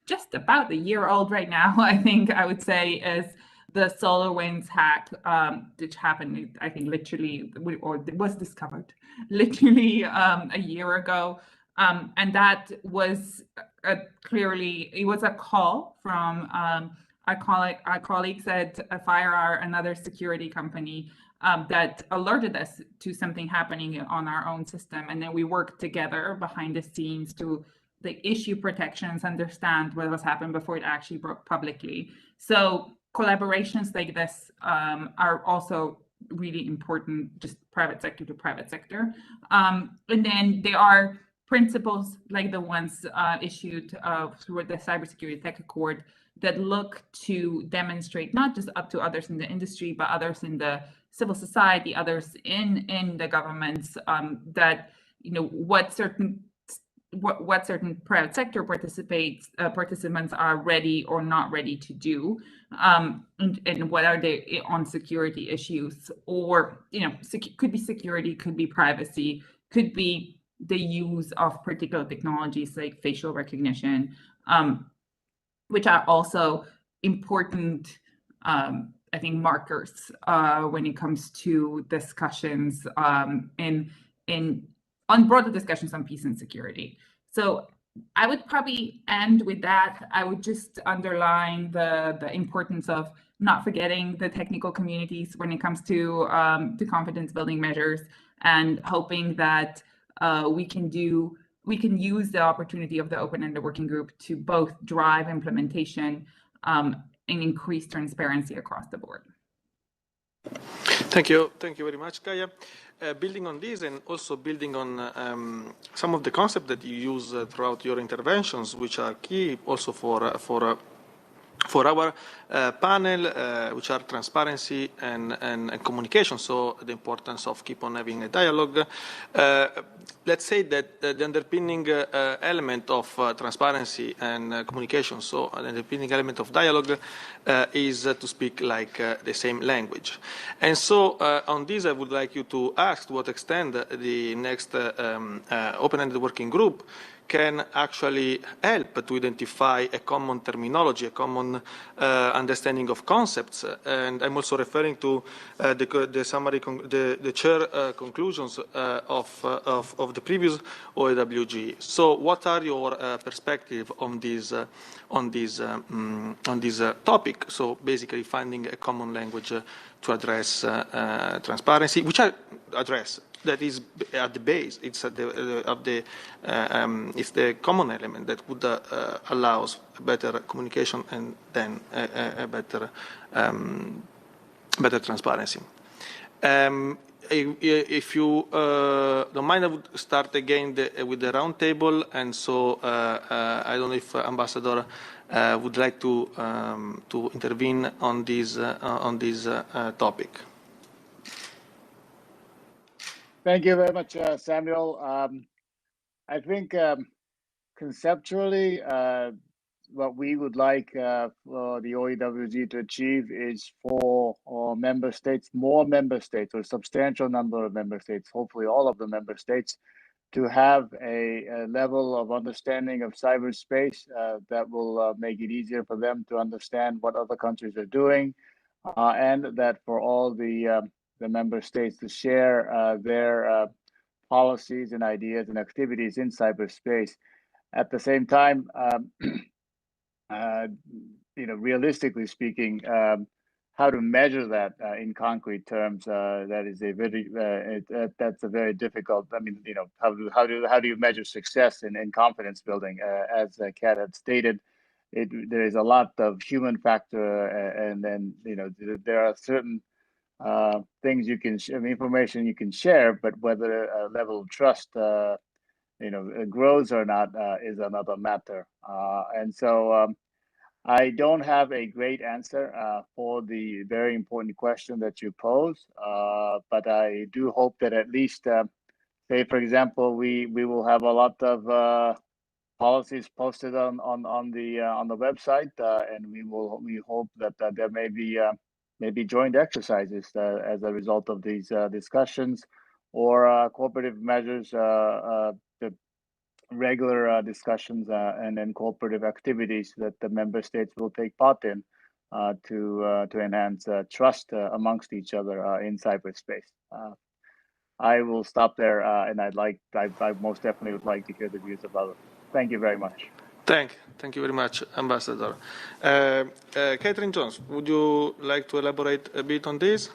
just about a year old right now, I think I would say, is the SolarWinds hack, which happened, I think, literally, or was discovered literally a year ago. And that was clearly, it was a call from our colleagues at FireR, another security company, that alerted us to something happening on our own system. And then we worked together behind the scenes to issue protections, understand what was happening before it actually broke publicly. So collaborations like this are also really important, just private sector to private sector. And then there are principles like the ones issued through the Cybersecurity Tech Accord that look to demonstrate not just up to others in the industry, but others in the civil society, others in the governments, that what certain private sector participants are ready or not ready to do, and what are they on security issues, or could be security, could be privacy, could be the use of particular technologies like facial recognition, which are also important, I think, markers when it comes to discussions on broader discussions on peace and security. So I would probably end with that. I would just underline the importance of not forgetting the technical communities when it comes to confidence building measures, and hoping that we can use the opportunity of the open-ended working group to both drive implementation and increase transparency across the board. Thank you very much, Kaya. Building on this, and also building on some of the concepts that you use throughout your interventions, which are key also for our panel, which are transparency and communication, so the importance of keep on having a dialogue. Let's say that the underpinning element of transparency and communication, so the underpinning element of dialogue is to speak like the same language. And so on this, I would like you to ask to what extent the next open-ended working group can actually help to identify a common terminology, a common understanding of concepts. And I'm also referring to the summary, the chair conclusions of the previous OAWG. So what are your perspective on this topic? So basically finding a common language to address transparency, which I address. That is at the base. It's at it's the common element that would allows better communication and then a better transparency. If you don't mind, I would start again with the round table, and so I don't know if Ambassador would like to intervene on this topic. Thank you very much, Samuel. I think conceptually, what we would like for the OAWG to achieve is for member states, more member states, or a substantial number of member states, hopefully all of the member states, to have a level of understanding of cyberspace that will make it easier for them to understand what other countries are doing, and that for all the member states to share their policies and ideas and activities in cyberspace. At the same time, realistically speaking, how to measure that in concrete terms, that is a very that's a very difficult. I mean, how do you measure success in confidence building? As Kat had stated, there is a lot of human factor, and then there are certain things you can information you can share, but whether a level of trust grows or not is another matter. And so I don't have a great answer for the very important question that you pose, but I do hope that at least, say for example, we will have a lot of policies posted on the website, and we hope that there may be maybe joint exercises as a result of these discussions, or cooperative measures, the regular discussions and then cooperative activities that the member states will take part in to enhance trust amongst each other in cyberspace. I will stop there, and I most definitely would like to hear the views of others. Thank you very much. Thank you very much, Ambassador. Catherine Jones, would you like to elaborate a bit on this?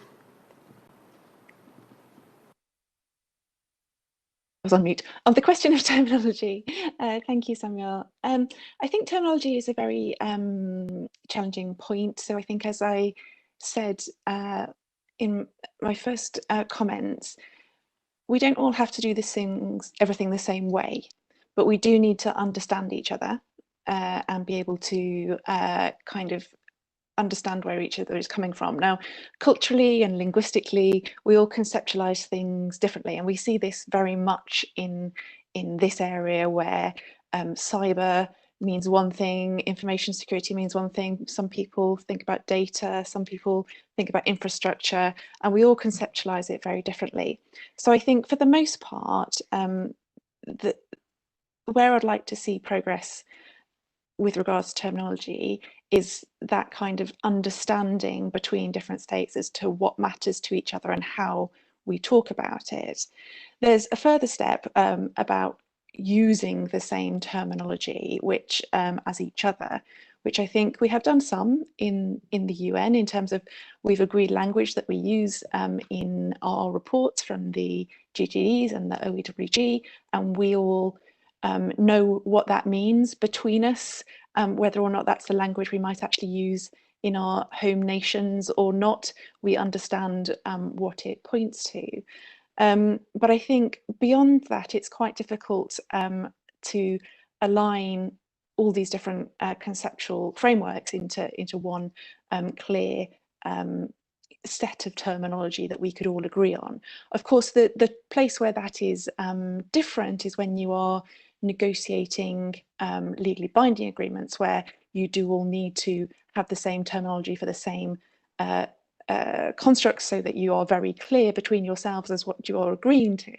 I was on mute. On the question of terminology, thank you, Samuel. I think terminology is a very challenging point. So I think, as I said in my first comments, we don't all have to do everything the same way, but we do need to understand each other and be able to kind of understand where each other is coming from. Now, culturally and linguistically, we all conceptualize things differently, and we see this very much in this area where cyber means one thing, information security means one thing. Some people think about data, some people think about infrastructure, and we all conceptualize it very differently. So I think for the most part, where I'd like to see progress with regards to terminology is that kind of understanding between different states as to what matters to each other and how we talk about it. There's a further step about using the same terminology, which as each other, which I think we have done some in the UN in terms of we've agreed language that we use in our reports from the GGEs and the OEWG, and we all know what that means between us, whether or not that's the language we might actually use in our home nations or not. We understand what it points to. But I think beyond that, it's quite difficult to align all these different conceptual frameworks into one clear set of terminology that we could all agree on. Of course, the place where that is different is when you are negotiating legally binding agreements, where you do all need to have the same terminology for the same constructs, so that you are very clear between yourselves as what you are agreeing to.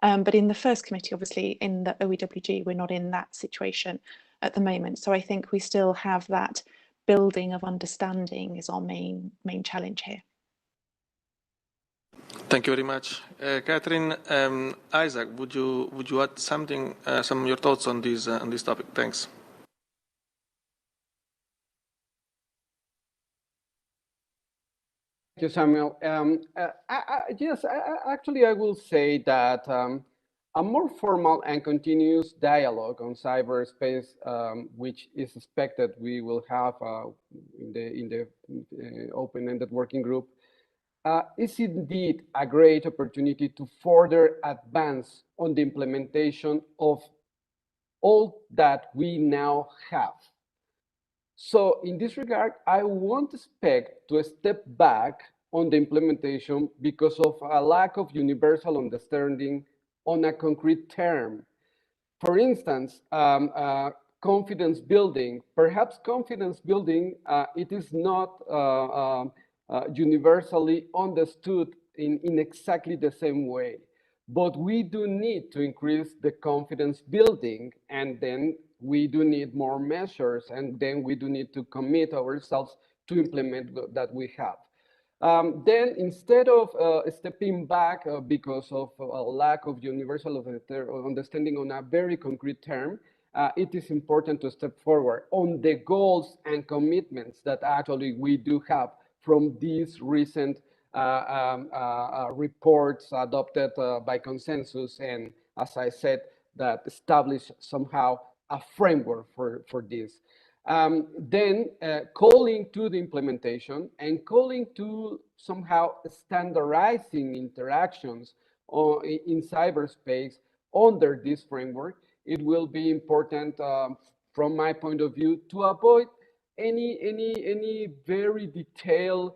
But in the first committee, obviously, in the OEWG, we're not in that situation at the moment. So I think we still have that building of understanding is our main challenge here. Thank you very much, Catherine. Isaac, would you add something, some of your thoughts on this topic? Thanks. Thank you, Samuel. Yes, actually, I will say that a more formal and continuous dialogue on cyberspace, which is expected we will have in the open-ended working group, is indeed a great opportunity to further advance on the implementation of all that we now have. So in this regard, I won't expect to step back on the implementation because of a lack of universal understanding on a concrete term. For instance, confidence building. Perhaps confidence building, it is not universally understood in exactly the same way. But we do need to increase the confidence building, and then we do need more measures, and then we do need to commit ourselves to implement that we have. Then instead of stepping back because of a lack of universal understanding on a very concrete term, it is important to step forward on the goals and commitments that actually we do have from these recent reports adopted by consensus, and as I said, that establish somehow a framework for this. Then calling to the implementation and calling to somehow standardizing interactions in cyberspace under this framework, it will be important from my point of view to avoid any very detailed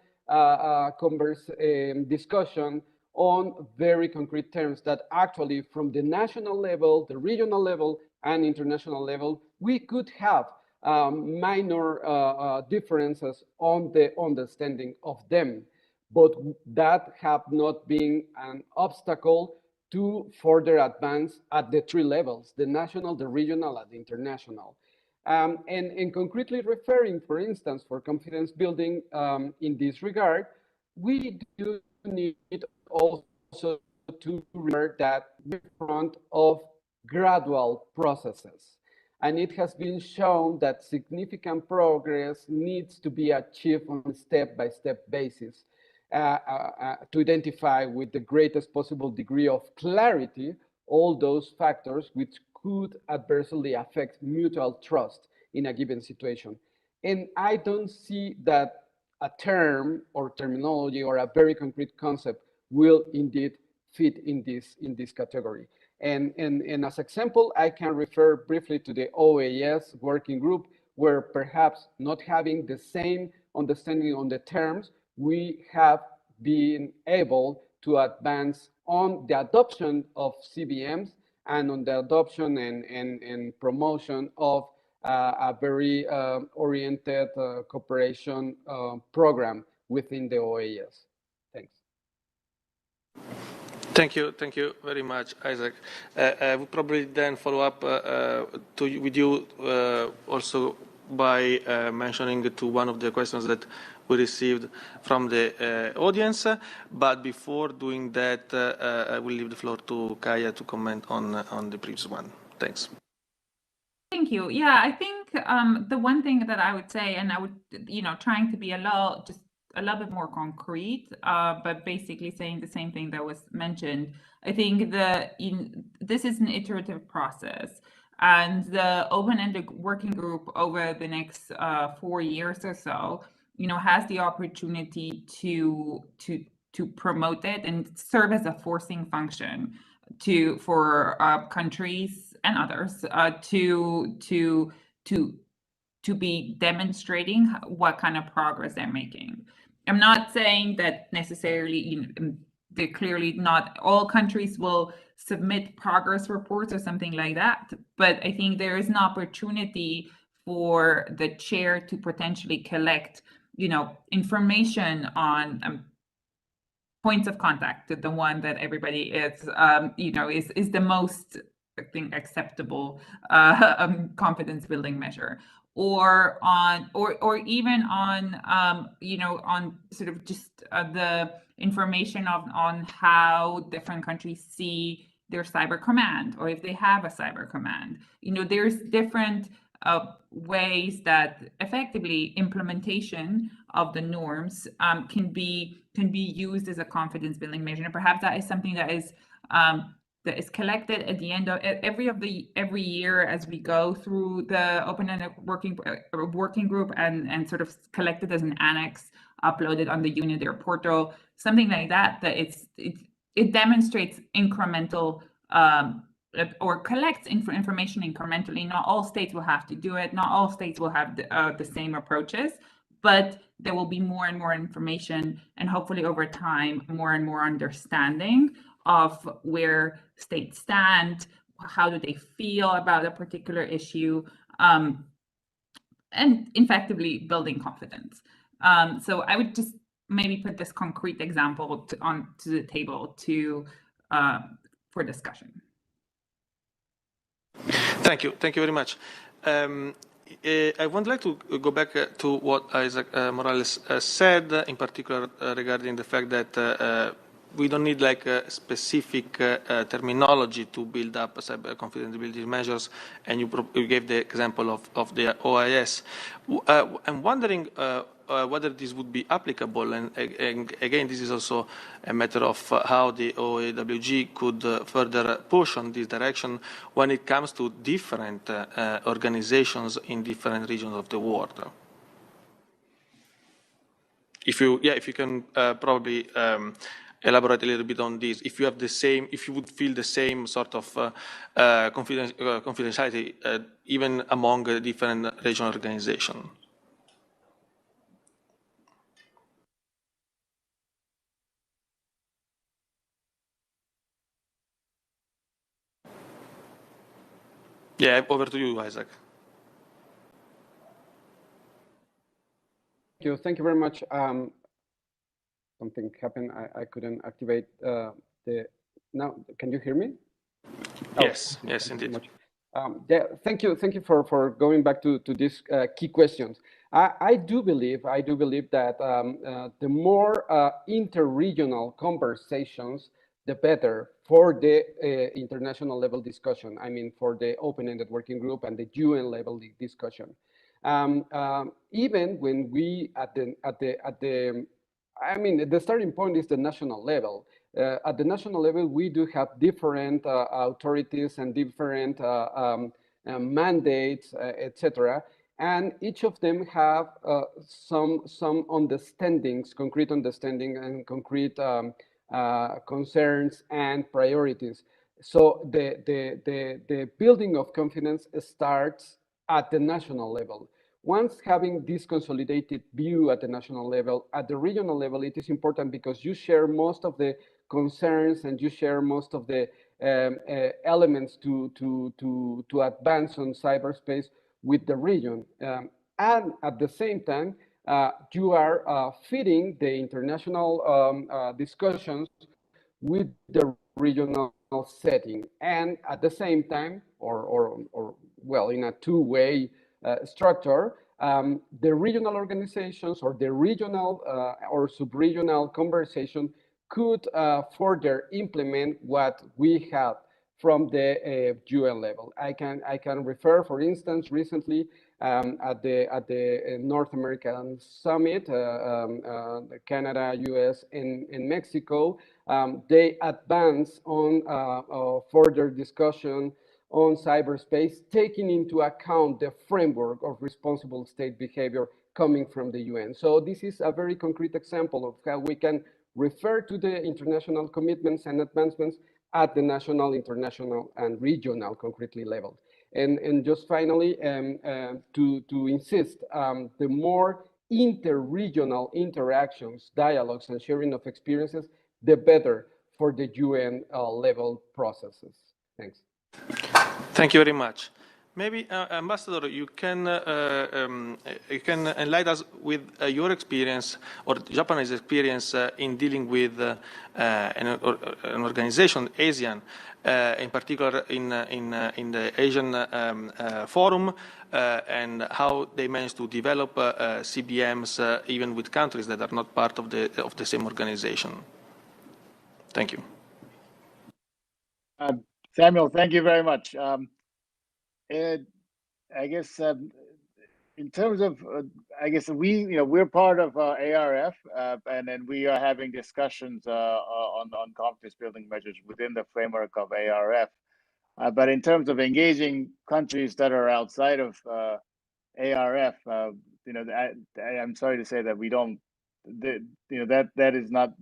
discussion on very concrete terms that actually from the national level, the regional level, and international level, we could have minor differences on the understanding of them, but that have not been an obstacle to further advance at the three levels, the national, the regional, and the international. And concretely referring, for instance, for confidence building in this regard, we do need also to remember that we're in front of gradual processes. And it has been shown that significant progress needs to be achieved on a step-by-step basis to identify with the greatest possible degree of clarity all those factors which could adversely affect mutual trust in a given situation. And I don't see that a term or terminology or a very concrete concept will indeed fit in this category. And as example, I can refer briefly to the OAS working group, where perhaps not having the same understanding on the terms, we have been able to advance on the adoption of CBMs and on the adoption and promotion of a very oriented cooperation program within the OAS. Thanks. Thank you very much, Isaac. I will probably then follow up with you also by mentioning to one of the questions that we received from the audience. But before doing that, I will leave the floor to Kaya to comment on the previous one. Thanks. Thank you. Yeah, I think think the one thing that I would say, and I would, trying to be a little bit more concrete, but basically saying the same thing that was mentioned. I think this is an iterative process, and the open-ended working group over the next 4 years or so, has the opportunity to promote it and serve as a forcing function for countries and others to be demonstrating what kind of progress they're making. I'm not saying that necessarily, they're clearly not all countries will submit progress reports or something like that, but I think there is an opportunity for the chair to potentially collect, information on points of contact, the one that everybody is, is the most, I think, acceptable confidence building measure, or even on, on sort of just the information on how different countries see their cyber command, or if they have a cyber command. There's different ways that effectively implementation of the norms can be used as a confidence building measure. And perhaps that is something that is collected at the end of every year as we go through the open-ended working group and sort of collected as an annex, uploaded on the UNIDIR portal, something like that. That it demonstrates incremental or collects information incrementally. Not all states will have to do it. Not all states will have the same approaches, but there will be more and more information, and hopefully over time, more and more understanding of where states stand, how do they feel about a particular issue, and effectively building confidence. So I would just maybe put this concrete example onto the table for discussion. Thank you very much. I would like to go back to what Isaac Morales said, in particular regarding the fact that we don't need like a specific terminology to build up cyber confidentiality measures, and you gave the example of the OIS. I'm wondering whether this would be applicable, and again, this is also a matter of how the OAWG could further push on this direction when it comes to different organizations in different regions of the world. If you can probably elaborate a little bit on this. If you would feel the same sort of confidentiality even among different regional organizations. Yeah, over to you, Isaac. Thank you very much. Something happened. I couldn't activate now. Can you hear me? Yes, yes, indeed. Yeah, thank you for going back to these key questions. I do believe that the more inter-regional conversations, the better for the international level discussion. I mean, for the open-ended working group and the UN level discussion. Even when we the starting point is the national level. At the national level, we do have different authorities and different mandates, etc. And each of them have some understandings, concrete understanding and concrete concerns and priorities. So the building of confidence starts at the national level. Once having this consolidated view at the national level, at the regional level, it is important because you share most of the concerns and you share most of the elements to advance on cyberspace with the region. And at the same time, you are feeding the international discussions with the regional setting. And at the same time, or well, in a two-way structure, the regional organizations or the regional or sub-regional conversation could further implement what we have from the UN level. I can refer, for instance, recently at the North American Summit, Canada, US, and Mexico. They advance on further discussion on cyberspace, taking into account the framework of responsible state behavior coming from the UN. So this is a very concrete example of how we can refer to the international commitments and advancements at the national, international, and regional concretely level. And just finally, to insist, the more inter-regional interactions, dialogues, and sharing of experiences, the better for the UN level processes. Thanks. Thank you very much. Maybe, Ambassador, you can enlighten us with your experience or Japanese experience in dealing with an organization, ASEAN, in particular in the Asian Forum, and how they managed to develop CBMs even with countries that are not part of the same organization. Thank you. Samuel, thank you very much. I guess in terms of, I guess we're part of ARF, and then we are having discussions on confidence building measures within the framework of ARF. But in terms of engaging countries that are outside of ARF, I'm sorry to say that we don't. That's not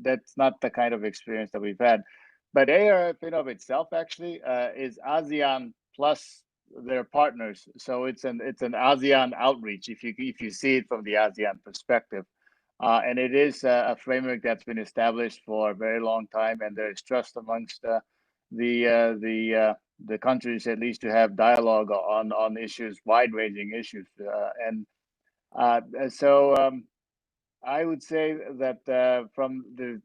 the kind of experience that we've had. But ARF in of itself actually is ASEAN plus their partners, so it's an ASEAN outreach if you see it from the ASEAN perspective, and it is a framework that's been established for a very long time, and there is trust amongst the countries at least to have dialogue on issues, wide-ranging issues, so I would say that from the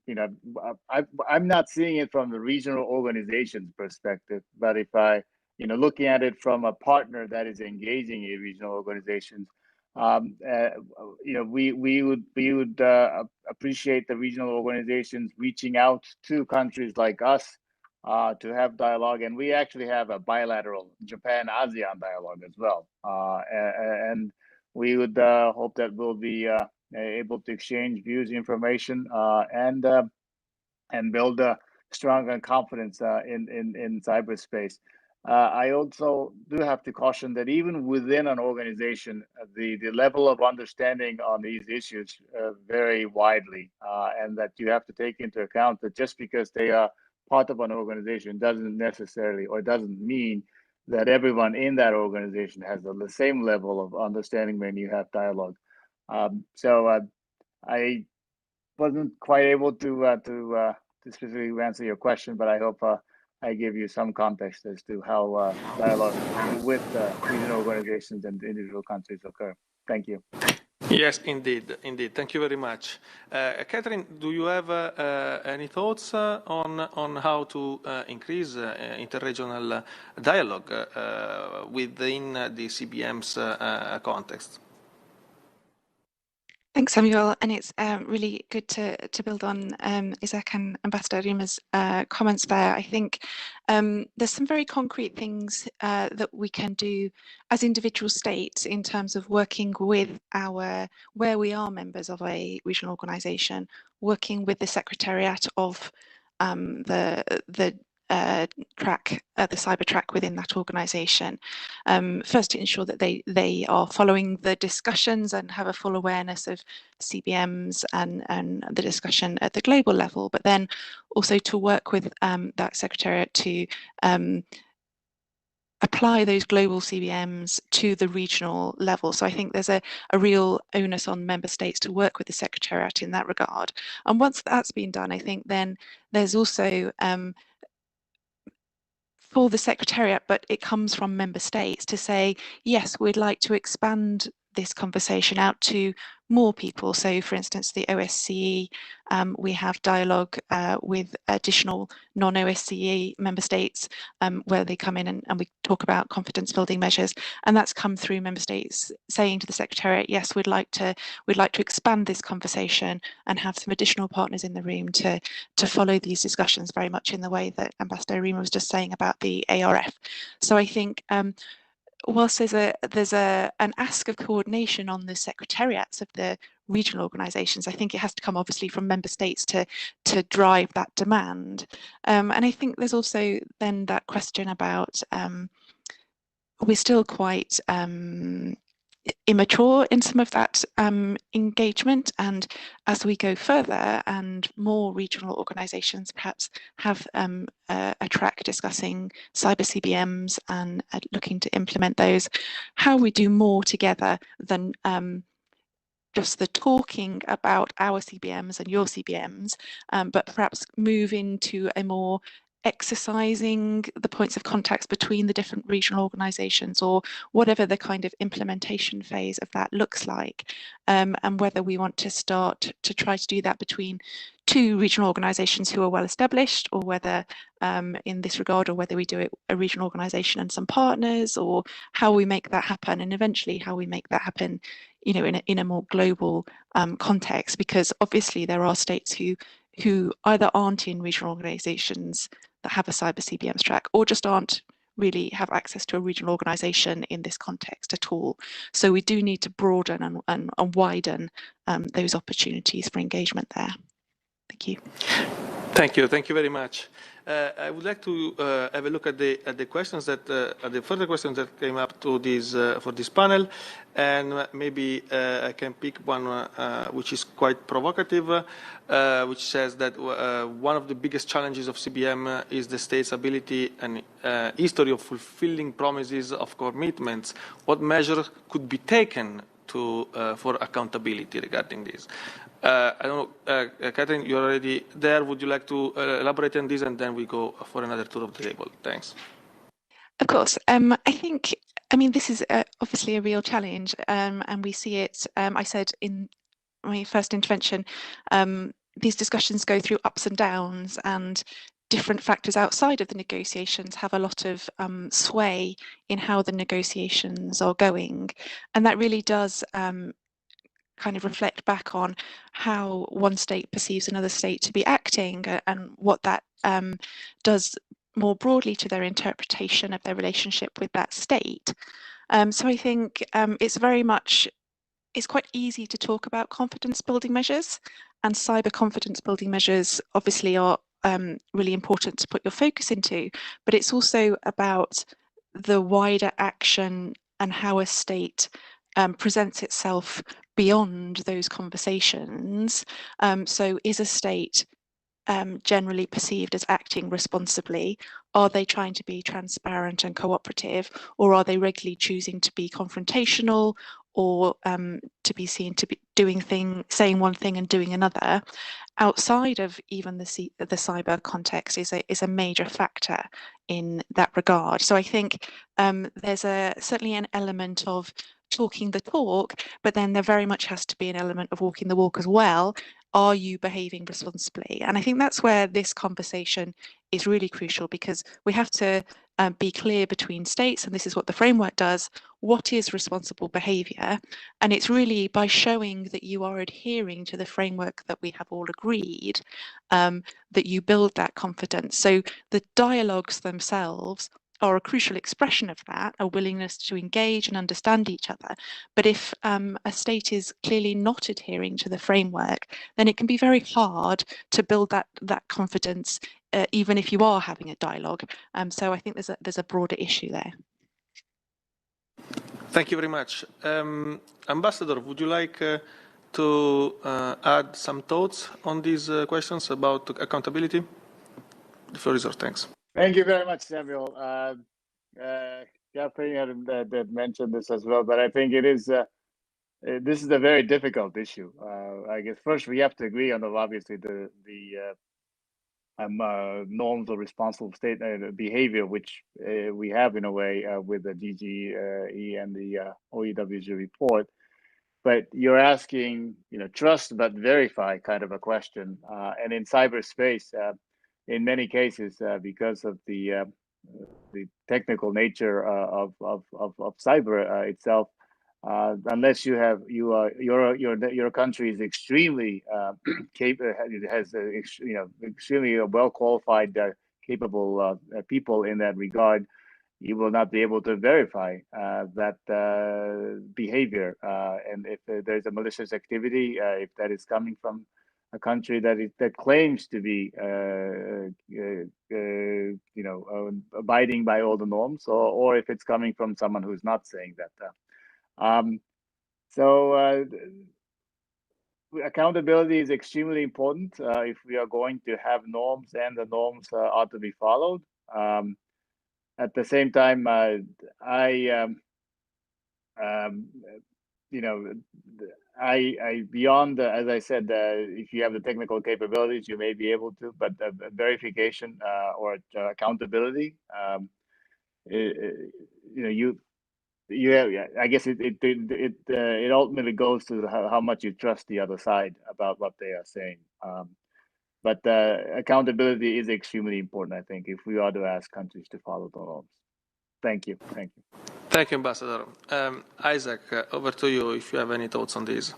I'm not seeing it from the regional organization's perspective, but if I looking at it from a partner that is engaging in regional organizations, we would appreciate the regional organizations reaching out to countries like us to have dialogue, and we actually have a bilateral Japan-ASEAN dialogue as well, and we would hope that we'll be able to exchange views, information, and build a stronger confidence in cyberspace. I also do have to caution that even within an organization, the level of understanding on these issues vary widely, and that you have to take into account that just because they are part of an organization doesn't necessarily or doesn't mean that everyone in that organization has the same level of understanding when you have dialogue. So I wasn't quite able to specifically answer your question, but I hope I give you some context as to how dialogue with regional organizations and individual countries occur. Thank you. Yes, indeed. Thank you very much. Catherine, do you have any thoughts on how to increase interregional dialogue within the CBM's context? Thanks, Samuel, and it's really good to build on Isaac and Ambassador Rima's comments there. I think there's some very concrete things that we can do as individual states in terms of working with where we are members of a regional organisation, working with the Secretariat of the cyber track within that organisation. First, to ensure that they are following the discussions and have a full awareness of CBMs and the discussion at the global level, but then also to work with that Secretariat to apply those global CBMs to the regional level. So I think there's a real onus on member states to work with the Secretariat in that regard. And once that's been done, I think then there's also for the Secretariat, but it comes from member states to say, yes, we'd like to expand this conversation out to more people. So for instance, the OSCE, we have dialogue with additional non-OSCE member states where they come in and we talk about confidence building measures. And that's come through member states saying to the Secretariat, yes, we'd like to expand this conversation and have some additional partners in the room to follow these discussions very much in the way that Ambassador Rima was just saying about the ARF. So I think whilst there's an ask of coordination on the secretariats of the regional organisations, I think it has to come obviously from member states to drive that demand. And I think there's also then that question about we're still quite immature in some of that engagement, and as we go further and more regional organisations perhaps have a track discussing cyber CBMs and looking to implement those, how we do more together than just the talking about our CBMs and your CBMs, but perhaps move into a more exercising the points of contacts between the different regional organisations, or whatever the kind of implementation phase of that looks like, and whether we want to start to try to do that between two regional organisations who are well established, or whether in this regard, or whether we do it a regional organisation and some partners, or how we make that happen, and eventually how we make that happen, you know, in a more global context, because obviously there are states who either aren't in regional organisations that have a cyber CBMs track, or just aren't really have access to a regional organisation in this context at all. So we do need to broaden and widen those opportunities for engagement there. Thank you. Thank you very much. I would like to have a look at the questions that at the further questions that came up to this for this panel, and maybe I can pick one which is quite provocative, which says that one of the biggest challenges of CBM is the state's ability and history of fulfilling promises of commitments. What measures could be taken to for accountability regarding this? I don't know, Catherine, you're already there. Would you like to elaborate on this, and then we go for another tour of the table? Thanks. Of course. I mean, this is obviously a real challenge, and we see it. I said in my first intervention, these discussions go through ups and downs, and different factors outside of the negotiations have a lot of sway in how the negotiations are going, and that really does kind of reflect back on how one state perceives another state to be acting, and what that does more broadly to their interpretation of their relationship with that state. So I think it's quite easy to talk about confidence building measures, and cyber confidence building measures obviously are really important to put your focus into, but it's also about the wider action and how a state presents itself beyond those conversations. So is a state generally perceived as acting responsibly? Are they trying to be transparent and cooperative, or are they regularly choosing to be confrontational, or to be seen to be saying one thing and doing another? Outside of even the cyber context is a major factor in that regard. So I think there's certainly an element of talking the talk, but then there very much has to be an element of walking the walk as well. Are you behaving responsibly? And I think that's where this conversation is really crucial, because we have to be clear between states, and this is what the framework does, what is responsible behaviour. And it's really by showing that you are adhering to the framework that we have all agreed, that you build that confidence. So the dialogues themselves are a crucial expression of that, a willingness to engage and understand each other. But if a state is clearly not adhering to the framework, then it can be very hard to build that confidence, even if you are having a dialogue. So I think there's a broader issue there. Thank you very much. Ambassador, would you like to add some thoughts on these questions about accountability? The floor is yours. Thanks. Thank you very much, Samuel. Catherine had mentioned this as well, but I think it is this is a very difficult issue. I guess first we have to agree on obviously the norms of responsible state behavior, which we have in a way with the DGE and the OEWG report. But you're asking, trust but verify kind of a question, and in cyberspace. In many cases, because of the technical nature of cyber itself, unless your country is extremely capable, has extremely well qualified, capable people in that regard, you will not be able to verify that behavior. And if there's a malicious activity, if that is coming from a country that claims to be, abiding by all the norms, or if it's coming from someone who's not saying that. Accountability is extremely important if we are going to have norms, and the norms ought to be followed. At the same time, beyond, as I said, if you have the technical capabilities, you may be able to, but verification or accountability, I guess it ultimately goes to how much you trust the other side about what they are saying. But accountability is extremely important, I think, if we are to ask countries to follow the norms. Thank you. Thank you. Thank you, Ambassador. Isaac, over to you if you have any thoughts on this.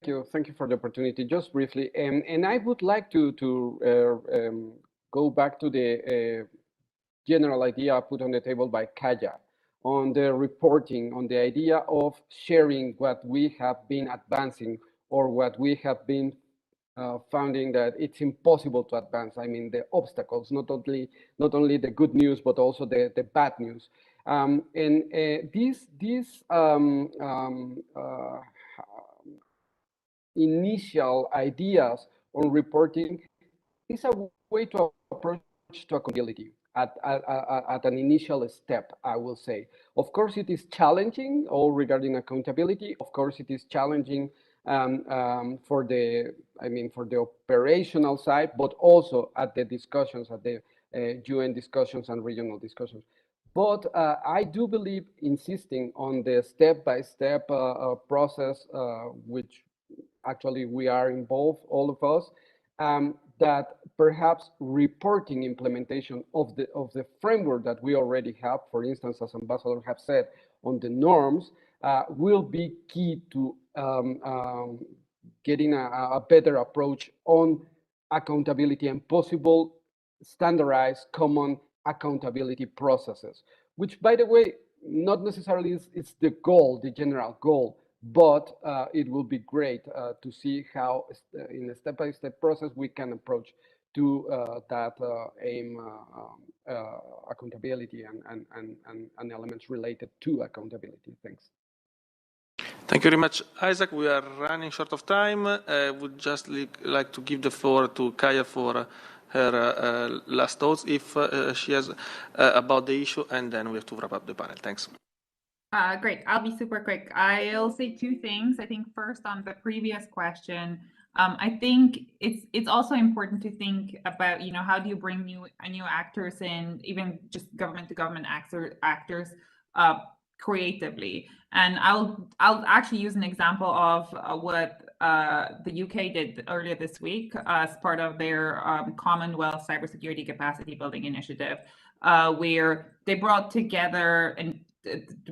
Thank you for the opportunity. Just briefly, and I would like to go back to the general idea put on the table by Kaya on the reporting, on the idea of sharing what we have been advancing or what we have been finding that it's impossible to advance. I mean, the obstacles, not only the good news, but also the bad news. These initial ideas on reporting is a way to approach to accountability at an initial step, I will say. Of course, it is challenging all regarding accountability. Of course, it is challenging for the operational side, but also at the discussions, at the UN discussions and regional discussions. But I do believe insisting on the step-by-step process, which actually we are involved, all of us, that perhaps reporting implementation of the framework that we already have, for instance, as Ambassador have said, on the norms, will be key to getting a better approach on accountability and possible standardized common accountability processes, which, by the way, not necessarily is the goal, the general goal, but it will be great to see how in a step-by-step process we can approach to that aim accountability and elements related to accountability. Thanks. Thank you very much, Isaac. We are running short of time. I would just like to give the floor to Kaya for her last thoughts, if she has, about the issue, and then we have to wrap up the panel. Thanks. Great. I'll be super quick. I'll say two things. I think first on the previous question, I think it's also important to think about, how do you bring new actors in, even just government-to-government actors creatively. And I'll actually use an example of what the UK did earlier this week as part of their Commonwealth Cybersecurity Capacity Building Initiative, where they brought together, and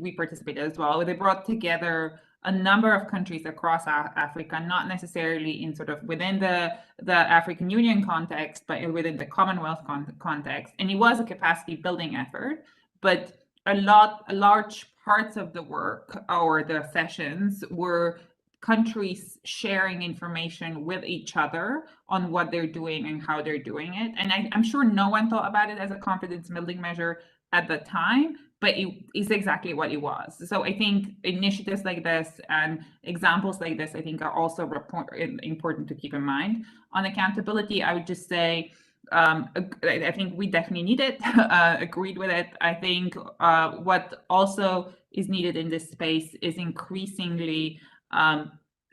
we participated as well, they brought together a number of countries across Africa, not necessarily in sort of within the African Union context, but within the Commonwealth context. And it was a capacity building effort, but large parts of the work or the sessions were countries sharing information with each other on what they're doing and how they're doing it. And I'm sure no one thought about it as a confidence building measure at the time, but it is exactly what it was. So I think initiatives like this and examples like this, I think, are also important to keep in mind. On accountability, I would just say, I think we definitely need it, agreed with it. I think what also is needed in this space is increasingly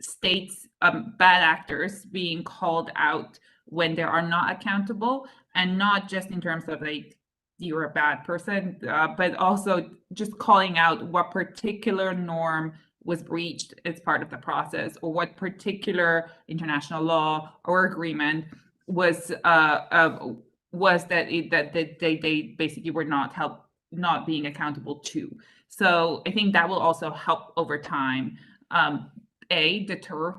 states, bad actors being called out when they are not accountable, and not just in terms of like, you're a bad person, but also just calling out what particular norm was breached as part of the process, or what particular international law or agreement was that they basically were not being accountable to. So I think that will also help over time, deter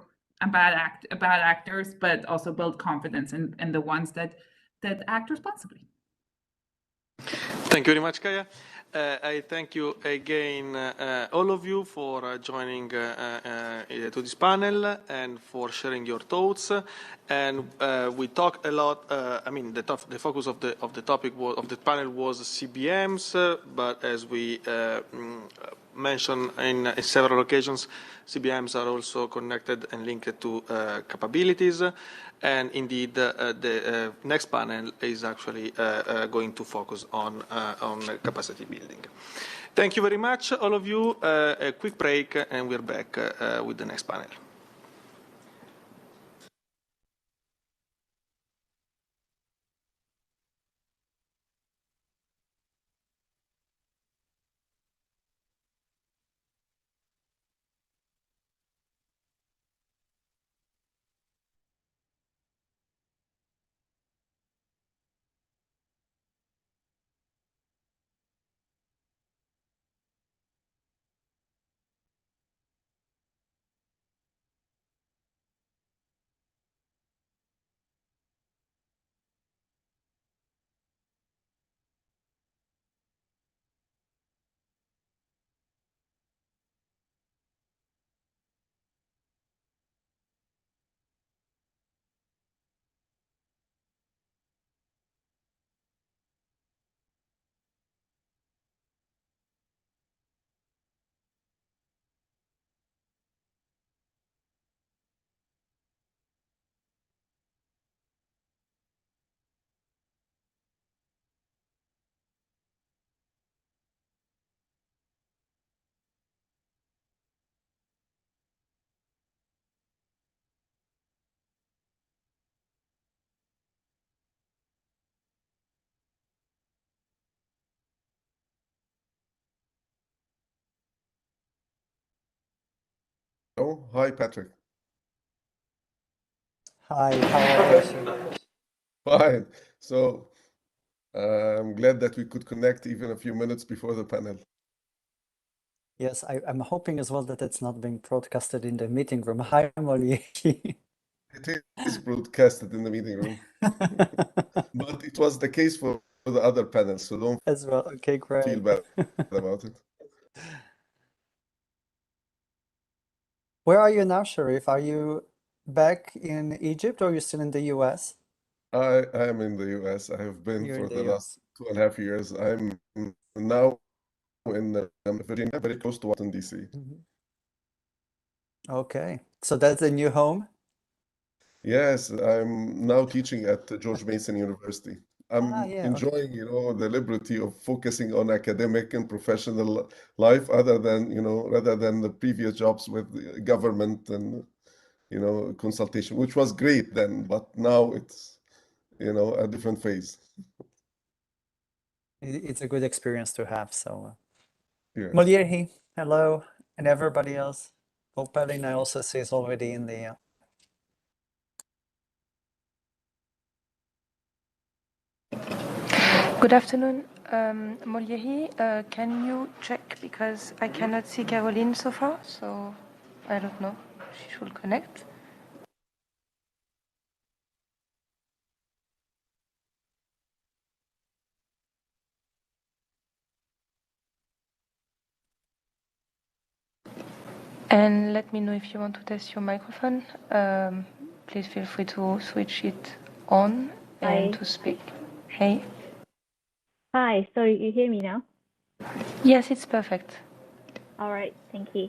bad actors, but also build confidence in the ones that that act responsibly. Thank you very much, Kaya. I thank you again, all of you, for joining to this panel and for sharing your thoughts. And we talked a lot. I mean, the focus of the topic of the panel was CBMs, but as we mentioned in several occasions, CBMs are also connected and linked to capabilities. And indeed, the next panel is actually going to focus on capacity building. Thank you very much, all of you. A quick break, and we're back with the next panel. Oh, hi, Patrick. Hi, how are you? Fine. So I'm glad that we could connect even a few minutes before the panel. Yes, I'm hoping as well that it's not being broadcasted in the meeting room. Hi, Molly. It is broadcasted in the meeting room, but it was the case for the other panels, so don't as well. Okay, great. feel bad about it. Where are you now, Sharif? Are you back in Egypt or are you still in the US? I am in the US. I have been You're for in the the last US. 2.5 years. I'm now in Virginia, very close to Washington, D.C. Okay, so that's a new home? Yes, I'm now teaching at George Mason University. I'm yeah, okay. enjoying, the liberty of focusing on academic and professional life other than, rather than the previous jobs with government and, consultation, which was great then, but now it's, a different phase. It's a good experience to have, so. Yes. Molieri, hello, and everybody else. Popelin, I also see is already in the. Good afternoon, Molieri. Can you check because I cannot see Caroline so far, so I don't know. She should connect. And let me know if you want to test your microphone. Please feel free to switch it on and Hi. to speak. Hey. Hi, sorry, you hear me now? Yes, it's perfect. All right, thank you.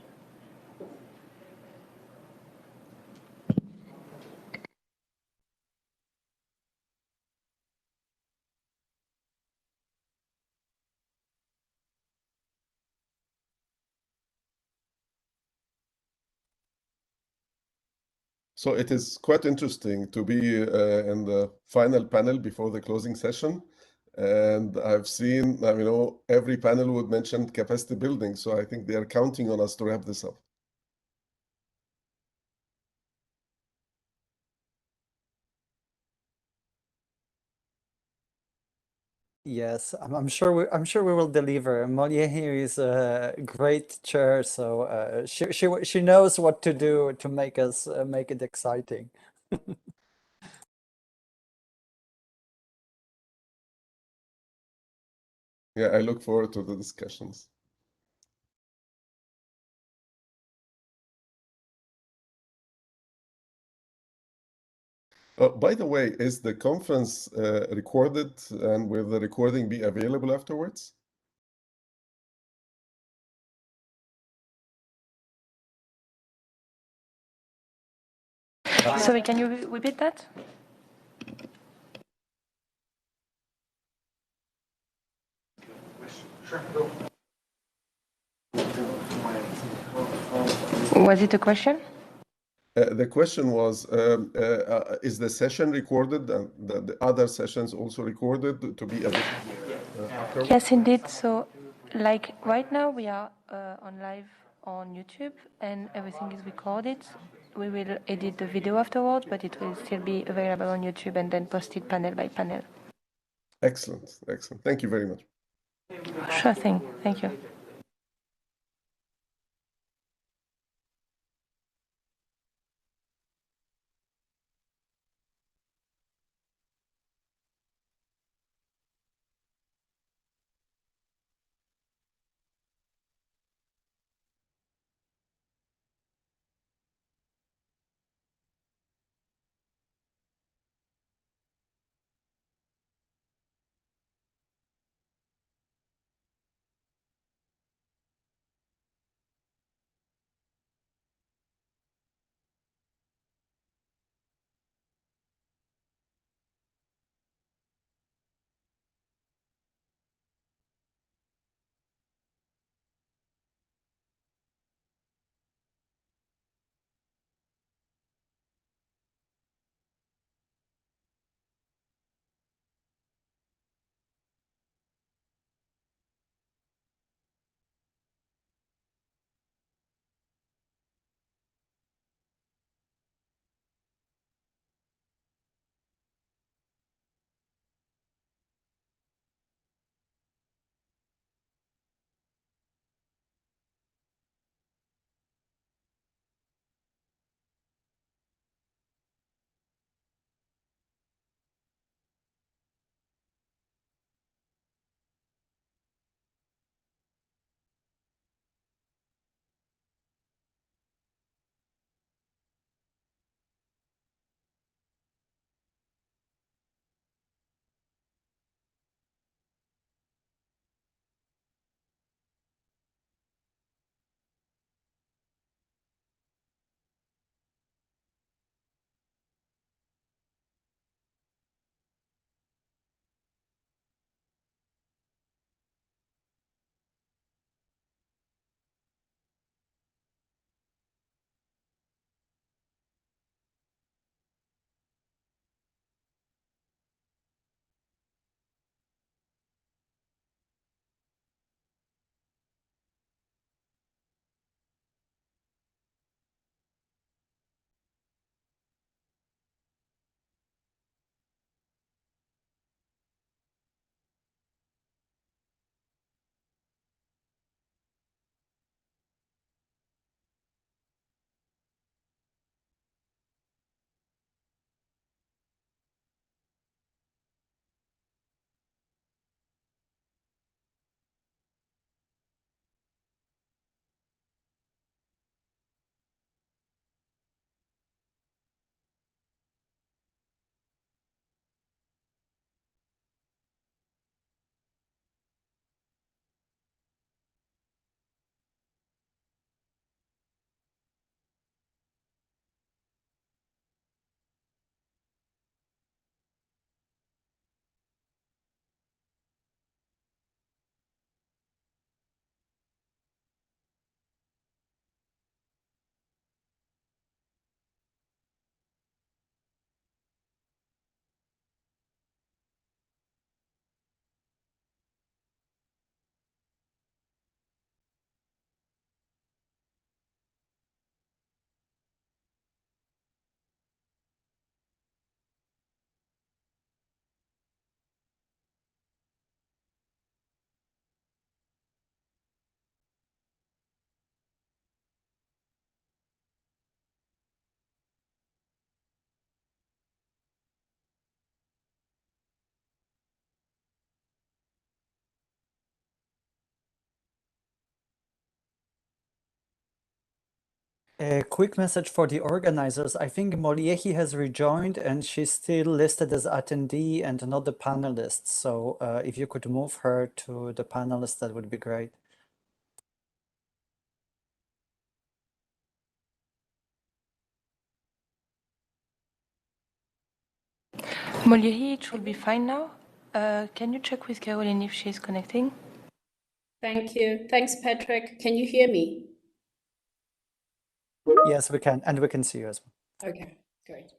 So it is quite interesting to be in the final panel before the closing session. And I've seen, every panel would mention capacity building. So I think they are counting on us to wrap this up. Yes, I'm sure we will deliver. Molia here is a great chair, so she knows what to do to make us make it exciting. Yeah, I look forward to the discussions. By the way, is the conference recorded, and will the recording be available afterwards? Sorry, can you repeat that? Was it a question? The question was, is the session recorded and the other sessions also recorded to be available afterwards? Yes, indeed. So, like right now, we are on live on YouTube and everything is recorded. We will edit the video afterwards, but it will still be available on YouTube and then posted panel by panel. Excellent, excellent. Thank you very much. Sure thing. Thank you. A quick message for the organizers. I think Moliehi has rejoined and she's still listed as attendee and not the panelist. So if you could move her to the panelist, that would be great. Moliehi, it should be fine now. Can you check with Caroline if she's connecting? Thank you. Thanks, Patrick. Can you hear me? Yes, we can, and we can see you as well. Okay, great.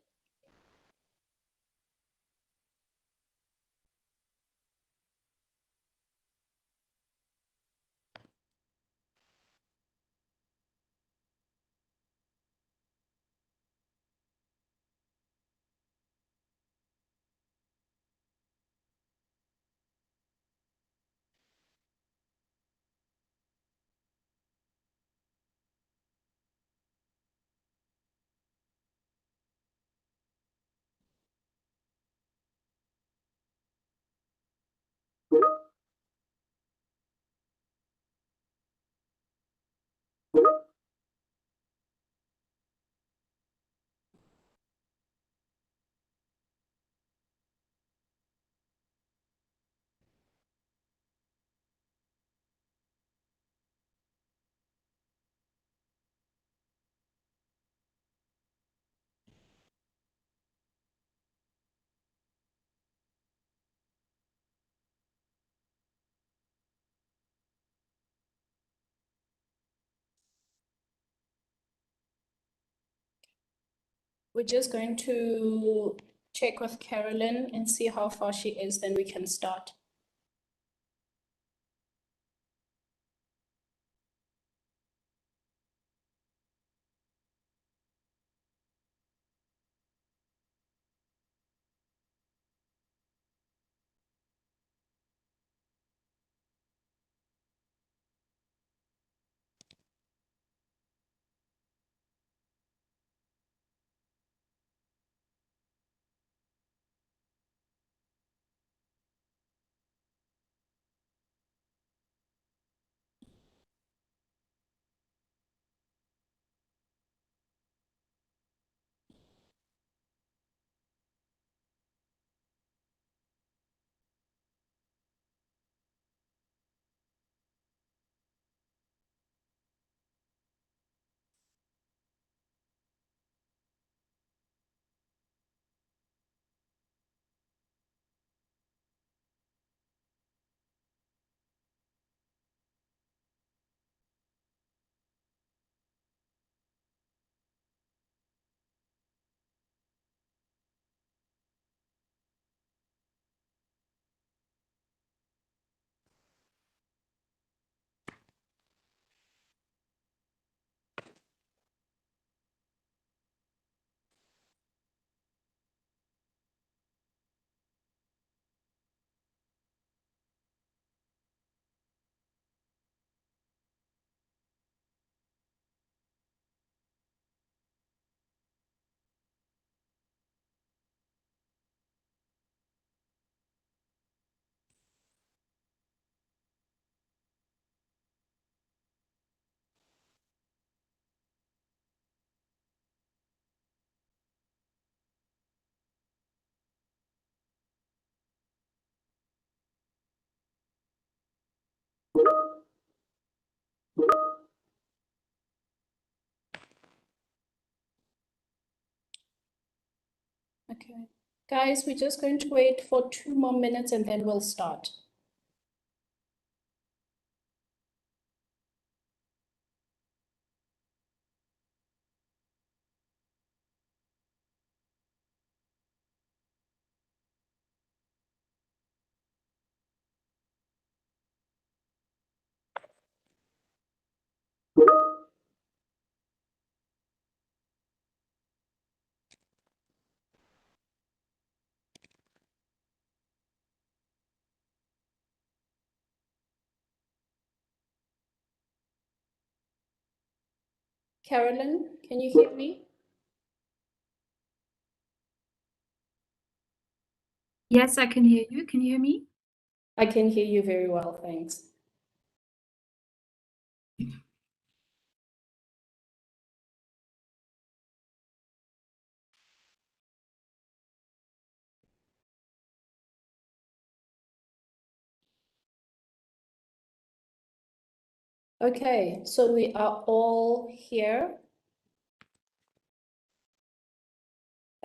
We're just going to check with Carolyn and see how far she is, then we can start. Okay. Guys, we're just going to wait for 2 more minutes and then we'll start. Carolyn, can you hear me? Yes, I can hear you. Can you hear me? I can hear you very well, thanks. Okay, so we are all here.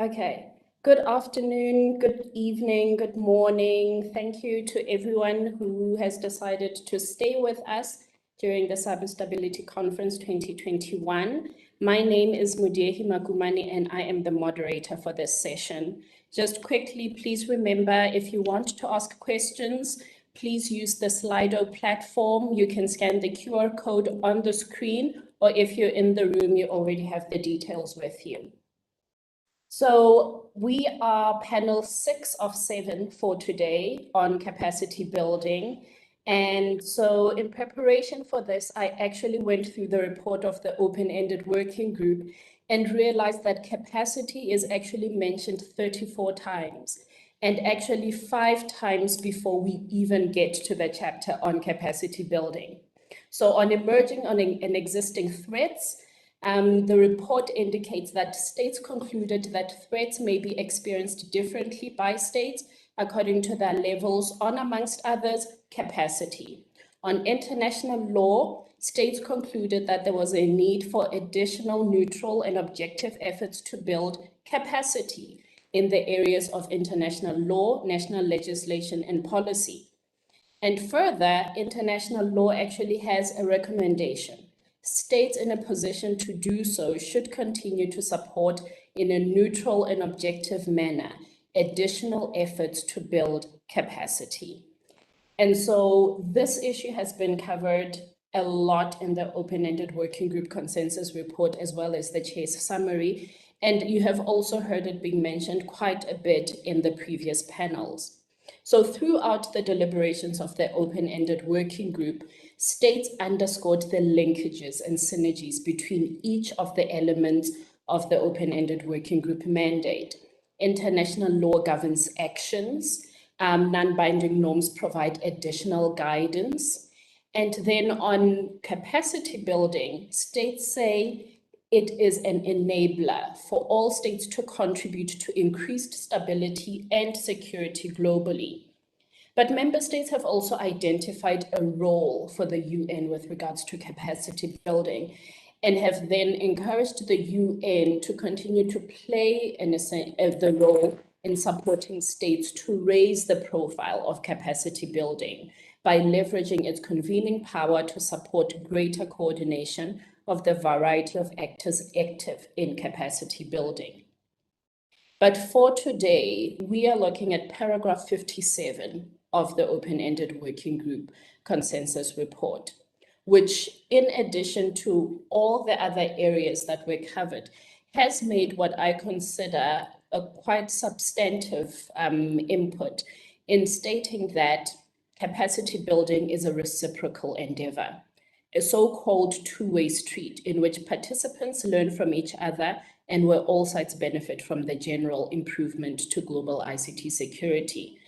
Okay, good afternoon, good evening, good morning. Thank you to everyone who has decided to stay with us during the Cyber Stability Conference 2021. My name is Mudehi Magumani and I am the moderator for this session. Just quickly, please remember, if you want to ask questions, please use the Slido platform. You can scan the QR code on the screen, or if you're in the room, you already have the details with you. So we are panel 6 of 7 for today on capacity building. And so in preparation for this, I actually went through the report of the open-ended working group and realized that capacity is actually mentioned 34 times, and actually 5 times before we even get to the chapter on capacity building. So on emerging and existing threats, the report indicates that states concluded that threats may be experienced differently by states according to their levels on, amongst others, capacity. On international law, states concluded that there was a need for additional neutral and objective efforts to build capacity in the areas of international law, national legislation, and policy. And further, international law actually has a recommendation. States in a position to do so should continue to support in a neutral and objective manner additional efforts to build capacity. And so this issue has been covered a lot in the open-ended working group consensus report, as well as the chair's summary. And you have also heard it being mentioned quite a bit in the previous panels. So throughout the deliberations of the open-ended working group, states underscored the linkages and synergies between each of the elements of the open-ended working group mandate. International law governs actions, non-binding norms provide additional guidance. And then on capacity building, states say it is an enabler for all states to contribute to increased stability and security globally. But member states have also identified a role for the UN with regards to capacity building, and have then encouraged the UN to continue to play the role in supporting states to raise the profile of capacity building by leveraging its convening power to support greater coordination of the variety of actors active in capacity building. But for today, we are looking at paragraph 57 of the open-ended working group consensus report, which, in addition to all the other areas that were covered, has made what I consider a quite substantive input in stating that capacity building is a reciprocal endeavor, a so-called two-way street in which participants learn from each other and where all sides benefit from the general improvement to global ICT security.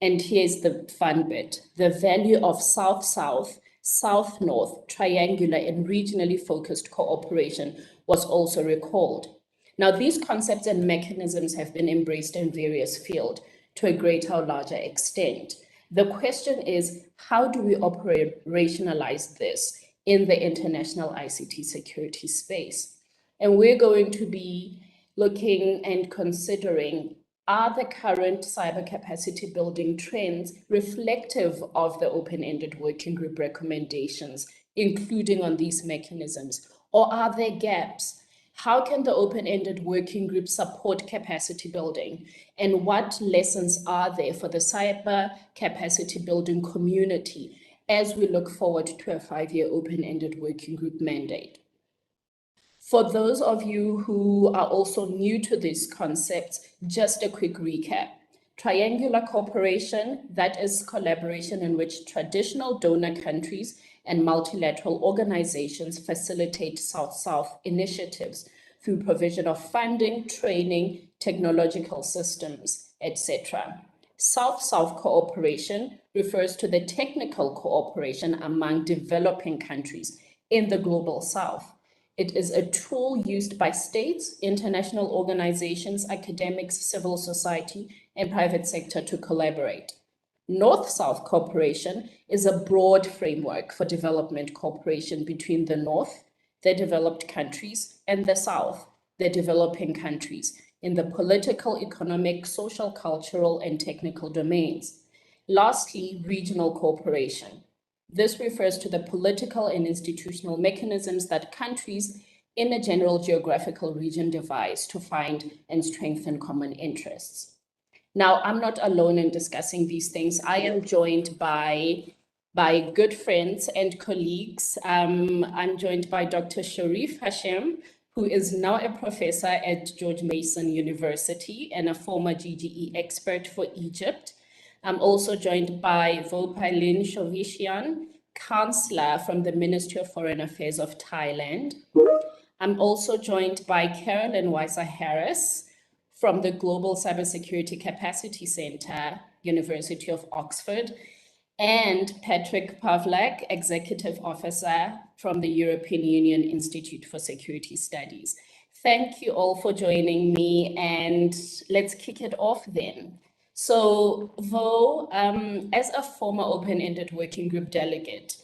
And here's the fun bit. The value of South-South, South-North, triangular and regionally focused cooperation was also recalled. Now, these concepts and mechanisms have been embraced in various fields to a greater or larger extent. The question is, how do we operationalize this in the international ICT security space? And we're going to be looking and considering, are the current cyber capacity building trends reflective of the open-ended working group recommendations, including on these mechanisms, or are there gaps? How can the open-ended working group support capacity building? And what lessons are there for the cyber capacity building community as we look forward to a 5-year open-ended working group mandate? For those of you who are also new to these concepts, just a quick recap. Triangular cooperation, that is collaboration in which traditional donor countries and multilateral organizations facilitate South-South initiatives through provision of funding, training, technological systems, etc. South-South cooperation refers to the technical cooperation among developing countries in the global South. It is a tool used by states, international organizations, academics, civil society, and private sector to collaborate. North-South cooperation is a broad framework for development cooperation between the North, the developed countries, and the South, the developing countries, in the political, economic, social, cultural, and technical domains. Lastly, regional cooperation. This refers to the political and institutional mechanisms that countries in a general geographical region devise to find and strengthen common interests. Now, I'm not alone in discussing these things. I am joined by good friends and colleagues. I'm joined by Dr. Sharif Hashem, who is now a professor at George Mason University and a former GGE expert for Egypt. I'm also joined by Vopalin Shovishian, counselor from the Ministry of Foreign Affairs of Thailand. I'm also joined by Carolyn Weiser-Harris from the Global Cybersecurity Capacity Center, University of Oxford, and Patrick Pavlak, Executive Officer from the European Union Institute for Security Studies. Thank you all for joining me, and let's kick it off then. So, Vo, as a former open-ended working group delegate,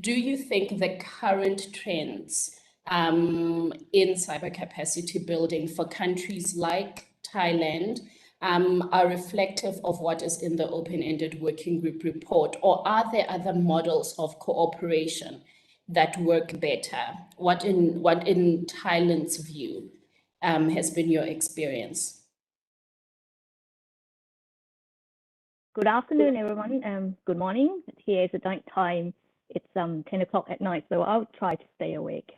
do you think the current trends in cyber capacity building for countries like Thailand are reflective of what is in the open-ended working group report, or are there other models of cooperation that work better? What in Thailand's view has been your experience? Good afternoon, everyone. Good morning. Here is the night time. It's 10 o'clock at night, so I'll try to stay awake.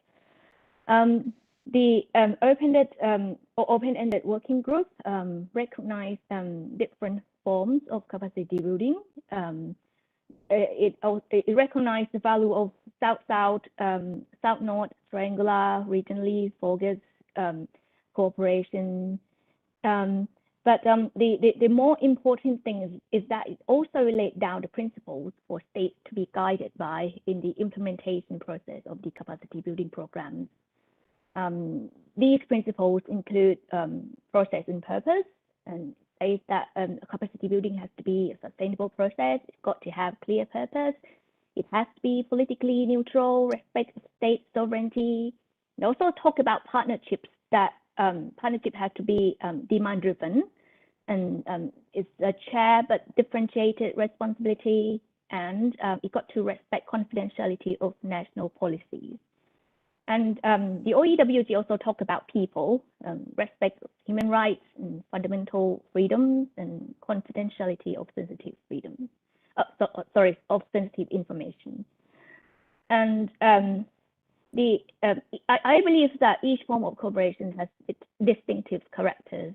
The open-ended working group recognize different forms of capacity building. It recognizes the value of South-South, South-North, triangular, regionally focused cooperation. But the more important thing is that it also lays down the principles for states to be guided by in the implementation process of the capacity building programs. These principles include process and purpose, and say that capacity building has to be a sustainable process. It's got to have clear purpose. It has to be politically neutral, respect state sovereignty. And also talk about partnerships that partnership has to be demand driven, and it's a shared but differentiated responsibility, and it got to respect confidentiality of national policies. And the OEWG also talk about people, respect human rights and fundamental freedoms, and confidentiality of sensitive freedoms. Of sensitive information. And I believe that each form of cooperation has its distinctive characters.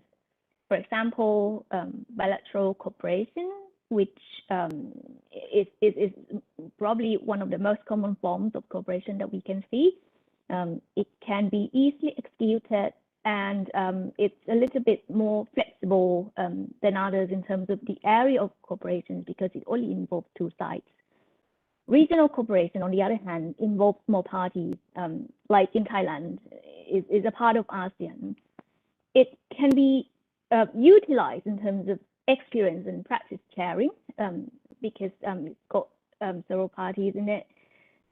For example, bilateral cooperation, which is probably one of the most common forms of cooperation that we can see. It can be easily executed, and it's a little bit more flexible than others in terms of the area of cooperation, because it only involves two sides. Regional cooperation, on the other hand, involves more parties, like in Thailand, is a part of ASEAN. It can be utilized in terms of experience and practice sharing, because it's got several parties in it.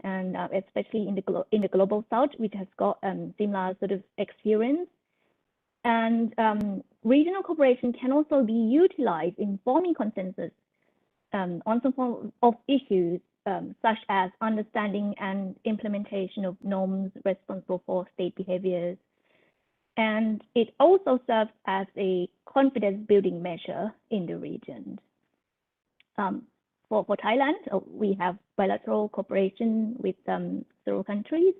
And especially in the global south, which has got similar sort of experience. And regional cooperation can also be utilized in forming consensus on some form of issues, such as understanding and implementation of norms responsible for state behaviors. And it also serves as a confidence building measure in the region. For Thailand, we have bilateral cooperation with several countries,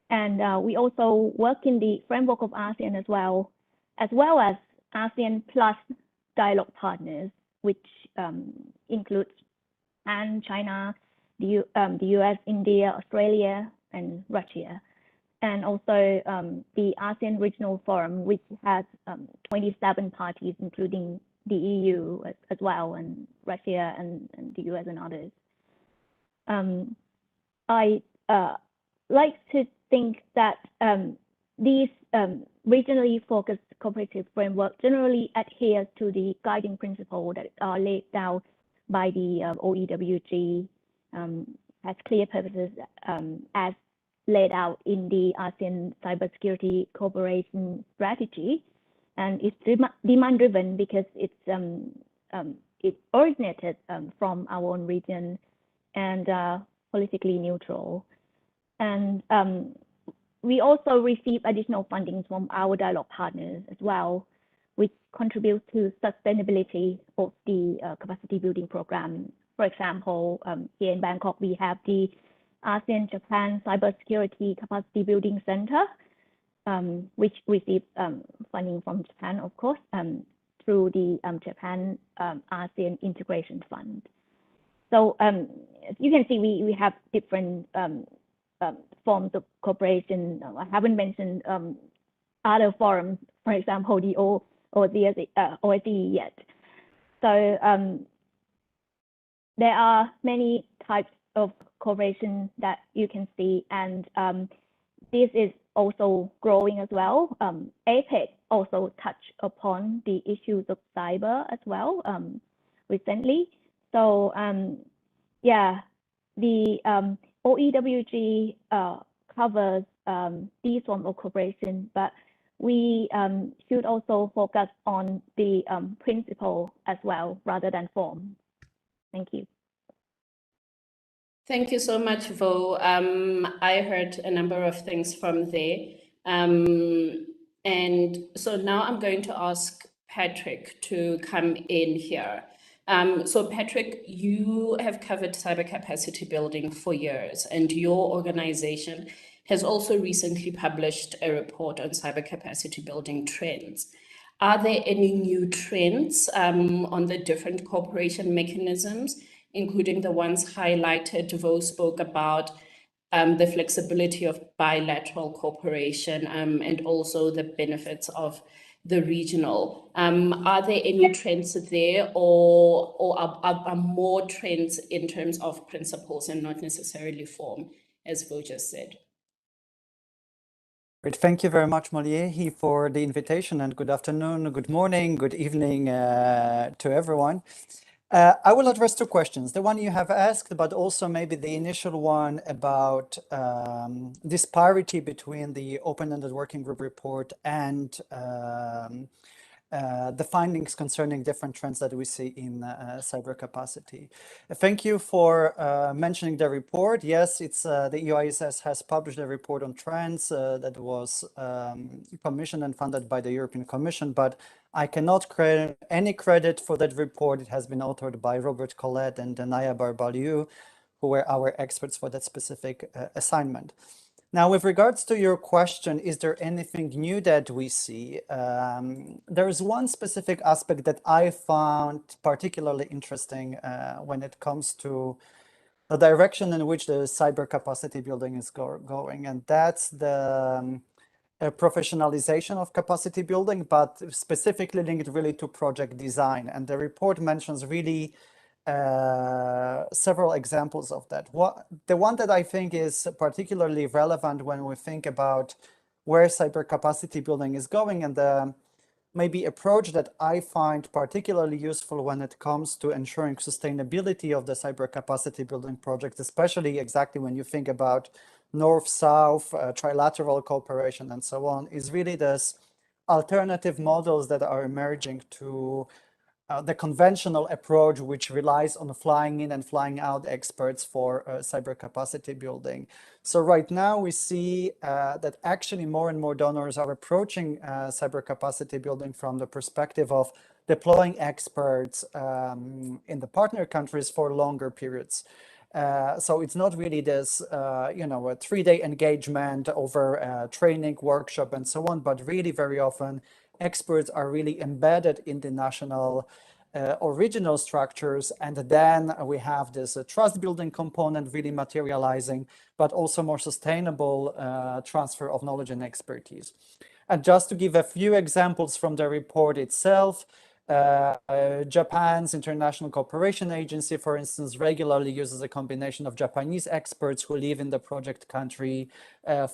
and we also work in the framework of ASEAN as well as ASEAN plus dialogue partners, which includes Japan, China, the US, India, Australia, and Russia, and also the ASEAN Regional Forum, which has 27 parties, including the EU as well, and Russia and the US and others. I like to think that these regionally focused cooperative framework generally adheres to the guiding principles that are laid down by the OEWG has clear purposes as laid out in the ASEAN Cybersecurity Cooperation Strategy, and it's demand-driven because it originated from our own region and politically neutral. And we also receive additional funding from our dialogue partners as well, which contribute to sustainability of the capacity building program. For example, here in Bangkok, we have the ASEAN-Japan Cybersecurity Capacity Building Center, which receives funding from Japan, of course, through the Japan ASEAN Integration Fund. So as you can see, we have different forms of cooperation. I haven't mentioned other forums, for example, the OSCE yet. So there are many types of cooperation that you can see, and this is also growing as well. APEC also touched upon the issues of cyber as well recently. So yeah, the OEWG covers these forms of cooperation, but we should also focus on the principle as well rather than form. Thank you. Thank you so much, Vo. I heard a number of things from there. And so now I'm going to ask Patrick to come in here. So Patrick, you have covered cyber capacity building for years, and your organization has also recently published a report on cyber capacity building trends. Are there any new trends on the different cooperation mechanisms, including the ones highlighted? Vo spoke about the flexibility of bilateral cooperation and also the benefits of the regional. Are there any trends there, or are more trends in terms of principles and not necessarily form, as Vo just said? Great. Thank you very much, Moliehi, for the invitation, and good afternoon, good morning, good evening to everyone. I will address two questions. The one you have asked, but also maybe the initial one about disparity between the open-ended working group report and the findings concerning different trends that we see in cyber capacity. Thank you for mentioning the report. Yes, it's the EOISS has published a report on trends that was commissioned and funded by the European Commission, but I cannot credit any credit for that report. It has been authored by Robert Collette and Naya Barbaliu, who were our experts for that specific assignment. Now, with regards to your question, is there anything new that we see? There is one specific aspect that I found particularly interesting when it comes to the direction in which the cyber capacity building is going, and that's the professionalization of capacity building, but specifically linked really to project design. And the report mentions really several examples of that. The one that I think is particularly relevant when we think about where cyber capacity building is going, and the maybe approach that I find particularly useful when it comes to ensuring sustainability of the cyber capacity building project, especially exactly when you think about North-South, trilateral cooperation and so on, is really this alternative models that are emerging to the conventional approach, which relies on flying in and flying out experts for cyber capacity building. So right now we see that actually more and more donors are approaching cyber capacity building from the perspective of deploying experts in the partner countries for longer periods. So it's not really this, a 3-day engagement over training, workshop, and so on, but really very often experts are really embedded in the national original structures, and then we have this trust building component really materializing, but also more sustainable transfer of knowledge and expertise. And just to give a few examples from the report itself, Japan's International Cooperation Agency, for instance, regularly uses a combination of Japanese experts who live in the project country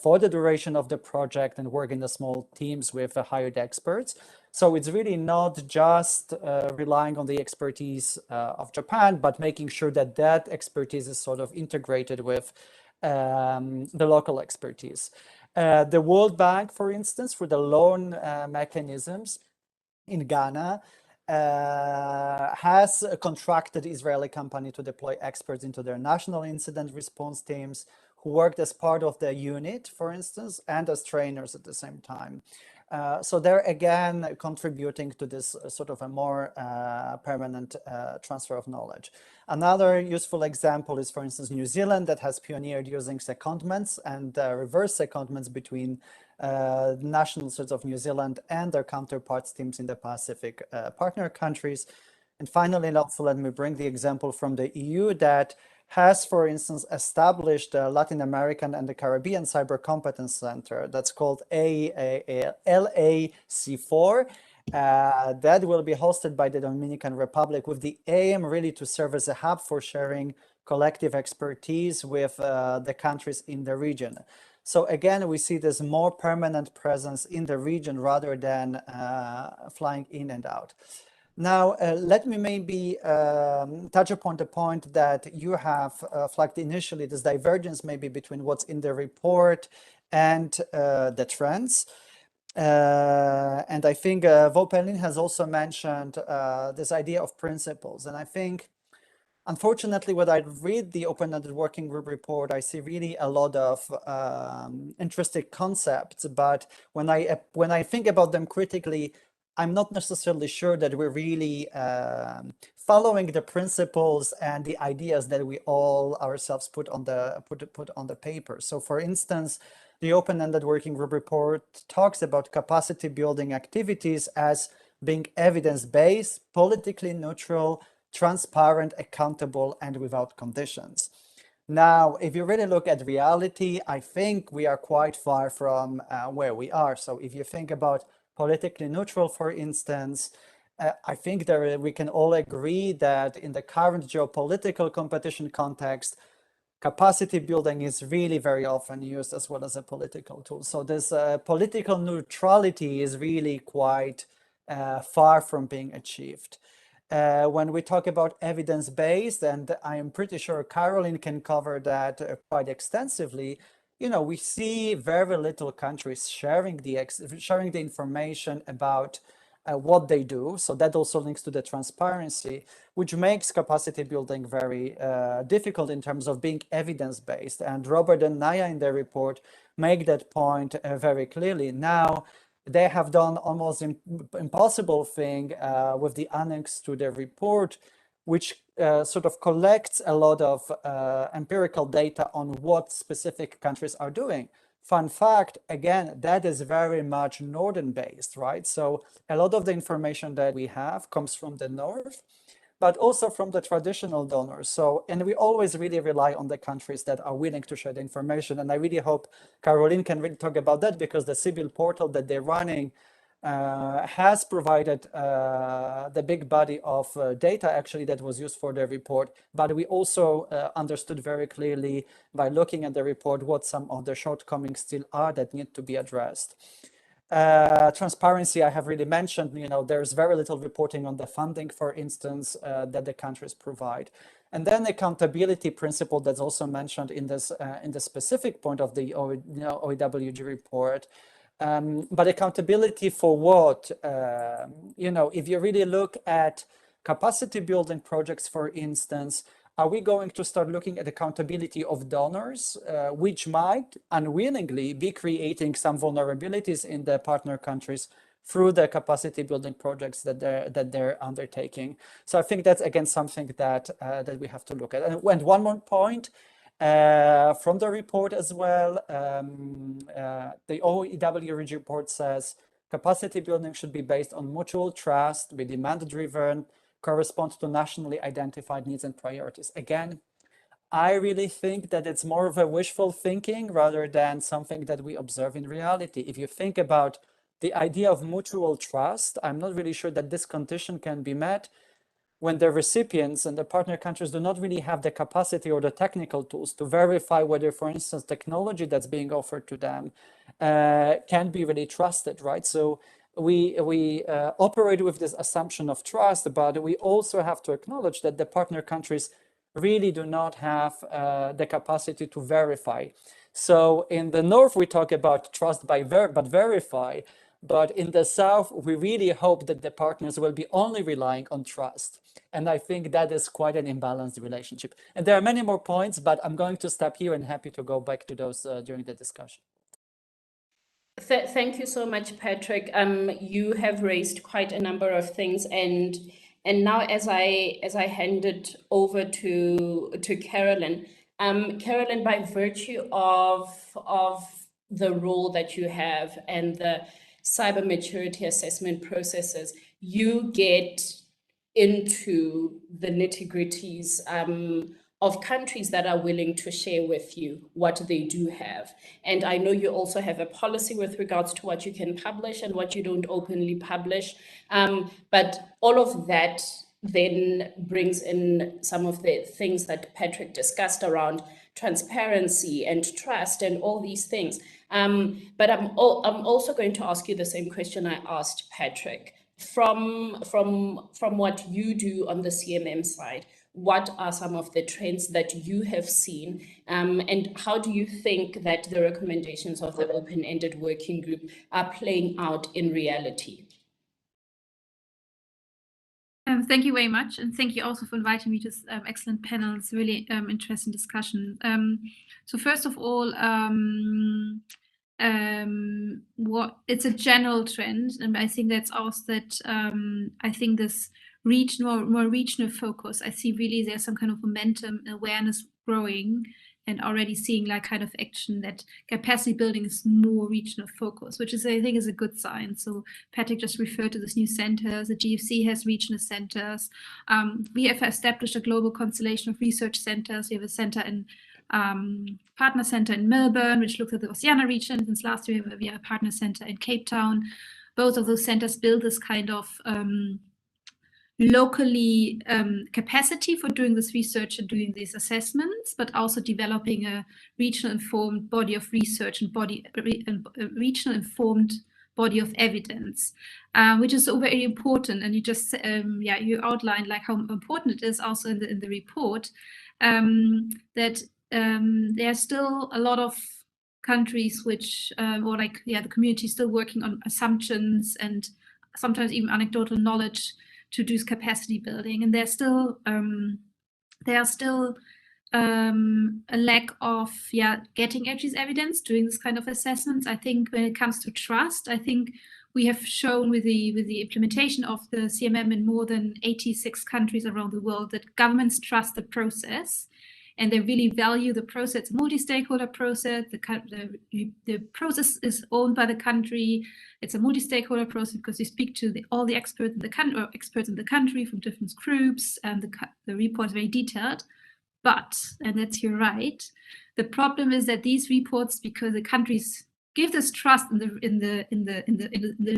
for the duration of the project and work in the small teams with hired experts. So it's really not just relying on the expertise of Japan, but making sure that that expertise is sort of integrated with the local expertise. The World Bank, for instance, for the loan mechanisms in Ghana, has contracted Israeli company to deploy experts into their national incident response teams who worked as part of the unit, for instance, and as trainers at the same time. So they're again contributing to this sort of a more permanent transfer of knowledge. Another useful example is, for instance, New Zealand, that has pioneered using secondments and reverse secondments between national sorts of New Zealand and their counterparts teams in the Pacific partner countries. And finally, also let me bring the example from the EU that has, for instance, established the Latin American and the Caribbean Cyber Competence Center that's called LAC4. That will be hosted by the Dominican Republic with the aim really to serve as a hub for sharing collective expertise with the countries in the region. So again, we see this more permanent presence in the region rather than flying in and out. Now, let me maybe touch upon the point that you have flagged initially, this divergence maybe between what's in the report and the trends. And I think Vopelin has also mentioned this idea of principles. And I think, unfortunately, when I read the Open-Ended Working Group report, I see really a lot of interesting concepts. But when I think about them critically, I'm not necessarily sure that we're really following the principles and the ideas that we all ourselves put on the paper. So, for instance, the Open-Ended Working Group report talks about capacity building activities as being evidence-based, politically neutral, transparent, accountable, and without conditions. Now, if you really look at reality, I think we are quite far from where we are. So if you think about politically neutral, for instance, I think that we can all agree that in the current geopolitical competition context, capacity building is really very often used as well as a political tool. So this political neutrality is really quite far from being achieved. When we talk about evidence-based, and I am pretty sure Caroline can cover that quite extensively, you know, we see very little countries sharing the information about what they do. So that also links to the transparency, which makes capacity building very difficult in terms of being evidence-based. And Robert and Naya in their report make that point very clearly. Now, they have done almost impossible thing with the annex to the report, which sort of collects a lot of empirical data on what specific countries are doing. Fun fact, again, that is very much northern based, right? So a lot of the information that we have comes from the north, but also from the traditional donors. So, and we always really rely on the countries that are willing to share the information. And I really hope Caroline can really talk about that, because the civil portal that they're running has provided the big body of data actually that was used for the report. But we also understood very clearly by looking at the report what some of the shortcomings still are that need to be addressed. Transparency, I have really mentioned, you know, there's very little reporting on the funding, for instance, that the countries provide. And then accountability principle that's also mentioned in this in the specific point of the OEWG report. But accountability for what? You know, if you really look at capacity building projects, for instance, are we going to start looking at accountability of donors, which might unwillingly be creating some vulnerabilities in the partner countries through the capacity building projects that they're undertaking? So I think that's again something that that we have to look at. And one more point from the report as well, the OEWG report says capacity building should be based on mutual trust, be demand-driven, correspond to nationally identified needs and priorities. Again, I really think that it's more of a wishful thinking rather than something that we observe in reality. If you think about the idea of mutual trust, I'm not really sure that this condition can be met when the recipients and the partner countries do not really have the capacity or the technical tools to verify whether, for instance, technology that's being offered to them can be really trusted, right? So we operate with this assumption of trust, but we also have to acknowledge that the partner countries really do not have the capacity to verify. So in the north, we talk about trust but verify, but in the south, we really hope that the partners will be only relying on trust. And I think that is quite an imbalanced relationship. And there are many more points, but I'm going to stop here and happy to go back to those during the discussion. Thank you so much, Patrick. You have raised quite a number of things, and now as I hand it over to Carolyn, Carolyn, by virtue of the role that you have and the cyber maturity assessment processes, you get into the nitty-gritties of countries that are willing to share with you what they do have. And I know you also have a policy with regards to what you can publish and what you don't openly publish. But all of that then brings in some of the things that Patrick discussed around transparency and trust and all these things. But I'm also going to ask you the same question I asked Patrick. From what you do on the CMM side, what are some of the trends that you have seen, and how do you think that the recommendations of the open-ended working group are playing out in reality? Thank you very much, and thank you also for inviting me to this excellent panel. It's a really interesting discussion. So first of all, it's a general trend, and I think that's also that I think this more regional focus, I see really there's some kind of momentum, awareness growing, and already seeing like kind of action that capacity building is more regional focus, which is, I think, is a good sign. So Patrick just referred to this new centers. The GFC has regional centers. We have established a global constellation of research centers. We have a center in partner center in Melbourne, which looks at the Oceania region. Since last year, we have a partner center in Cape Town. Both of those centers build this kind of locally capacity for doing this research and doing these assessments, but also developing a regional informed body of research and regional informed body of evidence, which is so very important. And you just you outlined like how important it is also in the report, that there are still a lot of countries which the community is still working on assumptions and sometimes even anecdotal knowledge to do capacity building, and there's still a lack of getting actually evidence, doing this kind of assessments. I think when it comes to trust, I think we have shown with the implementation of the CMM in more than 86 countries around the world that governments trust the process and they really value the process. It's a multi-stakeholder process. The process is owned by the country. It's a multi-stakeholder process because you speak to all the experts in the country from different groups, and the report is very detailed. But, and that's you're right, the problem is that these reports, because the countries give this trust in the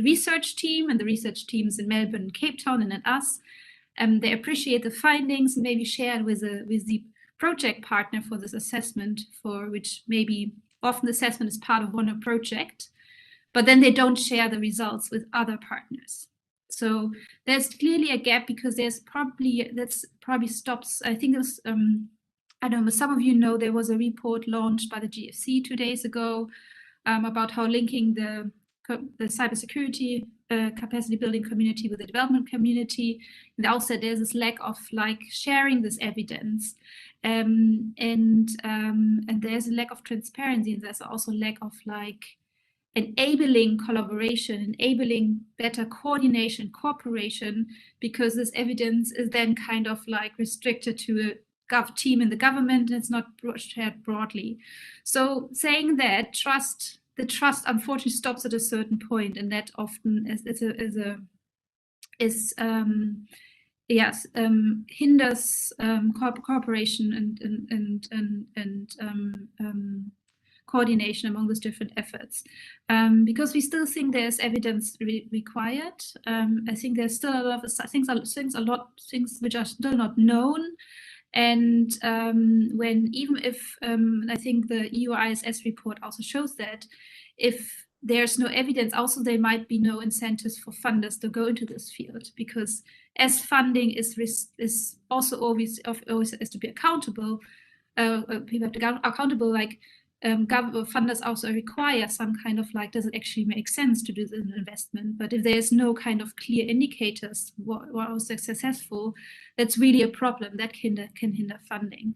research team, and the research teams in Melbourne and Cape Town and in us, they appreciate the findings and maybe share with the project partner for this assessment, for which maybe often the assessment is part of one project, but then they don't share the results with other partners. So there's clearly a gap because that's probably stops. I think there's I don't know, some of you know there was a report launched by the GFC 2 days ago about how linking the cybersecurity capacity building community with the development community. And also there's this lack of like sharing this evidence, and there's a lack of transparency, and there's also lack of like enabling collaboration, enabling better coordination, cooperation, because this evidence is then kind of like restricted to a team in the government, and it's not shared broadly. So saying that the trust unfortunately stops at a certain point, and that often hinders cooperation and coordination among those different efforts, because we still think there's evidence required. I think there's still a lot of things which are still not known. And even if I think the EU ISS report also shows that if there's no evidence. Also, there might be no incentives for funders to go into this field, because as funding is also always has to be accountable, people have to be accountable, like funders also require some kind of like, does it actually make sense to do this investment? But if there's no kind of clear indicators what was successful, that's really a problem that can hinder funding.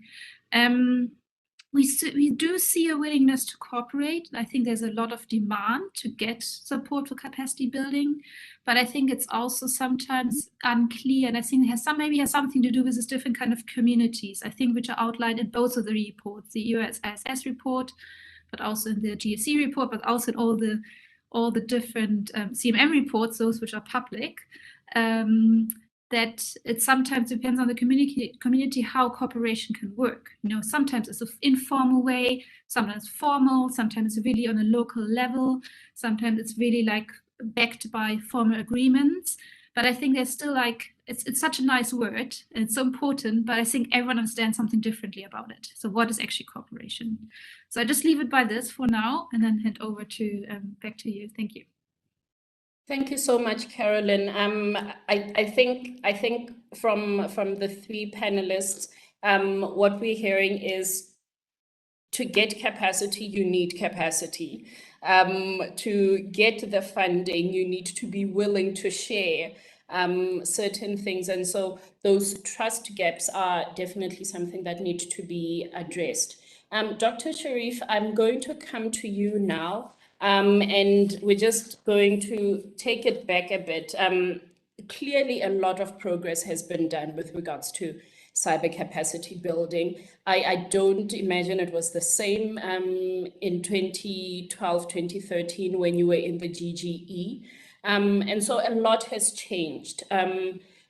We do see a willingness to cooperate. I think there's a lot of demand to get support for capacity building, but I think it's also sometimes unclear, and I think it maybe has something to do with this different kind of communities, I think, which are outlined in both of the reports, the USISS report, but also in the GFC report, but also in all the different CMM reports, those which are public. That it sometimes depends on the community how cooperation can work. You know, sometimes it's an informal way, sometimes formal, sometimes it's really on a local level, sometimes it's really like backed by formal agreements. But I think there's still like, it's such a nice word and it's so important, but I think everyone understands something differently about it. So what is actually cooperation? So I just leave it by this for now and then hand over to back to you. Thank you. Thank you so much, Carolyn. I think from the three panelists, what we're hearing is to get capacity, you need capacity. To get the funding, you need to be willing to share certain things. And so those trust gaps are definitely something that need to be addressed. Dr. Sharif, I'm going to come to you now. And we're just going to take it back a bit. Clearly, a lot of progress has been done with regards to cyber capacity building. I don't imagine it was the same in 2012, 2013 when you were in the GGE. And so a lot has changed.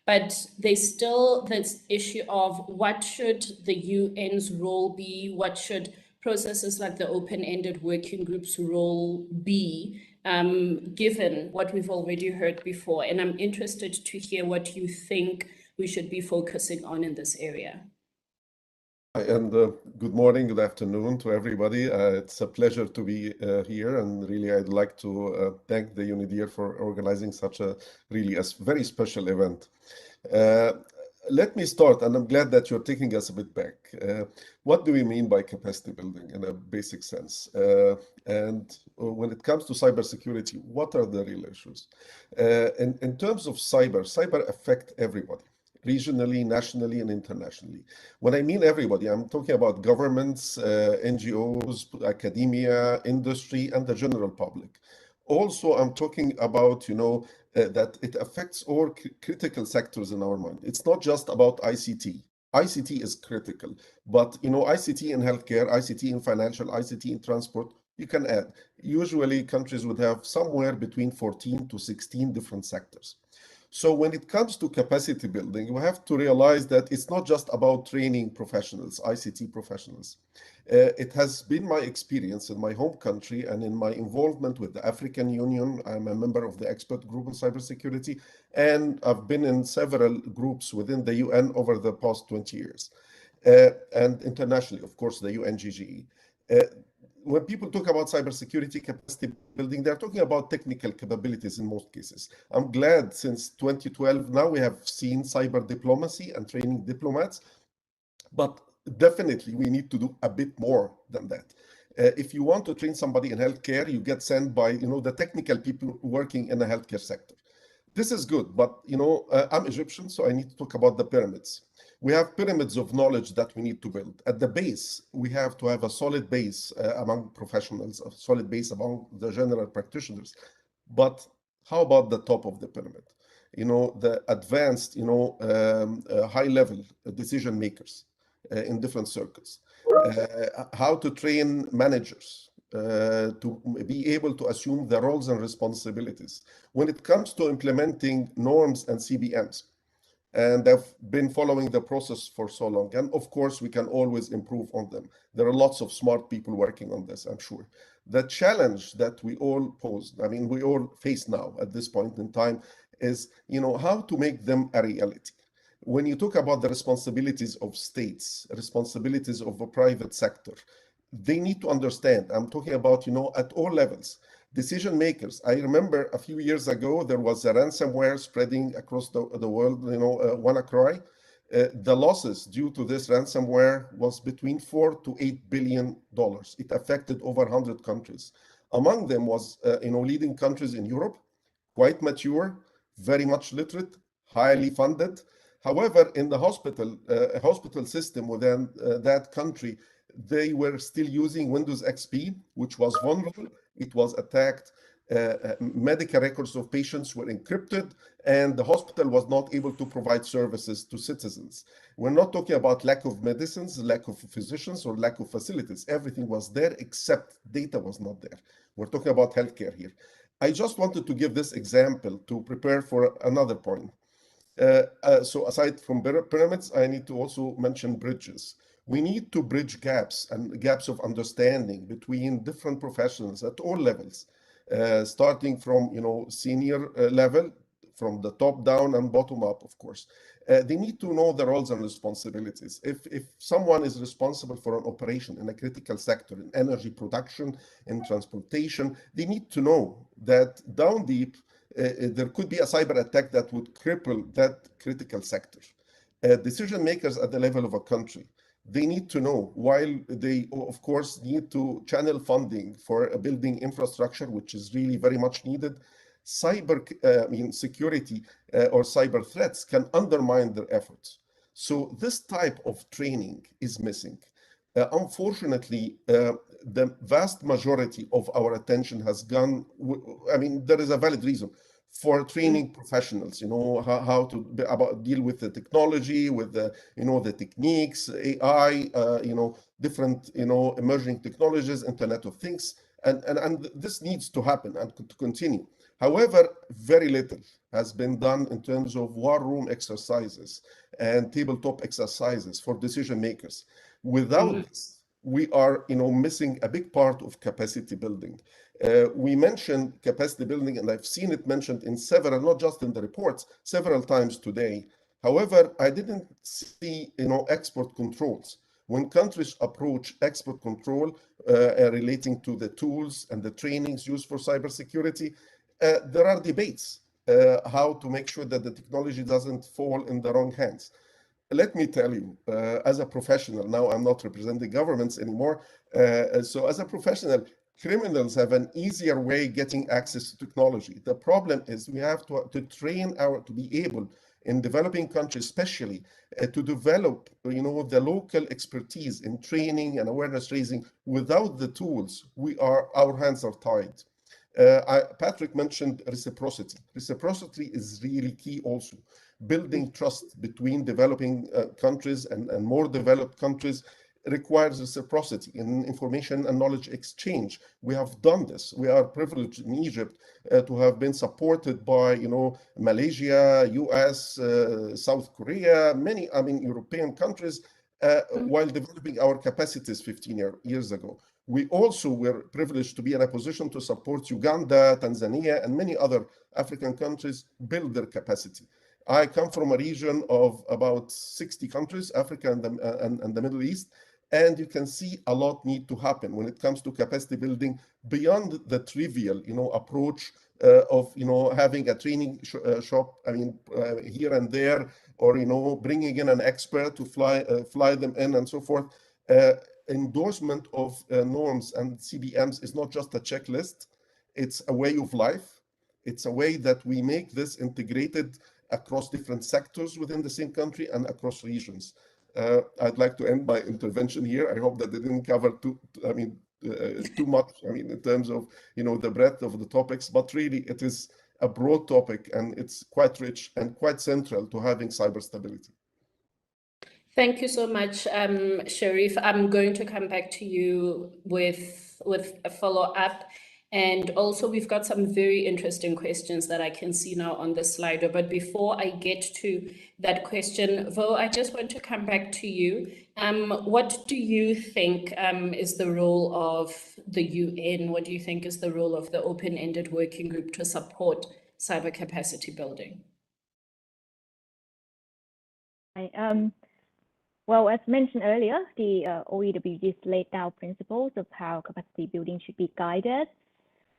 But there's still this issue of what should the UN's role be, what should processes like the open-ended working group's role be, given what we've already heard before? And I'm interested to hear what you think we should be focusing on in this area. And good morning, good afternoon to everybody. It's a pleasure to be here, and really I'd like to thank the UNIDIR for organizing such a really very special event. Let me start, and I'm glad that you're taking us a bit back. What do we mean by capacity building in a basic sense? And when it comes to cybersecurity, what are the real issues? In terms of cyber affect everybody, regionally, nationally, and internationally. When I mean everybody, I'm talking about governments, NGOs, academia, industry, and the general public. Also, I'm talking about, that it affects all critical sectors in our mind. It's not just about ICT. ICT is critical, but ICT in healthcare, ICT in financial, ICT in transport, you can add. Usually countries would have somewhere between 14 to 16 different sectors. So when it comes to capacity building, you have to realize that it's not just about training professionals, ICT professionals. It has been my experience in my home country and in my involvement with the African Union. I'm a member of the expert group on cybersecurity, and I've been in several groups within the UN over the past 20 years. And internationally, of course, the UNGGE. When people talk about cybersecurity capacity building, they're talking about technical capabilities in most cases. I'm glad since 2012, now we have seen cyber diplomacy and training diplomats, but definitely we need to do a bit more than that. If you want to train somebody in healthcare, you get sent by the technical people working in the healthcare sector. This is good, but I'm Egyptian, so I need to talk about the pyramids. We have pyramids of knowledge that we need to build. At the base, we have to have a solid base among professionals, a solid base among the general practitioners. But how about the top of the pyramid? The advanced, high-level decision makers in different circles. How to train managers to be able to assume the roles and responsibilities when it comes to implementing norms and CBMs. And I've been following the process for so long. And of course, we can always improve on them. There are lots of smart people working on this, I'm sure. The challenge that we all we all face now at this point in time is, how to make them a reality. When you talk about the responsibilities of states, responsibilities of a private sector, they need to understand, I'm talking about, at all levels, Decision makers. I remember a few years ago, there was a ransomware spreading across the world, WannaCry. The losses due to this ransomware was between $4 to $8 billion. It affected over 100 countries. Among them was, leading countries in Europe, quite mature, very much literate, highly funded. However, in the hospital system within that country, they were still using Windows XP, which was vulnerable. It was attacked. Medical records of patients were encrypted, and the hospital was not able to provide services to citizens. We're not talking about lack of medicines, lack of physicians, or lack of facilities. Everything was there except data was not there. We're talking about healthcare here. I just wanted to give this example to prepare for another point. So aside from pyramids, I need to also mention bridges. We need to bridge gaps and gaps of understanding between different professionals at all levels, starting from senior level, from the top down and bottom up, of course. They need to know the roles and responsibilities. If someone is responsible for an operation in a critical sector, in energy production, in transportation, they need to know that down deep, there could be a cyber attack that would cripple that critical sector. Decision makers at the level of a country, they need to know, while they, of course, need to channel funding for building infrastructure, which is really very much needed, security or cyber threats can undermine their efforts. So this type of training is missing. Unfortunately, the vast majority of our attention has gone, there is a valid reason for training professionals, how to deal with the technology, with the techniques, AI, different, emerging technologies, Internet of Things, and this needs to happen and to continue. However, very little has been done in terms of war room exercises and tabletop exercises for decision makers. Without this, we are, missing a big part of capacity building. We mentioned capacity building, and I've seen it mentioned in several, not just in the reports, several times today. However, I didn't see, export controls. When countries approach export control relating to the tools and the trainings used for cybersecurity, there are debates how to make sure that the technology doesn't fall in the wrong hands. Let me tell you, as a professional, now I'm not representing governments anymore, so as a professional, criminals have an easier way getting access to technology. The problem is we have to train to be able, in developing countries especially, to develop the local expertise in training and awareness raising. Without the tools, our hands are tied. Patrick mentioned reciprocity. Reciprocity is really key also. Building trust between developing countries and more developed countries requires reciprocity in information and knowledge exchange. We have done this. We are privileged in Egypt to have been supported by, Malaysia, US, South Korea, many, European countries, while developing our capacities 15 years ago. We also were privileged to be in a position to support Uganda, Tanzania, and many other African countries build their capacity. I come from a region of about 60 countries, Africa and the Middle East, and you can see a lot need to happen when it comes to capacity building beyond the trivial, approach of, having a training shop, here and there, or, bringing in an expert to fly them in and so forth. Endorsement of norms and CBMs is not just a checklist, it's a way of life. It's a way that we make this integrated across different sectors within the same country and across regions. I'd like to end my intervention here. I hope that they didn't cover too much, in terms of, the breadth of the topics, but really it is a broad topic and it's quite rich and quite central to having cyber stability. Thank you so much, Sharif. I'm going to come back to you with a follow-up. And also, we've got some very interesting questions that I can see now on the slider. But before I get to that question, Vo, I just want to come back to you. What do you think is the role of the UN? What do you think is the role of the open-ended working group to support cyber capacity building? Well, as mentioned earlier, the OEWG's laid down principles of how capacity building should be guided.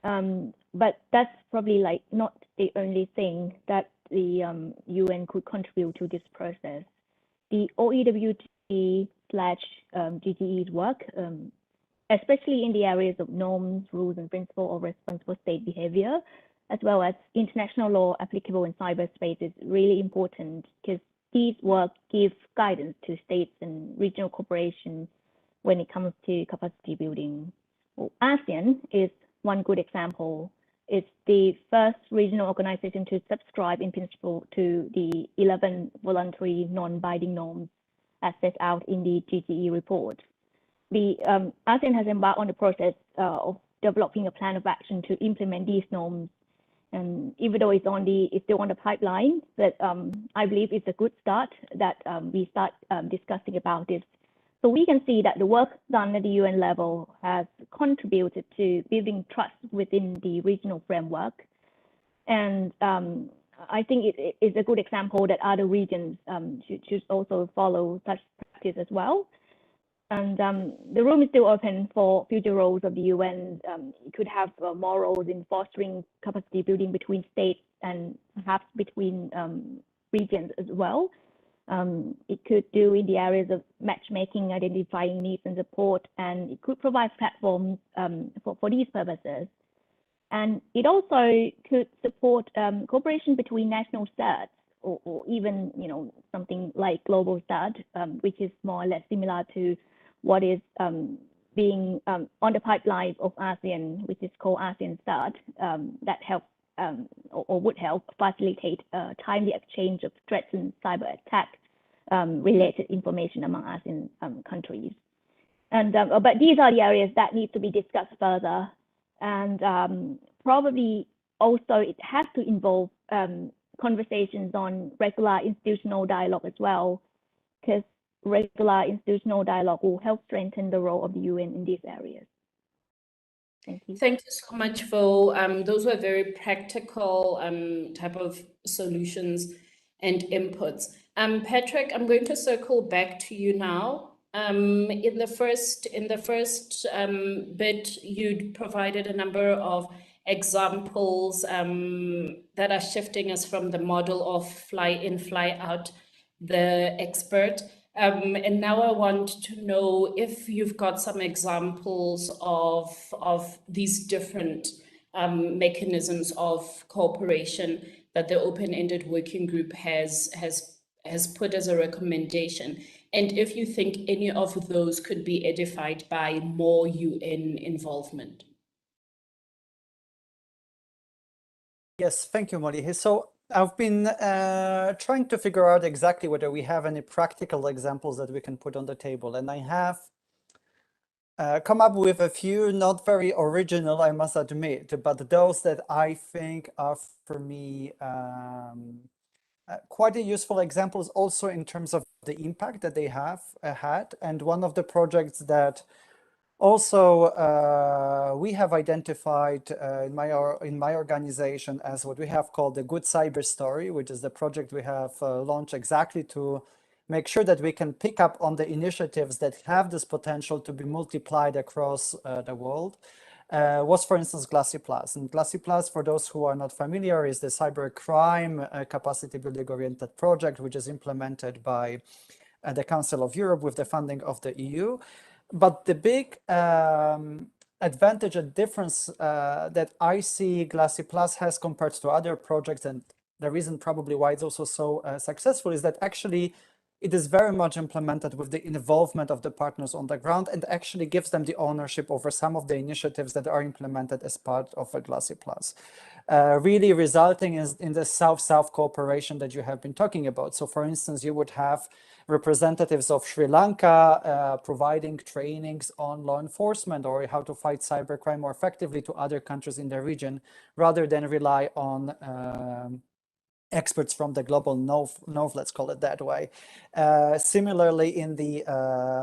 But that's probably like not the only thing that the UN could contribute to this process. The OEWG/GGE's work, especially in the areas of norms, rules, and principles of responsible state behavior, as well as international law applicable in cyberspace, is really important because these work give guidance to states and regional corporations when it comes to capacity building. Well, ASEAN is one good example. It's the first regional organization to subscribe in principle to the 11 voluntary non-binding norms as set out in the GGE report. The ASEAN has embarked on the process of developing a plan of action to implement these norms. And even though it's still on the pipeline, but I believe it's a good start that we start discussing about this. So we can see that the work done at the UN level has contributed to building trust within the regional framework. And I think it is a good example that other regions should also follow such practice as well. And the room is still open for future roles of the UN. It could have more roles in fostering capacity building between states and perhaps between regions as well. It could do in the areas of matchmaking, identifying needs and support, and it could provide platforms for these purposes. And it also could support cooperation between national stats or even, something like global stat, which is more or less similar to what is being on the pipeline of ASEAN, which is called ASEAN Stat, that helps or would help facilitate timely exchange of threats and cyber attack related information among ASEAN countries. And but these are the areas that need to be discussed further, and probably also it has to involve conversations on regular institutional dialogue as well, because regular institutional dialogue will help strengthen the role of the UN in these areas. Thank you. Thank you so much, Vo. Those were very practical type of solutions and inputs. Patrick, I'm going to circle back to you now. In the first bit, you provided a number of examples that are shifting us from the model of fly in, fly out, the expert. And now I want to know if you've got some examples of these different mechanisms of cooperation that the open-ended working group has put as a recommendation, and if you think any of those could be edified by more UN involvement. Yes, thank you, Molly. So I've been trying to figure out exactly whether we have any practical examples that we can put on the table. And I have come up with a few, not very original, I must admit, but those that I think are, for me, quite a useful examples also in terms of the impact that they have had. And one of the projects that also we have identified in my organization as what we have called the Good Cyber Story, which is the project we have launched exactly to make sure that we can pick up on the initiatives that have this potential to be multiplied across the world, was, for instance, Glassy Plus. And Glassy Plus, for those who are not familiar, is the cybercrime capacity building oriented project, which is implemented by the Council of Europe with the funding of the EU. But the big advantage and difference that I see Glassy Plus has compared to other projects, and the reason probably why it's also so successful, is that actually it is very much implemented with the involvement of the partners on the ground, and actually gives them the ownership over some of the initiatives that are implemented as part of a Glassy Plus, really resulting in the South-South cooperation that you have been talking about. So, for instance, you would have representatives of Sri Lanka providing trainings on law enforcement or how to fight cybercrime more effectively to other countries in the region, rather than rely on experts from the global north, let's call it that way. Similarly, in the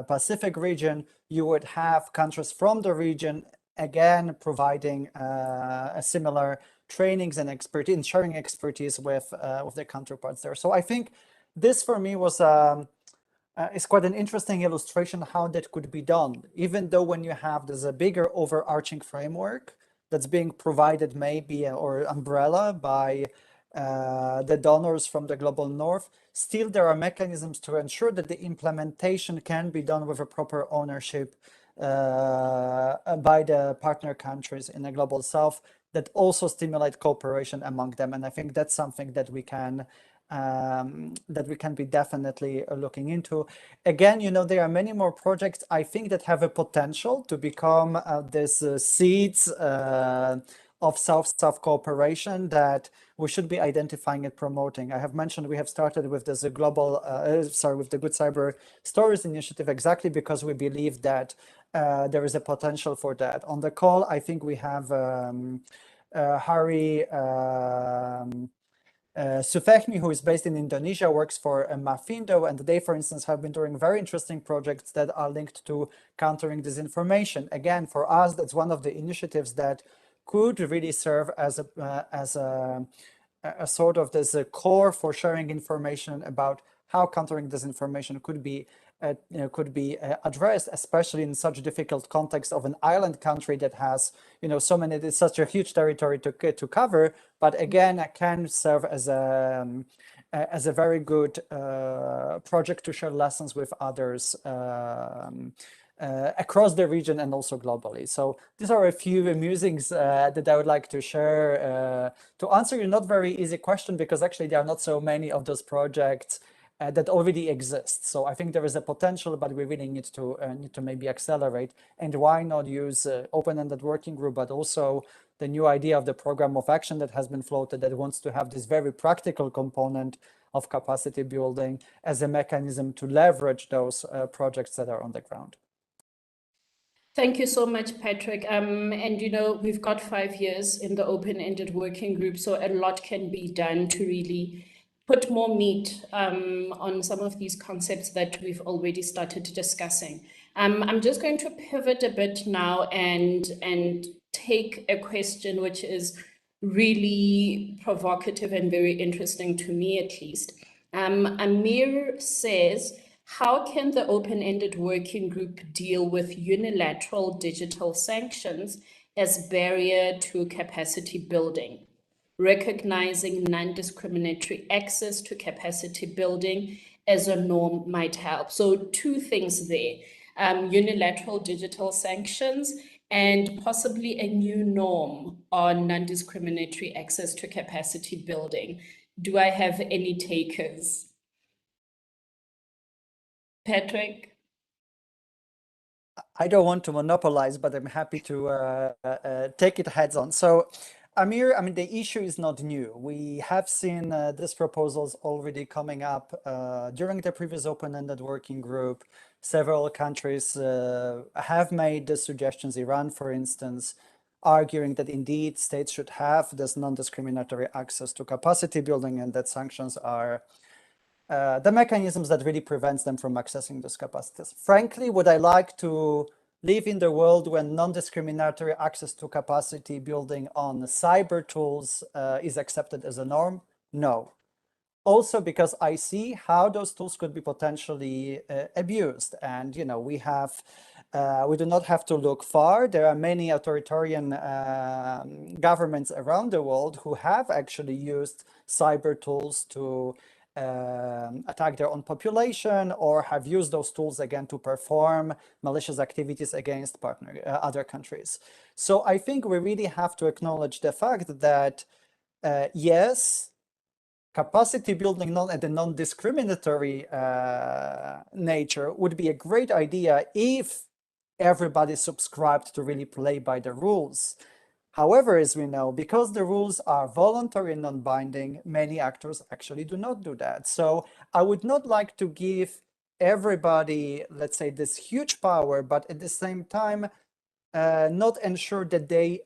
Pacific region, you would have countries from the region, again, providing a similar trainings and expertise, sharing expertise with their counterparts there. So I think this, for me, was is quite an interesting illustration how that could be done, even though when you have there's a bigger overarching framework, that's being provided maybe or umbrella by the donors from the global north, still there are mechanisms to ensure that the implementation can be done with a proper ownership by the partner countries in the global south that also stimulate cooperation among them. And I think that's something that we can be definitely looking into. Again, you know, there are many more projects I think that have a potential to become these seeds of South-South cooperation that we should be identifying and promoting. I have mentioned we have started with this global, with the Good Cyber Stories initiative exactly because we believe that there is a potential for that. On the call, I think we have Hari Sufehmi, who is based in Indonesia, works for Mafindo, and they, for instance, have been doing very interesting projects that are linked to countering disinformation. Again, for us, that's one of the initiatives that could really serve as a sort of this core for sharing information about how countering disinformation could be addressed, especially in such difficult context of an island country that has, you know, such a huge territory to cover. But again, it can serve as a very good project to share lessons with others across the region and also globally. So these are a few musings that I would like to share to answer your not very easy question, because actually there are not so many of those projects that already exist. So I think there is a potential, but we really need to maybe accelerate. And why not use open-ended working group, but also the new idea of the program of action that has been floated that wants to have this very practical component of capacity building as a mechanism to leverage those projects that are on the ground. Thank you so much, Patrick. And you know, we've got 5 years in the open-ended working group, so a lot can be done to really put more meat on some of these concepts that we've already started discussing. I'm just going to pivot a bit now and take a question which is really provocative and very interesting to me, at least. Amir says, how can the open-ended working group deal with unilateral digital sanctions as barrier to capacity building? Recognizing non-discriminatory access to capacity building as a norm might help. So 2 things there, unilateral digital sanctions and possibly a new norm on non-discriminatory access to capacity building. Do I have any takers? Patrick? I don't want to monopolize, but I'm happy to take it heads on. So Amir, I mean, the issue is not new. We have seen these proposals already coming up during the previous open-ended working group. Several countries have made the suggestions, Iran, for instance, arguing that indeed states should have this non-discriminatory access to capacity building and that sanctions are the mechanisms that really prevents them from accessing those capacities. Frankly, would I like to live in the world when non-discriminatory access to capacity building on cyber tools is accepted as a norm? No. Also because I see how those tools could be potentially abused. And, you know, we do not have to look far. There are many authoritarian governments around the world who have actually used cyber tools to attack their own population, or have used those tools again to perform malicious activities against other countries. So I think we really have to acknowledge the fact that yes, capacity building at a non-discriminatory nature would be a great idea if everybody subscribed to really play by the rules. However, as we know, because the rules are voluntary and non-binding, many actors actually do not do that. So I would not like to give everybody, let's say, this huge power, but at the same time, not ensure that they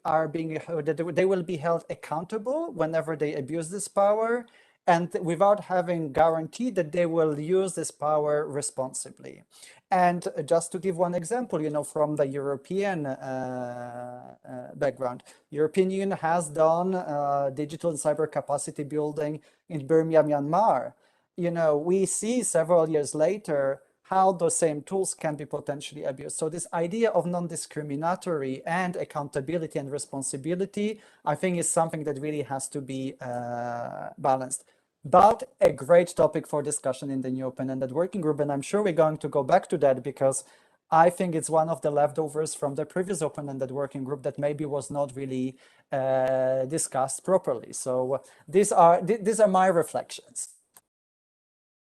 will be held accountable whenever they abuse this power, and without having guarantee that they will use this power responsibly. And just to give one example, you know, from the European background, European Union has done digital and cyber capacity building in Burma, Myanmar. You know, we see several years later how those same tools can be potentially abused. So this idea of non-discriminatory and accountability and responsibility, I think, is something that really has to be balanced. But a great topic for discussion in the new open-ended working group, and I'm sure we're going to go back to that because I think it's one of the leftovers from the previous open-ended working group that maybe was not really discussed properly. So these are my reflections.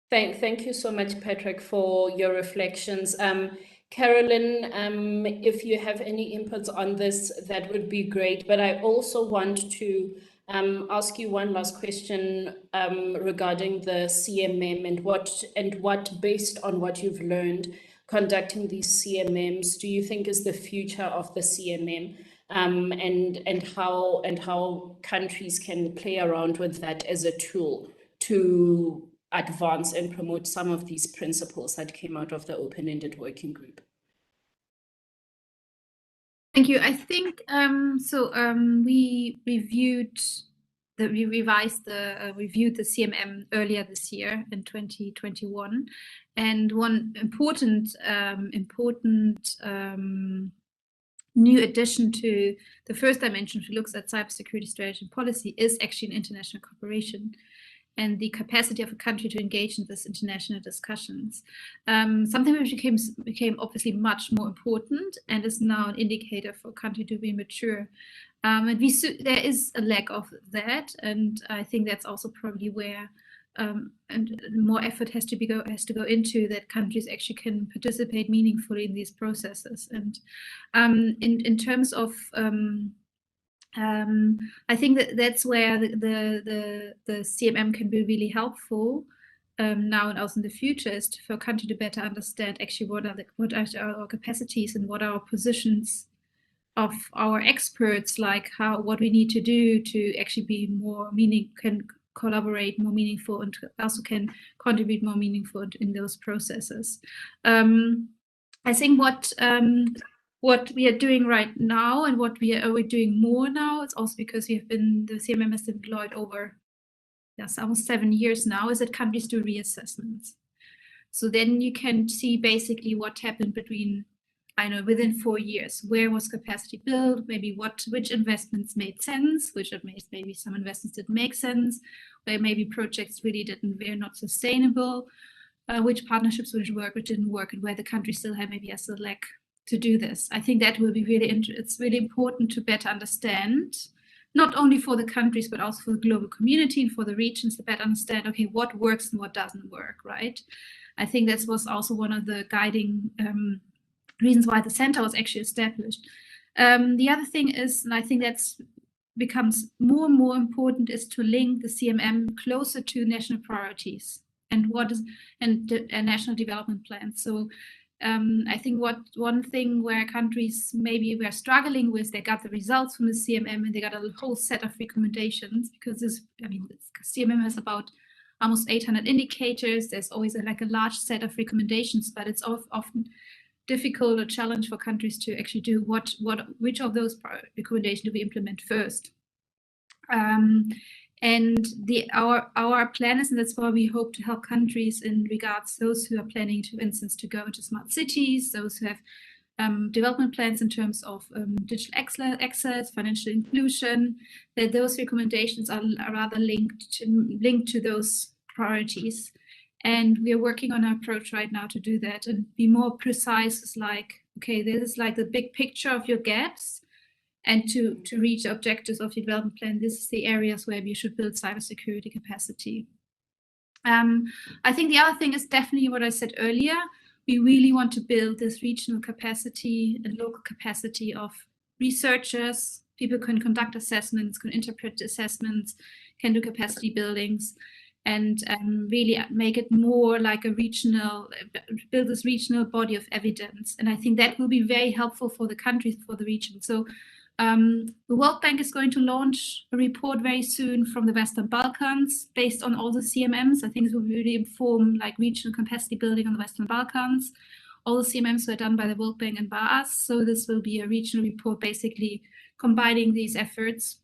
Thank you so much, Patrick, for your reflections. Carolyn, if you have any inputs on this, that would be great. But I also want to ask you one last question regarding the CMM and what, based on what you've learned conducting these CMMs, do you think is the future of the CMM, and how countries can play around with that as a tool to advance and promote some of these principles that came out of the open-ended working group? Thank you. I think we reviewed reviewed the CMM earlier this year in 2021, and one important new addition to the first dimension, which looks at cybersecurity strategy and policy, is actually an international cooperation and the capacity of a country to engage in this international discussions. Something which became obviously much more important and is now an indicator for a country to be mature. And there is a lack of that, and I think that's also probably where and more effort has to go into that countries actually can participate meaningfully in these processes. And in terms of I think that's where the CMM can be really helpful now and also in the future, is for a country to better understand actually what are our capacities and what are our positions of our experts, like what we need to do to actually be more can collaborate more meaningful and also can contribute more meaningful in those processes. I think what we are doing right now and what we're doing more now, it's also because the CMM has been deployed over almost 7 years now, is that countries do reassessments. So then you can see basically what happened within 4 years. Where was capacity built? Maybe which investments made sense, maybe some investments didn't make sense, where maybe projects really were not sustainable, which partnerships which didn't work, and where the country still has a lack to do this. I think that will be it's really important to better understand, not only for the countries, but also for the global community and for the regions, to better understand, okay, what works and what doesn't work, right? I think that was also one of the guiding reasons why the center was actually established. The other thing is, and I think that's becomes more and more important, is to link the CMM closer to national priorities and national development plans. So I think one thing where countries maybe were struggling with, they got the results from the CMM and they got a whole set of recommendations, because CMM has about almost 800 indicators. There's always a large set of recommendations, but it's often difficult or challenge for countries to actually do which of those recommendations do we implement first. And our plan is, and that's why we hope to help countries in regards those who are planning to, for instance, to go into smart cities, those who have development plans in terms of digital access, financial inclusion, that those recommendations are rather linked to those priorities. And we are working on our approach right now to do that and be more precise. It's like, okay, this is like the big picture of your gaps. And to reach the objectives of your development plan, this is the areas where we should build cybersecurity capacity. I think the other thing is definitely what I said earlier. We really want to build this regional capacity and local capacity of researchers. People can conduct assessments, can interpret assessments, can do capacity buildings, and really make it more like a build this regional body of evidence. And I think that will be very helpful for the countries, for the region. So the World Bank is going to launch a report very soon from the Western Balkans based on all the CMMs. I think it will really inform regional capacity building on the Western Balkans. All the CMMs were done by the World Bank and by us. So this will be a regional report basically combining these efforts.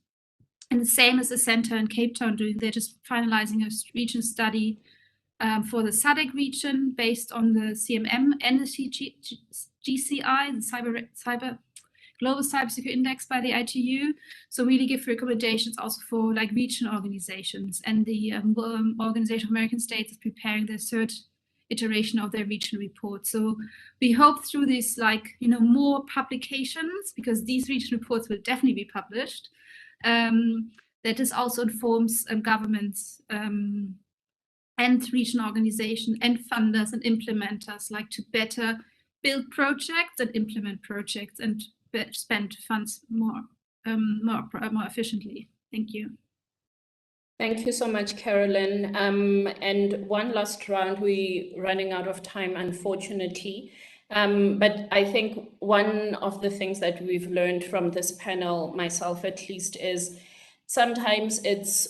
And the same as the center in Cape Town doing, they're just finalizing a regional study for the SADC region based on the CMM and the GCI, the Global Cybersecurity Index by the ITU. So really give recommendations also for like regional organizations, and the Organization of American States is preparing the third iteration of their regional report. So we hope through this, like, more publications, because these regional reports will definitely be published, that this also informs governments and regional organizations and funders and implementers, like to better build projects and implement projects and spend funds more efficiently. Thank you. Thank you so much, Carolyn. And one last round, we're running out of time, unfortunately. But I think one of the things that we've learned from this panel, myself at least, is sometimes it's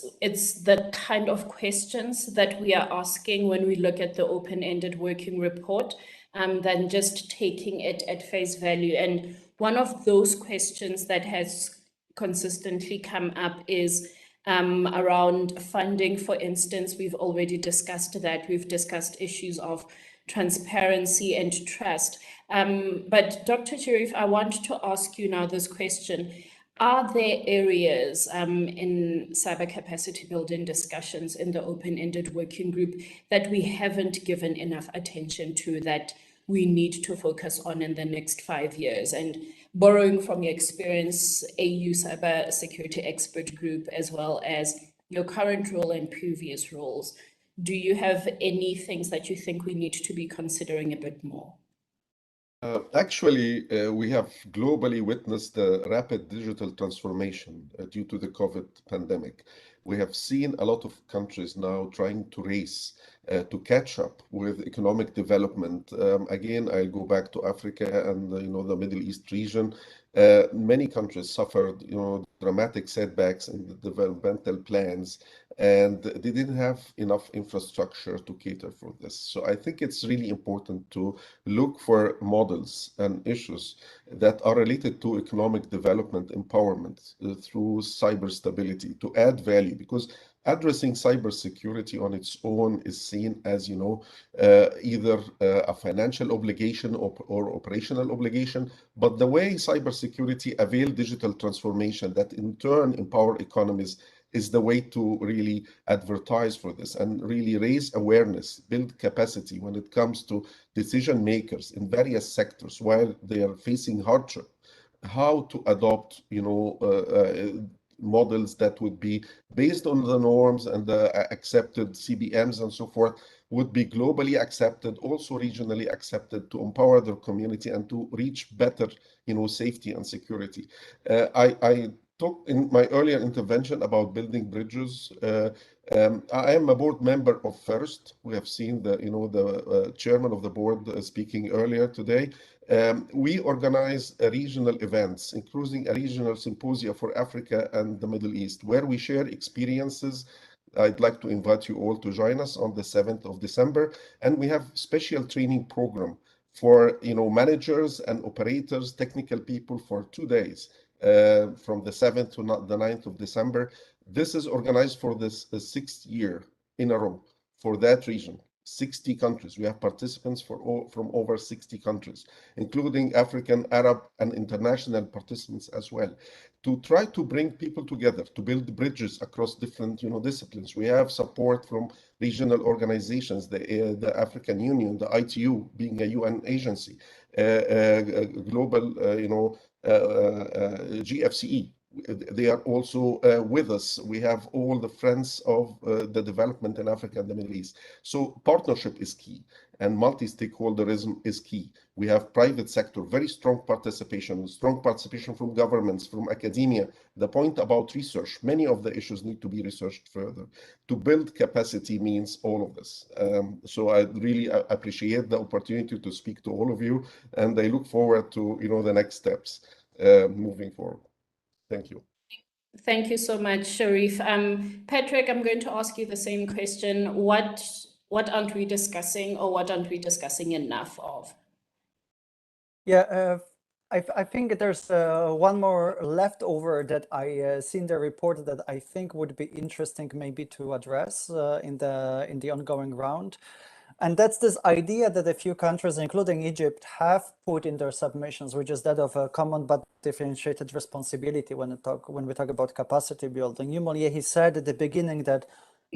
the kind of questions that we are asking when we look at the open-ended working report, than just taking it at face value. And one of those questions that has consistently come up is around funding. For instance, we've already discussed that. We've discussed issues of transparency and trust. But Dr. Sharif, I want to ask you now this question. Are there areas in cyber capacity building discussions in the open-ended working group that we haven't given enough attention to, that we need to focus on in the next 5 years? And borrowing from your experience, AU Cyber Security Expert Group, as well as your current role and previous roles, do you have any things that you think we need to be considering a bit more? Actually, we have globally witnessed the rapid digital transformation due to the COVID pandemic. We have seen a lot of countries now trying to race to catch up with economic development. Again, I'll go back to Africa and the Middle East region. Many countries suffered dramatic setbacks in the developmental plans, and they didn't have enough infrastructure to cater for this. So I think it's really important to look for models and issues that are related to economic development empowerment through cyber stability to add value, because addressing cybersecurity on its own is seen as, either a financial obligation or operational obligation. But the way cybersecurity avail digital transformation that in turn empower economies is the way to really advertise for this and really raise awareness, build capacity when it comes to decision makers in various sectors while they are facing hardship, how to adopt, models that would be based on the norms and the accepted CBMs and so forth, would be globally accepted, also regionally accepted, to empower their community and to reach better, safety and security. I talked in my earlier intervention about building bridges. I am a board member of FIRST. We have seen the chairman of the board speaking earlier today. We organize regional events, including a regional symposia for Africa and the Middle East, where we share experiences. I'd like to invite you all to join us on the 7th of December. And we have special training program for managers and operators, technical people, for 2 days, from the 7th to the 9th of December. This is organized for the 6th year in a row for that region. 60 countries. We have participants from over 60 countries, including African, Arab, and international participants as well, to try to bring people together, to build bridges across different disciplines. We have support from regional organizations, the African Union, the ITU, being a UN agency, global, GFCE. They are also with us. We have all the friends of the development in Africa and the Middle East. So partnership is key, and multi-stakeholderism is key. We have private sector, very strong participation from governments, from academia. The point about research, many of the issues need to be researched further. To build capacity means all of this. So I really appreciate the opportunity to speak to all of you, and I look forward to the next steps moving forward. Thank you. Thank you so much, Sharif. Patrick, I'm going to ask you the same question. What aren't we discussing, or what aren't we discussing enough of? Yeah, I think there's one more leftover that I see in the report that I think would be interesting maybe to address in the ongoing round. And that's this idea that a few countries, including Egypt, have put in their submissions, which is that of a common but differentiated responsibility when we talk about capacity building. He said at the beginning that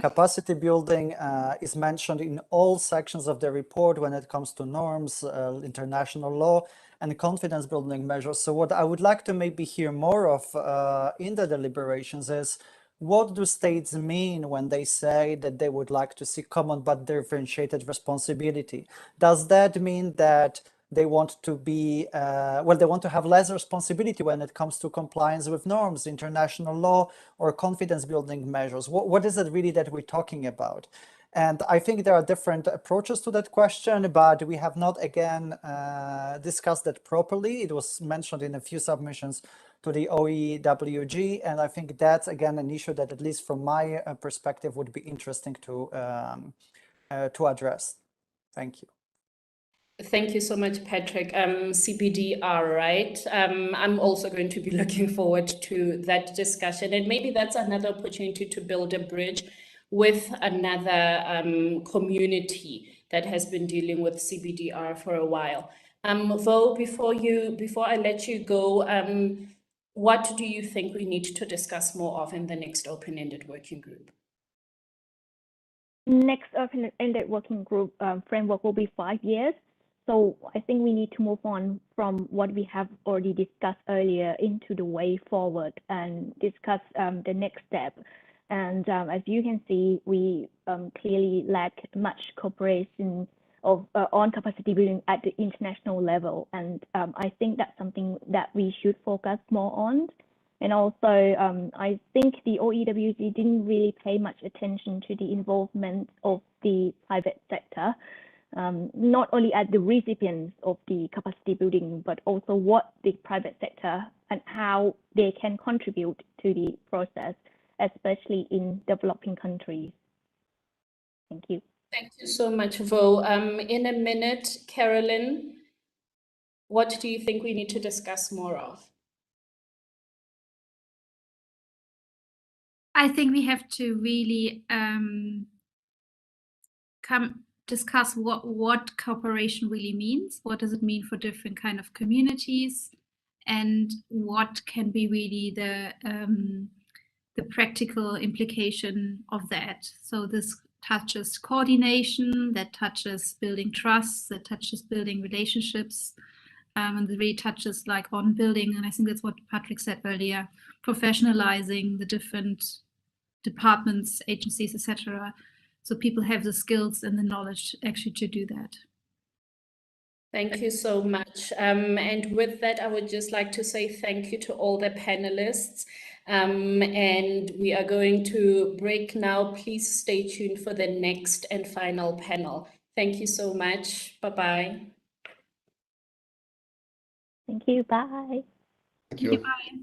capacity building is mentioned in all sections of the report when it comes to norms, international law, and confidence building measures. So what I would like to maybe hear more of in the deliberations is, what do states mean when they say that they would like to see common but differentiated responsibility? Does that mean that they want to be, they want to have less responsibility when it comes to compliance with norms, international law, or confidence building measures? What is it really that we're talking about? And I think there are different approaches to that question, but we have not, again, discussed that properly. It was mentioned in a few submissions to the OEWG, and I think that's, again, an issue that, at least from my perspective, would be interesting to address. Thank you. Thank you so much, Patrick. CBDR, right? I'm also going to be looking forward to that discussion, and maybe that's another opportunity to build a bridge with another community that has been dealing with CBDR for a while. Vo, before I let you go, what do you think we need to discuss more of in the next open-ended working group? Next open-ended working group framework will be 5 years. So I think we need to move on from what we have already discussed earlier into the way forward and discuss the next step. And as you can see, we clearly lack much cooperation on capacity building at the international level. And I think that's something that we should focus more on. And also, I think the OEWG didn't really pay much attention to the involvement of the private sector, not only as the recipients of the capacity building, but also what the private sector and how they can contribute to the process, especially in developing countries. Thank you. Thank you so much, Vo. In a minute, Carolyn, what do you think we need to discuss more of? I think we have to really discuss what cooperation really means. What does it mean for different kind of communities, and what can be really the practical implication of that. So this touches coordination, that touches building trust, that touches building relationships, and it really touches like on building, and I think that's what Patrick said earlier, professionalizing the different departments, agencies, etc. So people have the skills and the knowledge actually to do that. Thank you so much. And with that, I would just like to say thank you to all the panelists. And we are going to break now. Please stay tuned for the next and final panel. Thank you so much. Bye-bye. Thank you. Bye. Thank you. Bye.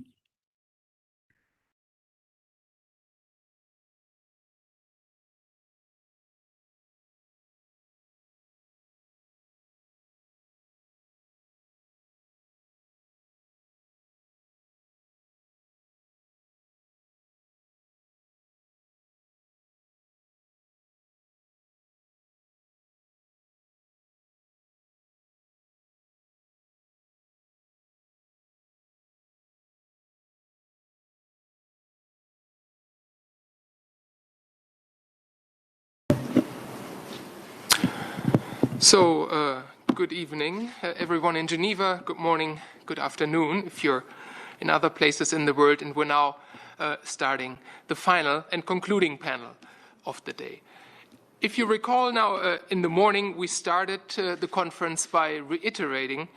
So, good evening, everyone in Geneva. Good morning, good afternoon, if you're in other places in the world. And we're now starting the final and concluding panel of the day. If you recall now, in the morning, we started the conference by reiterating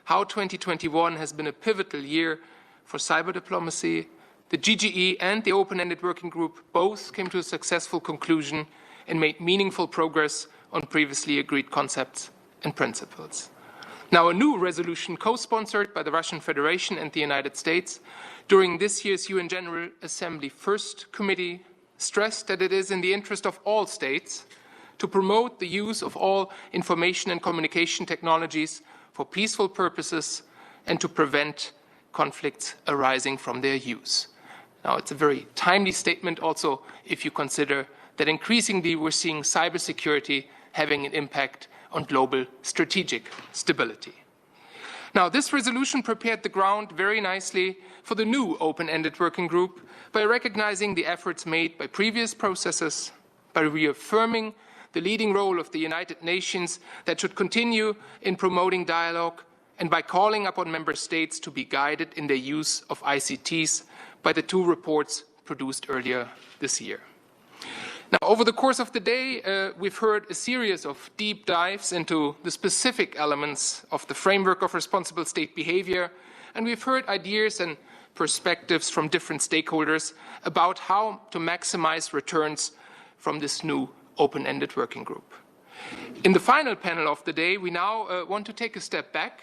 how 2021 has been a pivotal year for cyber diplomacy. The GGE and the open-ended working group both came to a successful conclusion and made meaningful progress on previously agreed concepts and principles. Now, a new resolution co-sponsored by the Russian Federation and the United States during this year's UN General Assembly First Committee stressed that it is in the interest of all states to promote the use of all information and communication technologies for peaceful purposes and to prevent conflicts arising from their use. Now, it's a very timely statement also if you consider that increasingly we're seeing cybersecurity having an impact on global strategic stability. Now, this resolution prepared the ground very nicely for the new open-ended working group by recognizing the efforts made by previous processes, by reaffirming the leading role of the United Nations that should continue in promoting dialogue, and by calling upon member states to be guided in their use of ICTs by the two reports produced earlier this year. Now, over the course of the day, we've heard a series of deep dives into the specific elements of the framework of responsible state behavior, and we've heard ideas and perspectives from different stakeholders about how to maximize returns from this new open-ended working group. In the final panel of the day, we now want to take a step back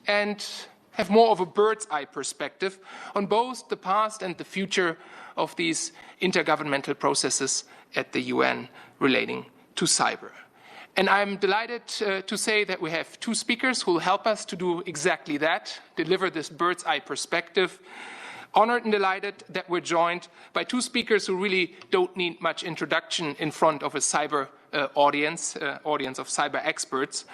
and have more of a bird's eye perspective on both the past and the future of these intergovernmental processes at the UN relating to cyber. And I'm delighted to say that we have two speakers who will help us to do exactly that, deliver this bird's eye perspective. Honored and delighted that we're joined by two speakers who really don't need much introduction in front of a cyber audience of cyber experts.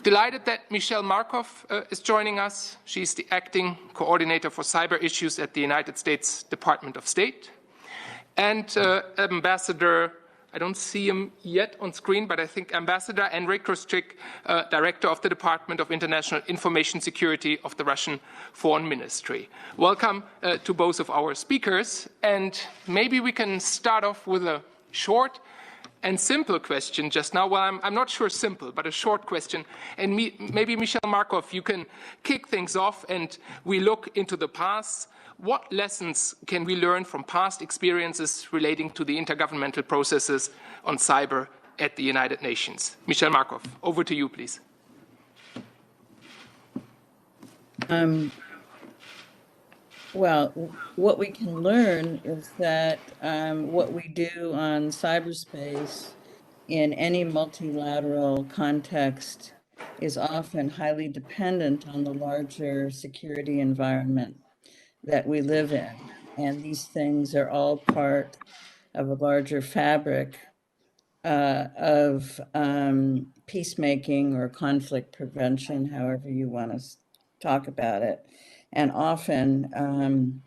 Delighted that Michelle Markov is joining us. She's the acting coordinator for cyber issues at the United States Department of State. And Ambassador, I don't see him yet on screen, but I think Ambassador Andrei Kruschik, Director of the Department of International Information Security of the Russian Foreign Ministry. Welcome to both of our speakers. And maybe we can start off with a short and simple question just now. Well, I'm not sure simple, but a short question. And maybe Michelle Markov, you can kick things off and we look into the past. What lessons can we learn from past experiences relating to the intergovernmental processes on cyber at the United Nations? Michelle Markov, over to you, please. Well, what we can learn is that what we do on cyberspace in any multilateral context is often highly dependent on the larger security environment that we live in. And these things are all part of a larger fabric of peacemaking or conflict prevention, however you want to talk about it. And often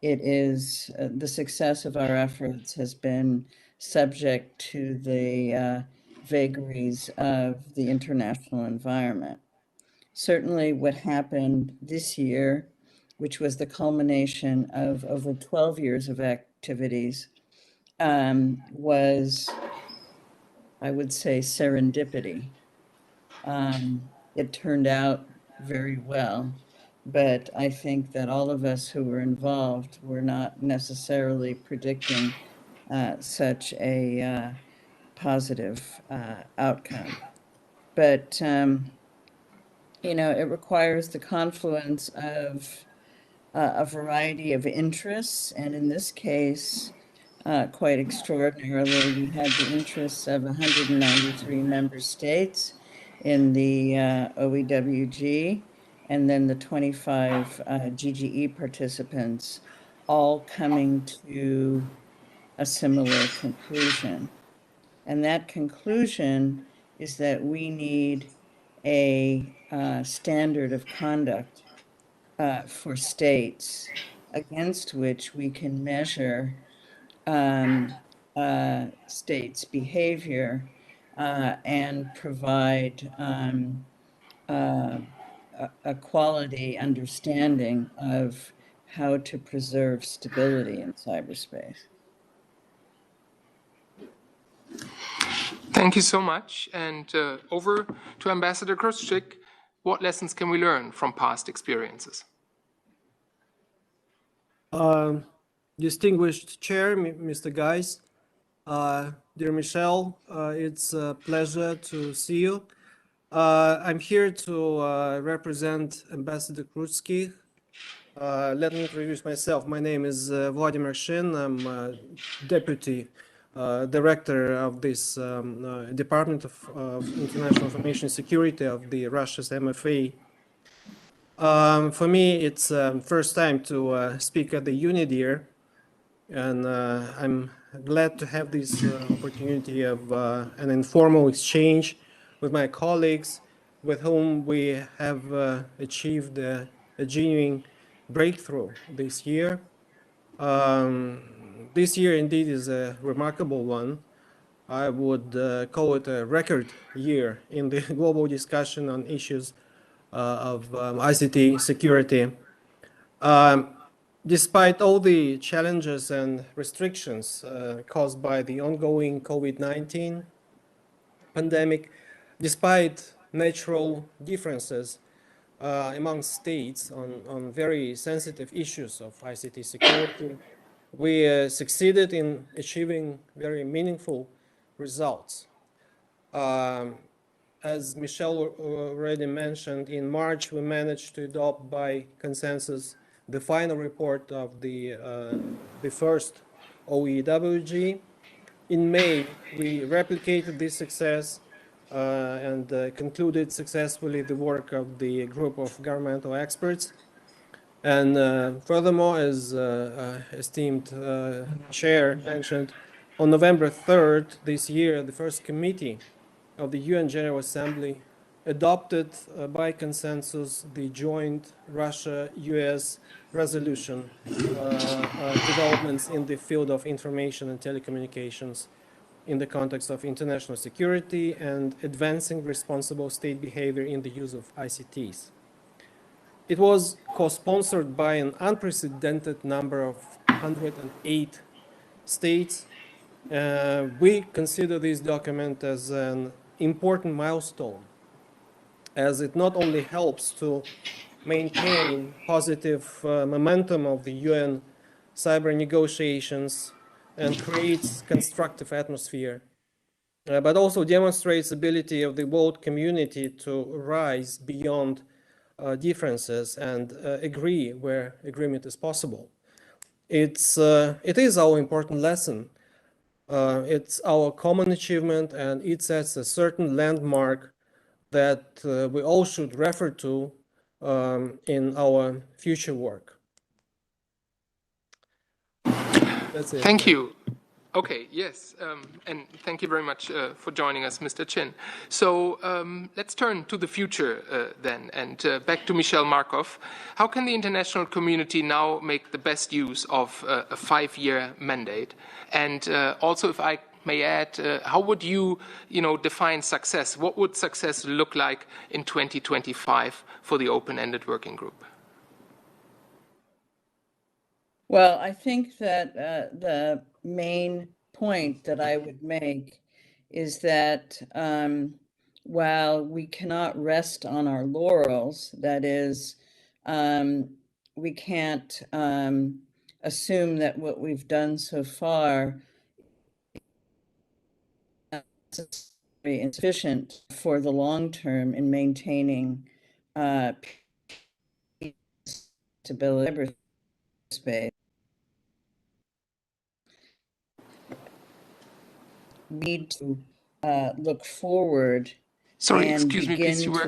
it is the success of our efforts has been subject to the vagaries of the international environment. Certainly what happened this year, which was the culmination of over 12 years of activities, was, I would say, serendipity. It turned out very well, but I think that all of us who were involved were not necessarily predicting such a positive outcome. But, you know, it requires the confluence of a variety of interests, and in this case, quite extraordinarily, we had the interests of 193 member states in the OEWG, and then the 25 GGE participants all coming to a similar conclusion. And that conclusion is that we need a standard of conduct for states against which we can measure states' behavior and provide a quality understanding of how to preserve stability in cyberspace. Thank you so much. And over to Ambassador Kruschik. What lessons can we learn from past experiences? Distinguished Chair, Mr. Geis, dear Michelle, it's a pleasure to see you. I'm here to represent Ambassador Kruschik. Let me introduce myself. My name is Vladimir Shin. I'm Deputy Director of this Department of International Information Security of the Russia's MFA. For me, it's first time to speak at the UNIDIR, and I'm glad to have this opportunity of an informal exchange with my colleagues, with whom we have achieved a genuine breakthrough this year. This year indeed is a remarkable one. I would call it a record year in the global discussion on issues of ICT security. Despite all the challenges and restrictions caused by the ongoing COVID-19 pandemic, despite natural differences among states on very sensitive issues of ICT security, we succeeded in achieving very meaningful results. As Michelle already mentioned, in March we managed to adopt by consensus the final report of the first OEWG. In May, we replicated this success and concluded successfully the work of the group of governmental experts. And furthermore, as esteemed chair mentioned, on November 3rd this year, the first committee of the UN General Assembly adopted by consensus the joint Russia-US resolution developments in the field of information and telecommunications in the context of international security and advancing responsible state behavior in the use of ICTs. It was co-sponsored by an unprecedented number of 108 states. We consider this document as an important milestone, as it not only helps to maintain positive momentum of the UN cyber negotiations and creates constructive atmosphere, but also demonstrates ability of the world community to rise beyond differences and agree where agreement is possible. It is our important lesson. It's our common achievement, and it sets a certain landmark that we all should refer to in our future work. That's it. Thank you. Okay, yes, and thank you very much for joining us, Mr. Chin. So let's turn to the future then, and back to Michel Markov. How can the international community now make the best use of a 5-year mandate? And also, if I may add, how would you, define success? What would success look like in 2025 for the open-ended working group? Well, I think that the main point that I would make is that while we cannot rest on our laurels, that is, we can't assume that what we've done so far is insufficient for the long term in maintaining stability cyberspace. We need to look forward. Sorry, and excuse me, please. You were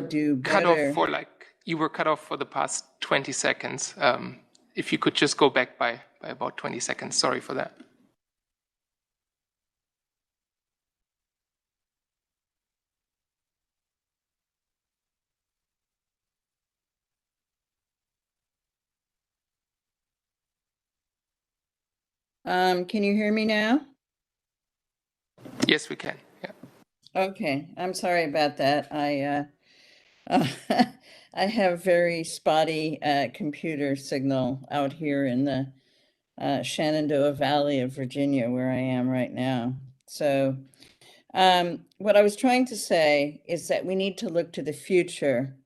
cut better. off for you were cut off for the past 20 seconds. If you could just go back by about 20 seconds. Sorry for that. Can you hear me now? Yes, we can. Yeah. Okay, I'm sorry about that. I have very spotty computer signal out here in the Shenandoah Valley of Virginia, where I am right now. So what I was trying to say is that we need to look to the future.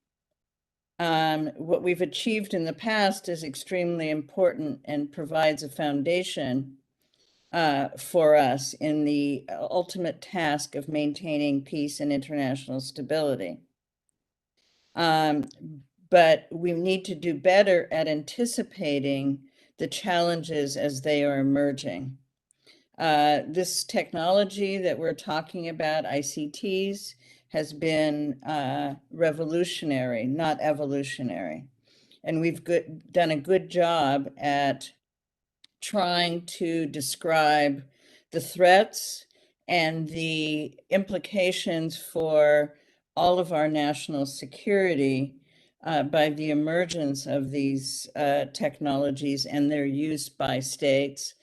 What we've achieved in the past is extremely important and provides a foundation for us in the ultimate task of maintaining peace and international stability. But we need to do better at anticipating the challenges as they are emerging. This technology that we're talking about, ICTs, has been revolutionary, not evolutionary. and we've done a good job at trying to describe the threats and the implications for all of our national security by the emergence of these technologies and their use by states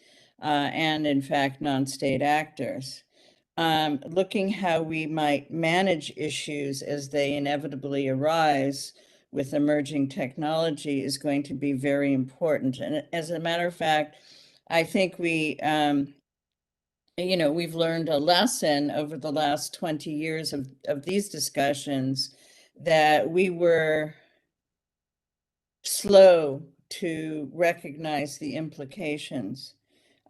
and, in fact, non-state actors. Looking how we might manage issues as they inevitably arise with emerging technology is going to be very important. And as a matter of fact, I think we, we've learned a lesson over the last 20 years of these discussions that we were slow to recognize the implications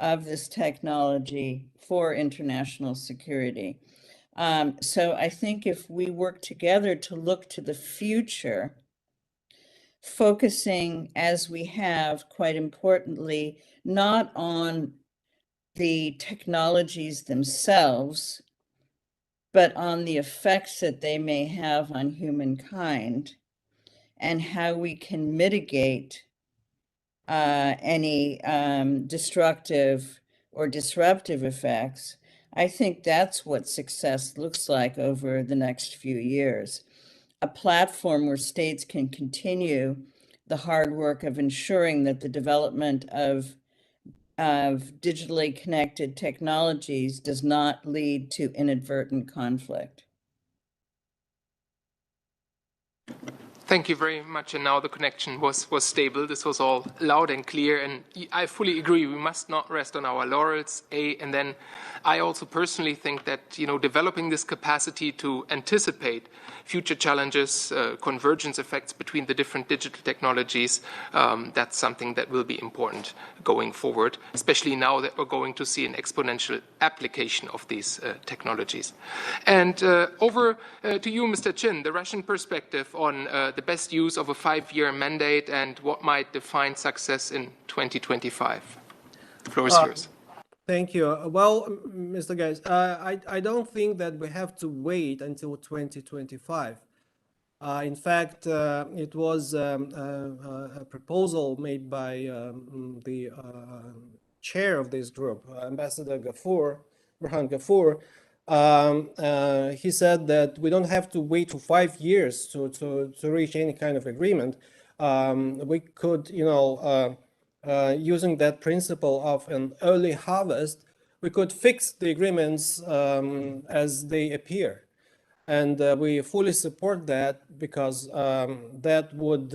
of this technology for international security. So I think if we work together to look to the future, focusing as we have, quite importantly, not on the technologies themselves, but on the effects that they may have on humankind and how we can mitigate any destructive or disruptive effects, I think that's what success looks like over the next few years. A platform where states can continue the hard work of ensuring that the development of digitally connected technologies does not lead to inadvertent conflict. Thank you very much. And now the connection was stable. This was all loud and clear. And I fully agree. We must not rest on our laurels. And then I also personally think that, developing this capacity to anticipate future challenges, convergence effects between the different digital technologies, that's something that will be important going forward, especially now that we're going to see an exponential application of these technologies. And over to you, Mr. Chin, the Russian perspective on the best use of a 5-year mandate and what might define success in 2025. The floor is yours. Thank you. Well, Mr. Geis, I don't think that we have to wait until 2025. In fact, it was a proposal made by the chair of this group, Ambassador Burhan Ghafour. He said that we don't have to wait for 5 years to reach any kind of agreement. We could, using that principle of an early harvest, we could fix the agreements as they appear. And we fully support that because that would,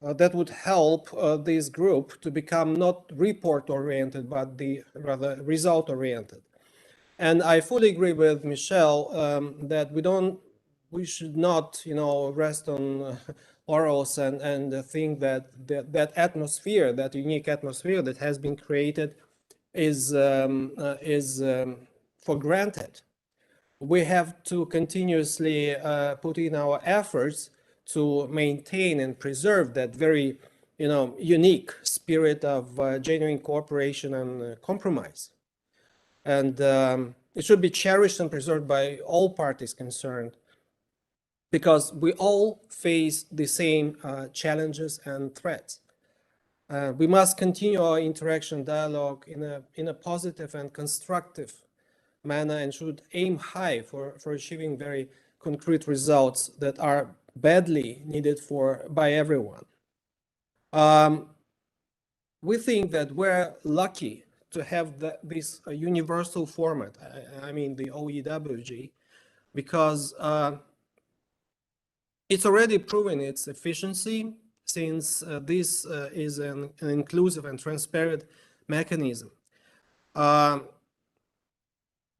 that would help this group to become not report-oriented, but rather result-oriented. And I fully agree with Michelle that we should not, rest on laurels and think that that atmosphere, that unique atmosphere that has been created, is for granted. We have to continuously put in our efforts to maintain and preserve that very, unique spirit of genuine cooperation and compromise. And it should be cherished and preserved by all parties concerned, because we all face the same challenges and threats. We must continue our interaction dialogue in a positive and constructive manner and should aim high for achieving very concrete results that are badly needed by everyone. We think that we're lucky to have this universal format, I mean the OEWG, because it's already proven its efficiency, since this is an inclusive and transparent mechanism.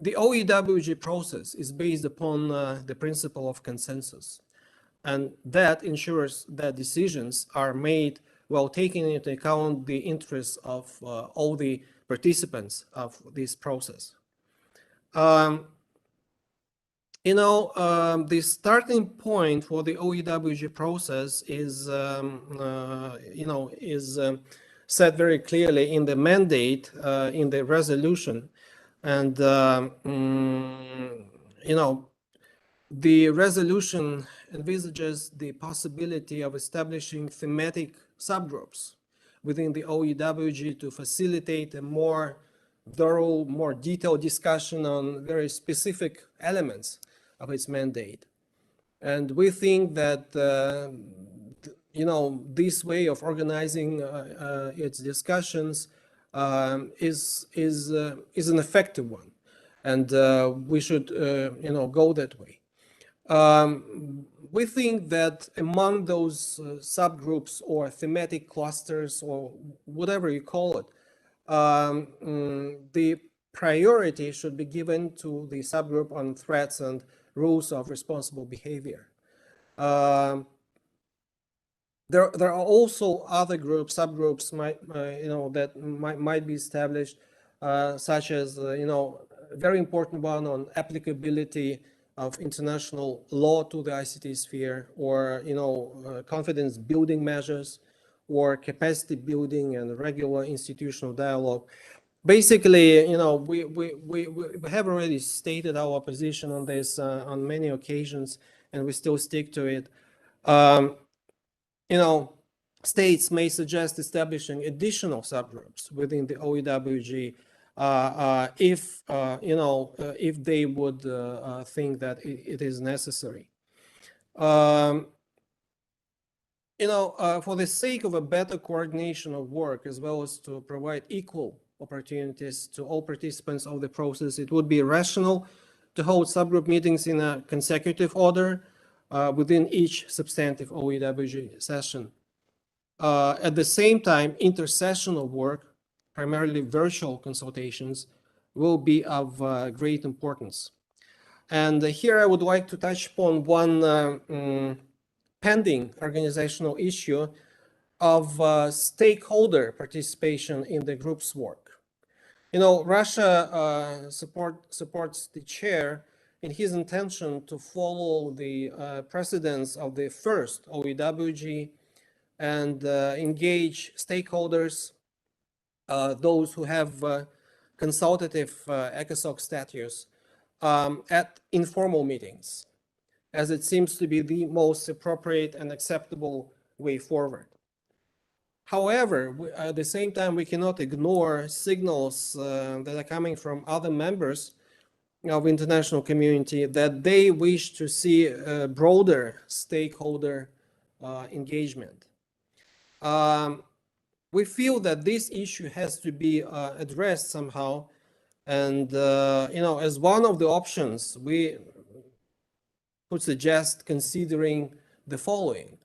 The OEWG process is based upon the principle of consensus, and that ensures that decisions are made while taking into account the interests of all the participants of this process. The starting point for the OEWG process is, set very clearly in the mandate, in the resolution. And, The resolution envisages the possibility of establishing thematic subgroups within the OEWG to facilitate a more thorough, more detailed discussion on very specific elements of its mandate. And we think that, this way of organizing its discussions is an effective one. And we should, go that way. We think that among those subgroups or thematic clusters or whatever you call it, the priority should be given to the subgroup on threats and rules of responsible behavior. There are also other groups, subgroups, that might be established, such as, a very important one on applicability of international law to the ICT sphere, or confidence building measures, or capacity building and regular institutional dialogue. Basically, we have already stated our position on this on many occasions, and we still stick to it. States may suggest establishing additional subgroups within the OEWG if they would think that it is necessary. For the sake of a better coordination of work, as well as to provide equal opportunities to all participants of the process, it would be rational to hold subgroup meetings in a consecutive order within each substantive OEWG session. At the same time, intersessional work, primarily virtual consultations, will be of great importance. And here I would like to touch upon one pending organizational issue of stakeholder participation in the group's work. Russia supports the chair in his intention to follow the precedents of the first OEWG and engage stakeholders, those who have consultative ECOSOC status, at informal meetings, as it seems to be the most appropriate and acceptable way forward. However, at the same time, we cannot ignore signals that are coming from other members of international community that they wish to see a broader stakeholder engagement. We feel that this issue has to be addressed somehow, and as one of the options, we would suggest considering the following.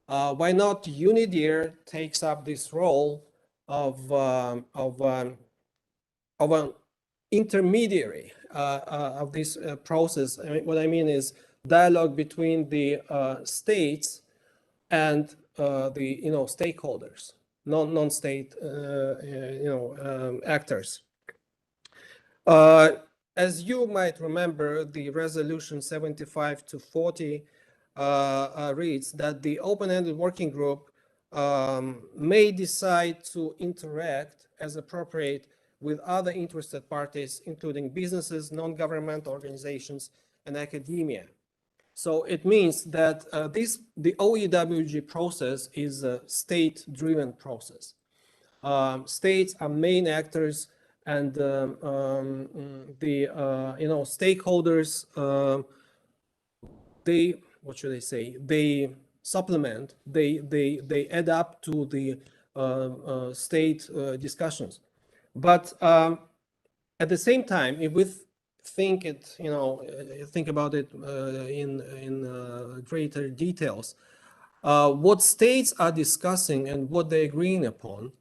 Why not UNIDIR takes up this role of an intermediary of this process? What I mean is dialogue between the states and the stakeholders, non-state actors. As you might remember, the resolution 75-40 reads that the open-ended working group may decide to interact as appropriate with other interested parties, including businesses, non-governmental organizations, and academia. So it means that the OEWG process is a state-driven process. States are main actors, and the stakeholders, they, what should I say? They supplement, they add up to the state discussions. But at the same time, if we think about it in greater details, what states are discussing and what they're agreeing upon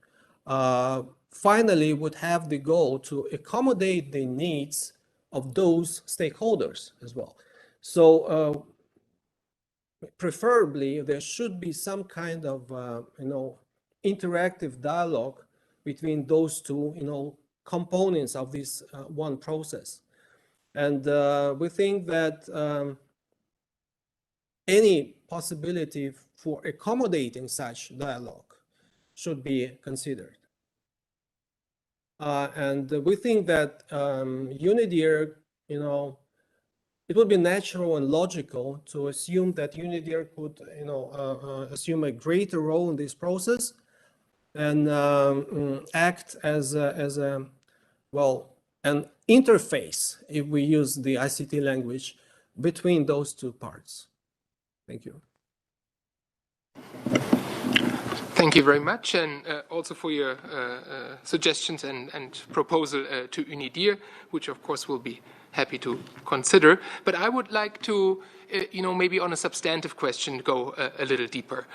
finally would have the goal to accommodate the needs of those stakeholders as well. So preferably there should be some kind of interactive dialogue between those two components of this one process. And we think that any possibility for accommodating such dialogue should be considered. And we think that UNIDIR, it would be natural and logical to assume that UNIDIR could, assume a greater role in this process and act as a an interface, if we use the ICT language, between those two parts. Thank you. Thank you very much, and also for your suggestions and proposal to UNIDIR, which of course we'll be happy to consider. But I would like to, maybe on a substantive question, go a little deeper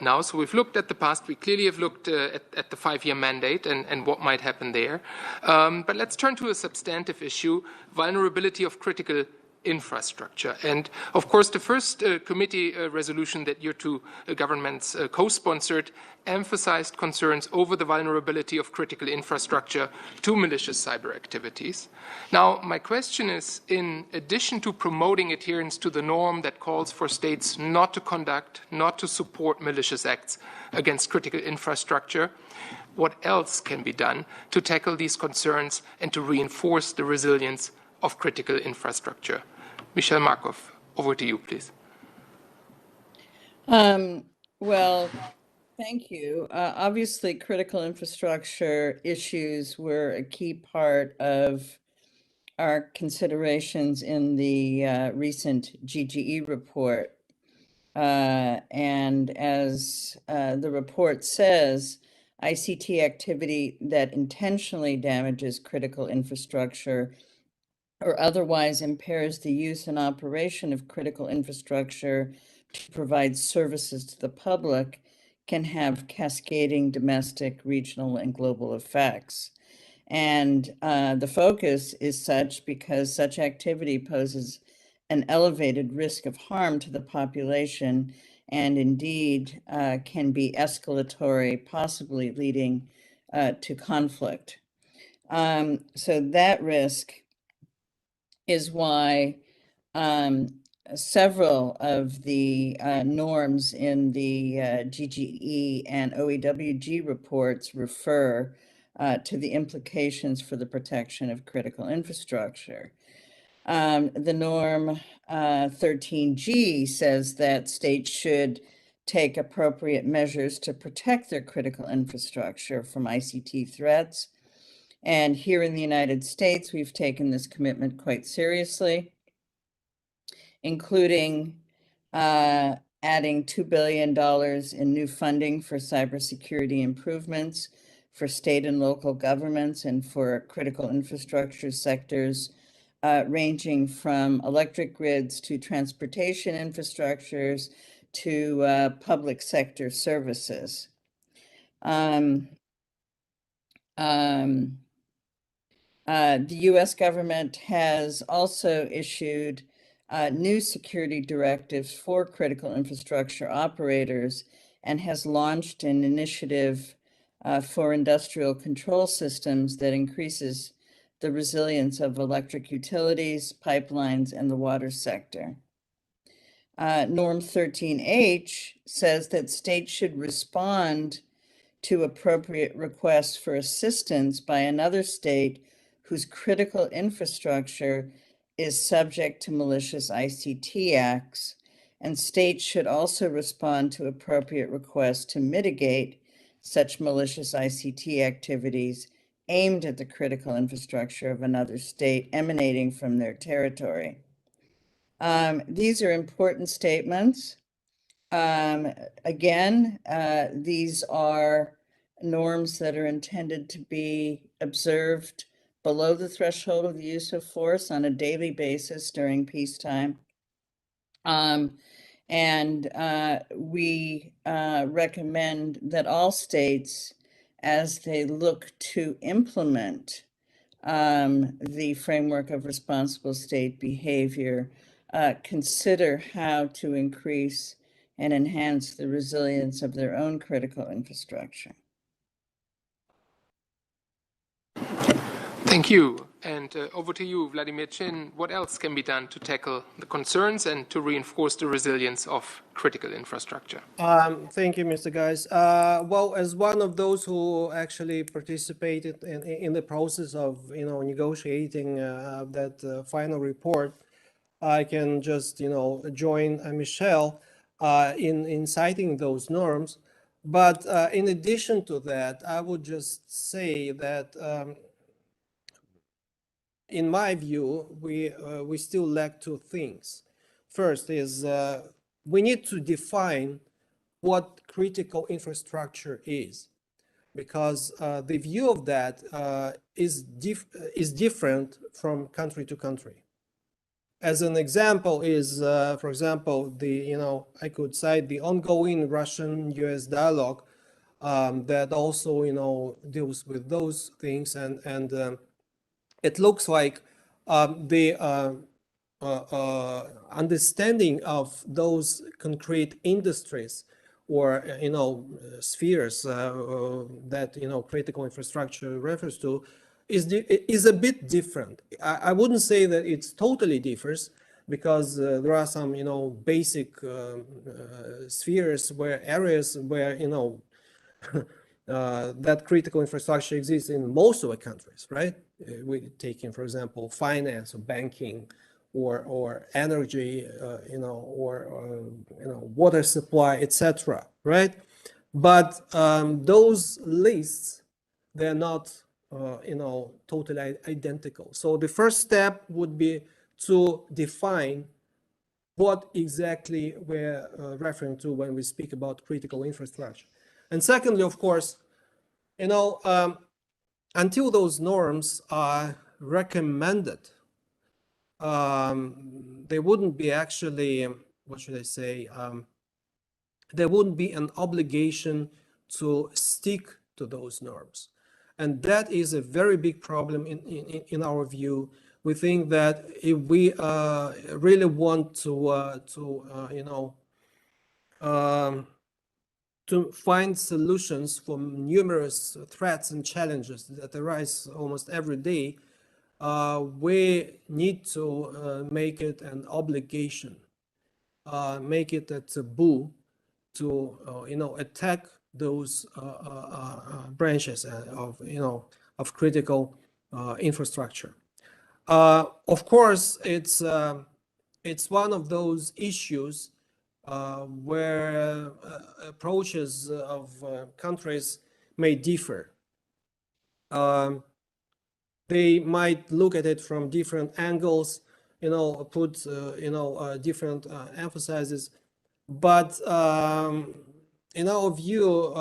now. So we've looked at the past. We clearly have looked at the 5-year mandate and what might happen there. But let's turn to a substantive issue: vulnerability of critical infrastructure. And of course, the first committee resolution that your two governments co-sponsored emphasized concerns over the vulnerability of critical infrastructure to malicious cyber activities. Now, my question is, in addition to promoting adherence to the norm that calls for states not to conduct, not to support malicious acts against critical infrastructure, what else can be done to tackle these concerns and to reinforce the resilience of critical infrastructure? Michel Markov, over to you, please. Well, thank you. Obviously, critical infrastructure issues were a key part of our considerations in the recent GGE report. And as the report says, ICT activity that intentionally damages critical infrastructure or otherwise impairs the use and operation of critical infrastructure to provide services to the public can have cascading domestic, regional, and global effects. And the focus is such because such activity poses an elevated risk of harm to the population and indeed can be escalatory, possibly leading to conflict. So that risk is why several of the norms in the GGE and OEWG reports refer to the implications for the protection of critical infrastructure. The norm 13G says that states should take appropriate measures to protect their critical infrastructure from ICT threats. And here in the United States, we've taken this commitment quite seriously, including adding $2 billion in new funding for cybersecurity improvements for state and local governments and for critical infrastructure sectors, ranging from electric grids to transportation infrastructures to public sector services. The US government has also issued new security directives for critical infrastructure operators and has launched an initiative for industrial control systems that increases the resilience of electric utilities, pipelines, and the water sector. Norm 13H says that states should respond to appropriate requests for assistance by another state whose critical infrastructure is subject to malicious ICT acts, and states should also respond to appropriate requests to mitigate such malicious ICT activities aimed at the critical infrastructure of another state emanating from their territory. These are important statements. Again, these are norms that are intended to be observed below the threshold of the use of force on a daily basis during peacetime. And we recommend that all states, as they look to implement the framework of responsible state behavior, consider how to increase and enhance the resilience of their own critical infrastructure. Thank you. And over to you, Vladimir Chin. What else can be done to tackle the concerns and to reinforce the resilience of critical infrastructure? Thank you, Mr. Geis. Well, as one of those who actually participated in the process of negotiating that final report, I can just, join Michelle in citing those norms. But in addition to that, I would just say that in my view, we still lack two things. First is we need to define what critical infrastructure is, because the view of that is different from country to country. As an example is, for example, I could cite the ongoing Russian-US dialogue that also, deals with those things, and it looks like the understanding of those concrete industries or spheres that critical infrastructure refers to is a bit different. I wouldn't say that it's totally differs, because there are some basic spheres areas where that critical infrastructure exists in most of the countries, right? We taking, for example, finance or banking or energy, or water supply, etc., right? But those lists, they're not, totally identical. So the first step would be to define what exactly we're referring to when we speak about critical infrastructure. And secondly, of course, until those norms are recommended, there wouldn't be actually, what should I say, there wouldn't be an obligation to stick to those norms. And that is a very big problem in our view. We think that if we really want to find solutions for numerous threats and challenges that arise almost every day, we need to make it an obligation, make it a taboo to attack those branches of critical infrastructure. Of course, it's one of those issues where approaches of countries may differ. They might look at it from different angles, put different emphases. But in our view,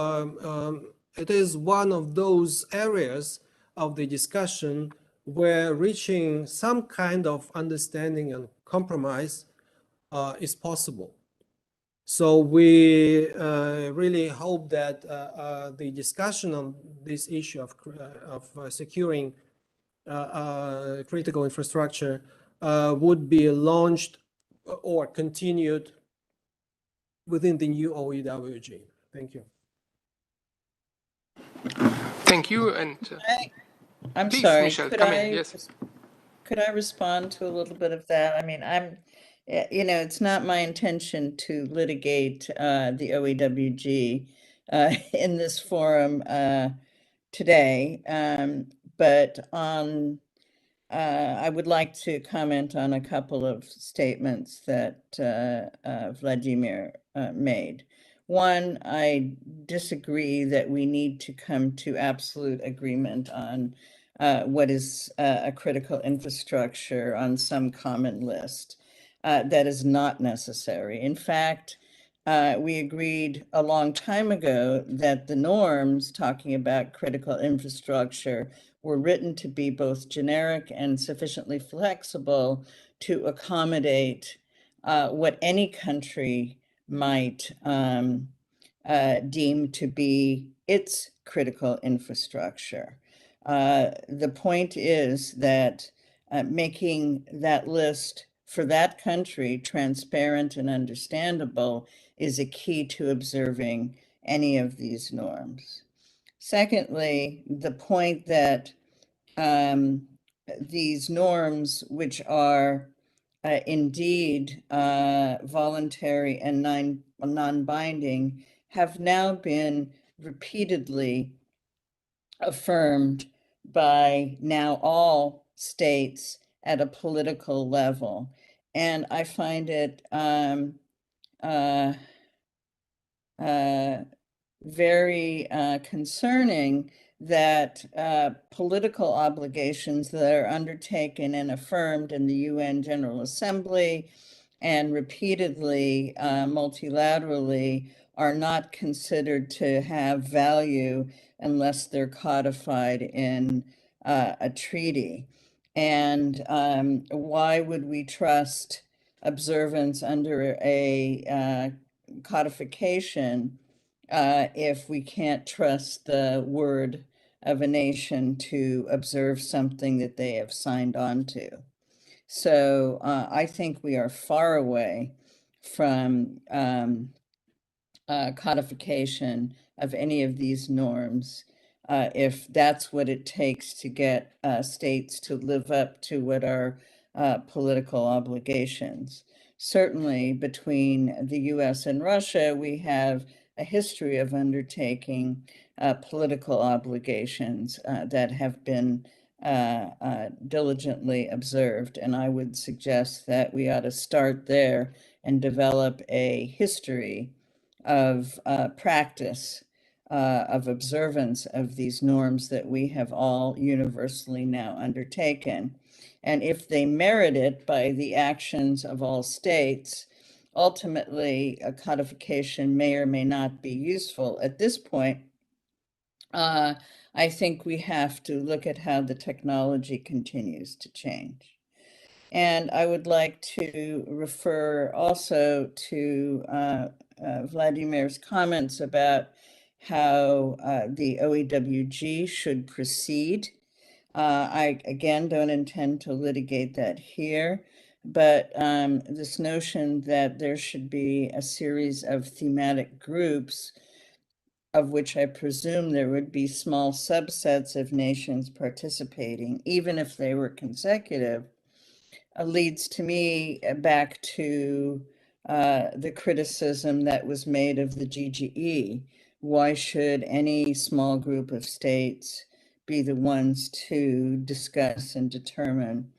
it is one of those areas of the discussion where reaching some kind of understanding and compromise is possible. So we really hope that the discussion on this issue of securing critical infrastructure would be launched or continued within the new OEWG. Thank you. Thank you. And I'm please, sorry. Michelle, come in. Yes. Could I respond to a little bit of that? I mean, it's not my intention to litigate the OEWG in this forum today, but I would like to comment on a couple of statements that Vladimir made. One, I disagree that we need to come to absolute agreement on what is a critical infrastructure on some common list. That is not necessary. In fact, we agreed a long time ago that the norms talking about critical infrastructure were written to be both generic and sufficiently flexible to accommodate what any country might deem to be its critical infrastructure. The point is that making that list for that country transparent and understandable is a key to observing any of these norms. Secondly, the point that these norms, which are indeed voluntary and non-binding, have now been repeatedly affirmed by now all states at a political level. And I find it very concerning that political obligations that are undertaken and affirmed in the UN General Assembly and repeatedly multilaterally are not considered to have value unless they're codified in a treaty. And why would we trust observance under a codification if we can't trust the word of a nation to observe something that they have signed on to? So I think we are far away from codification of any of these norms if that's what it takes to get states to live up to what are political obligations. Certainly between the US and Russia, we have a history of undertaking political obligations that have been diligently observed. And I would suggest that we ought to start there and develop a history of practice of observance of these norms that we have all universally now undertaken. And if they merit it by the actions of all states, ultimately a codification may or may not be useful. At this point, I think we have to look at how the technology continues to change. And I would like to refer also to Vladimir's comments about how the OEWG should proceed. I, again, don't intend to litigate that here, but this notion that there should be a series of thematic groups, of which I presume there would be small subsets of nations participating, even if they were consecutive, leads to me back to the criticism that was made of the GGE. Why should any small group of states be the ones to discuss and determine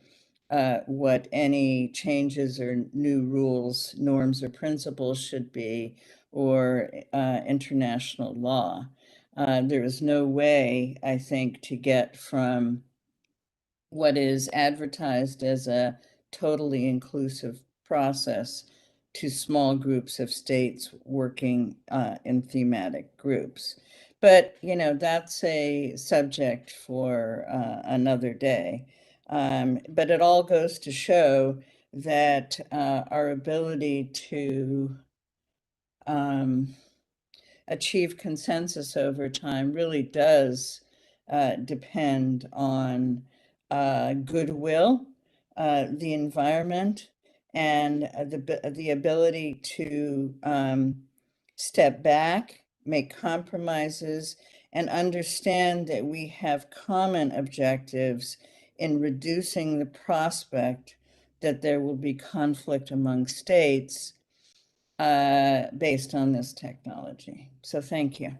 what any changes or new rules, norms, or principles should be, or international law? There is no way, I think, to get from what is advertised as a totally inclusive process to small groups of states working in thematic groups. But, you know, that's a subject for another day. But it all goes to show that our ability to achieve consensus over time really does depend on goodwill, the environment, and the ability to step back, make compromises, and understand that we have common objectives in reducing the prospect that there will be conflict among states based on this technology. So thank you.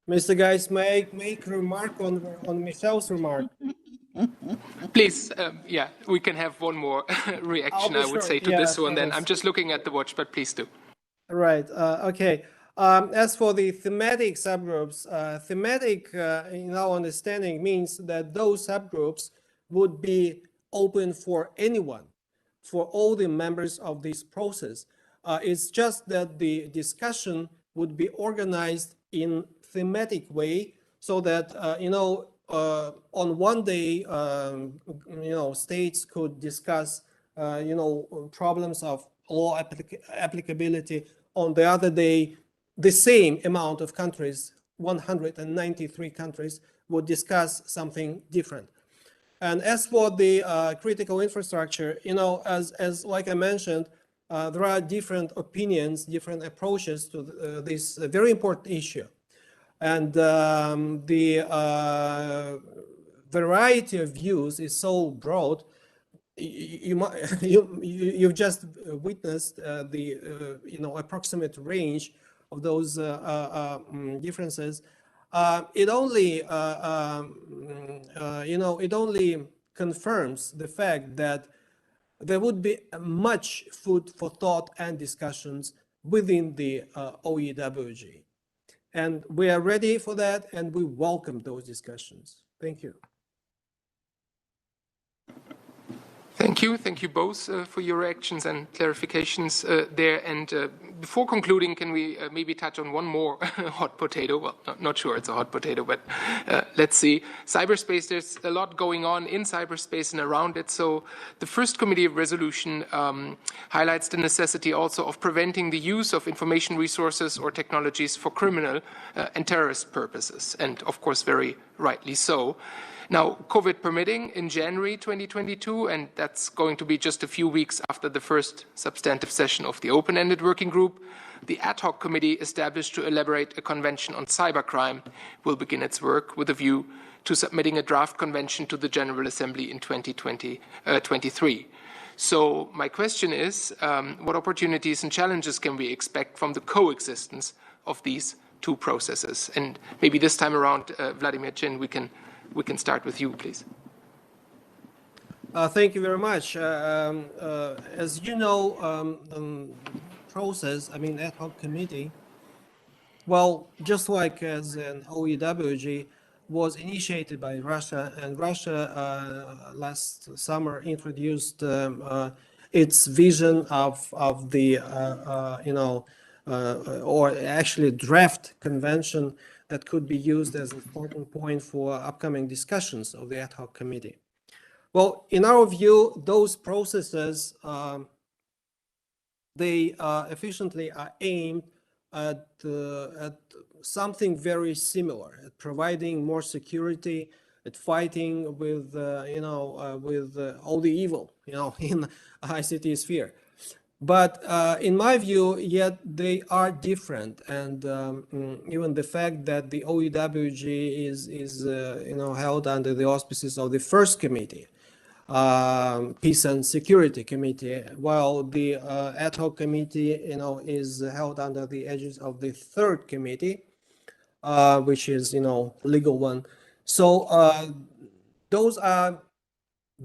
Mr. Geis, may I make a remark on Michelle's remark? Please, yeah, we can have one more reaction, I would say, to this one. Then I'm just looking at the watch, but please do. Right. Okay. As for the thematic subgroups, thematic, in our understanding, means that those subgroups would be open for anyone, for all the members of this process. It's just that the discussion would be organized in thematic way, so that on one day states could discuss problems of law applicability. On the other day, the same amount of countries, 193 countries, would discuss something different. And as for the critical infrastructure, as like I mentioned, there are different opinions, different approaches to this very important issue. And the variety of views is so broad. You've just witnessed the approximate range of those differences. It only it only confirms the fact that there would be much food for thought and discussions within the OEWG. And we are ready for that, and we welcome those discussions. Thank you. Thank you both for your reactions and clarifications there. And before concluding, can we maybe touch on one more hot potato? Well, not sure it's a hot potato, but let's see. Cyberspace, there's a lot going on in cyberspace and around it. So the first committee of resolution highlights the necessity also of preventing the use of information resources or technologies for criminal and terrorist purposes. And of course, very rightly so. Now, COVID permitting, in January 2022, and that's going to be just a few weeks after the first substantive session of the open-ended working group, the ad hoc committee established to elaborate a convention on cybercrime will begin its work with a view to submitting a draft convention to the General Assembly in 2023. So my question is, what opportunities and challenges can we expect from the coexistence of these two processes? And maybe this time around, Vladimir Chin, we can start with you, please. Thank you very much. As you know, process, ad hoc committee, well, just like as an OEWG was initiated by Russia, and Russia last summer introduced its vision of the, or actually draft convention that could be used as a starting point for upcoming discussions of the ad hoc committee. Well, in our view, those processes, they efficiently are aimed at something very similar, at providing more security, at fighting with, with all the evil, in ICT sphere. But in my view, yet they are different, and even the fact that the OEWG is held under the auspices of the first committee, Peace and Security Committee, while the ad hoc committee, is held under the aegis of the third committee, which is, legal one. So those are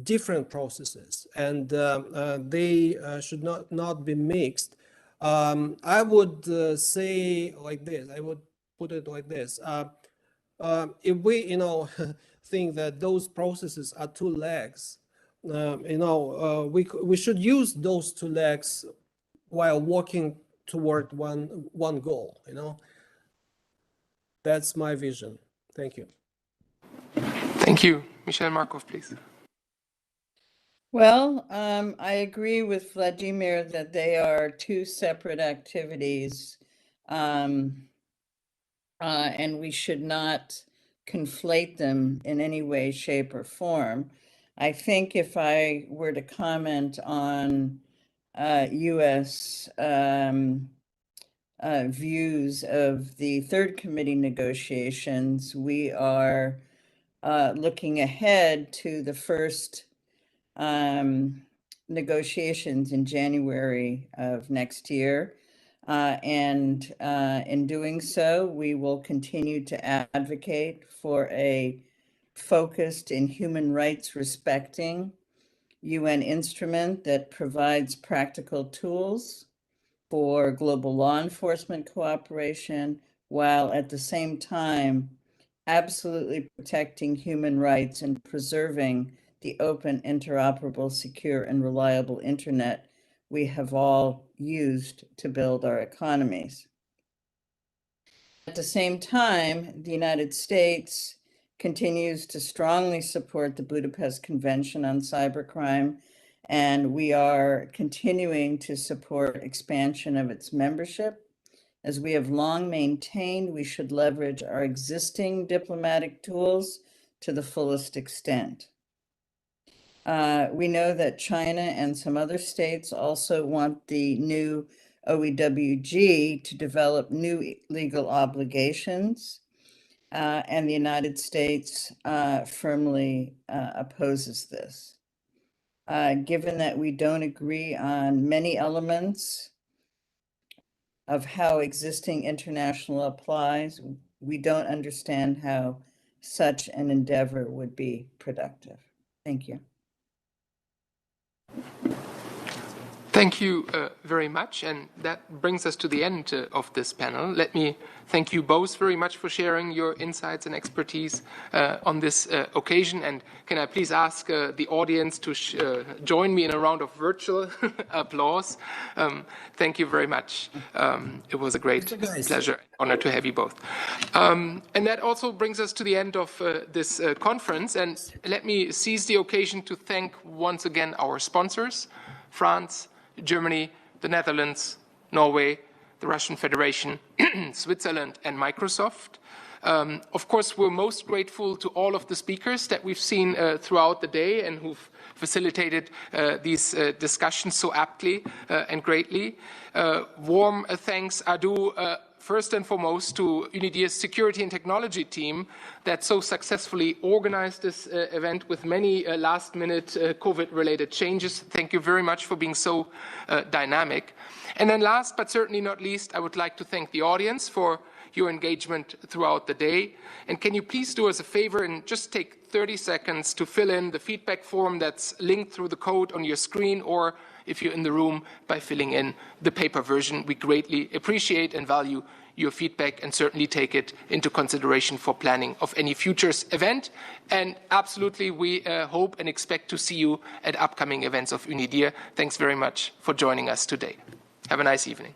different processes, and they should not be mixed. I would say like this, I would put it like this. If we, think that those processes are two legs, we should use those two legs while walking toward one goal, That's my vision. Thank you. Thank you. Michelle Markov, please. Well, I agree with Vladimir that they are two separate activities, and we should not conflate them in any way, shape, or form. I think if I were to comment on U.S. Views of the third committee negotiations, we are looking ahead to the first negotiations in January of next year. And in doing so, we will continue to advocate for a focused and human rights respecting UN instrument that provides practical tools for global law enforcement cooperation, while at the same time absolutely protecting human rights and preserving the open, interoperable, secure, and reliable internet we have all used to build our economies. At the same time, the United States continues to strongly support the Budapest Convention on Cybercrime, and we are continuing to support expansion of its membership. As we have long maintained, we should leverage our existing diplomatic tools to the fullest extent. We know that China and some other states also want the new OEWG to develop new legal obligations, and the United States firmly opposes this. Given that we don't agree on many elements of how existing international applies, we don't understand how such an endeavor would be productive. Thank you. Thank you very much, and that brings us to the end of this panel. Let me thank you both very much for sharing your insights and expertise on this occasion, and can I please ask the audience to join me in a round of virtual applause. Thank you very much. It was a great pleasure, honor to have you both. And that also brings us to the end of this conference, and let me seize the occasion to thank once again our sponsors, France, Germany, the Netherlands, Norway, the Russian Federation, Switzerland, and Microsoft. Of course, we're most grateful to all of the speakers that we've seen throughout the day and who've facilitated these discussions so aptly and greatly. Warm thanks are due first and foremost to UNIDIR's security and technology team that so successfully organized this event with many last-minute COVID-related changes. Thank you very much for being so dynamic. And then last but certainly not least, I would like to thank the audience for your engagement throughout the day. And can you please do us a favor and just take 30 seconds to fill in the feedback form that's linked through the code on your screen, or if you're in the room, by filling in the paper version. We greatly appreciate and value your feedback and certainly take it into consideration for planning of any futures event. And absolutely, we hope and expect to see you at upcoming events of UNIDIR. Thanks very much for joining us today. Have a nice evening.